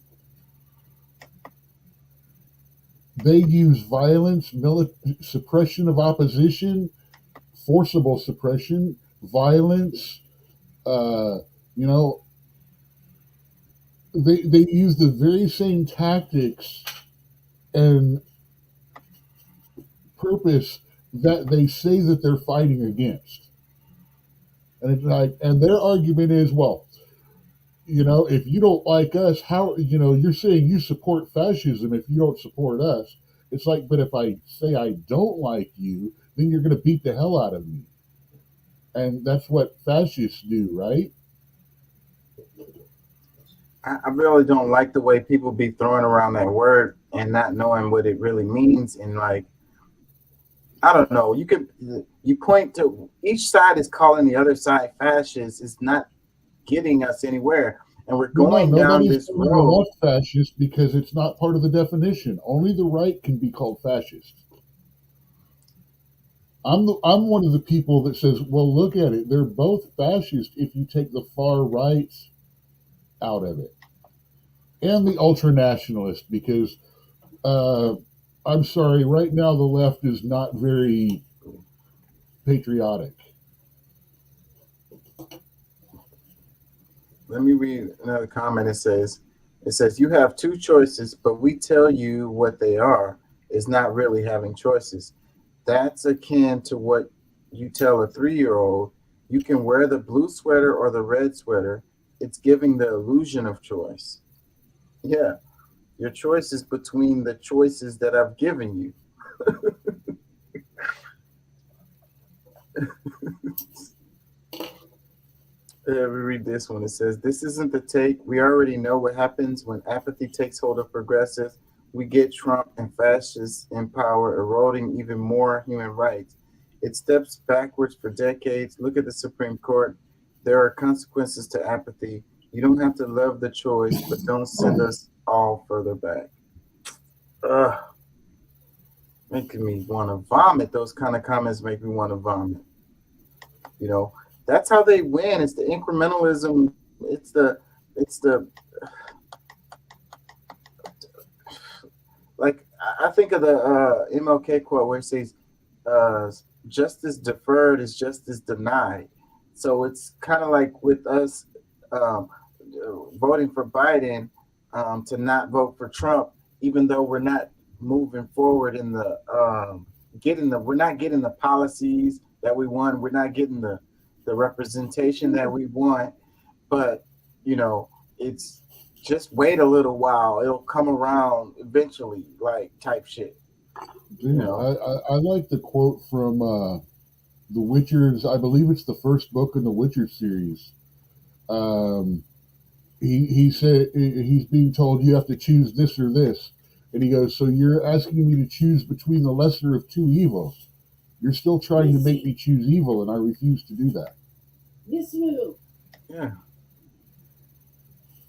They use violence, suppression of opposition, forcible suppression, violence. You know, they use the very same tactics and purpose that they say that they're fighting against. And it's like, and their argument is, well, you know, if you don't like us, how, you know, you're saying you support fascism if you don't support us. It's like, but if I say I don't like you, then you're going to beat the hell out of me. And that's what fascists do, right? I really don't like the way people be throwing around that word and not knowing what it really means. And like, I don't know, you point to each side is calling the other side fascist. It's not getting us anywhere. And we're going down this road. Fascist because it's not part of the definition. Only the right can be called fascist. I'm one of the people that says, well, look at it. They're both fascist if you take the far right out of it. And the ultranationalist, because I'm sorry, right now the left is not very patriotic. Let me read another comment. It says, you have two choices, but we tell you what they are. It's not really having choices. That's akin to what you tell a 3-year-old. You can wear the blue sweater or the red sweater. It's giving the illusion of choice. Yeah, your choice is between the choices that I've given you. We read this one. It says, this isn't the take. We already know what happens when apathy takes hold of progressives. We get Trump and fascists in power, eroding even more human rights. It steps backwards for decades. Look at the Supreme Court. There are consequences to apathy. You don't have to love the choice, but don't send us all further back. Making me want to vomit. Those kind of comments make me want to vomit. You know, that's how they win. It's the incrementalism. It's the like, I think of the MLK quote where it says, justice deferred is justice denied. So it's kind of like with us voting for Biden to not vote for Trump, even though we're not moving forward in the we're not getting the policies that we want. We're not getting the representation that we want. But, you know, it's just wait a little while. It'll come around eventually, like type shit. You know, I like the quote from The Witcher's, I believe it's the first book in the Witcher series. He said he's being told you have to choose this or this. And he goes, so you're asking me to choose between the lesser of two evils. You're still trying to make me choose evil, and I refuse to do that. Yeah.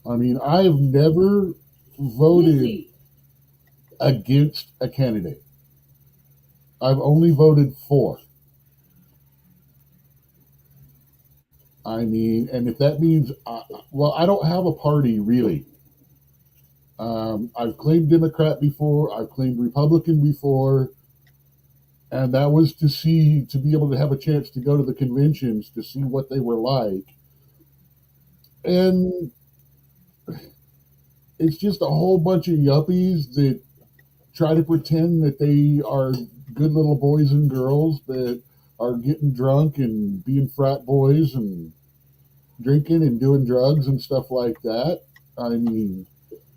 I mean, I have never voted against a candidate. I've only voted for. I mean, and if that means, well, I don't have a party really. I've claimed Democrat before, I've claimed Republican before, and that was to be able to have a chance to go to the conventions to see what they were like. And it's just a whole bunch of yuppies that try to pretend that they are good little boys and girls that are getting drunk and being frat boys and drinking and doing drugs and stuff like that. I mean,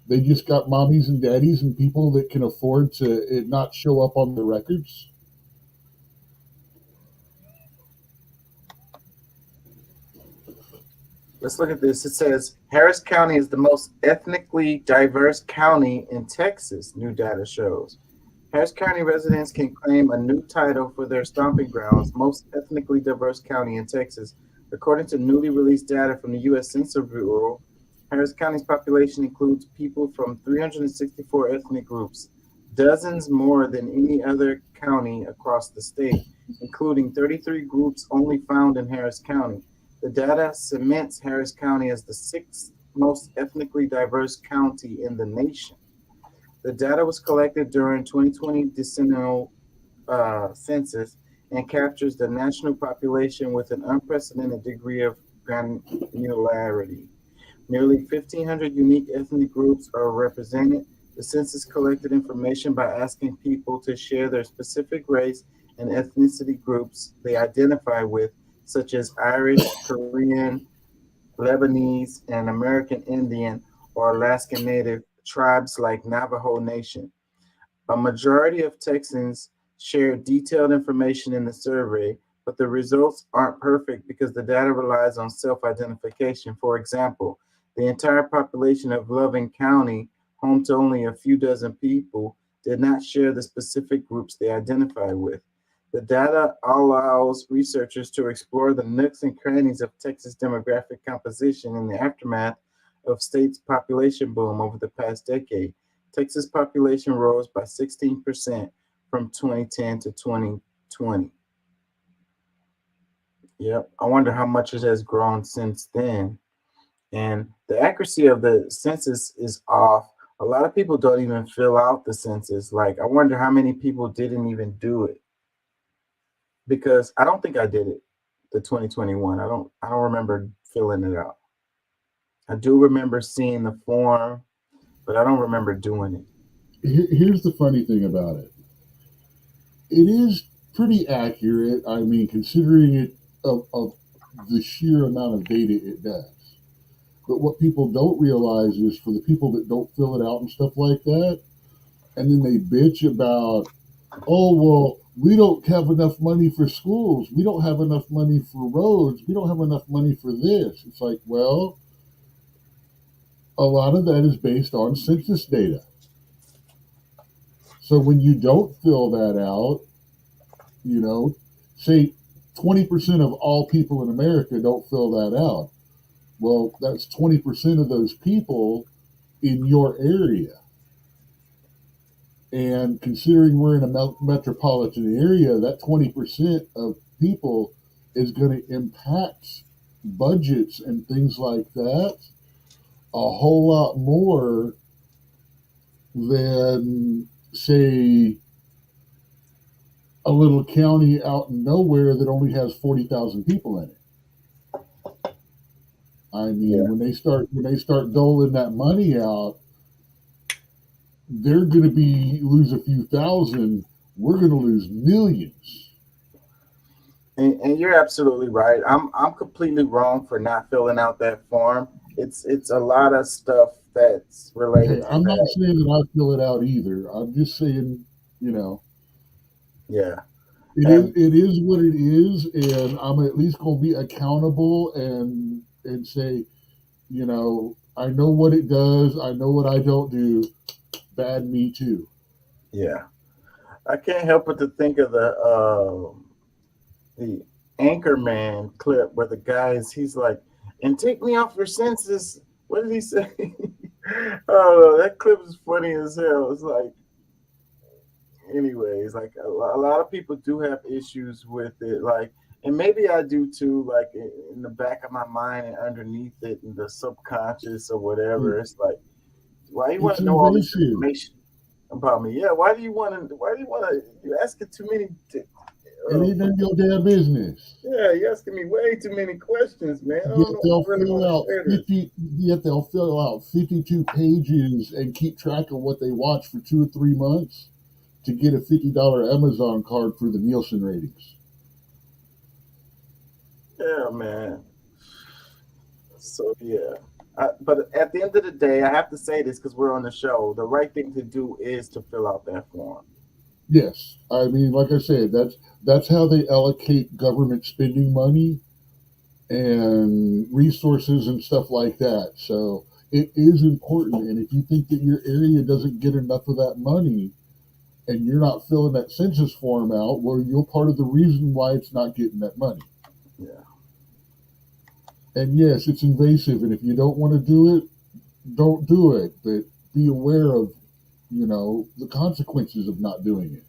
they just got mommies and daddies and people that can afford to it not show up on the records. Let's look at this. It says Harris County is the most ethnically diverse county in Texas, new data shows. Harris County residents can claim a new title for their stomping grounds, most ethnically diverse county in Texas. According to newly released data from the U.S. Census Bureau, Harris County's population includes people from 364 ethnic groups, dozens more than any other county across the state, including 33 groups only found in Harris County. The data cements Harris County as the sixth most ethnically diverse county in the nation. The data was collected during 2020 decennial census and captures the national population with an unprecedented degree of granularity. Nearly 1,500 unique ethnic groups are represented. The census collected information by asking people to share their specific race and ethnicity groups they identify with, such as Irish, Korean, Lebanese, and American Indian or Alaskan Native tribes like Navajo Nation. A majority of Texans shared detailed information in the survey, but the results aren't perfect because the data relies on self-identification. For example, the entire population of Loving County, home to only a few dozen people, did not share the specific groups they identify with. The data allows researchers to explore the nooks and crannies of Texas demographic composition in the aftermath of state's population boom over the past decade. Texas population rose by 16% from 2010 to 2020. Yep, I wonder how much it has grown since then. And the accuracy of the census is off. A lot of people don't even fill out the census. Like, I wonder how many people didn't even do it. Because I don't think I did it, the 2021. I don't remember filling it out. I do remember seeing the form, but I don't remember doing it. Here's the funny thing about it. It is pretty accurate. I mean, considering it of the sheer amount of data it does. But what people don't realize is for the people that don't fill it out and stuff like that, and then they bitch about, oh, well, we don't have enough money for schools. We don't have enough money for roads. We don't have enough money for this. It's like, well, a lot of that is based on census data. So when you don't fill that out, you know, say 20% of all people in America don't fill that out. Well, that's 20% of those people in your area. And considering we're in a metropolitan area, that 20% of people is going to impact budgets and things like that a whole lot more than, say, a little county out in nowhere that only has 40,000 people in it. I mean, when they start doling that money out, they're going to lose a few thousand. We're going to lose millions. And you're absolutely right. I'm completely wrong for not filling out that form. It's a lot of stuff that's related to I'm that. not saying that I fill it out either. I'm just saying, you know. Yeah. It is what it is, and I'm at least going to be accountable and say, you know, I know what it does. I know what I don't do. Bad me too. Yeah. I can't help but to think of the Anchorman clip where the he's like, and take me off your census. What did he say? Oh, that clip is funny as hell. It's like, anyways, like a lot of people do have issues with it. Like, and maybe I do too, like in the back of my mind and underneath it, in the subconscious or whatever. It's like, why you want It's to know all this invasive. information about me? Yeah, why do you want to? Why do you want to? You're asking too many. It ain't none of your damn business. Yeah, you're asking me way too many questions, man. I Yet don't know they'll if I really fill want to out share this. 50. Yet they'll fill out 52 pages and keep track of what they watch for 2 or 3 months to get a $50 Amazon card for the Nielsen ratings. Yeah, man. So yeah, but at the end of the day, I have to say this because we're on the show. The right thing to do is to fill out that form. Yes, I mean, like I said, that's how they allocate government spending money and resources and stuff like that. So it is important. And if you think that your area doesn't get enough of that money and you're not filling that census form out, well, you're part of the reason why it's not getting that money. Yeah. And yes, it's invasive. And if you don't want to do it, don't do it. But be aware of, the consequences of not doing it.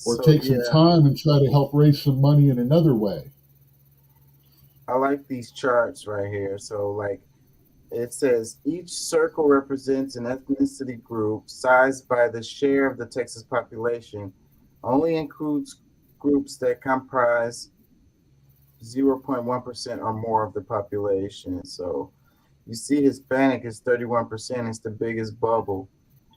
Or So take some yeah, time and try to help raise some money in another way. I like these charts right here. So like it says each circle represents an ethnicity group sized by the share of the Texas population. Only includes groups that comprise 0.1% or more of the population. So you see Hispanic is 31%. It's the biggest bubble.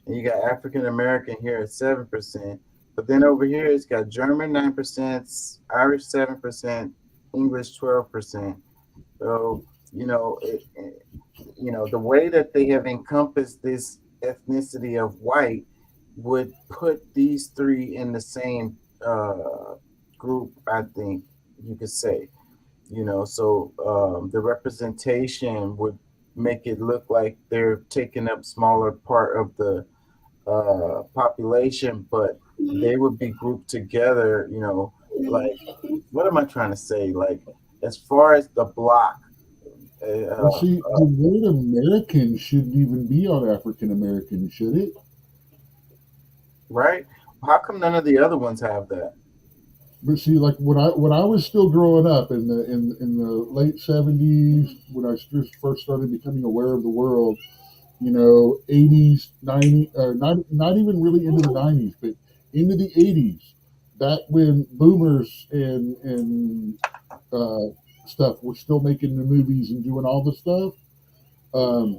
And you got African American here at 7%. But then over here, it's got German 9%, Irish 7%, English 12%. So, the way that they have encompassed this ethnicity of white would put these three in the same group, I think you could say. So the representation would make it look like they're taking up smaller part of the population, but they would be grouped together, like, what am I trying to say? Like, as far as the block. Well, see, the word American shouldn't even be on African American, should it? Right? How come none of the other ones have that? But see, like when I was still growing up in the late '70s, when I first started becoming aware of the world, '80s, '90s, not even really into the '90s, but into the '80s, back when boomers and stuff were still making the movies and doing all the stuff. I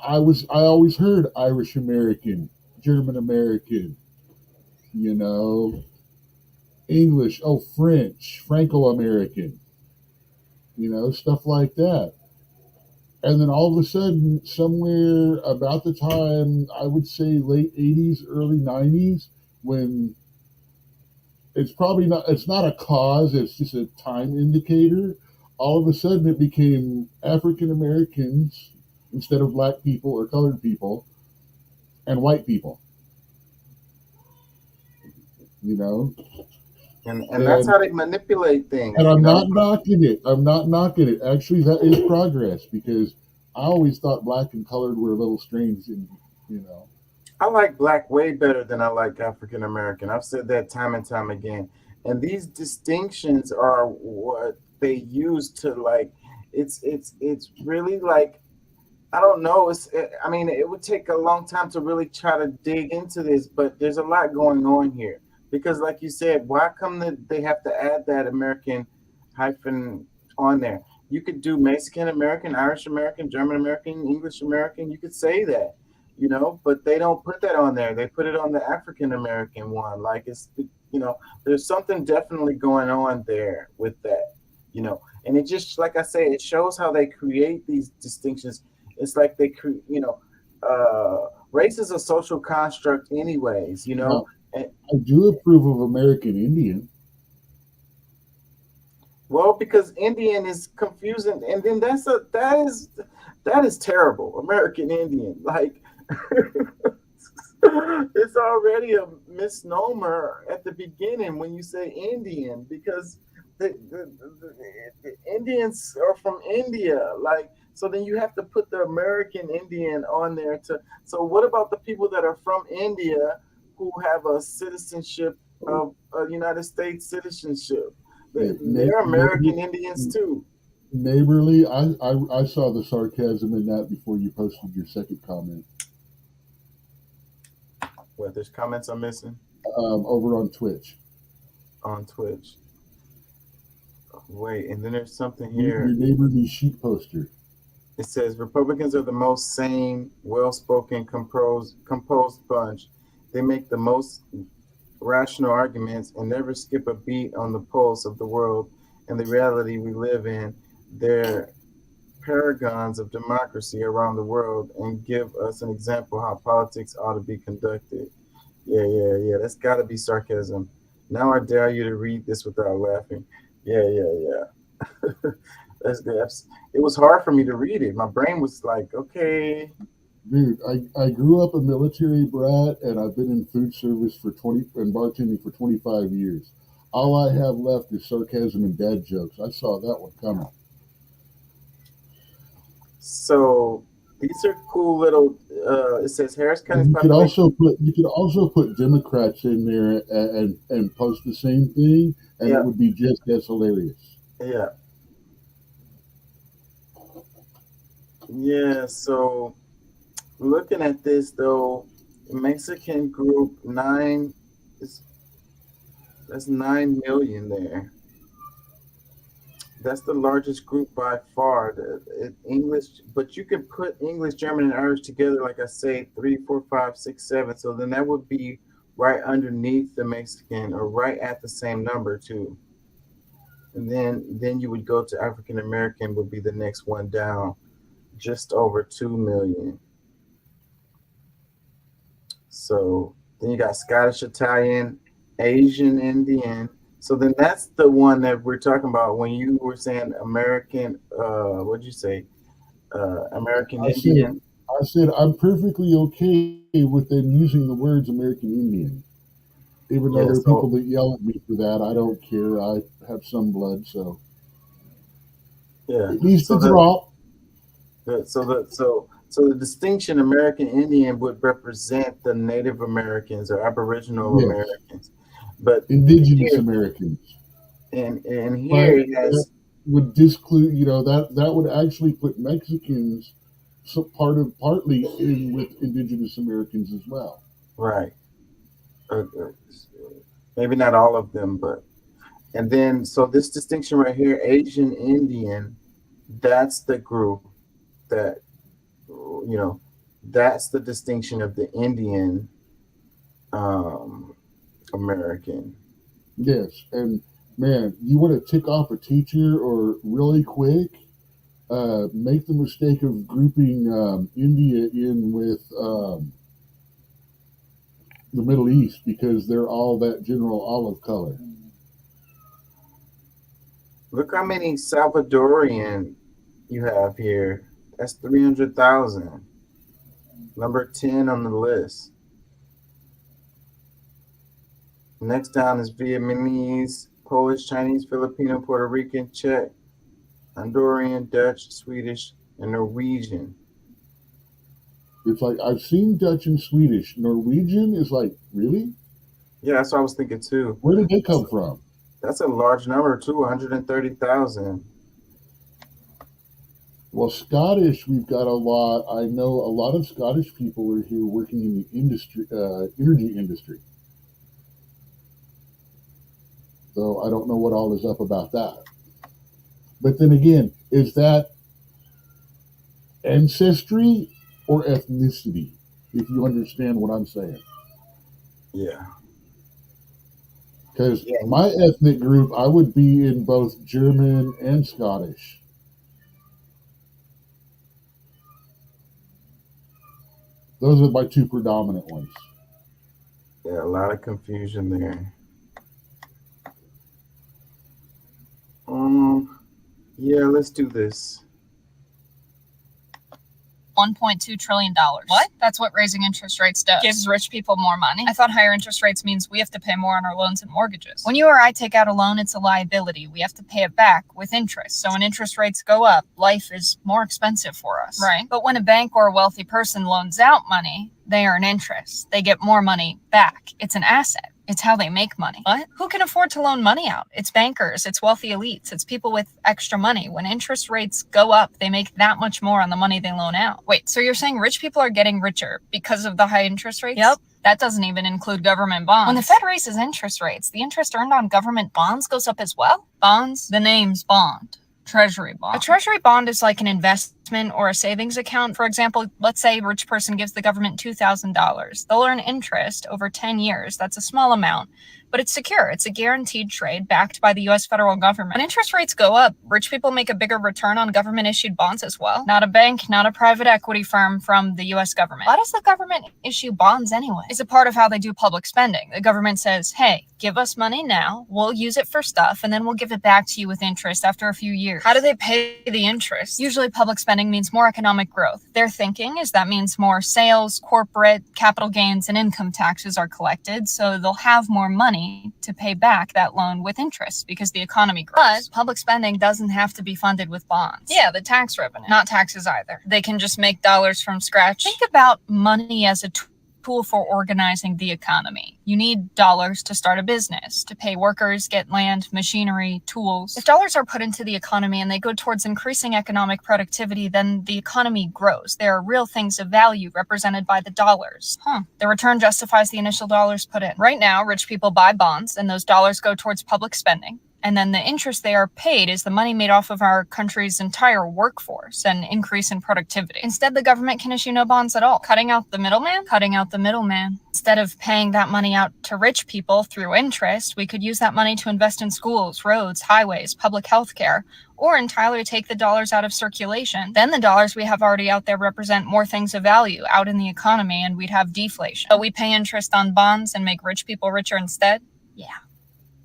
always heard Irish American, German American, English, French, Franco American, stuff like that. And then all of a sudden, somewhere about the time, I would say late 80s, early 90s, when it's not a cause, it's just a time indicator. All of a sudden, it became African Americans instead of black people or colored people and white people, And that's how they manipulate things. And I'm not knocking it. I'm not knocking it. Actually, that is progress because I always thought black and colored were a little strange. I like black way better than I like African American. I've said that time and time again. And these distinctions are what they use to like. It's really like, I don't know. I mean, it would take a long time to really try to dig into this, but there's a lot going on here. Because, like you said, why come they have to add that American hyphen on there? You could do Mexican American, Irish American, German American, English American. You could say that, but they don't put that on there. They put it on the African American one. Like there's something definitely going on there with that, And it just, like I say, it shows how they create these distinctions. It's like they create, race is a social construct, anyways, Now, I do approve of American Indian. Well, because Indian is confusing, and then that is terrible. American Indian, like it's already a misnomer at the beginning when you say Indian, because the Indians are from India, like, so then you have to put the American Indian on there so what about the people that are from India who have a citizenship of United States citizenship. Yeah, They're American Indians too. Neighborly, I saw the sarcasm in that before you posted your second comment. What? There's comments I'm missing Over on Twitch. on Twitch. Wait, and then there's something Your here. neighborly sheet poster. It says Republicans are the most sane, well-spoken, composed bunch. They make the most rational arguments and never skip a beat on the pulse of the world and the reality we live in. They're paragons of democracy around the world and give us an example how politics ought to be conducted. Yeah. That's got to be sarcasm. Now I dare you to read this without laughing. Yeah. That's good. It was hard for me to read it. My brain was like, okay. Dude, I grew up a military brat, and I've been in food service and bartending for 25 years. All I have left is sarcasm and dad jokes. I saw that one coming. So these are cool little. It says Harris County's You could population. also put Democrats in there and post the same thing, and Yeah. it would be just as hilarious. Yeah. So looking at this though, Mexican group 9 that's 9 million there. That's the largest group by far. English, but you can put English, German, and Irish together, like I say, 3, 4, 5, 6, 7. So then that would be right underneath the Mexican, or right at the same number too. And then you would go to African American, would be the next one down, just over 2 million. So then you got Scottish, Italian, Asian, Indian. So then that's the one that we're talking about when you were saying American. What'd you say? American Indian. I said I'm perfectly okay with them using the words American Indian, even though Yeah, there are so- people that yell at me for that. I don't care. I have some blood, so Yeah. it needs So to drop. So the distinction American Indian would represent the Native Americans or Aboriginal Yes. Americans, but Indigenous here- Americans. and But here it has that would disclude, that would actually put Mexicans partly in with Indigenous Americans as well. right. Maybe not all of them, but and then so this distinction right here, Asian Indian, that's the group that that's the distinction of the Indian American. Yes, and man, you want to tick off a teacher or really quick, make the mistake of grouping India in with the Middle East because they're all that general olive color. Look how many Salvadorian you have here. That's 300,000. Number 10 on the list. Next down is Vietnamese, Polish, Chinese, Filipino, Puerto Rican, Czech, Honduran, Dutch, Swedish, and Norwegian. It's like I've seen Dutch and Swedish. Norwegian is like, really? Yeah, that's what I was thinking too. Where did they come from? That's a large number too, 130,000. Well, Scottish, we've got a lot. I know a lot of Scottish people are here working in the industry, energy industry. So I don't know what all is up about that. But then again, is that ancestry or ethnicity? If you understand what I'm saying. Yeah. Because my ethnic group, I would be in both German and Scottish. Those are my two predominant ones. Yeah, a lot of confusion there. Yeah, let's do this. $1.2 trillion. What? That's what raising interest rates does. Gives rich people more money. I thought higher interest rates means we have to pay more on our loans and mortgages. When you or I take out a loan, it's a liability. We have to pay it back with interest. So when interest rates go up, life is more expensive for us. Right. But when a bank or a wealthy person loans out money, they earn interest. They get more money back. It's an asset. It's how they make money. What? Who can afford to loan money out? It's bankers, it's wealthy elites, it's people with extra money. When interest rates go up, they make that much more on the money they loan out. Wait, so you're saying rich people are getting richer because of the high interest rates? Yep. That doesn't even include government bonds. When the Fed raises interest rates, the interest earned on government bonds goes up as well? Bonds? The name's bond. Treasury bond. A treasury bond is like an investment or a savings account. For example, let's say a rich person gives the government $2,000. They'll earn interest over 10 years. That's a small amount, but it's secure. It's a guaranteed trade backed by the US federal government. When interest rates go up, rich people make a bigger return on government issued bonds as well. Not a bank, not a private equity firm from the US government. Why does the government issue bonds anyway? It's a part of how they do public spending. The government says, hey, give us money now, we'll use it for stuff, and then we'll give it back to you with interest after a few years. How do they pay the interest? Usually public spending means more economic growth. Their thinking is that means more sales, corporate, capital gains, and income taxes are collected, so they'll have more money to pay back that loan with interest because the economy grows. But public spending doesn't have to be funded with bonds. Yeah, the tax revenue. Not taxes either. They can just make dollars from scratch. Think about money as a tool for organizing the economy. You need dollars to start a business, to pay workers, get land, machinery, tools. If dollars are put into the economy and they go towards increasing economic productivity, then the economy grows. There are real things of value represented by the dollars. The return justifies the initial dollars put in. Right now, rich people buy bonds and those dollars go towards public spending. And then the interest they are paid is the money made off of our country's entire workforce and increase in productivity. Instead, the government can issue no bonds at all. Cutting out the middleman? Cutting out the middleman. Instead of paying that money out to rich people through interest, we could use that money to invest in schools, roads, highways, public health care, or entirely take the dollars out of circulation. Then the dollars we have already out there represent more things of value out in the economy and we'd have deflation. But we pay interest on bonds and make rich people richer instead? Yeah.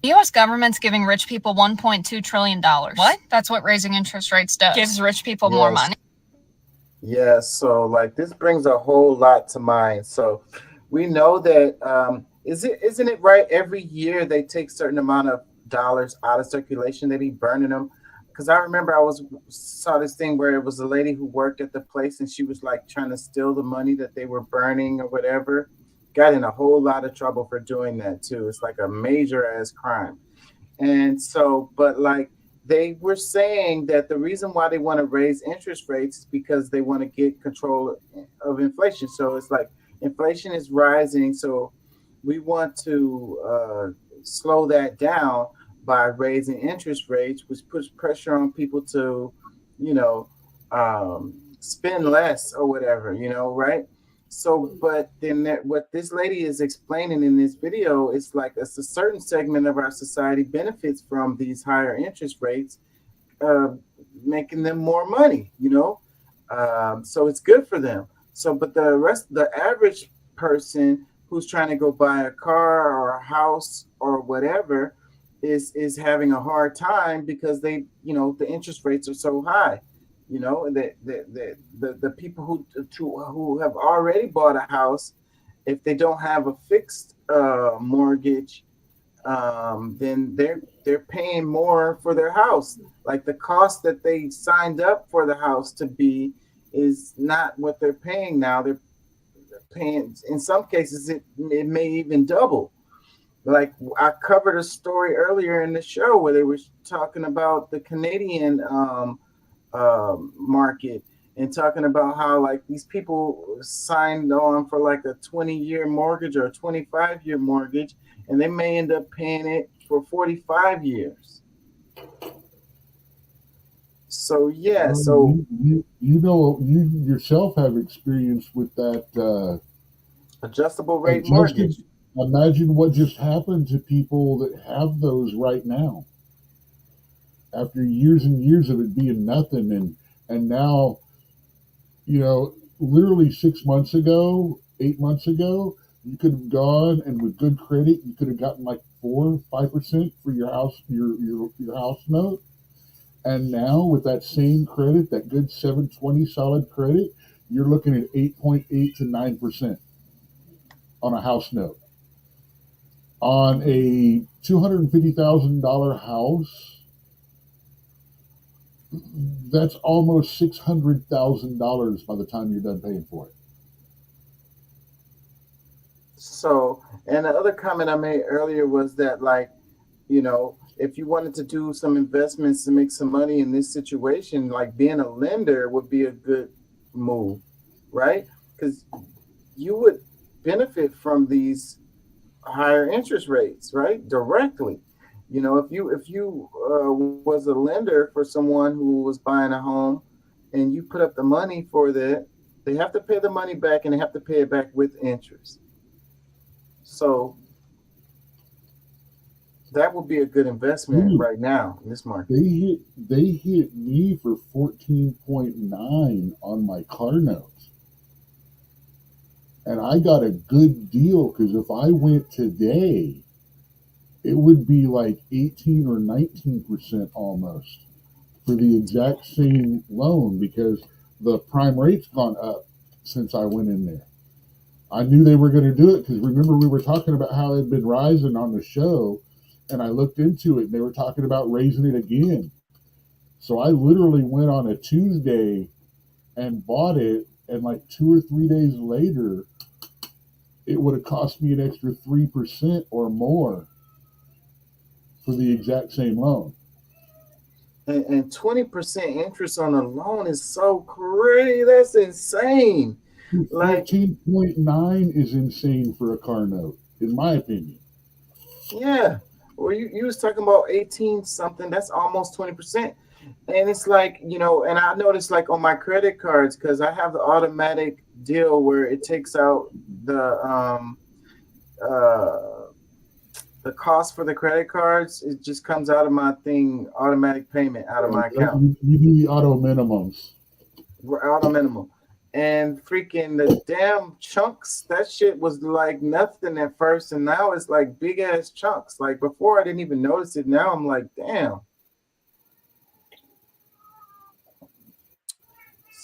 The U.S. government's giving rich people $1.2 trillion. What? That's what raising interest rates does. Gives rich people more money. Yeah, so like this brings a whole lot to mind. So we know that isn't it right every year they take certain amount of dollars out of circulation, they be burning them? Because I remember saw this thing where it was a lady who worked at the place and she was like trying to steal the money that they were burning or whatever. Got in a whole lot of trouble for doing that too. It's like a major ass crime. And so, but like they were saying that the reason why they want to raise interest rates is because they want to get control of inflation. So it's like inflation is rising. So we want to slow that down by raising interest rates, which puts pressure on people to, spend less or whatever, right? So, but then what this lady is explaining in this video is like a certain segment of our society benefits from these higher interest rates, making them more money, so it's good for them. So, but the average person who's trying to go buy a car or a house or whatever is having a hard time because the interest rates are so high. The people who have already bought a house, if they don't have a fixed mortgage, then they're paying more for their house. Like the cost that they signed up for the house to be is not what they're paying now. They're paying, in some cases, it may even double. Like I covered a story earlier in the show where they were talking about the Canadian market and talking about how like these people signed on for like a 20-year mortgage or a 25-year mortgage, and they may end up paying it for 45 years. So yeah, so you yourself have experience with that adjustable rate mortgage. Imagine what just happened to people that have those right now. After years and years of it being nothing, and now, literally 6 months ago, 8 months ago, you could have gone and with good credit, you could have gotten like 4 or 5% for your house, your house note. And now with that same credit, that good 720 solid credit, you're looking at 8.8 to 9% on a house note. On a $250,000 house, that's almost $600,000 by the time you're done paying for it. So, and the other comment I made earlier was that, like, if you wanted to do some investments to make some money in this situation, like being a lender would be a good move, right? Because you would benefit from these higher interest rates, right? Directly. If you was a lender for someone who was buying a home, and you put up the money for that, they have to pay the money back, and they have to pay it back with interest. So that would be a good investment Dude, right now in this market. they hit me for 14.9 on my car notes. And I got a good deal because if I went today, it would be like 18 or 19% almost for the exact same loan because the prime rate's gone up since I went in there. I knew they were going to do it because remember we were talking about how it had been rising on the show, and I looked into it and they were talking about raising it again. So I literally went on a Tuesday and bought it, and like 2 or 3 days later, it would have cost me an extra 3% or more for the exact same loan. And 20% interest on a loan is so crazy. That's insane. Like, 14.9 is insane for a car note, in my opinion. yeah. Well, you was talking about 18 something. That's almost 20%. And it's like, and I noticed like on my credit cards, because I have the automatic deal where it takes out the cost for the credit cards. It just comes out of my thing, automatic payment out of my account. You do the auto minimums. Auto minimum. And freaking the damn chunks, that shit was like nothing at first, and now it's like big ass chunks. Like before I didn't even notice it. Now I'm like, damn.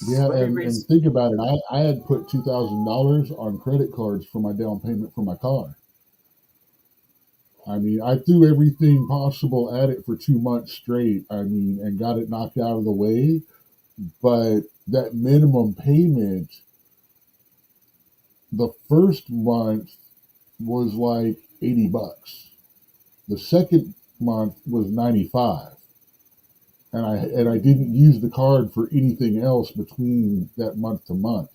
Yeah, and think about it. I had put $2,000 on credit cards for my down payment for my car. I mean, I threw everything possible at it for 2 months straight. I mean, and got it knocked out of the way. But that minimum payment, the first month was like $80. The second month was 95. And I didn't use the card for anything else between that month to month.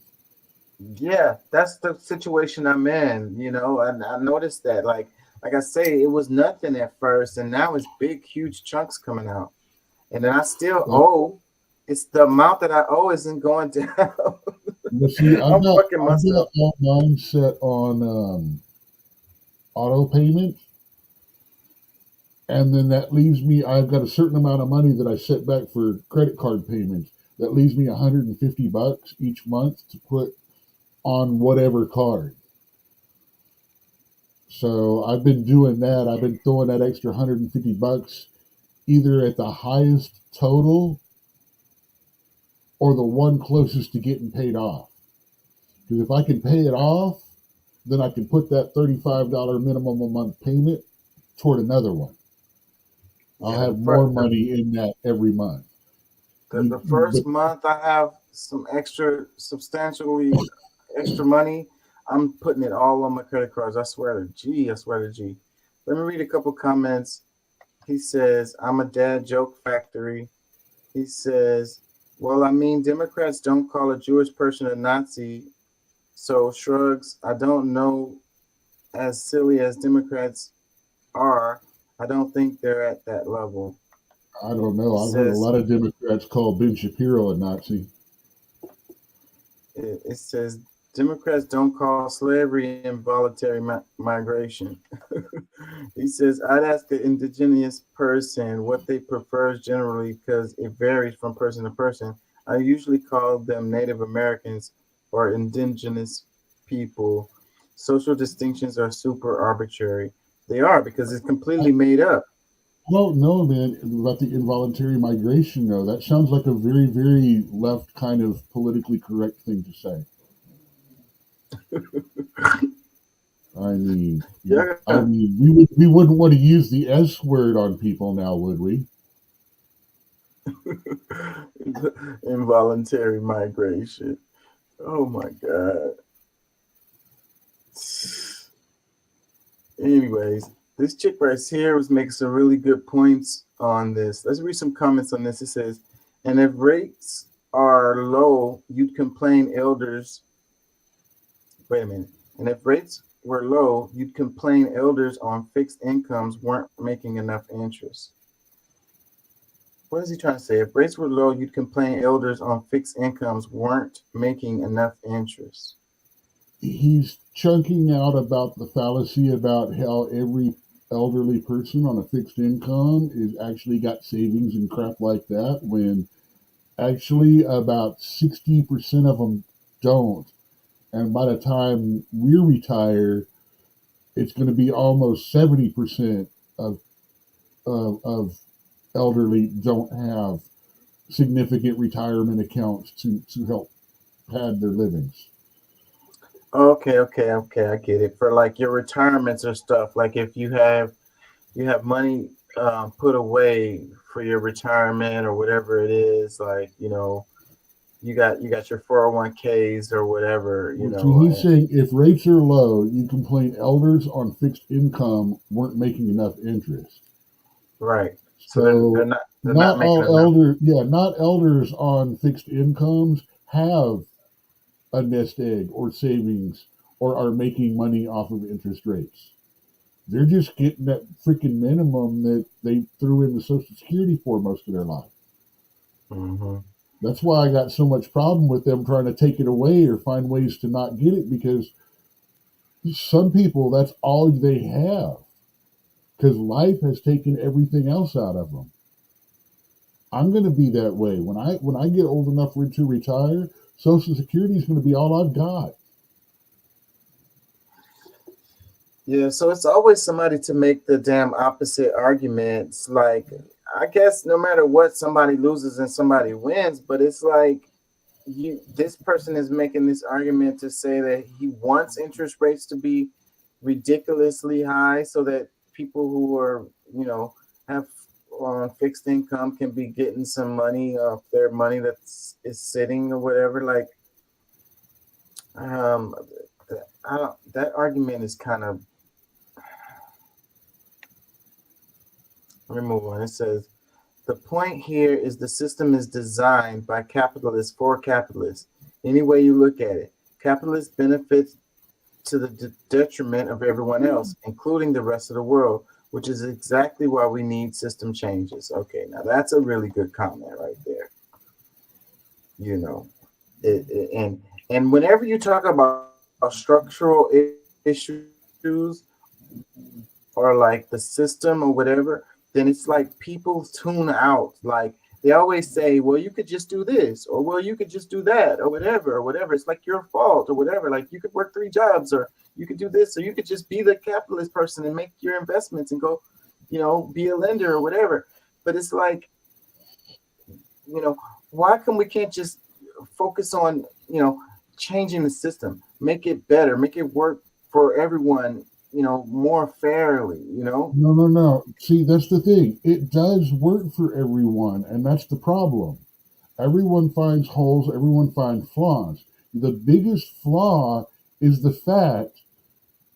Yeah, that's the situation I'm in, and I noticed that like I say, it was nothing at first, and now it's big, huge chunks coming out. And then I still owe. It's the amount that I owe isn't going down. You see, I'm fucking myself. all mine set on auto payment. And then that leaves me, I've got a certain amount of money that I set back for credit card payments. That leaves me $150 each month to put on whatever card. So I've been doing that. I've been throwing that extra $150 either at the highest total or the one closest to getting paid off. Because if I can pay it off, then I can put that $35 minimum a month payment toward another one. I'll have more money in that every month. The first month I have some substantially extra money. I'm putting it all on my credit cards. I swear to G. Let me read a couple comments. He says, I'm a dad joke factory. He says, well, I mean, Democrats don't call a Jewish person a Nazi. So shrugs, I don't know, as silly as Democrats are, I don't think they're at that level. I don't know. I've heard a lot of Democrats call Ben Shapiro a Nazi. It says Democrats don't call slavery involuntary migration. He says, I'd ask an indigenous person what they prefer generally because it varies from person to person. I usually call them Native Americans or indigenous people. Social distinctions are super arbitrary. They are because it's completely made up. Well, no, man, about the involuntary migration, though, that sounds like a very, very left kind of politically correct thing to say. I mean, we wouldn't want to use the S word on people now, would we? Involuntary migration. Oh my God. Anyways, this chick right here was making some really good points on this. Let's read some comments on this. It says, and if rates are low, you'd complain elders. Wait a minute. And if rates were low, you'd complain elders on fixed incomes weren't making enough interest. What is he trying to say? If rates were low, you'd complain elders on fixed incomes weren't making enough interest. He's chunking out about the fallacy about how every elderly person on a fixed income is actually got savings and crap like that, when actually about 60% of them don't. And by the time we retire, it's going to be almost 70% of elderly don't have significant retirement accounts to help pad their livings. Okay, I get it. For like your retirements or stuff, like if you have money put away for your retirement or whatever it is, like you got your 401ks or whatever, So he's saying if rates are low, you complain elders on fixed income weren't making enough interest. Right. So they're not making all enough. not elders on fixed incomes have a nest egg or savings or are making money off of interest rates. They're just getting that freaking minimum that they threw into Social Security for most of their life. Mm-hmm. That's why I got so much problem with them trying to take it away or find ways to not get it, because some people, that's all they have, because life has taken everything else out of them. I'm going to be that way. When I get old enough to retire, Social Security is going to be all I've got. Yeah, so it's always somebody to make the damn opposite arguments. Like, I guess no matter what, somebody loses and somebody wins, but it's like this person is making this argument to say that he wants interest rates to be ridiculously high so that people who are, have on fixed income can be getting some money off their money is sitting or whatever. Like, that argument is kind of. Let me move on. It says, the point here is the system is designed by capitalists for capitalists. Any way you look at it, capitalists benefit to the detriment of everyone else, including the rest of the world, which is exactly why we need system changes. Okay, now that's a really good comment right there. And whenever you talk about structural issues or like the system or whatever, then it's like people tune out. Like they always say, well, you could just do this, or well, you could just do that, or whatever. It's like your fault or whatever. Like you could work 3 jobs, or you could do this, or you could just be the capitalist person and make your investments and go, be a lender or whatever. But it's like, why we can't just focus on, changing the system, make it better, make it work for everyone, more fairly, No. See, that's the thing. It does work for everyone, and that's the problem. Everyone finds holes, everyone finds flaws. The biggest flaw is the fact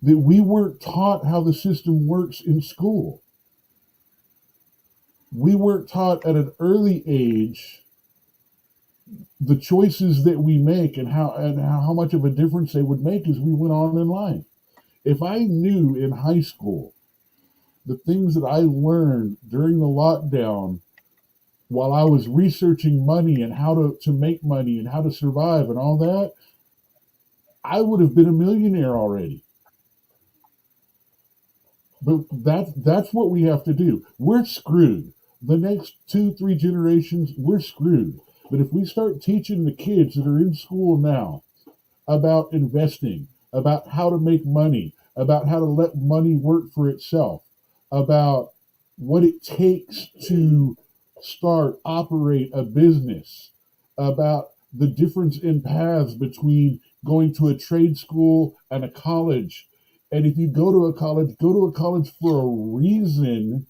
that we weren't taught how the system works in school. We weren't taught at an early age the choices that we make and how much of a difference they would make as we went on in life. If I knew in high school the things that I learned during the lockdown while I was researching money and how to make money and how to survive and all that, I would have been a millionaire already. But that's what we have to do. We're screwed. The next 2-3 generations, we're screwed. But if we start teaching the kids that are in school now about investing, about how to make money, about how to let money work for itself, about what it takes to operate a business, about the difference in paths between going to a trade school and a college. And if you go to a college for a reason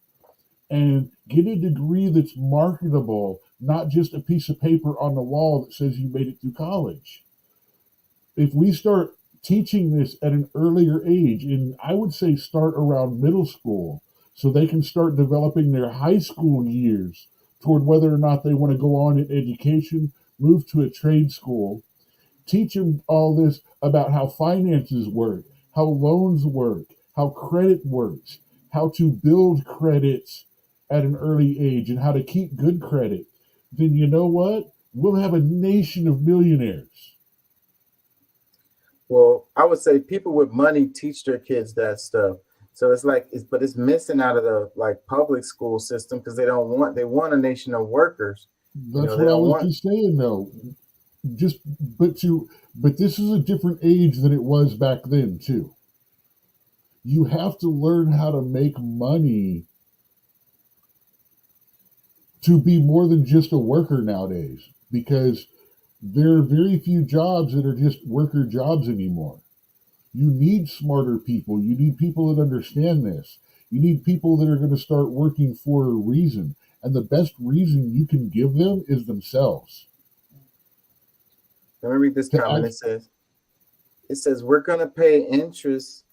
and get a degree that's marketable, not just a piece of paper on the wall that says you made it through college. If we start teaching this at an earlier age, and I would say start around middle school, so they can start developing their high school years toward whether or not they want to go on in education, move to a trade school. Teach them all this about how finances work, how loans work, how credit works, how to build credits at an early age, and how to keep good credit. Then you know what? We'll have a nation of millionaires. Well, I would say people with money teach their kids that stuff. So it's like, but it's missing out of the like public school system because they want a nation of workers. That's what I was just saying, though. But this is a different age than it was back then too. You have to learn how to make money to be more than just a worker nowadays, because there are very few jobs that are just worker jobs anymore. You need smarter people. You need people that understand this. You need people that are going to start working for a reason. And the best reason you can give them is themselves. Let me read this comment. It says, we're going to pay interest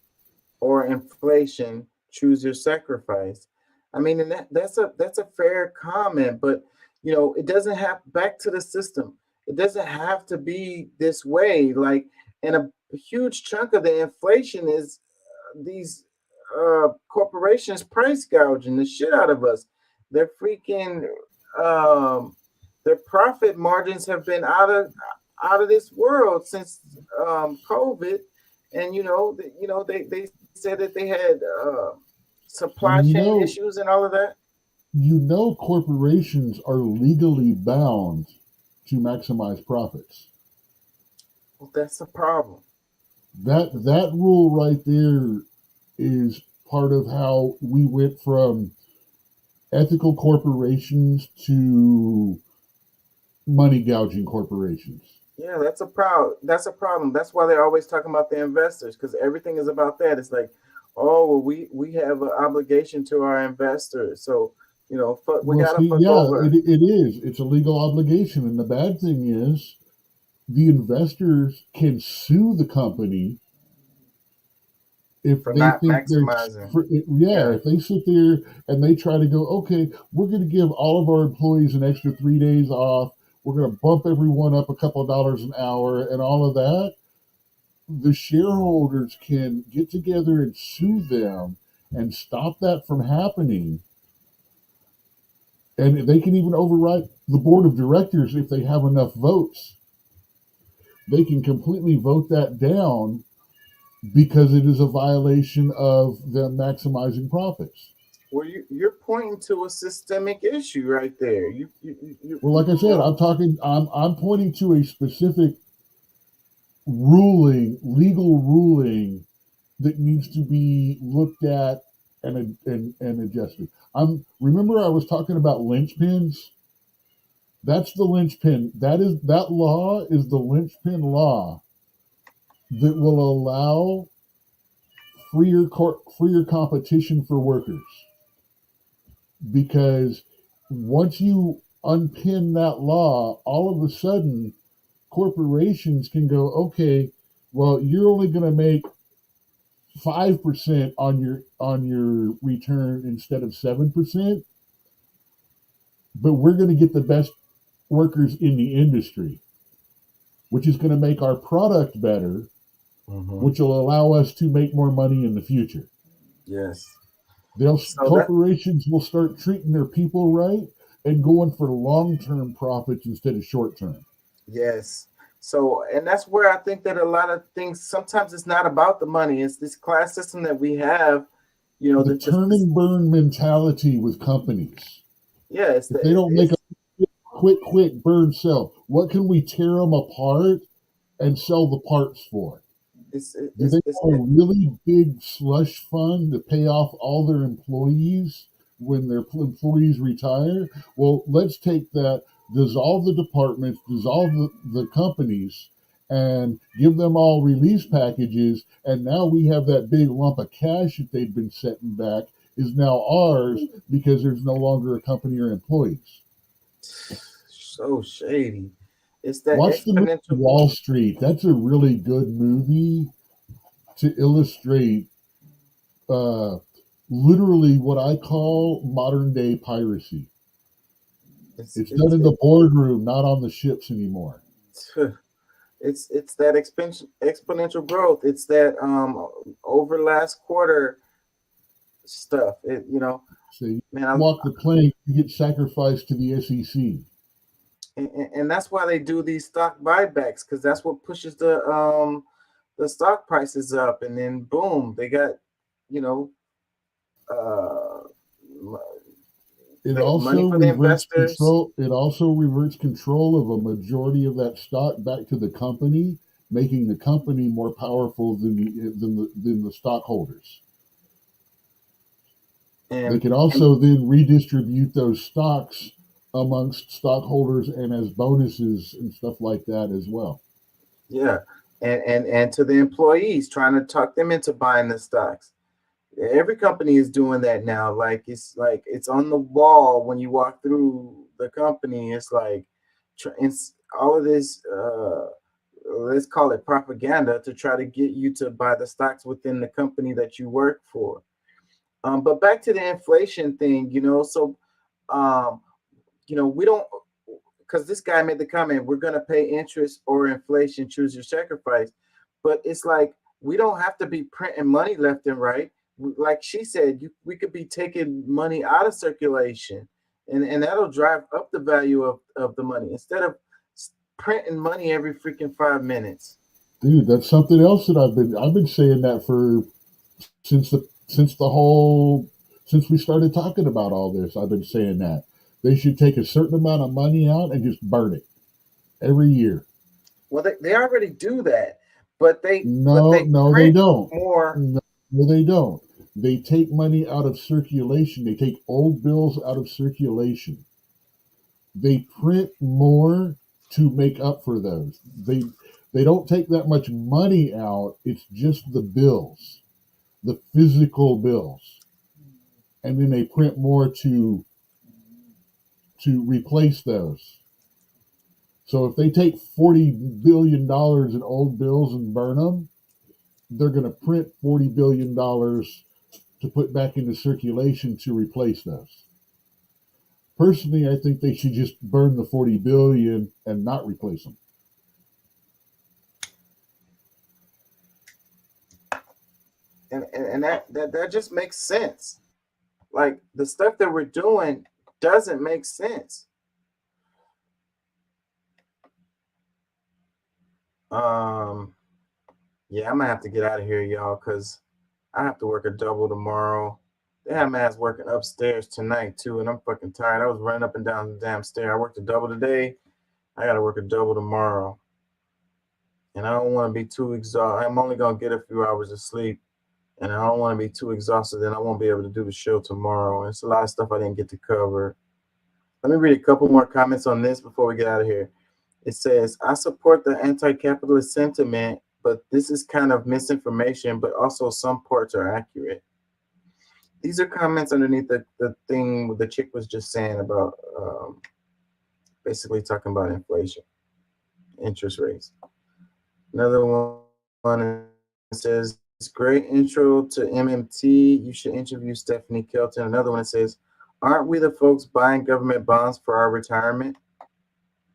or inflation. Choose your sacrifice. I mean, and that's a fair comment, but it doesn't have, back to the system. It doesn't have to be this way. Like, and a huge chunk of the inflation is these corporations price gouging the shit out of us. They're freaking their profit margins have been out of this world since COVID, and they said that they had supply chain issues and all of that. Corporations are legally bound to maximize profits. Well, that's a problem. That rule right there is part of how we went from ethical corporations to money gouging corporations. Yeah, that's a problem. That's why they're always talking about the investors, because everything is about that. It's like, oh, well, we have an obligation to our investors, so it is. It's a legal obligation, and the bad thing is, the investors can sue the company if for they not think maximizing. If they sit there and they try to go, okay, we're going to give all of our employees an extra 3 days off. We're going to bump everyone up a couple of dollars an hour and all of that. The shareholders can get together and sue them and stop that from happening. And they can even override the board of directors if they have enough votes. They can completely vote that down because it is a violation of them maximizing profits. Well, you're pointing to a systemic issue right there. Well, like I said, I'm pointing to a specific legal ruling that needs to be looked at and adjusted. Remember I was talking about linchpins? That's the linchpin. That law is the linchpin law that will allow freer competition for workers. Because once you unpin that law, all of a sudden corporations can go, okay, well, you're only going to make 5% on your return instead of 7%, but we're going to get the best workers in the industry, which is going to make our product better, which will allow us to make more money in the future. Yes. Corporations will start treating their people right and going for long-term profits instead of short-term. Yes. So, and that's where I think that a lot of things, sometimes it's not about the money. It's this class system that we have, the turn and burn mentality with companies. Yeah. If they don't make a quick burn sell, what can we tear them apart and sell the parts for? Do they have a really big slush fund to pay off all their employees when their employees retire? Well, let's take that, dissolve the departments, dissolve the companies, and give them all release packages. And now we have that big lump of cash that they've been setting back is now ours because there's no longer a company or employees. So shady. It's that Watch the movie Wall Street. That's a really good movie to illustrate literally what I call modern day piracy. It's done in the boardroom, not on the ships anymore. It's that exponential growth. It's that over last quarter stuff. So you Man, walk the plank, you get sacrificed to the SEC. and that's why they do these stock buybacks, because that's what pushes the stock prices up, and then boom, they got It money also for the reverts investors. control. It also reverts control of a majority of that stock back to the company, making the company more powerful than the stockholders. They can also then redistribute those stocks amongst stockholders and as bonuses and stuff like that as well. Yeah, and to the employees, trying to talk them into buying the stocks. Every company is doing that now. Like it's on the wall when you walk through the company. It's like it's all of this. Let's call it propaganda to try to get you to buy the stocks within the company that you work for. But back to the inflation thing, so we don't, because this guy made the comment, we're going to pay interest or inflation, choose your sacrifice. But it's like, we don't have to be printing money left and right. Like she said, we could be taking money out of circulation, and that'll drive up the value of the money instead of printing money every freaking 5 minutes. Dude, that's something else that I've been saying that for since we started talking about all this. I've been saying that they should take a certain amount of money out and just burn it every year. Well, they already do that, but they don't. More. No, they don't. They take money out of circulation. They take old bills out of circulation. They print more to make up for those. They don't take that much money out. It's just the bills, the physical bills, and then they print more to replace those. So if they take $40 billion in old bills and burn them, they're going to print $40 billion to put back into circulation to replace those. Personally, I think they should just burn the 40 billion and not replace them. And that just makes sense. Like, the stuff that we're doing doesn't make sense. Yeah, I'm gonna have to get out of here, y'all, because I have to work a double tomorrow. They have my ass working upstairs tonight too, and I'm fucking tired. I was running up and down the damn stair. I worked a double today. I gotta work a double tomorrow. And I don't want to be too exhausted. I'm only gonna get a few hours of sleep, and I don't want to be too exhausted. Then I won't be able to do the show tomorrow. And it's a lot of stuff I didn't get to cover. Let me read a couple more comments on this before we get out of here. It says, I support the anti-capitalist sentiment, but this is kind of misinformation, but also some parts are accurate. These are comments underneath the thing the chick was just saying about basically talking about inflation, interest rates. Another one says, great intro to MMT. You should interview Stephanie Kelton. Another one says, aren't we the folks buying government bonds for our retirement?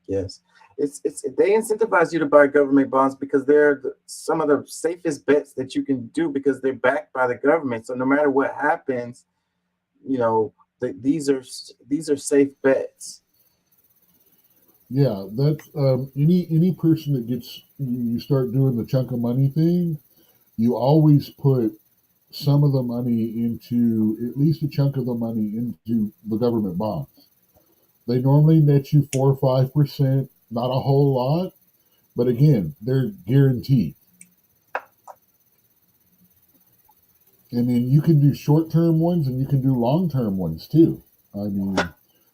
Yes. They incentivize you to buy government bonds because they're some of the safest bets that you can do because they're backed by the government. So no matter what happens, these are safe bets. Yeah, that's any person that gets you start doing the chunk of money thing, you always put some of the money into, at least a chunk of the money into the government bonds. They normally net you 4 or 5%, not a whole lot, but again, they're guaranteed. And then you can do short-term ones and you can do long-term ones too. I mean,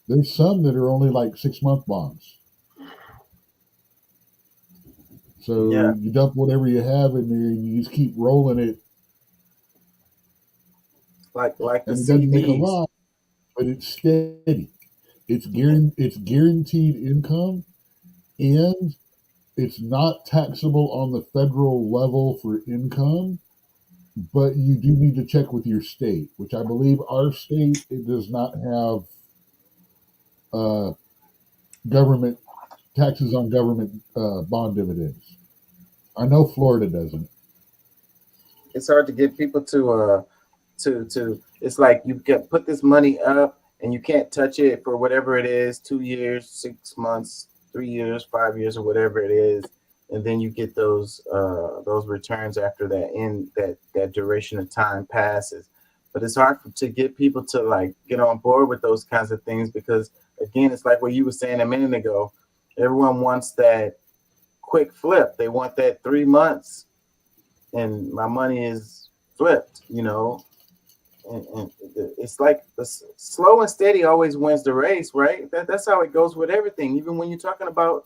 there's some that are only like 6-month bonds. So you dump whatever you have in there and you just keep rolling it. Like the and it doesn't make a lot, but it's steady. It's guaranteed income, and it's not taxable on the federal level for income, but you do need to check with your state, which I believe our state it does not have government taxes on government bond dividends. I know Florida doesn't. It's hard to get people to it's like you get put this money up and you can't touch it for whatever it is, 2 years, 6 months, 3 years, 5 years, or whatever it is, and then you get those returns after that duration of time passes. But it's hard to get people to like get on board with those kinds of things because again, it's like what you were saying a minute ago. Everyone wants that quick flip. They want that 3 months and my money is flipped, and it's like the slow and steady always wins the race, right? That's how it goes with everything. Even when you're talking about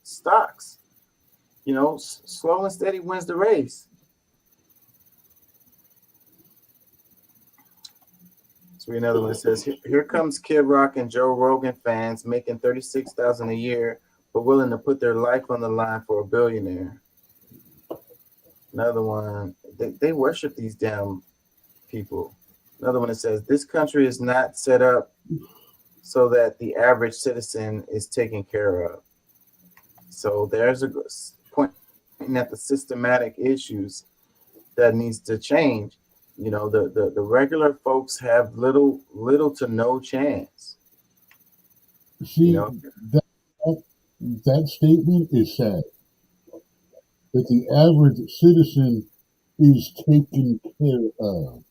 stocks, slow and steady wins the race. So another one says, here comes Kid Rock and Joe Rogan fans making $36,000 a year, but willing to put their life on the line for a billionaire. Another one, they worship these damn people. Another one that says, this country is not set up so that the average citizen is taken care of. So there's a point at the systematic issues that needs to change. The regular folks have little to no chance. See, that statement is sad. That the average citizen is taken care of.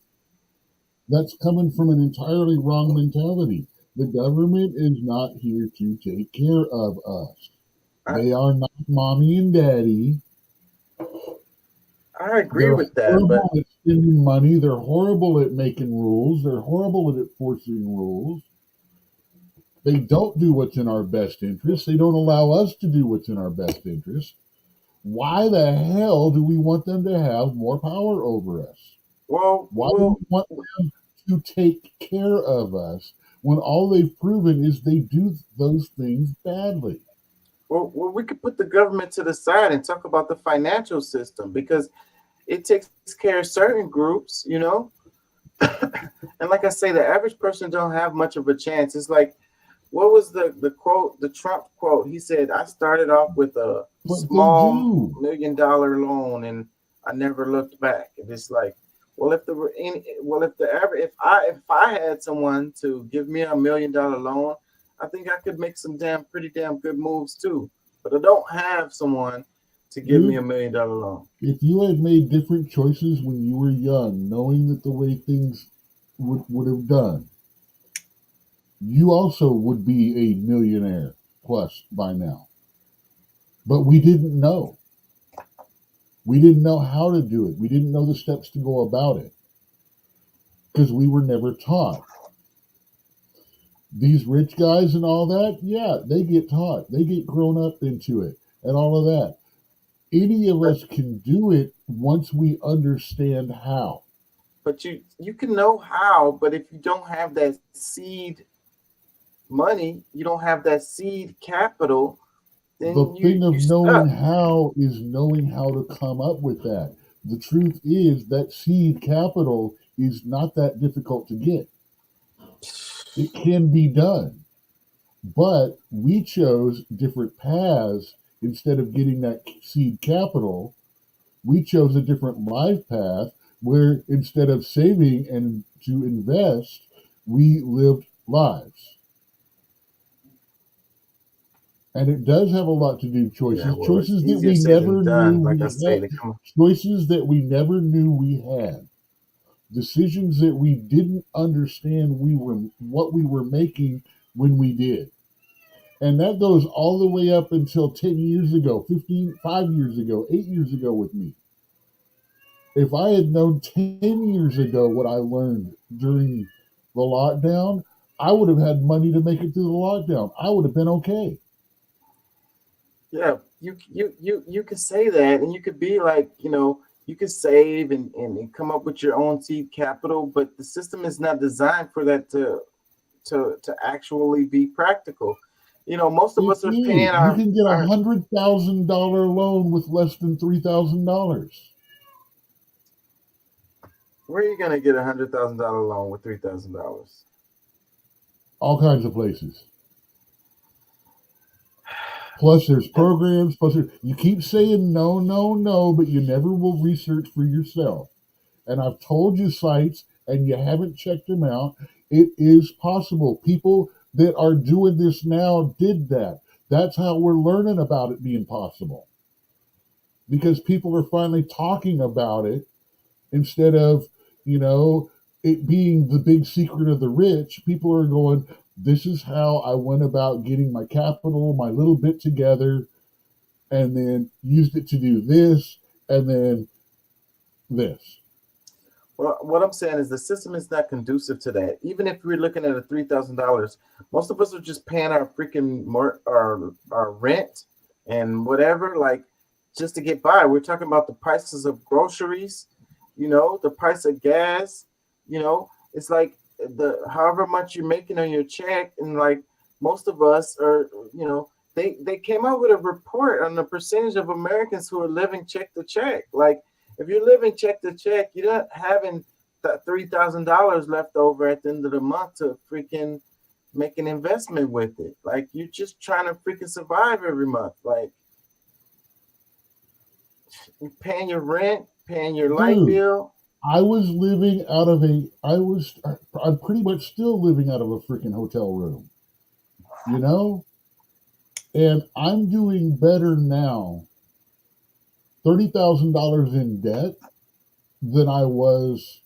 That's coming from an entirely wrong mentality. The government is not here to take care of us. They are not mommy and daddy. I agree with that, but at spending money. They're horrible at making rules. They're horrible at enforcing rules. They don't do what's in our best interest. They don't allow us to do what's in our best interest. Why the hell do we want them to have more power over us? Why do we want them to take care of us when all they've proven is they do those things badly? Well, we could put the government to the side and talk about the financial system because it takes care of certain groups, And like I say, the average person don't have much of a chance. It's like, what was the quote, the Trump quote? He said, I started off with a small $1 million loan and I never looked back. And it's like, if I had someone to give me $1 million loan, I think I could make some pretty damn good moves too. But I don't have someone to give me $1 million loan. If you had made different choices when you were young, knowing that the way things would have done, you also would be a millionaire plus by now. But we didn't know. We didn't know how to do it. We didn't know the steps to go about it because we were never taught. These rich guys and all that, yeah, they get taught. They get grown up into it and all of that. Any of us can do it once we understand how. But you can know how, but if you don't have that seed money, you don't have that seed capital, then the thing of knowing how is knowing how to come up with that. The truth is that seed capital is not that difficult to get. It can be done. But we chose different paths. Instead of getting that seed capital, we chose a different life path where instead of saving and to invest, we lived lives. And it does have a lot to do with choices. Choices that we never knew we had. Choices that we never knew we had. Decisions that we didn't understand what we were making when we did. And that goes all the way up until 10 years ago, 5 years ago, 8 years ago with me. If I had known 10 years ago what I learned during the lockdown, I would have had money to make it through the lockdown. I would have been okay. Yeah, you could say that, and you could be like, you could save and come up with your own seed capital, but the system is not designed for that to actually be practical. Most of us are paying you can get $100,000 loan with less than $3,000. Where are you gonna get $100,000 loan with $3,000? All kinds of places. Plus, there's programs. Plus, you keep saying no, no, no, but you never will research for yourself. And I've told you sites, and you haven't checked them out. It is possible. People that are doing this now did that. That's how we're learning about it being possible. Because people are finally talking about it instead of, it being the big secret of the rich. People are going, this is how I went about getting my capital, my little bit together, and then used it to do this, and then this. Well, what I'm saying is the system is not conducive to that. Even if we're looking at a $3,000, most of us are just paying our freaking our rent and whatever, like just to get by. We're talking about the prices of groceries, the price of gas. It's like the however much you're making on your check, and like most of us are, they came out with a report on the percentage of Americans who are living check to check. Like, if you're living check to check, you're not having that $3,000 left over at the end of the month to freaking make an investment with it. Like, you're just trying to freaking survive every month. Like, you're paying your rent, paying your light bill. I was living out of I'm pretty much still living out of a freaking hotel room, and I'm doing better now, $30,000 in debt, than I was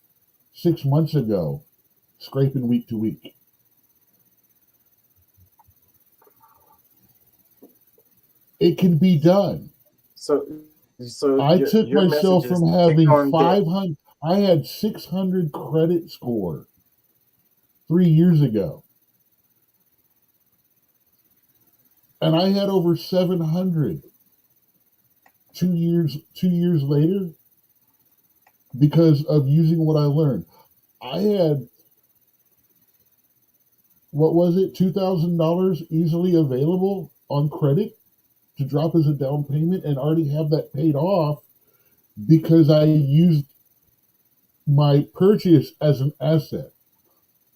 6 months ago, scraping week to week. It can be done. So I took myself from having 500. I had 600 credit score 3 years ago, and I had over 700 2 years later because of using what I learned. I had, what was it, $2,000 easily available on credit to drop as a down payment and already have that paid off because I used my purchase as an asset.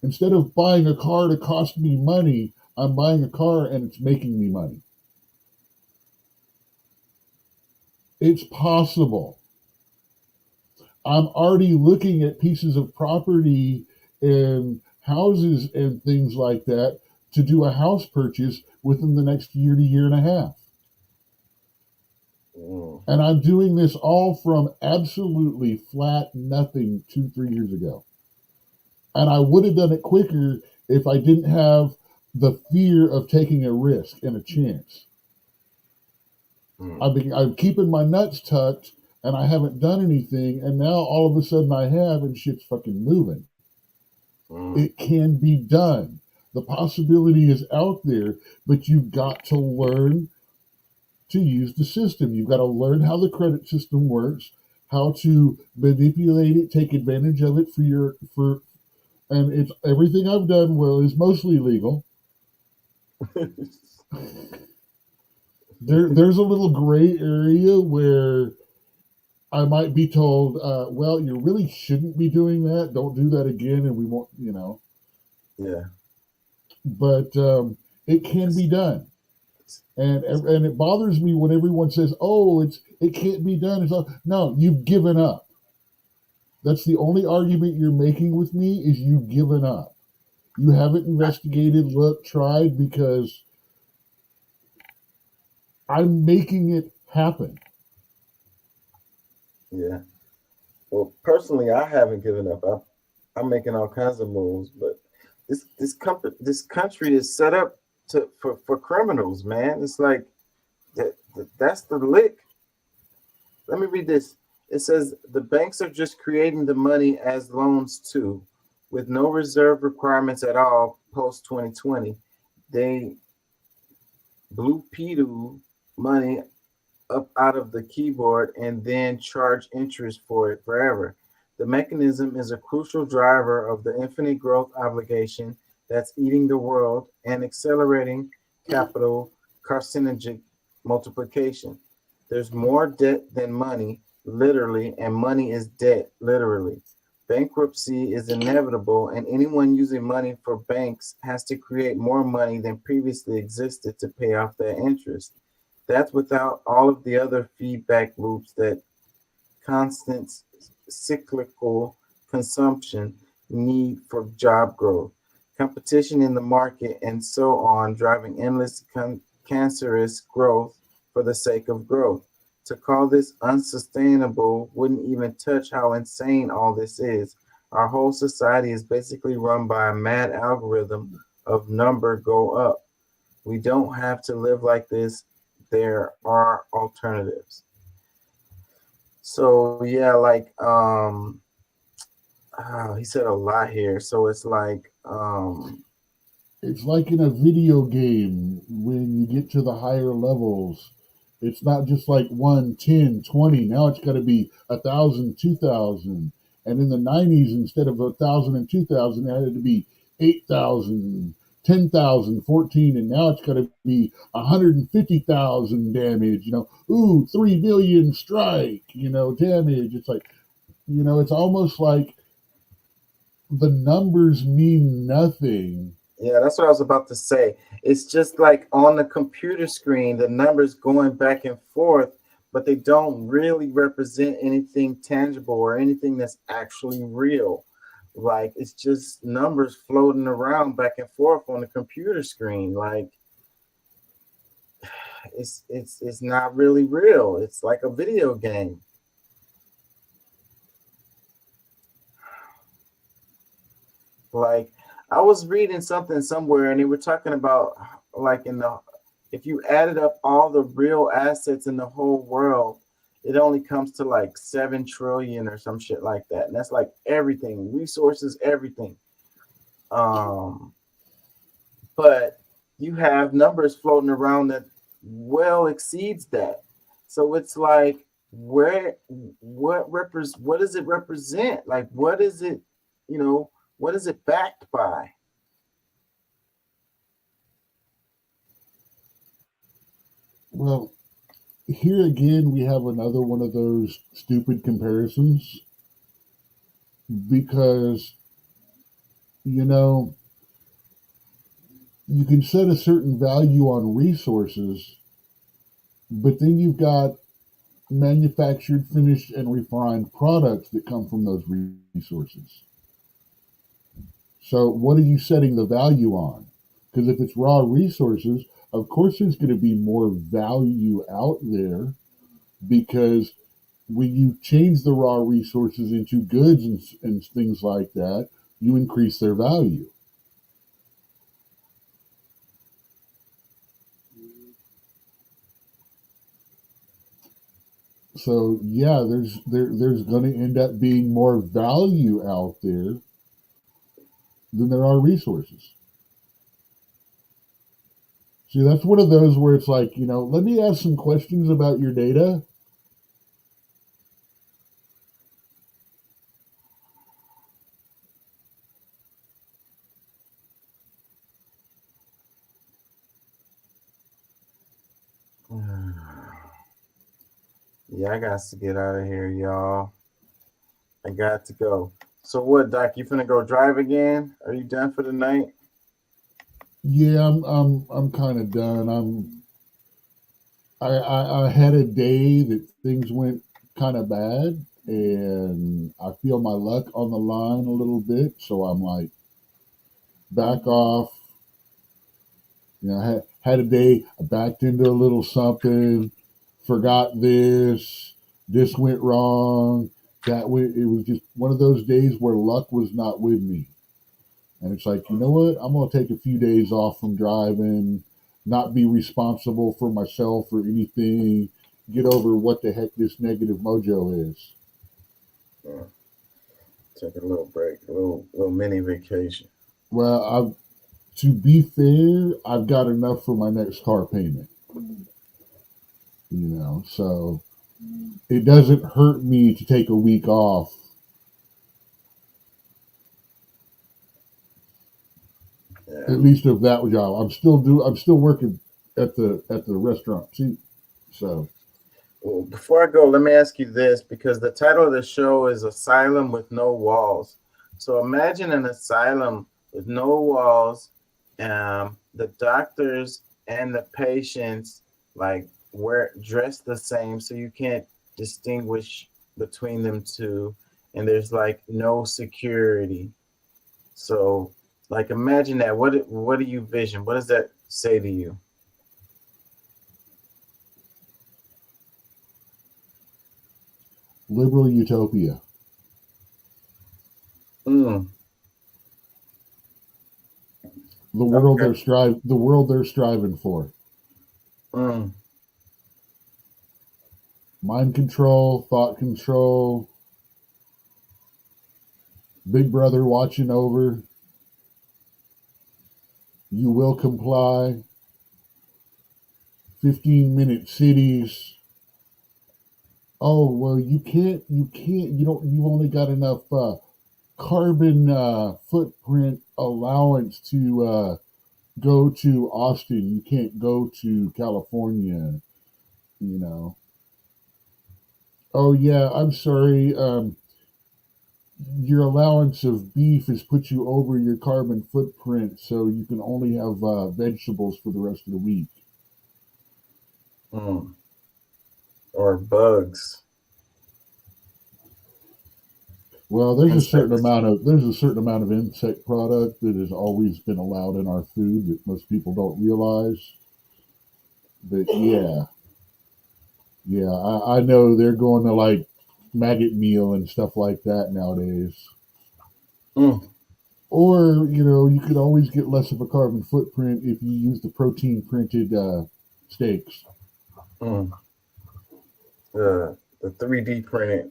Instead of buying a car to cost me money, I'm buying a car and it's making me money. It's possible. I'm already looking at pieces of property and houses and things like that to do a house purchase within the next year to year and a half. And I'm doing this all from absolutely flat nothing 2-3 years ago. And I would have done it quicker if I didn't have the fear of taking a risk and a chance. I'm keeping my nuts tucked and I haven't done anything, and now all of a sudden I have, and shit's fucking moving. It can be done. The possibility is out there, but you've got to learn to use the system. You've got to learn how the credit system works, how to manipulate it, take advantage of it and it's everything I've done is mostly legal. There's a little gray area where I might be told, well, you really shouldn't be doing that. Don't do that again, and we won't, Yeah. But it can be done. And it bothers me when everyone says, oh, it can't be done. No, you've given up. That's the only argument you're making with me, is you've given up. You haven't investigated, looked, tried, because I'm making it happen. Yeah. Well, personally, I haven't given up. I'm making all kinds of moves, but this country is set up for criminals, man. It's like that's the lick. Let me read this. It says the banks are just creating the money as loans too, with no reserve requirements at all post 2020. They blue pedo money up out of the keyboard and then charge interest for it forever. The mechanism is a crucial driver of the infinite growth obligation that's eating the world and accelerating capital carcinogenic multiplication. There's more debt than money, literally, and money is debt, literally. Bankruptcy is inevitable, and anyone using money for banks has to create more money than previously existed to pay off their interest. That's without all of the other feedback loops that constant cyclical consumption need for job growth, competition in the market, and so on, driving endless cancerous growth for the sake of growth. To call this unsustainable wouldn't even touch how insane all this is. Our whole society is basically run by a mad algorithm of number go up. We don't have to live like this. There are alternatives. So yeah, like he said a lot here. So it's like It's like in a video game when you get to the higher levels. It's not just like 1, 10, 20. Now it's got to be 1,000, 2,000. And in the 90s, instead of 1,000 and 2,000, it had to be 8,000, 10,000, 14. And now it's got to be 150,000 damage. Ooh, 3 million strike, damage. It's like, it's almost like the numbers mean nothing. Yeah, that's what I was about to say. It's just like on the computer screen, the numbers going back and forth, but they don't really represent anything tangible or anything that's actually real. Like it's just numbers floating around back and forth on the computer screen. Like it's not really real. It's like a video game. Like I was reading something somewhere and they were talking about like if you added up all the real assets in the whole world, it only comes to like 7 trillion or some shit like that. And that's like everything, resources, everything. But you have numbers floating around that well exceeds that. So it's like what does it represent? Like what is it, what is it backed by? Well, here again, we have another one of those stupid comparisons because, you can set a certain value on resources, but then you've got manufactured, finished, and refined products that come from those resources. So what are you setting the value on? Because if it's raw resources, of course there's going to be more value out there because when you change the raw resources into goods and things like that, you increase their value. So yeah, there's going to end up being more value out there than there are resources. See, that's one of those where it's like, let me ask some questions about your data. Yeah, I got to get out of here, y'all. I got to go. So what, Doc? You finna go drive again? Are you done for the night? Yeah, I'm kind of done. I had a day that things went kind of bad, and I feel my luck on the line a little bit. So I'm like, back off. I had a day. I backed into a little something, forgot this. This went wrong. That went. It was just one of those days where luck was not with me. And it's like, you know what? I'm going to take a few days off from driving, not be responsible for myself or anything, get over what the heck this negative mojo is. Yeah. Take a little break, a little mini vacation. Well, to be fair, I've got enough for my next car payment. So it doesn't hurt me to take a week off. Yeah. At least of that job, I'm still working at the restaurant too. So Well, before I go, let me ask you this, because the title of the show is Asylum with No Walls. So imagine an asylum with no walls. The doctors and the patients like wear dress the same, so you can't distinguish between them two, and there's like no security. So, like, imagine that. What do you vision? What does that say to you? Liberal utopia. Mm. The world Okay. they're striving for. Mm. Mind control, thought control, Big Brother watching over. You will comply. 15-minute cities. Oh well, you've only got enough carbon footprint allowance to go to Austin. You can't go to California, you know. Oh yeah, I'm sorry. Your allowance of beef has put you over your carbon footprint, so you can only have vegetables for the rest of the week. Mm. Or bugs. Well, there's a certain Insects. amount of insect product that has always been allowed in our food that most people don't realize. But yeah, I know they're going to like maggot meal and stuff like that nowadays. Mm. Or you could always get less of a carbon footprint if you use the protein printed steaks. Mm. The 3D printed.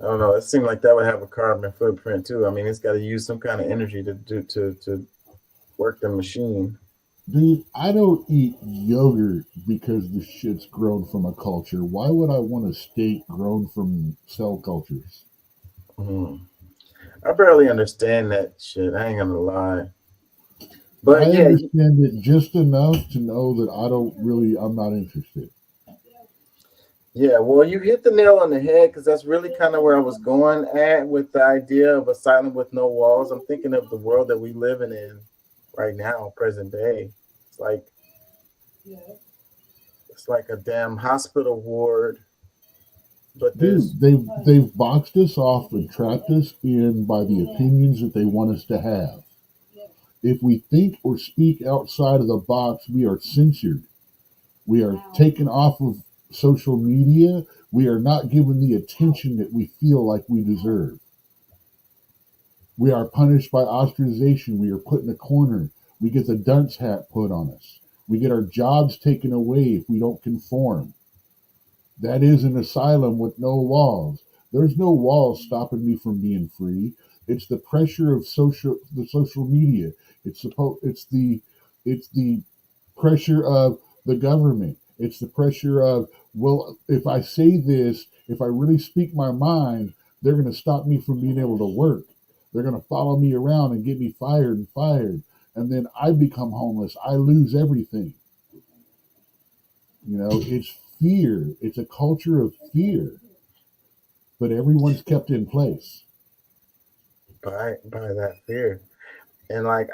I don't know. It seemed like that would have a carbon footprint too. I mean, it's got to use some kind of energy to work the machine. Dude, I don't eat yogurt because the shit's grown from a culture. Why would I want a steak grown from cell cultures? Mm. I barely understand that shit. I ain't gonna lie. I But yeah, understand it just enough to know that I'm not interested. yeah. Well, you hit the nail on the head, because that's really kind of where I was going at with the idea of asylum with no walls. I'm thinking of the world that we living in right now, present day. It's like it's like a damn hospital ward, but there's Dude, they've boxed us off and trapped us in by the opinions that they want us to have. If we think or speak outside of the box, we are censored. We are taken off of social media. We are not given the attention that we feel like we deserve. We are punished by ostracization. We are put in a corner. We get the dunce hat put on us. We get our jobs taken away if we don't conform. That is an asylum with no walls. There's no walls stopping me from being free. It's the pressure of the social media. It's the pressure of the government. It's the pressure of, well, if I say this, if I really speak my mind, they're going to stop me from being able to work. They're going to follow me around and get me fired and fired. And then I become homeless. I lose everything. It's fear. It's a culture of fear, but everyone's kept in place. by that fear. And like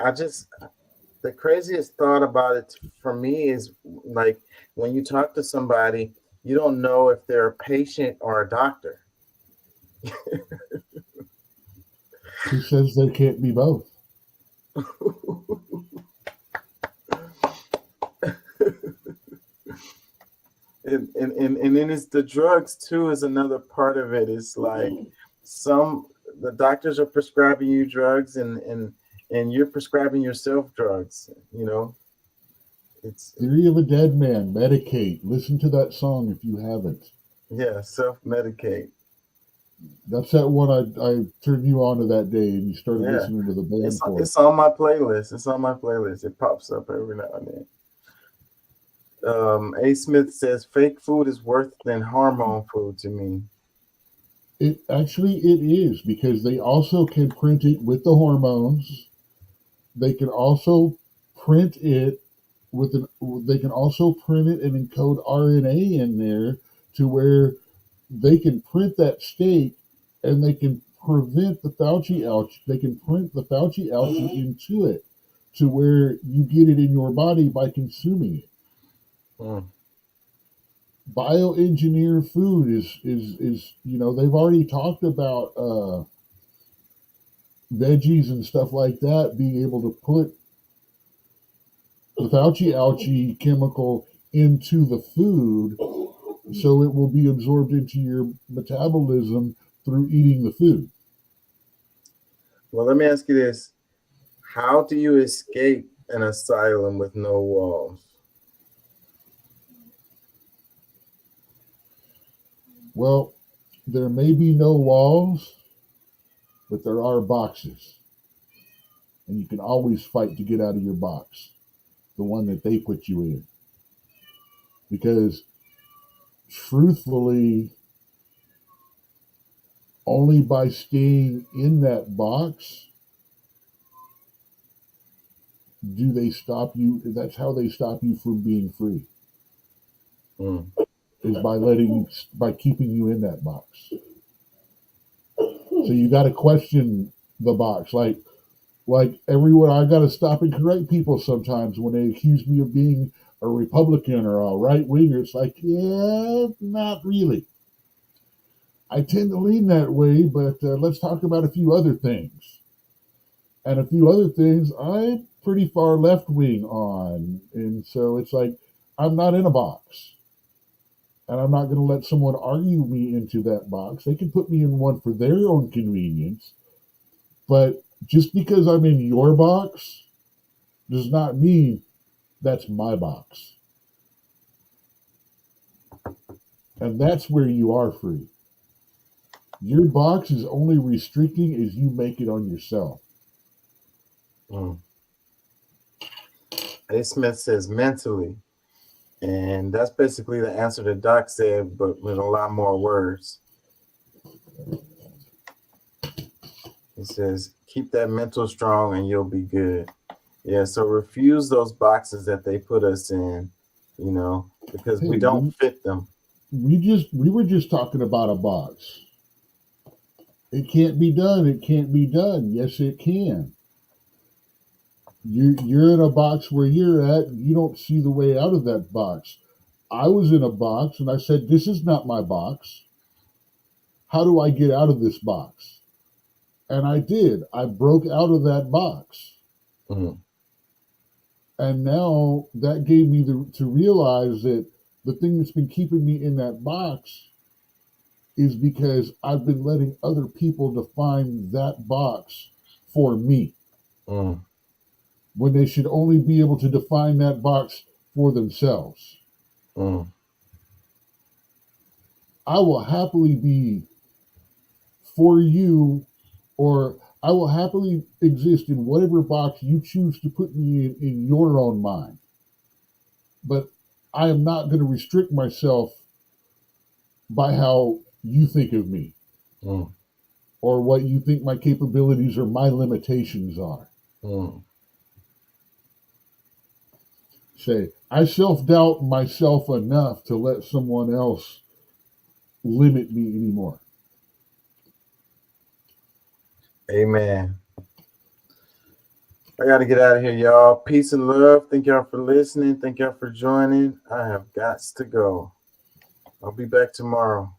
the craziest thought about it for me is like when you talk to somebody, you don't know if they're a patient or a doctor. Who says there can't be both? And then it's the drugs too is another part of it. It's like the doctors are prescribing you drugs, and you're prescribing yourself drugs. It's Theory of a Dead Man, Medicate. Listen to that song if you haven't. yeah, self-medicate. That's that one I turned you on to that day, and you started Yeah, listening to the band for. it's on my playlist. It's on my playlist. It pops up every now and then. A. Smith says fake food is worse than hormone food to me. It is, because they also can print it with the hormones. They can also print it they can also print it and encode RNA in there to where they can print that steak and they can prevent the Fauci algae. They can print the Fauci algae into it to where you get it in your body by consuming it. Bioengineer food is they've already talked about veggies and stuff like that being able to put the Fauci algae chemical into the food so it will be absorbed into your metabolism through eating the food. Well, let me ask you this. How do you escape an asylum with no walls? Well, there may be no walls, but there are boxes. And you can always fight to get out of your box, the one that they put you in. Because truthfully, only by staying in that box do they stop you. That's how they stop you from being free. Is by keeping you in that box. So you got to question the box. Like everyone, I got to stop and correct people sometimes when they accuse me of being a Republican or a right winger. It's like, yeah, not really. I tend to lean that way, but let's talk about a few other things. And a few other things I'm pretty far left wing on. And so it's like, I'm not in a box. And I'm not going to let someone argue me into that box. They can put me in one for their own convenience. But just because I'm in your box does not mean that's my box. And that's where you are free. Your box is only restricting as you make it on yourself. A. Smith says mentally. And that's basically the answer that Doc said, but with a lot more words. He says, keep that mental strong and you'll be good. Yeah, so refuse those boxes that they put us in, because we don't fit them. We were just talking about a box. It can't be done. It can't be done. Yes, it can. You're in a box where you're at. You don't see the way out of that box. I was in a box and I said, this is not my box. How do I get out of this box? And I did. I broke out of that box. And now that gave me to realize that the thing that's been keeping me in that box is because I've been letting other people define that box for me. When they should only be able to define that box for themselves. I will happily be for you, or I will happily exist in whatever box you choose to put me in your own mind. But I am not going to restrict myself by how you think of me or what you think my capabilities or my limitations are. Say, I self-doubt myself enough to let someone else limit me anymore. Amen. I got to get out of here, y'all. Peace and love. Thank y'all for listening. Thank y'all for joining. I have got to go. I'll be back tomorrow.